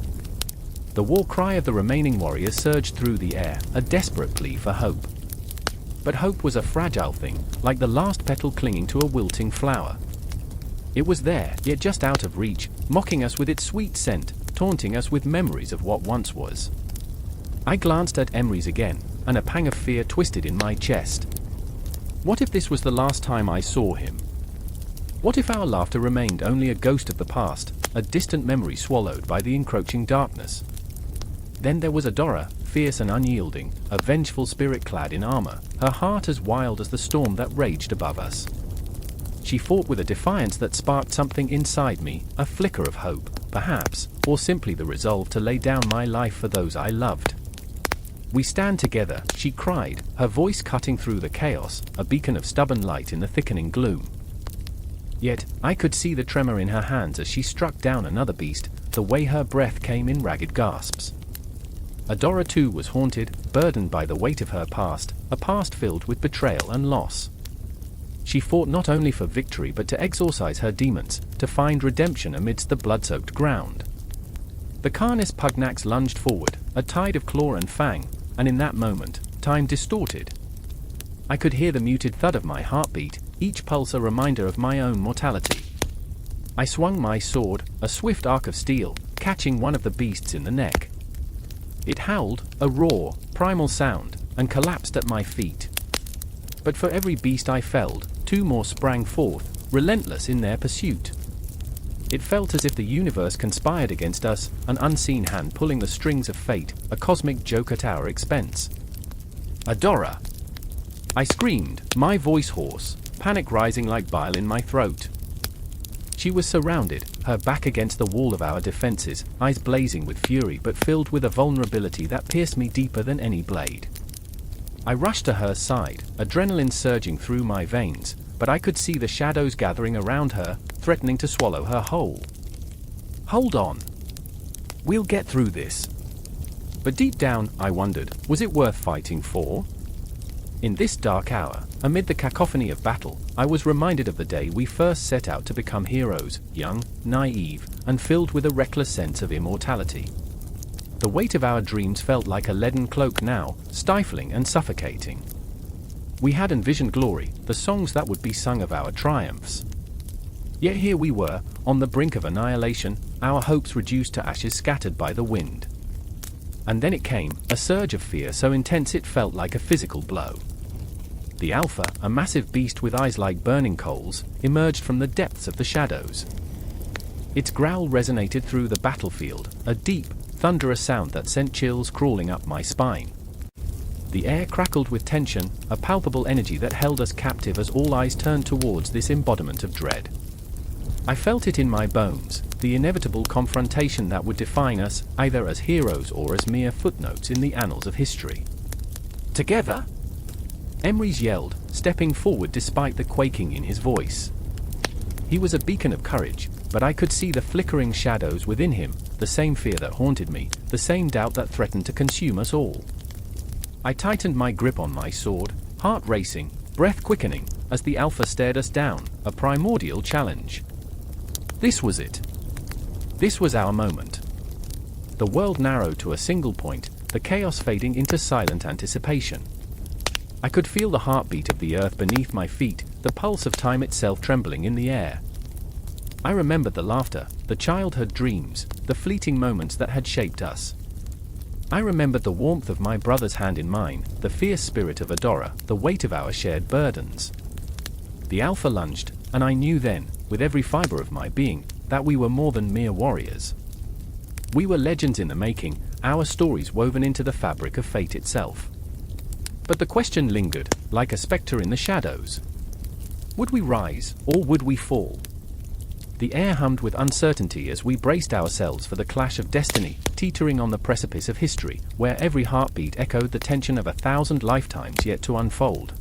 A: The war cry of the remaining warriors surged through the air, a desperate plea for hope. But hope was a fragile thing, like the last petal clinging to a wilting flower. It was there, yet just out of reach, mocking us with its sweet scent, taunting us with memories of what once was. I glanced at Emrys again, and a pang of fear twisted in my chest. What if this was the last time I saw him? What if our laughter remained only a ghost of the past, a distant memory swallowed by the encroaching darkness? Then there was Adora, fierce and unyielding, a vengeful spirit clad in armor, her heart as wild as the storm that raged above us. She fought with a defiance that sparked something inside me, a flicker of hope, perhaps, or simply the resolve to lay down my life for those I loved. "We stand together," she cried, her voice cutting through the chaos, a beacon of stubborn light in the thickening gloom. Yet, I could see the tremor in her hands as she struck down another beast, the way her breath came in ragged gasps. Adora too was haunted, burdened by the weight of her past, a past filled with betrayal and loss. She fought not only for victory but to exorcise her demons, to find redemption amidst the blood-soaked ground. The Canis Pugnax lunged forward, a tide of claw and fang, and in that moment, time distorted. I could hear the muted thud of my heartbeat, each pulse a reminder of my own mortality. I swung my sword, a swift arc of steel, catching one of the beasts in the neck. It howled, a raw, primal sound, and collapsed at my feet. But for every beast I felled, two more sprang forth, relentless in their pursuit. It felt as if the universe conspired against us, an unseen hand pulling the strings of fate, a cosmic joke at our expense. "Adora!" I screamed, my voice hoarse, panic rising like bile in my throat. She was surrounded, her back against the wall of our defenses, eyes blazing with fury but filled with a vulnerability that pierced me deeper than any blade. I rushed to her side, adrenaline surging through my veins, but I could see the shadows gathering around her, threatening to swallow her whole. "Hold on. We'll get through this." But deep down, I wondered, was it worth fighting for? In this dark hour, amid the cacophony of battle, I was reminded of the day we first set out to become heroes, young, naive, and filled with a reckless sense of immortality. The weight of our dreams felt like a leaden cloak now, stifling and suffocating. We had envisioned glory, the songs that would be sung of our triumphs. Yet here we were, on the brink of annihilation, our hopes reduced to ashes scattered by the wind. And then it came, a surge of fear so intense it felt like a physical blow. The Alpha, a massive beast with eyes like burning coals, emerged from the depths of the shadows. Its growl resonated through the battlefield, a deep, thunderous sound that sent chills crawling up my spine. The air crackled with tension, a palpable energy that held us captive as all eyes turned towards this embodiment of dread. I felt it in my bones, the inevitable confrontation that would define us, either as heroes or as mere footnotes in the annals of history. Together? Emrys yelled, stepping forward despite the quaking in his voice. He was a beacon of courage, but I could see the flickering shadows within him, the same fear that haunted me, the same doubt that threatened to consume us all. I tightened my grip on my sword, heart racing, breath quickening, as the Alpha stared us down, a primordial challenge. This was it. This was our moment. The world narrowed to a single point, the chaos fading into silent anticipation. I could feel the heartbeat of the earth beneath my feet, the pulse of time itself trembling in the air. I remembered the laughter, the childhood dreams, the fleeting moments that had shaped us. I remembered the warmth of my brother's hand in mine, the fierce spirit of Adora, the weight of our shared burdens. The Alpha lunged, and I knew then, with every fiber of my being, that we were more than mere warriors. We were legends in the making, our stories woven into the fabric of fate itself. But the question lingered, like a spectre in the shadows. Would we rise, or would we fall? The air hummed with uncertainty as we braced ourselves for the clash of destiny, teetering on the precipice of history, where every heartbeat echoed the tension of 1,000 lifetimes yet to unfold.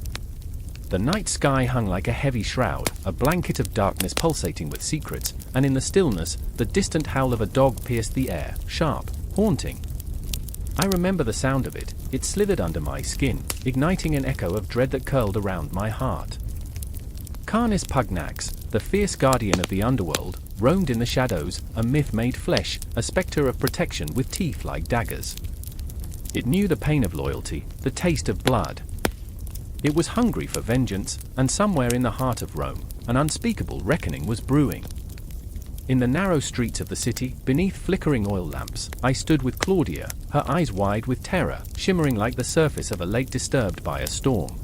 A: The night sky hung like a heavy shroud, a blanket of darkness pulsating with secrets, and in the stillness, the distant howl of a dog pierced the air, sharp, haunting. I remember the sound of it. It slithered under my skin, igniting an echo of dread that curled around my heart. Canis Pugnax, the fierce guardian of the underworld, roamed in the shadows, a myth made flesh, a spectre of protection with teeth like daggers. It knew the pain of loyalty, the taste of blood. It was hungry for vengeance, and somewhere in the heart of Rome, an unspeakable reckoning was brewing. In the narrow streets of the city, beneath flickering oil lamps, I stood with Claudia, her eyes wide with terror, shimmering like the surface of a lake disturbed by a storm.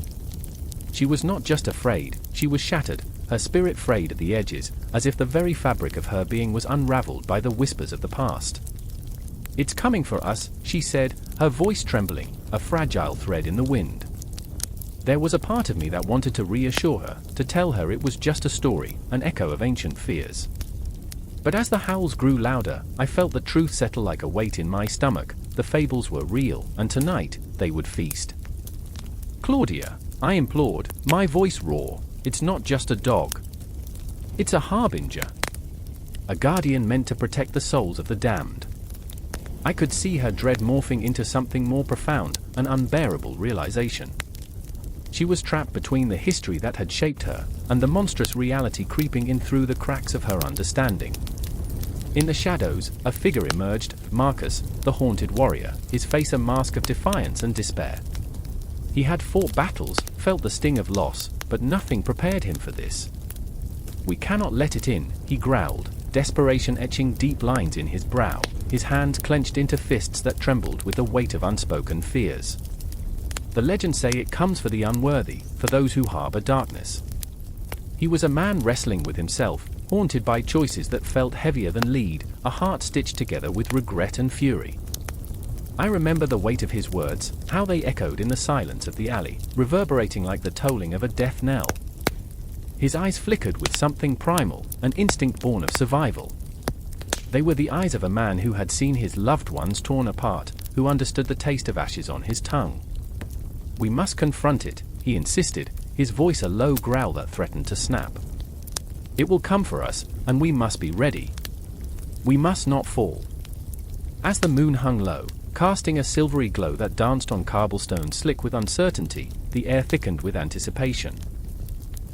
A: She was not just afraid, she was shattered, her spirit frayed at the edges, as if the very fabric of her being was unraveled by the whispers of the past. "It's coming for us," she said, her voice trembling, a fragile thread in the wind. There was a part of me that wanted to reassure her, to tell her it was just a story, an echo of ancient fears. But as the howls grew louder, I felt the truth settle like a weight in my stomach. The fables were real, and tonight, they would feast. "Claudia," I implored, my voice raw, "it's not just a dog. It's a harbinger. A guardian meant to protect the souls of the damned." I could see her dread morphing into something more profound, an unbearable realization. She was trapped between the history that had shaped her, and the monstrous reality creeping in through the cracks of her understanding. In the shadows, a figure emerged, Marcus, the haunted warrior, his face a mask of defiance and despair. He had fought battles, felt the sting of loss, but nothing prepared him for this. "We cannot let it in," he growled, desperation etching deep lines in his brow, his hands clenched into fists that trembled with the weight of unspoken fears. "The legends say it comes for the unworthy, for those who harbor darkness." He was a man wrestling with himself, haunted by choices that felt heavier than lead, a heart stitched together with regret and fury. I remember the weight of his words, how they echoed in the silence of the alley, reverberating like the tolling of a death knell. His eyes flickered with something primal, an instinct born of survival. They were the eyes of a man who had seen his loved ones torn apart, who understood the taste of ashes on his tongue. "We must confront it," he insisted, his voice a low growl that threatened to snap. "It will come for us, and we must be ready. We must not fall." As the moon hung low, casting a silvery glow that danced on cobblestones slick with uncertainty, the air thickened with anticipation.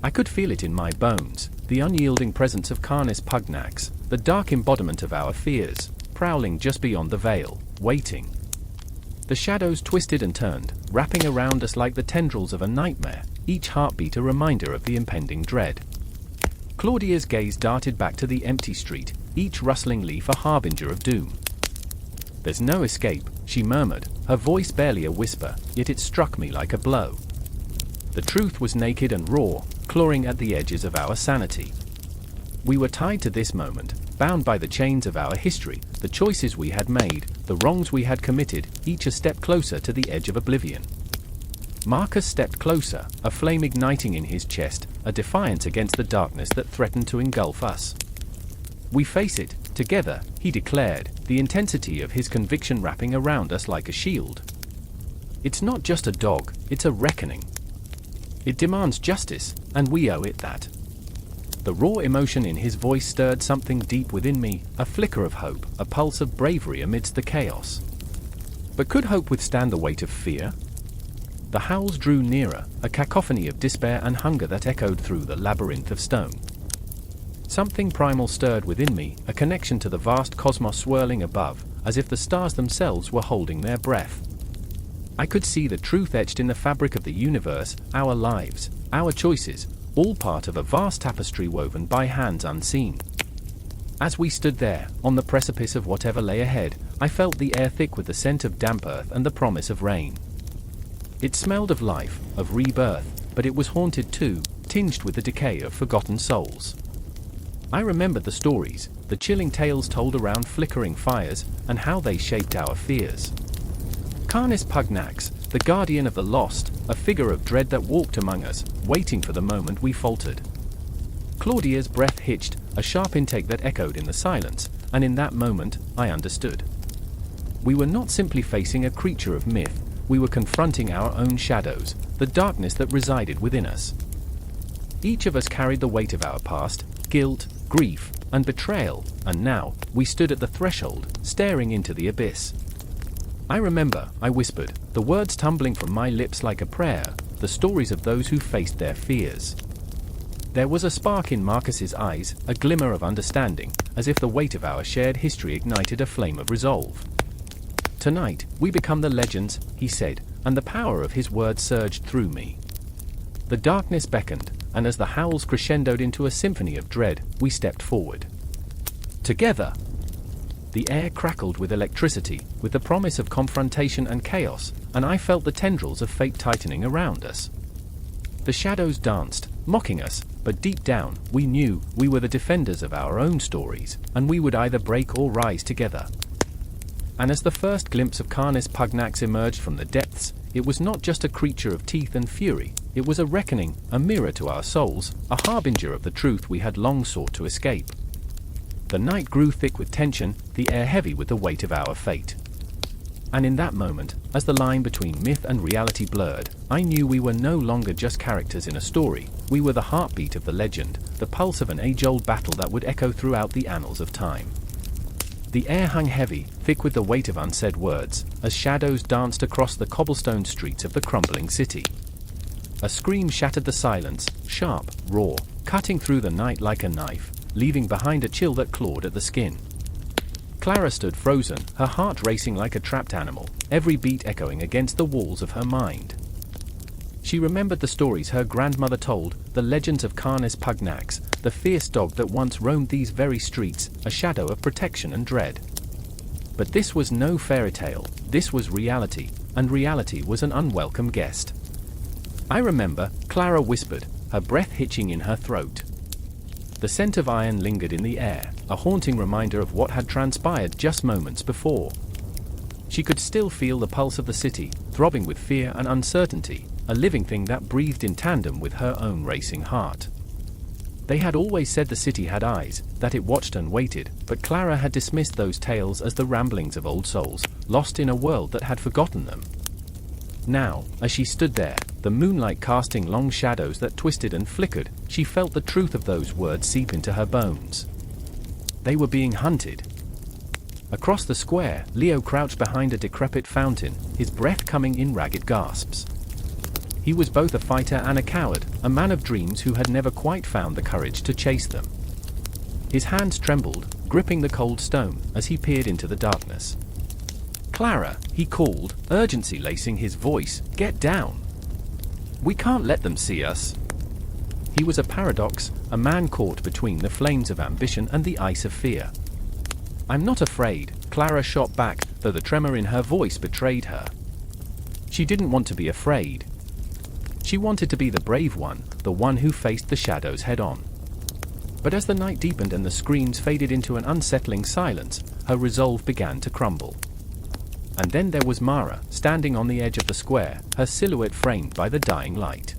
A: I could feel it in my bones, the unyielding presence of Canis Pugnax, the dark embodiment of our fears, prowling just beyond the veil, waiting. The shadows twisted and turned, wrapping around us like the tendrils of a nightmare, each heartbeat a reminder of the impending dread. Claudia's gaze darted back to the empty street, each rustling leaf a harbinger of doom. "There's no escape," she murmured, her voice barely a whisper, yet it struck me like a blow. The truth was naked and raw, clawing at the edges of our sanity. We were tied to this moment, bound by the chains of our history, the choices we had made, the wrongs we had committed, each a step closer to the edge of oblivion. Marcus stepped closer, a flame igniting in his chest, a defiance against the darkness that threatened to engulf us. "We face it, together," he declared, the intensity of his conviction wrapping around us like a shield. "It's not just a dog, it's a reckoning. It demands justice, and we owe it that." The raw emotion in his voice stirred something deep within me, a flicker of hope, a pulse of bravery amidst the chaos. But could hope withstand the weight of fear? The howls drew nearer, a cacophony of despair and hunger that echoed through the labyrinth of stone. Something primal stirred within me, a connection to the vast cosmos swirling above, as if the stars themselves were holding their breath. I could see the truth etched in the fabric of the universe, our lives, our choices, all part of a vast tapestry woven by hands unseen. As we stood there, on the precipice of whatever lay ahead, I felt the air thick with the scent of damp earth and the promise of rain. It smelled of life, of rebirth, but it was haunted too, tinged with the decay of forgotten souls. I remembered the stories, the chilling tales told around flickering fires, and how they shaped our fears. Canis Pugnax, the guardian of the lost, a figure of dread that walked among us, waiting for the moment we faltered. Claudia's breath hitched, a sharp intake that echoed in the silence, and in that moment, I understood. We were not simply facing a creature of myth, we were confronting our own shadows, the darkness that resided within us. Each of us carried the weight of our past, guilt, grief, and betrayal, and now, we stood at the threshold, staring into the abyss. "I remember," I whispered, the words tumbling from my lips like a prayer, the stories of those who faced their fears. There was a spark in Marcus's eyes, a glimmer of understanding, as if the weight of our shared history ignited a flame of resolve. "Tonight, we become the legends," he said, and the power of his words surged through me. The darkness beckoned, and as the howls crescendoed into a symphony of dread, we stepped forward. Together! The air crackled with electricity, with the promise of confrontation and chaos, and I felt the tendrils of fate tightening around us. The shadows danced, mocking us, but deep down, we knew we were the defenders of our own stories, and we would either break or rise together. And as the first glimpse of Canis Pugnax emerged from the depths, it was not just a creature of teeth and fury, it was a reckoning, a mirror to our souls, a harbinger of the truth we had long sought to escape. The night grew thick with tension, the air heavy with the weight of our fate. And in that moment, as the line between myth and reality blurred, I knew we were no longer just characters in a story, we were the heartbeat of the legend, the pulse of an age-old battle that would echo throughout the annals of time. The air hung heavy, thick with the weight of unsaid words, as shadows danced across the cobblestone streets of the crumbling city. A scream shattered the silence, sharp, raw, cutting through the night like a knife, leaving behind a chill that clawed at the skin. Clara stood frozen, her heart racing like a trapped animal, every beat echoing against the walls of her mind. She remembered the stories her grandmother told, the legends of Canis Pugnax, the fierce dog that once roamed these very streets, a shadow of protection and dread. But this was no fairy tale, this was reality, and reality was an unwelcome guest. "I remember," Clara whispered, her breath hitching in her throat. The scent of iron lingered in the air, a haunting reminder of what had transpired just moments before. She could still feel the pulse of the city, throbbing with fear and uncertainty, a living thing that breathed in tandem with her own racing heart. They had always said the city had eyes, that it watched and waited, but Clara had dismissed those tales as the ramblings of old souls, lost in a world that had forgotten them. Now, as she stood there, the moonlight casting long shadows that twisted and flickered, she felt the truth of those words seep into her bones. They were being hunted. Across the square, Leo crouched behind a decrepit fountain, his breath coming in ragged gasps. He was both a fighter and a coward, a man of dreams who had never quite found the courage to chase them. His hands trembled, gripping the cold stone, as he peered into the darkness. "Clara," he called, urgency lacing his voice, "get down. We can't let them see us." He was a paradox, a man caught between the flames of ambition and the ice of fear. "I'm not afraid," Clara shot back, though the tremor in her voice betrayed her. She didn't want to be afraid. She wanted to be the brave one, the one who faced the shadows head-on. But as the night deepened and the screams faded into an unsettling silence, her resolve began to crumble. And then there was Mara, standing on the edge of the square, her silhouette framed by the dying light.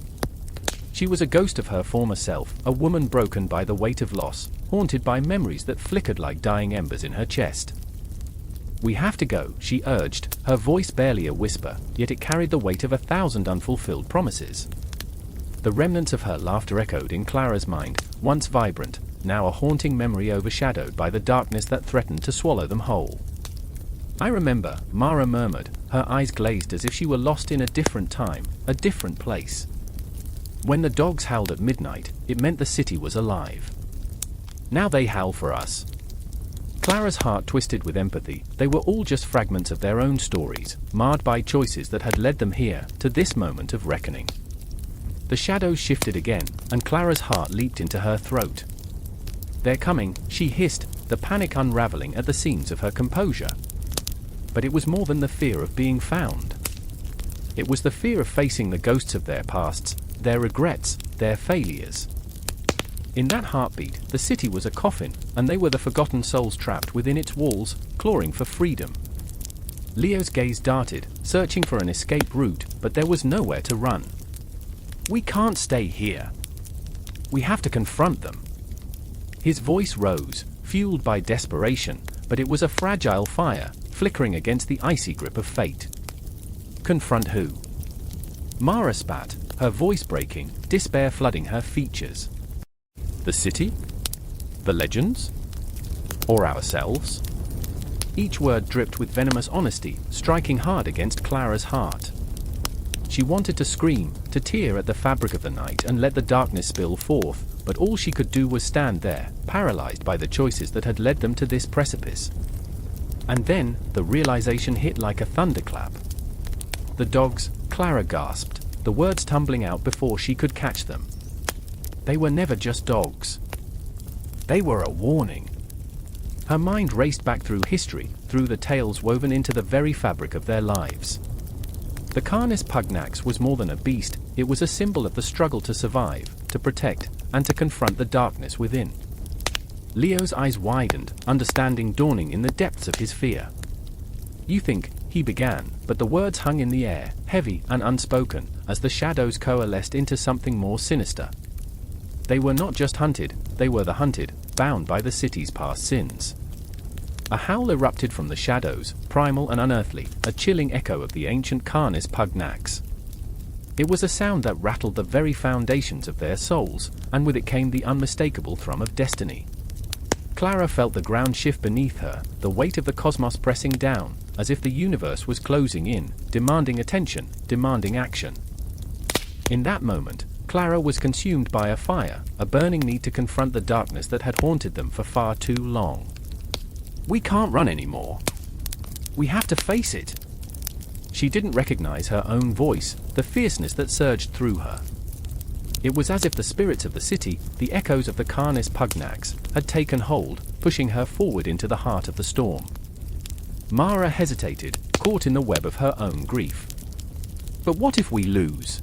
A: She was a ghost of her former self, a woman broken by the weight of loss, haunted by memories that flickered like dying embers in her chest. "We have to go," she urged, her voice barely a whisper, yet it carried the weight of 1,000 unfulfilled promises. The remnants of her laughter echoed in Clara's mind, once vibrant, now a haunting memory overshadowed by the darkness that threatened to swallow them whole. "I remember," Mara murmured, her eyes glazed as if she were lost in a different time, a different place. "When the dogs howled at midnight, it meant the city was alive. Now they howl for us." Clara's heart twisted with empathy. They were all just fragments of their own stories, marred by choices that had led them here, to this moment of reckoning. The shadows shifted again, and Clara's heart leaped into her throat. "They're coming," she hissed, the panic unraveling at the seams of her composure. But it was more than the fear of being found. It was the fear of facing the ghosts of their pasts, their regrets, their failures. In that heartbeat, the city was a coffin, and they were the forgotten souls trapped within its walls, clawing for freedom. Leo's gaze darted, searching for an escape route, but there was nowhere to run. "We can't stay here. We have to confront them." His voice rose, fueled by desperation, but it was a fragile fire, flickering against the icy grip of fate. "Confront who?" Mara spat, her voice breaking, despair flooding her features. "The city? The legends? Or ourselves?" Each word dripped with venomous honesty, striking hard against Clara's heart. She wanted to scream, to tear at the fabric of the night and let the darkness spill forth, but all she could do was stand there, paralyzed by the choices that had led them to this precipice. And then, the realization hit like a thunderclap. "The dogs," Clara gasped, the words tumbling out before she could catch them. They were never just dogs. They were a warning. Her mind raced back through history, through the tales woven into the very fabric of their lives. The Canis Pugnax was more than a beast, it was a symbol of the struggle to survive, to protect, and to confront the darkness within. Leo's eyes widened, understanding dawning in the depths of his fear. "You think," he began, but the words hung in the air, heavy and unspoken, as the shadows coalesced into something more sinister. They were not just hunted, they were the hunted, bound by the city's past sins. A howl erupted from the shadows, primal and unearthly, a chilling echo of the ancient Canis Pugnax. It was a sound that rattled the very foundations of their souls, and with it came the unmistakable thrum of destiny. Clara felt the ground shift beneath her, the weight of the cosmos pressing down, as if the universe was closing in, demanding attention, demanding action. In that moment, Clara was consumed by a fire, a burning need to confront the darkness that had haunted them for far too long. "We can't run anymore. We have to face it." She didn't recognize her own voice, the fierceness that surged through her. It was as if the spirits of the city, the echoes of the Canis Pugnax, had taken hold, pushing her forward into the heart of the storm. Mara hesitated, caught in the web of her own grief. "But what if we lose?"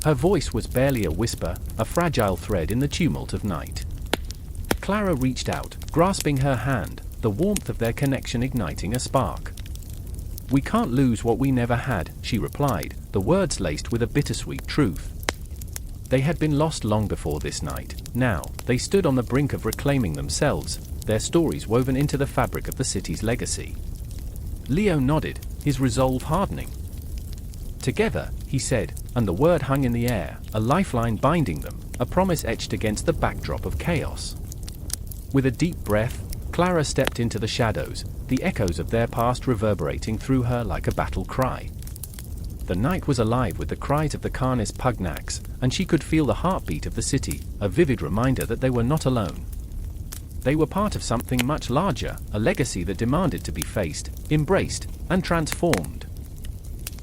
A: Her voice was barely a whisper, a fragile thread in the tumult of night. Clara reached out, grasping her hand, the warmth of their connection igniting a spark. "We can't lose what we never had," she replied, the words laced with a bittersweet truth. They had been lost long before this night. Now, they stood on the brink of reclaiming themselves, their stories woven into the fabric of the city's legacy. Leo nodded, his resolve hardening. "Together," he said, and the word hung in the air, a lifeline binding them, a promise etched against the backdrop of chaos. With a deep breath, Clara stepped into the shadows, the echoes of their past reverberating through her like a battle cry. The night was alive with the cries of the Canis Pugnax, and she could feel the heartbeat of the city, a vivid reminder that they were not alone. They were part of something much larger, a legacy that demanded to be faced, embraced, and transformed.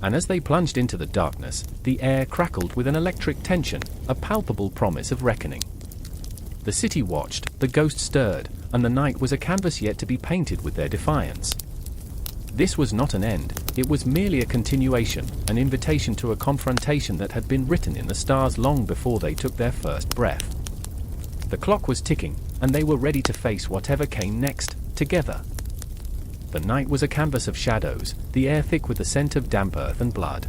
A: And as they plunged into the darkness, the air crackled with an electric tension, a palpable promise of reckoning. The city watched, the ghost stirred, and the night was a canvas yet to be painted with their defiance. This was not an end, it was merely a continuation, an invitation to a confrontation that had been written in the stars long before they took their first breath. The clock was ticking, and they were ready to face whatever came next, together. The night was a canvas of shadows, the air thick with the scent of damp earth and blood.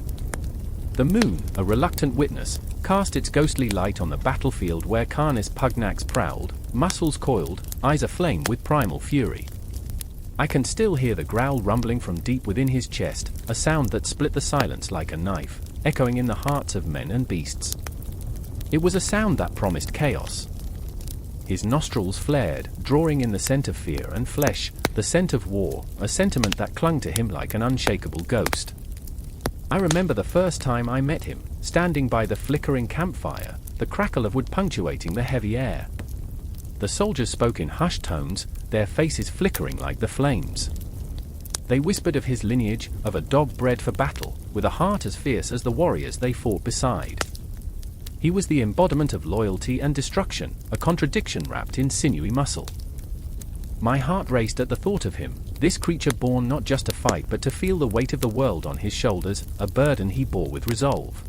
A: The moon, a reluctant witness, cast its ghostly light on the battlefield where Canis Pugnax prowled, muscles coiled, eyes aflame with primal fury. I can still hear the growl rumbling from deep within his chest, a sound that split the silence like a knife, echoing in the hearts of men and beasts. It was a sound that promised chaos. His nostrils flared, drawing in the scent of fear and flesh, the scent of war, a sentiment that clung to him like an unshakable ghost. I remember the first time I met him, standing by the flickering campfire, the crackle of wood punctuating the heavy air. The soldiers spoke in hushed tones, their faces flickering like the flames. They whispered of his lineage, of a dog bred for battle, with a heart as fierce as the warriors they fought beside. He was the embodiment of loyalty and destruction, a contradiction wrapped in sinewy muscle. My heart raced at the thought of him, this creature born not just to fight but to feel the weight of the world on his shoulders, a burden he bore with resolve.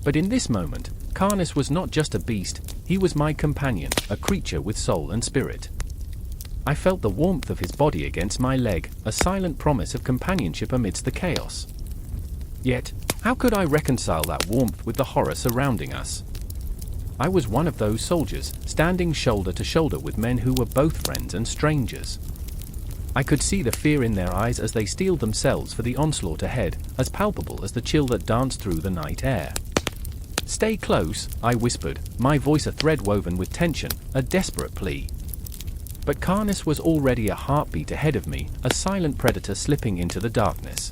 A: But in this moment, Canis was not just a beast, he was my companion, a creature with soul and spirit. I felt the warmth of his body against my leg, a silent promise of companionship amidst the chaos. Yet, how could I reconcile that warmth with the horror surrounding us? I was one of those soldiers, standing shoulder to shoulder with men who were both friends and strangers. I could see the fear in their eyes as they steeled themselves for the onslaught ahead, as palpable as the chill that danced through the night air. "Stay close," I whispered, my voice a thread woven with tension, a desperate plea. But Canis was already a heartbeat ahead of me, a silent predator slipping into the darkness.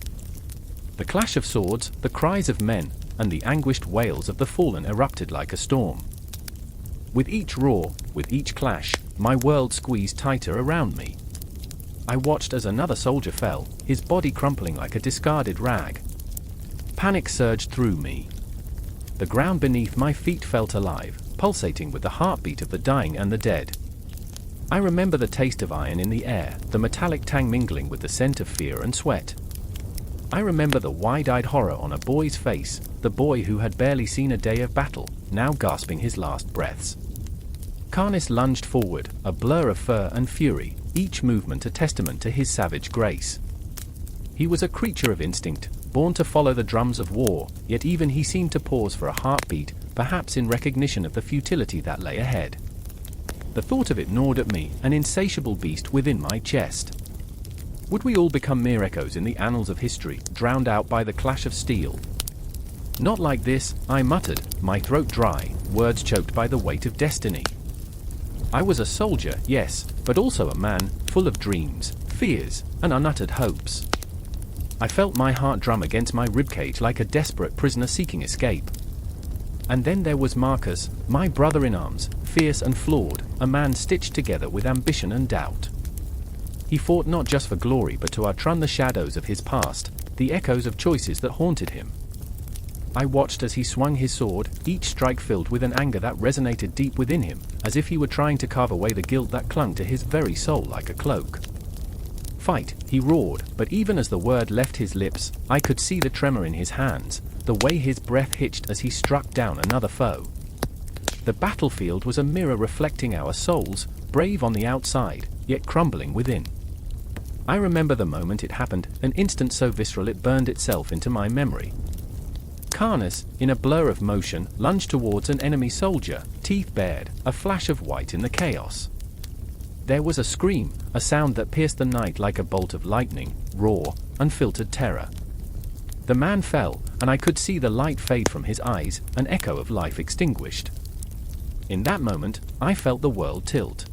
A: The clash of swords, the cries of men, and the anguished wails of the fallen erupted like a storm. With each roar, with each clash, my world squeezed tighter around me. I watched as another soldier fell, his body crumpling like a discarded rag. Panic surged through me. The ground beneath my feet felt alive, pulsating with the heartbeat of the dying and the dead. I remember the taste of iron in the air, the metallic tang mingling with the scent of fear and sweat. I remember the wide-eyed horror on a boy's face, the boy who had barely seen a day of battle, now gasping his last breaths. Canis lunged forward, a blur of fur and fury, each movement a testament to his savage grace. He was a creature of instinct, born to follow the drums of war, yet even he seemed to pause for a heartbeat, perhaps in recognition of the futility that lay ahead. The thought of it gnawed at me, an insatiable beast within my chest. Would we all become mere echoes in the annals of history, drowned out by the clash of steel? "Not like this," I muttered, my throat dry, words choked by the weight of destiny. I was a soldier, yes, but also a man, full of dreams, fears, and unuttered hopes. I felt my heart drum against my ribcage like a desperate prisoner seeking escape. And then there was Marcus, my brother in arms, fierce and flawed, a man stitched together with ambition and doubt. He fought not just for glory but to outrun the shadows of his past, the echoes of choices that haunted him. I watched as he swung his sword, each strike filled with an anger that resonated deep within him, as if he were trying to carve away the guilt that clung to his very soul like a cloak. "Fight," he roared, but even as the word left his lips, I could see the tremor in his hands, the way his breath hitched as he struck down another foe. The battlefield was a mirror reflecting our souls, brave on the outside, yet crumbling within. I remember the moment it happened, an instant so visceral it burned itself into my memory. Canis, in a blur of motion, lunged towards an enemy soldier, teeth bared, a flash of white in the chaos. There was a scream, a sound that pierced the night like a bolt of lightning, raw, unfiltered terror. The man fell, and I could see the light fade from his eyes, an echo of life extinguished. In that moment, I felt the world tilt.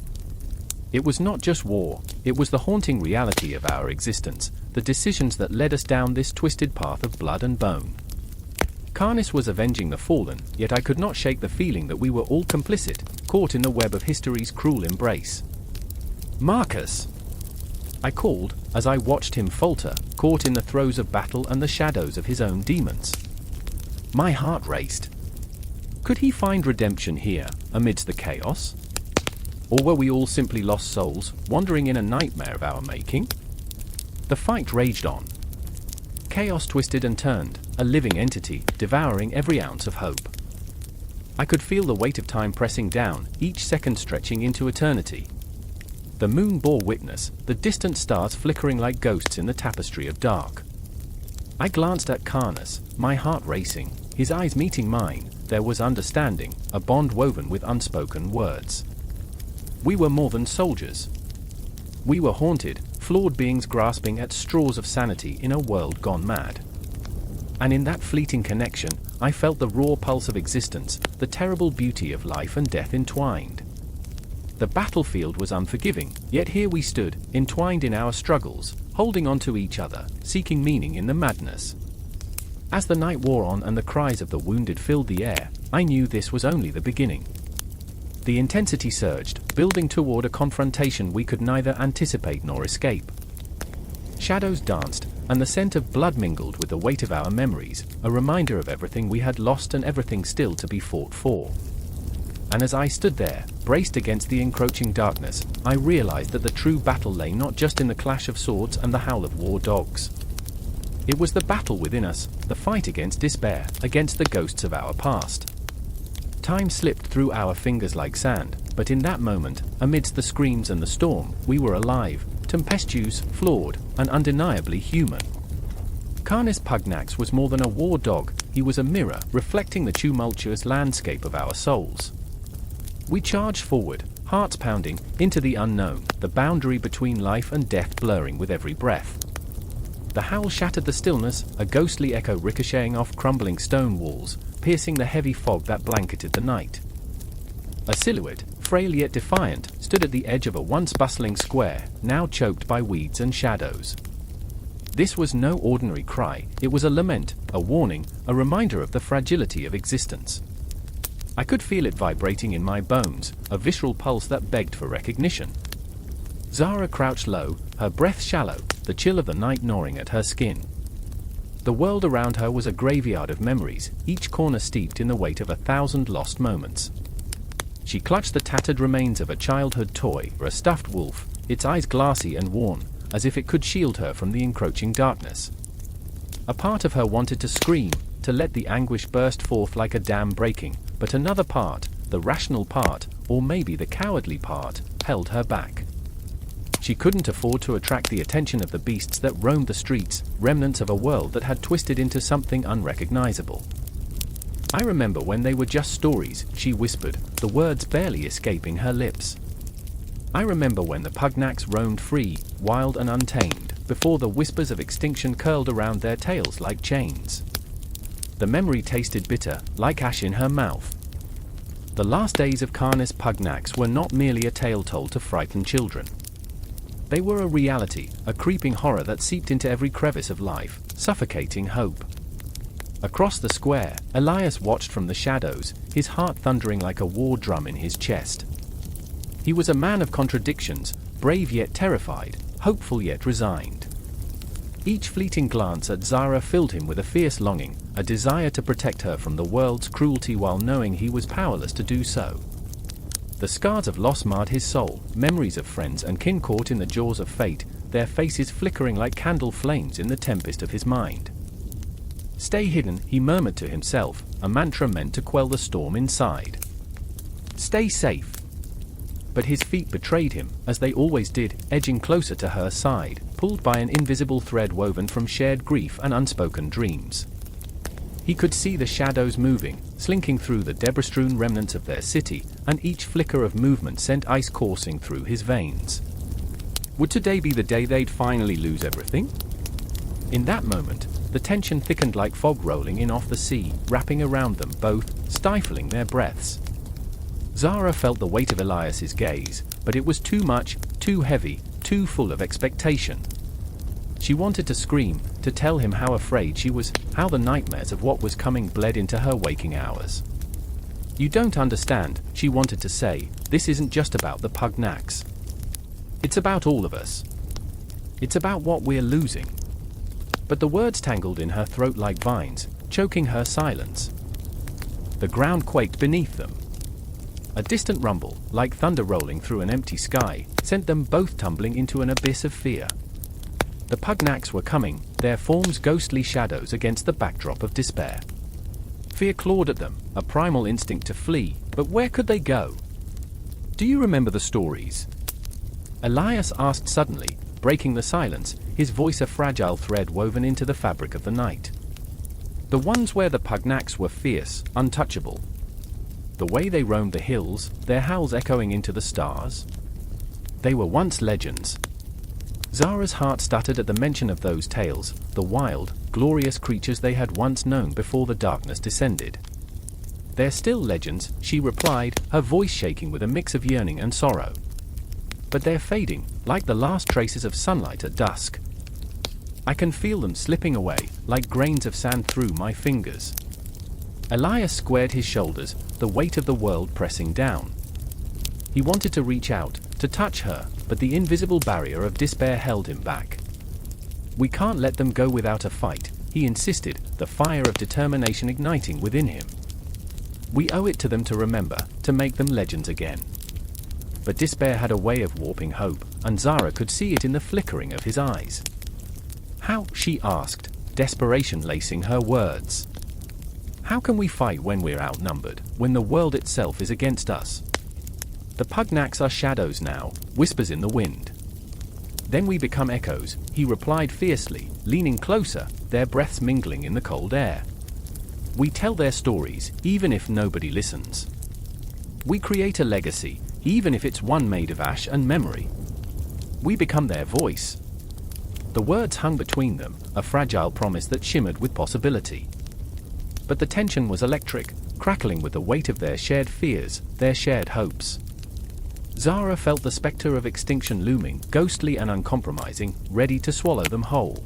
A: It was not just war, it was the haunting reality of our existence, the decisions that led us down this twisted path of blood and bone. Canis was avenging the fallen, yet I could not shake the feeling that we were all complicit, caught in the web of history's cruel embrace. "Marcus!" I called, as I watched him falter, caught in the throes of battle and the shadows of his own demons. My heart raced. Could he find redemption here, amidst the chaos? Or were we all simply lost souls, wandering in a nightmare of our making? The fight raged on. Chaos twisted and turned, a living entity, devouring every ounce of hope. I could feel the weight of time pressing down, each second stretching into eternity. The moon bore witness, the distant stars flickering like ghosts in the tapestry of dark. I glanced at Canis, my heart racing, his eyes meeting mine. There was understanding, a bond woven with unspoken words. We were more than soldiers. We were haunted, flawed beings grasping at straws of sanity in a world gone mad. And in that fleeting connection, I felt the raw pulse of existence, the terrible beauty of life and death entwined. The battlefield was unforgiving, yet here we stood, entwined in our struggles, holding on to each other, seeking meaning in the madness. As the night wore on and the cries of the wounded filled the air, I knew this was only the beginning. The intensity surged, building toward a confrontation we could neither anticipate nor escape. Shadows danced, and the scent of blood mingled with the weight of our memories, a reminder of everything we had lost and everything still to be fought for. And as I stood there, braced against the encroaching darkness, I realized that the true battle lay not just in the clash of swords and the howl of war dogs. It was the battle within us, the fight against despair, against the ghosts of our past. Time slipped through our fingers like sand, but in that moment, amidst the screams and the storm, we were alive, tempestuous, flawed, and undeniably human. Canis Pugnax was more than a war dog, he was a mirror, reflecting the tumultuous landscape of our souls. We charged forward, hearts pounding, into the unknown, the boundary between life and death blurring with every breath. The howl shattered the stillness, a ghostly echo ricocheting off crumbling stone walls, piercing the heavy fog that blanketed the night. A silhouette, frail yet defiant, stood at the edge of a once bustling square, now choked by weeds and shadows. This was no ordinary cry, it was a lament, a warning, a reminder of the fragility of existence. I could feel it vibrating in my bones, a visceral pulse that begged for recognition. Zara crouched low, her breath shallow, the chill of the night gnawing at her skin. The world around her was a graveyard of memories, each corner steeped in the weight of 1,000 lost moments. She clutched the tattered remains of a childhood toy, or a stuffed wolf, its eyes glassy and worn, as if it could shield her from the encroaching darkness. A part of her wanted to scream, to let the anguish burst forth like a dam breaking, but another part, the rational part, or maybe the cowardly part, held her back. She couldn't afford to attract the attention of the beasts that roamed the streets, remnants of a world that had twisted into something unrecognizable. I remember when they were just stories, she whispered, the words barely escaping her lips. I remember when the Pugnax roamed free, wild and untamed, before the whispers of extinction curled around their tails like chains. The memory tasted bitter, like ash in her mouth. The last days of Canis Pugnax were not merely a tale told to frighten children. They were a reality, a creeping horror that seeped into every crevice of life, suffocating hope. Across the square, Elias watched from the shadows, his heart thundering like a war drum in his chest. He was a man of contradictions, brave yet terrified, hopeful yet resigned. Each fleeting glance at Zara filled him with a fierce longing, a desire to protect her from the world's cruelty while knowing he was powerless to do so. The scars of loss marred his soul, memories of friends and kin caught in the jaws of fate, their faces flickering like candle flames in the tempest of his mind. Stay hidden, he murmured to himself, a mantra meant to quell the storm inside. Stay safe. But his feet betrayed him, as they always did, edging closer to her side, pulled by an invisible thread woven from shared grief and unspoken dreams. He could see the shadows moving, slinking through the debris-strewn remnants of their city, and each flicker of movement sent ice coursing through his veins. Would today be the day they'd finally lose everything? In that moment, the tension thickened like fog rolling in off the sea, wrapping around them both, stifling their breaths. Zara felt the weight of Elias's gaze, but it was too much, too heavy, too full of expectation. She wanted to scream, to tell him how afraid she was, how the nightmares of what was coming bled into her waking hours. You don't understand, she wanted to say, this isn't just about the Pugnax. It's about all of us. It's about what we're losing. But the words tangled in her throat like vines, choking her silence. The ground quaked beneath them. A distant rumble, like thunder rolling through an empty sky, sent them both tumbling into an abyss of fear. The Pugnax were coming, their forms ghostly shadows against the backdrop of despair. Fear clawed at them, a primal instinct to flee, but where could they go? Do you remember the stories? Elias asked suddenly, breaking the silence, his voice a fragile thread woven into the fabric of the night. The ones where the Pugnax were fierce, untouchable. The way they roamed the hills, their howls echoing into the stars. They were once legends. Zara's heart stuttered at the mention of those tales, the wild, glorious creatures they had once known before the darkness descended. They're still legends, she replied, her voice shaking with a mix of yearning and sorrow. But they're fading, like the last traces of sunlight at dusk. I can feel them slipping away, like grains of sand through my fingers. Elias squared his shoulders, the weight of the world pressing down. He wanted to reach out, to touch her, but the invisible barrier of despair held him back. We can't let them go without a fight, he insisted, the fire of determination igniting within him. We owe it to them to remember, to make them legends again. But despair had a way of warping hope, and Zara could see it in the flickering of his eyes. How, she asked, desperation lacing her words. How can we fight when we're outnumbered, when the world itself is against us? The Pugnax are shadows now, whispers in the wind. Then we become echoes, he replied fiercely, leaning closer, their breaths mingling in the cold air. We tell their stories, even if nobody listens. We create a legacy, even if it's one made of ash and memory. We become their voice. The words hung between them, a fragile promise that shimmered with possibility. But the tension was electric, crackling with the weight of their shared fears, their shared hopes. Zara felt the specter of extinction looming, ghostly and uncompromising, ready to swallow them whole.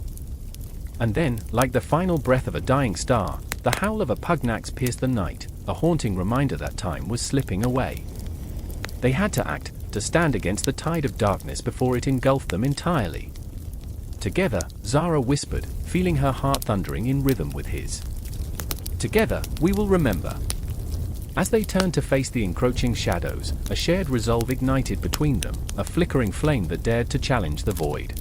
A: And then, like the final breath of a dying star, the howl of a Pugnax pierced the night, a haunting reminder that time was slipping away. They had to act, to stand against the tide of darkness before it engulfed them entirely. Together, Zara whispered, feeling her heart thundering in rhythm with his. Together, we will remember. As they turned to face the encroaching shadows, a shared resolve ignited between them, a flickering flame that dared to challenge the void.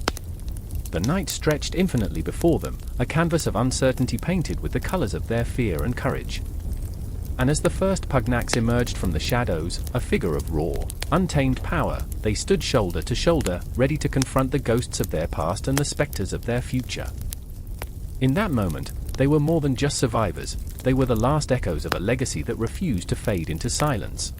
A: The night stretched infinitely before them, a canvas of uncertainty painted with the colors of their fear and courage. And as the first Pugnax emerged from the shadows, a figure of raw, untamed power, they stood shoulder to shoulder, ready to confront the ghosts of their past and the specters of their future. In that moment, they were more than just survivors, they were the last echoes of a legacy that refused to fade into silence.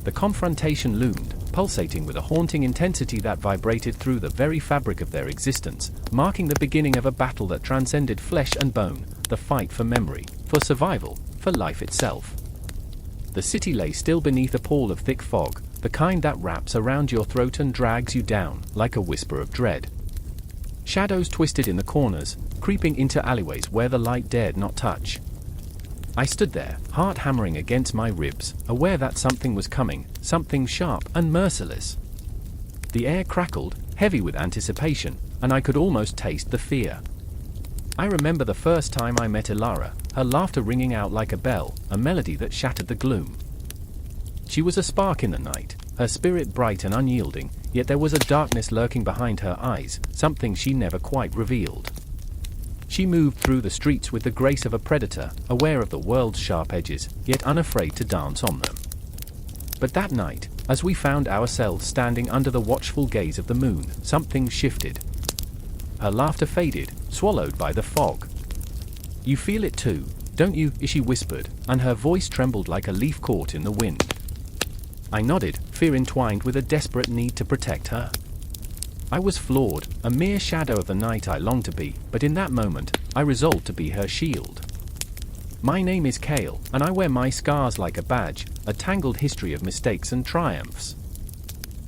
A: The confrontation loomed, pulsating with a haunting intensity that vibrated through the very fabric of their existence, marking the beginning of a battle that transcended flesh and bone, the fight for memory, for survival, for life itself. The city lay still beneath a pall of thick fog, the kind that wraps around your throat and drags you down, like a whisper of dread. Shadows twisted in the corners, creeping into alleyways where the light dared not touch. I stood there, heart hammering against my ribs, aware that something was coming, something sharp and merciless. The air crackled, heavy with anticipation, and I could almost taste the fear. I remember the first time I met Ilara, her laughter ringing out like a bell, a melody that shattered the gloom. She was a spark in the night, her spirit bright and unyielding, yet there was a darkness lurking behind her eyes, something she never quite revealed. She moved through the streets with the grace of a predator, aware of the world's sharp edges, yet unafraid to dance on them. But that night, as we found ourselves standing under the watchful gaze of the moon, something shifted. Her laughter faded, swallowed by the fog. "You feel it too, don't you?" she whispered, and her voice trembled like a leaf caught in the wind. I nodded, fear entwined with a desperate need to protect her. I was flawed, a mere shadow of the night I longed to be, but in that moment, I resolved to be her shield. My name is Kale, and I wear my scars like a badge, a tangled history of mistakes and triumphs.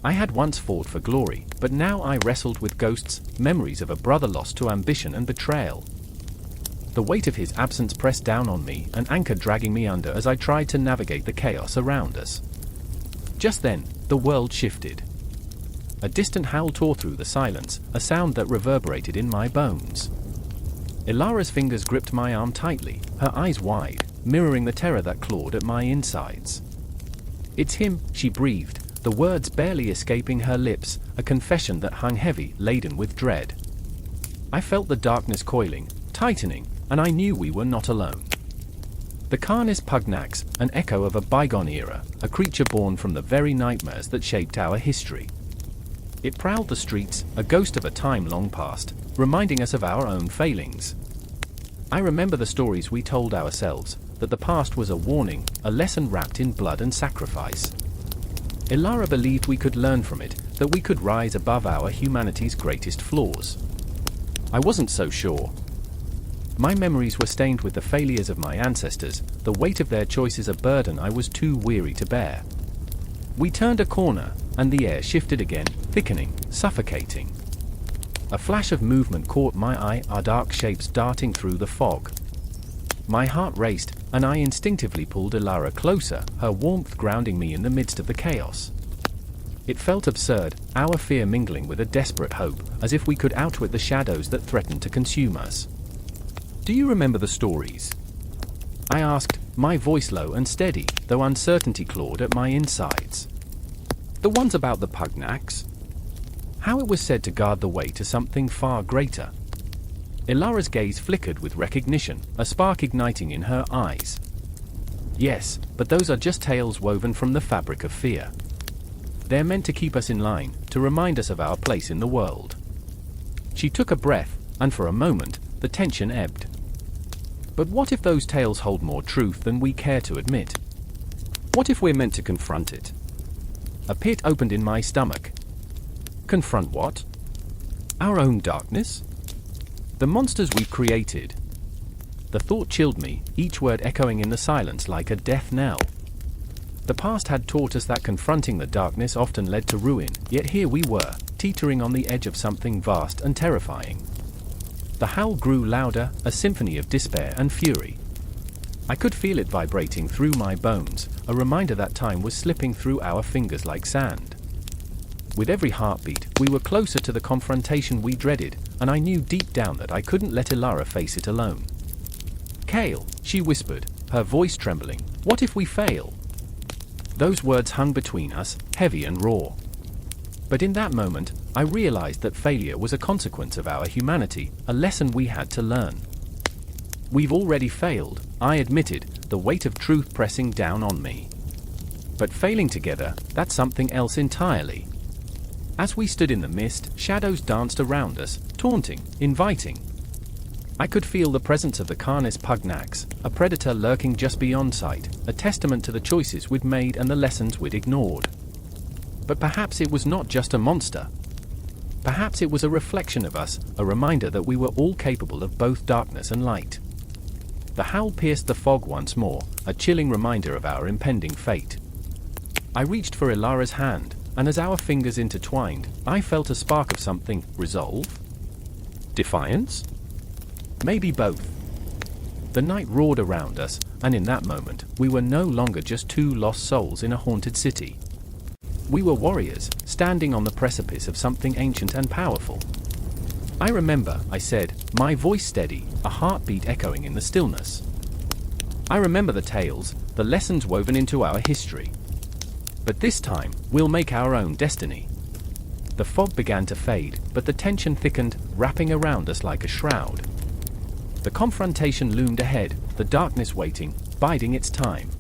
A: I had once fought for glory, but now I wrestled with ghosts, memories of a brother lost to ambition and betrayal. The weight of his absence pressed down on me, an anchor dragging me under as I tried to navigate the chaos around us. Just then, the world shifted. A distant howl tore through the silence, a sound that reverberated in my bones. Ilara's fingers gripped my arm tightly, her eyes wide, mirroring the terror that clawed at my insides. "It's him," she breathed, the words barely escaping her lips, a confession that hung heavy, laden with dread. I felt the darkness coiling, tightening, and I knew we were not alone. The Canis Pugnax, an echo of a bygone era, a creature born from the very nightmares that shaped our history. It prowled the streets, a ghost of a time long past, reminding us of our own failings. I remember the stories we told ourselves, that the past was a warning, a lesson wrapped in blood and sacrifice. Ilara believed we could learn from it, that we could rise above our humanity's greatest flaws. I wasn't so sure. My memories were stained with the failures of my ancestors, the weight of their choices a burden I was too weary to bear. We turned a corner, and the air shifted again, thickening, suffocating. A flash of movement caught my eye, our dark shapes darting through the fog. My heart raced, and I instinctively pulled Ilara closer, her warmth grounding me in the midst of the chaos. It felt absurd, our fear mingling with a desperate hope, as if we could outwit the shadows that threatened to consume us. "Do you remember the stories?" I asked, my voice low and steady, though uncertainty clawed at my insides. "The ones about the Pugnax? How it was said to guard the way to something far greater." Ilara's gaze flickered with recognition, a spark igniting in her eyes. "Yes, but those are just tales woven from the fabric of fear. They're meant to keep us in line, to remind us of our place in the world." She took a breath, and for a moment, the tension ebbed. "But what if those tales hold more truth than we care to admit? What if we're meant to confront it?" A pit opened in my stomach. Confront what? Our own darkness? The monsters we've created? The thought chilled me, each word echoing in the silence like a death knell. The past had taught us that confronting the darkness often led to ruin, yet here we were, teetering on the edge of something vast and terrifying. The howl grew louder, a symphony of despair and fury. I could feel it vibrating through my bones, a reminder that time was slipping through our fingers like sand. With every heartbeat, we were closer to the confrontation we dreaded, and I knew deep down that I couldn't let Ilara face it alone. "Kale," she whispered, her voice trembling, "what if we fail?" Those words hung between us, heavy and raw. But in that moment, I realized that failure was a consequence of our humanity, a lesson we had to learn. "We've already failed," I admitted, the weight of truth pressing down on me. "But failing together, that's something else entirely." As we stood in the mist, shadows danced around us, taunting, inviting. I could feel the presence of the Canis Pugnax, a predator lurking just beyond sight, a testament to the choices we'd made and the lessons we'd ignored. But perhaps it was not just a monster. Perhaps it was a reflection of us, a reminder that we were all capable of both darkness and light. The howl pierced the fog once more, a chilling reminder of our impending fate. I reached for Ilara's hand, and as our fingers intertwined, I felt a spark of something. Resolve? Defiance? Maybe both. The night roared around us, and in that moment, we were no longer just two lost souls in a haunted city. We were warriors, standing on the precipice of something ancient and powerful. "I remember," I said, my voice steady, a heartbeat echoing in the stillness. "I remember the tales, the lessons woven into our history. But this time, we'll make our own destiny." The fog began to fade, but the tension thickened, wrapping around us like a shroud. The confrontation loomed ahead, the darkness waiting, biding its time.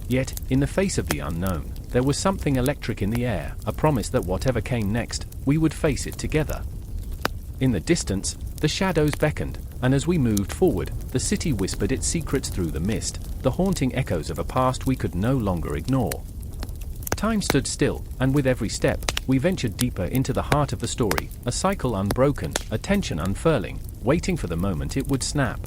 A: Yet, in the face of the unknown, there was something electric in the air, a promise that whatever came next, we would face it together. In the distance, the shadows beckoned, and as we moved forward, the city whispered its secrets through the mist, the haunting echoes of a past we could no longer ignore. Time stood still, and with every step, we ventured deeper into the heart of the story, a cycle unbroken, a tension unfurling, waiting for the moment it would snap.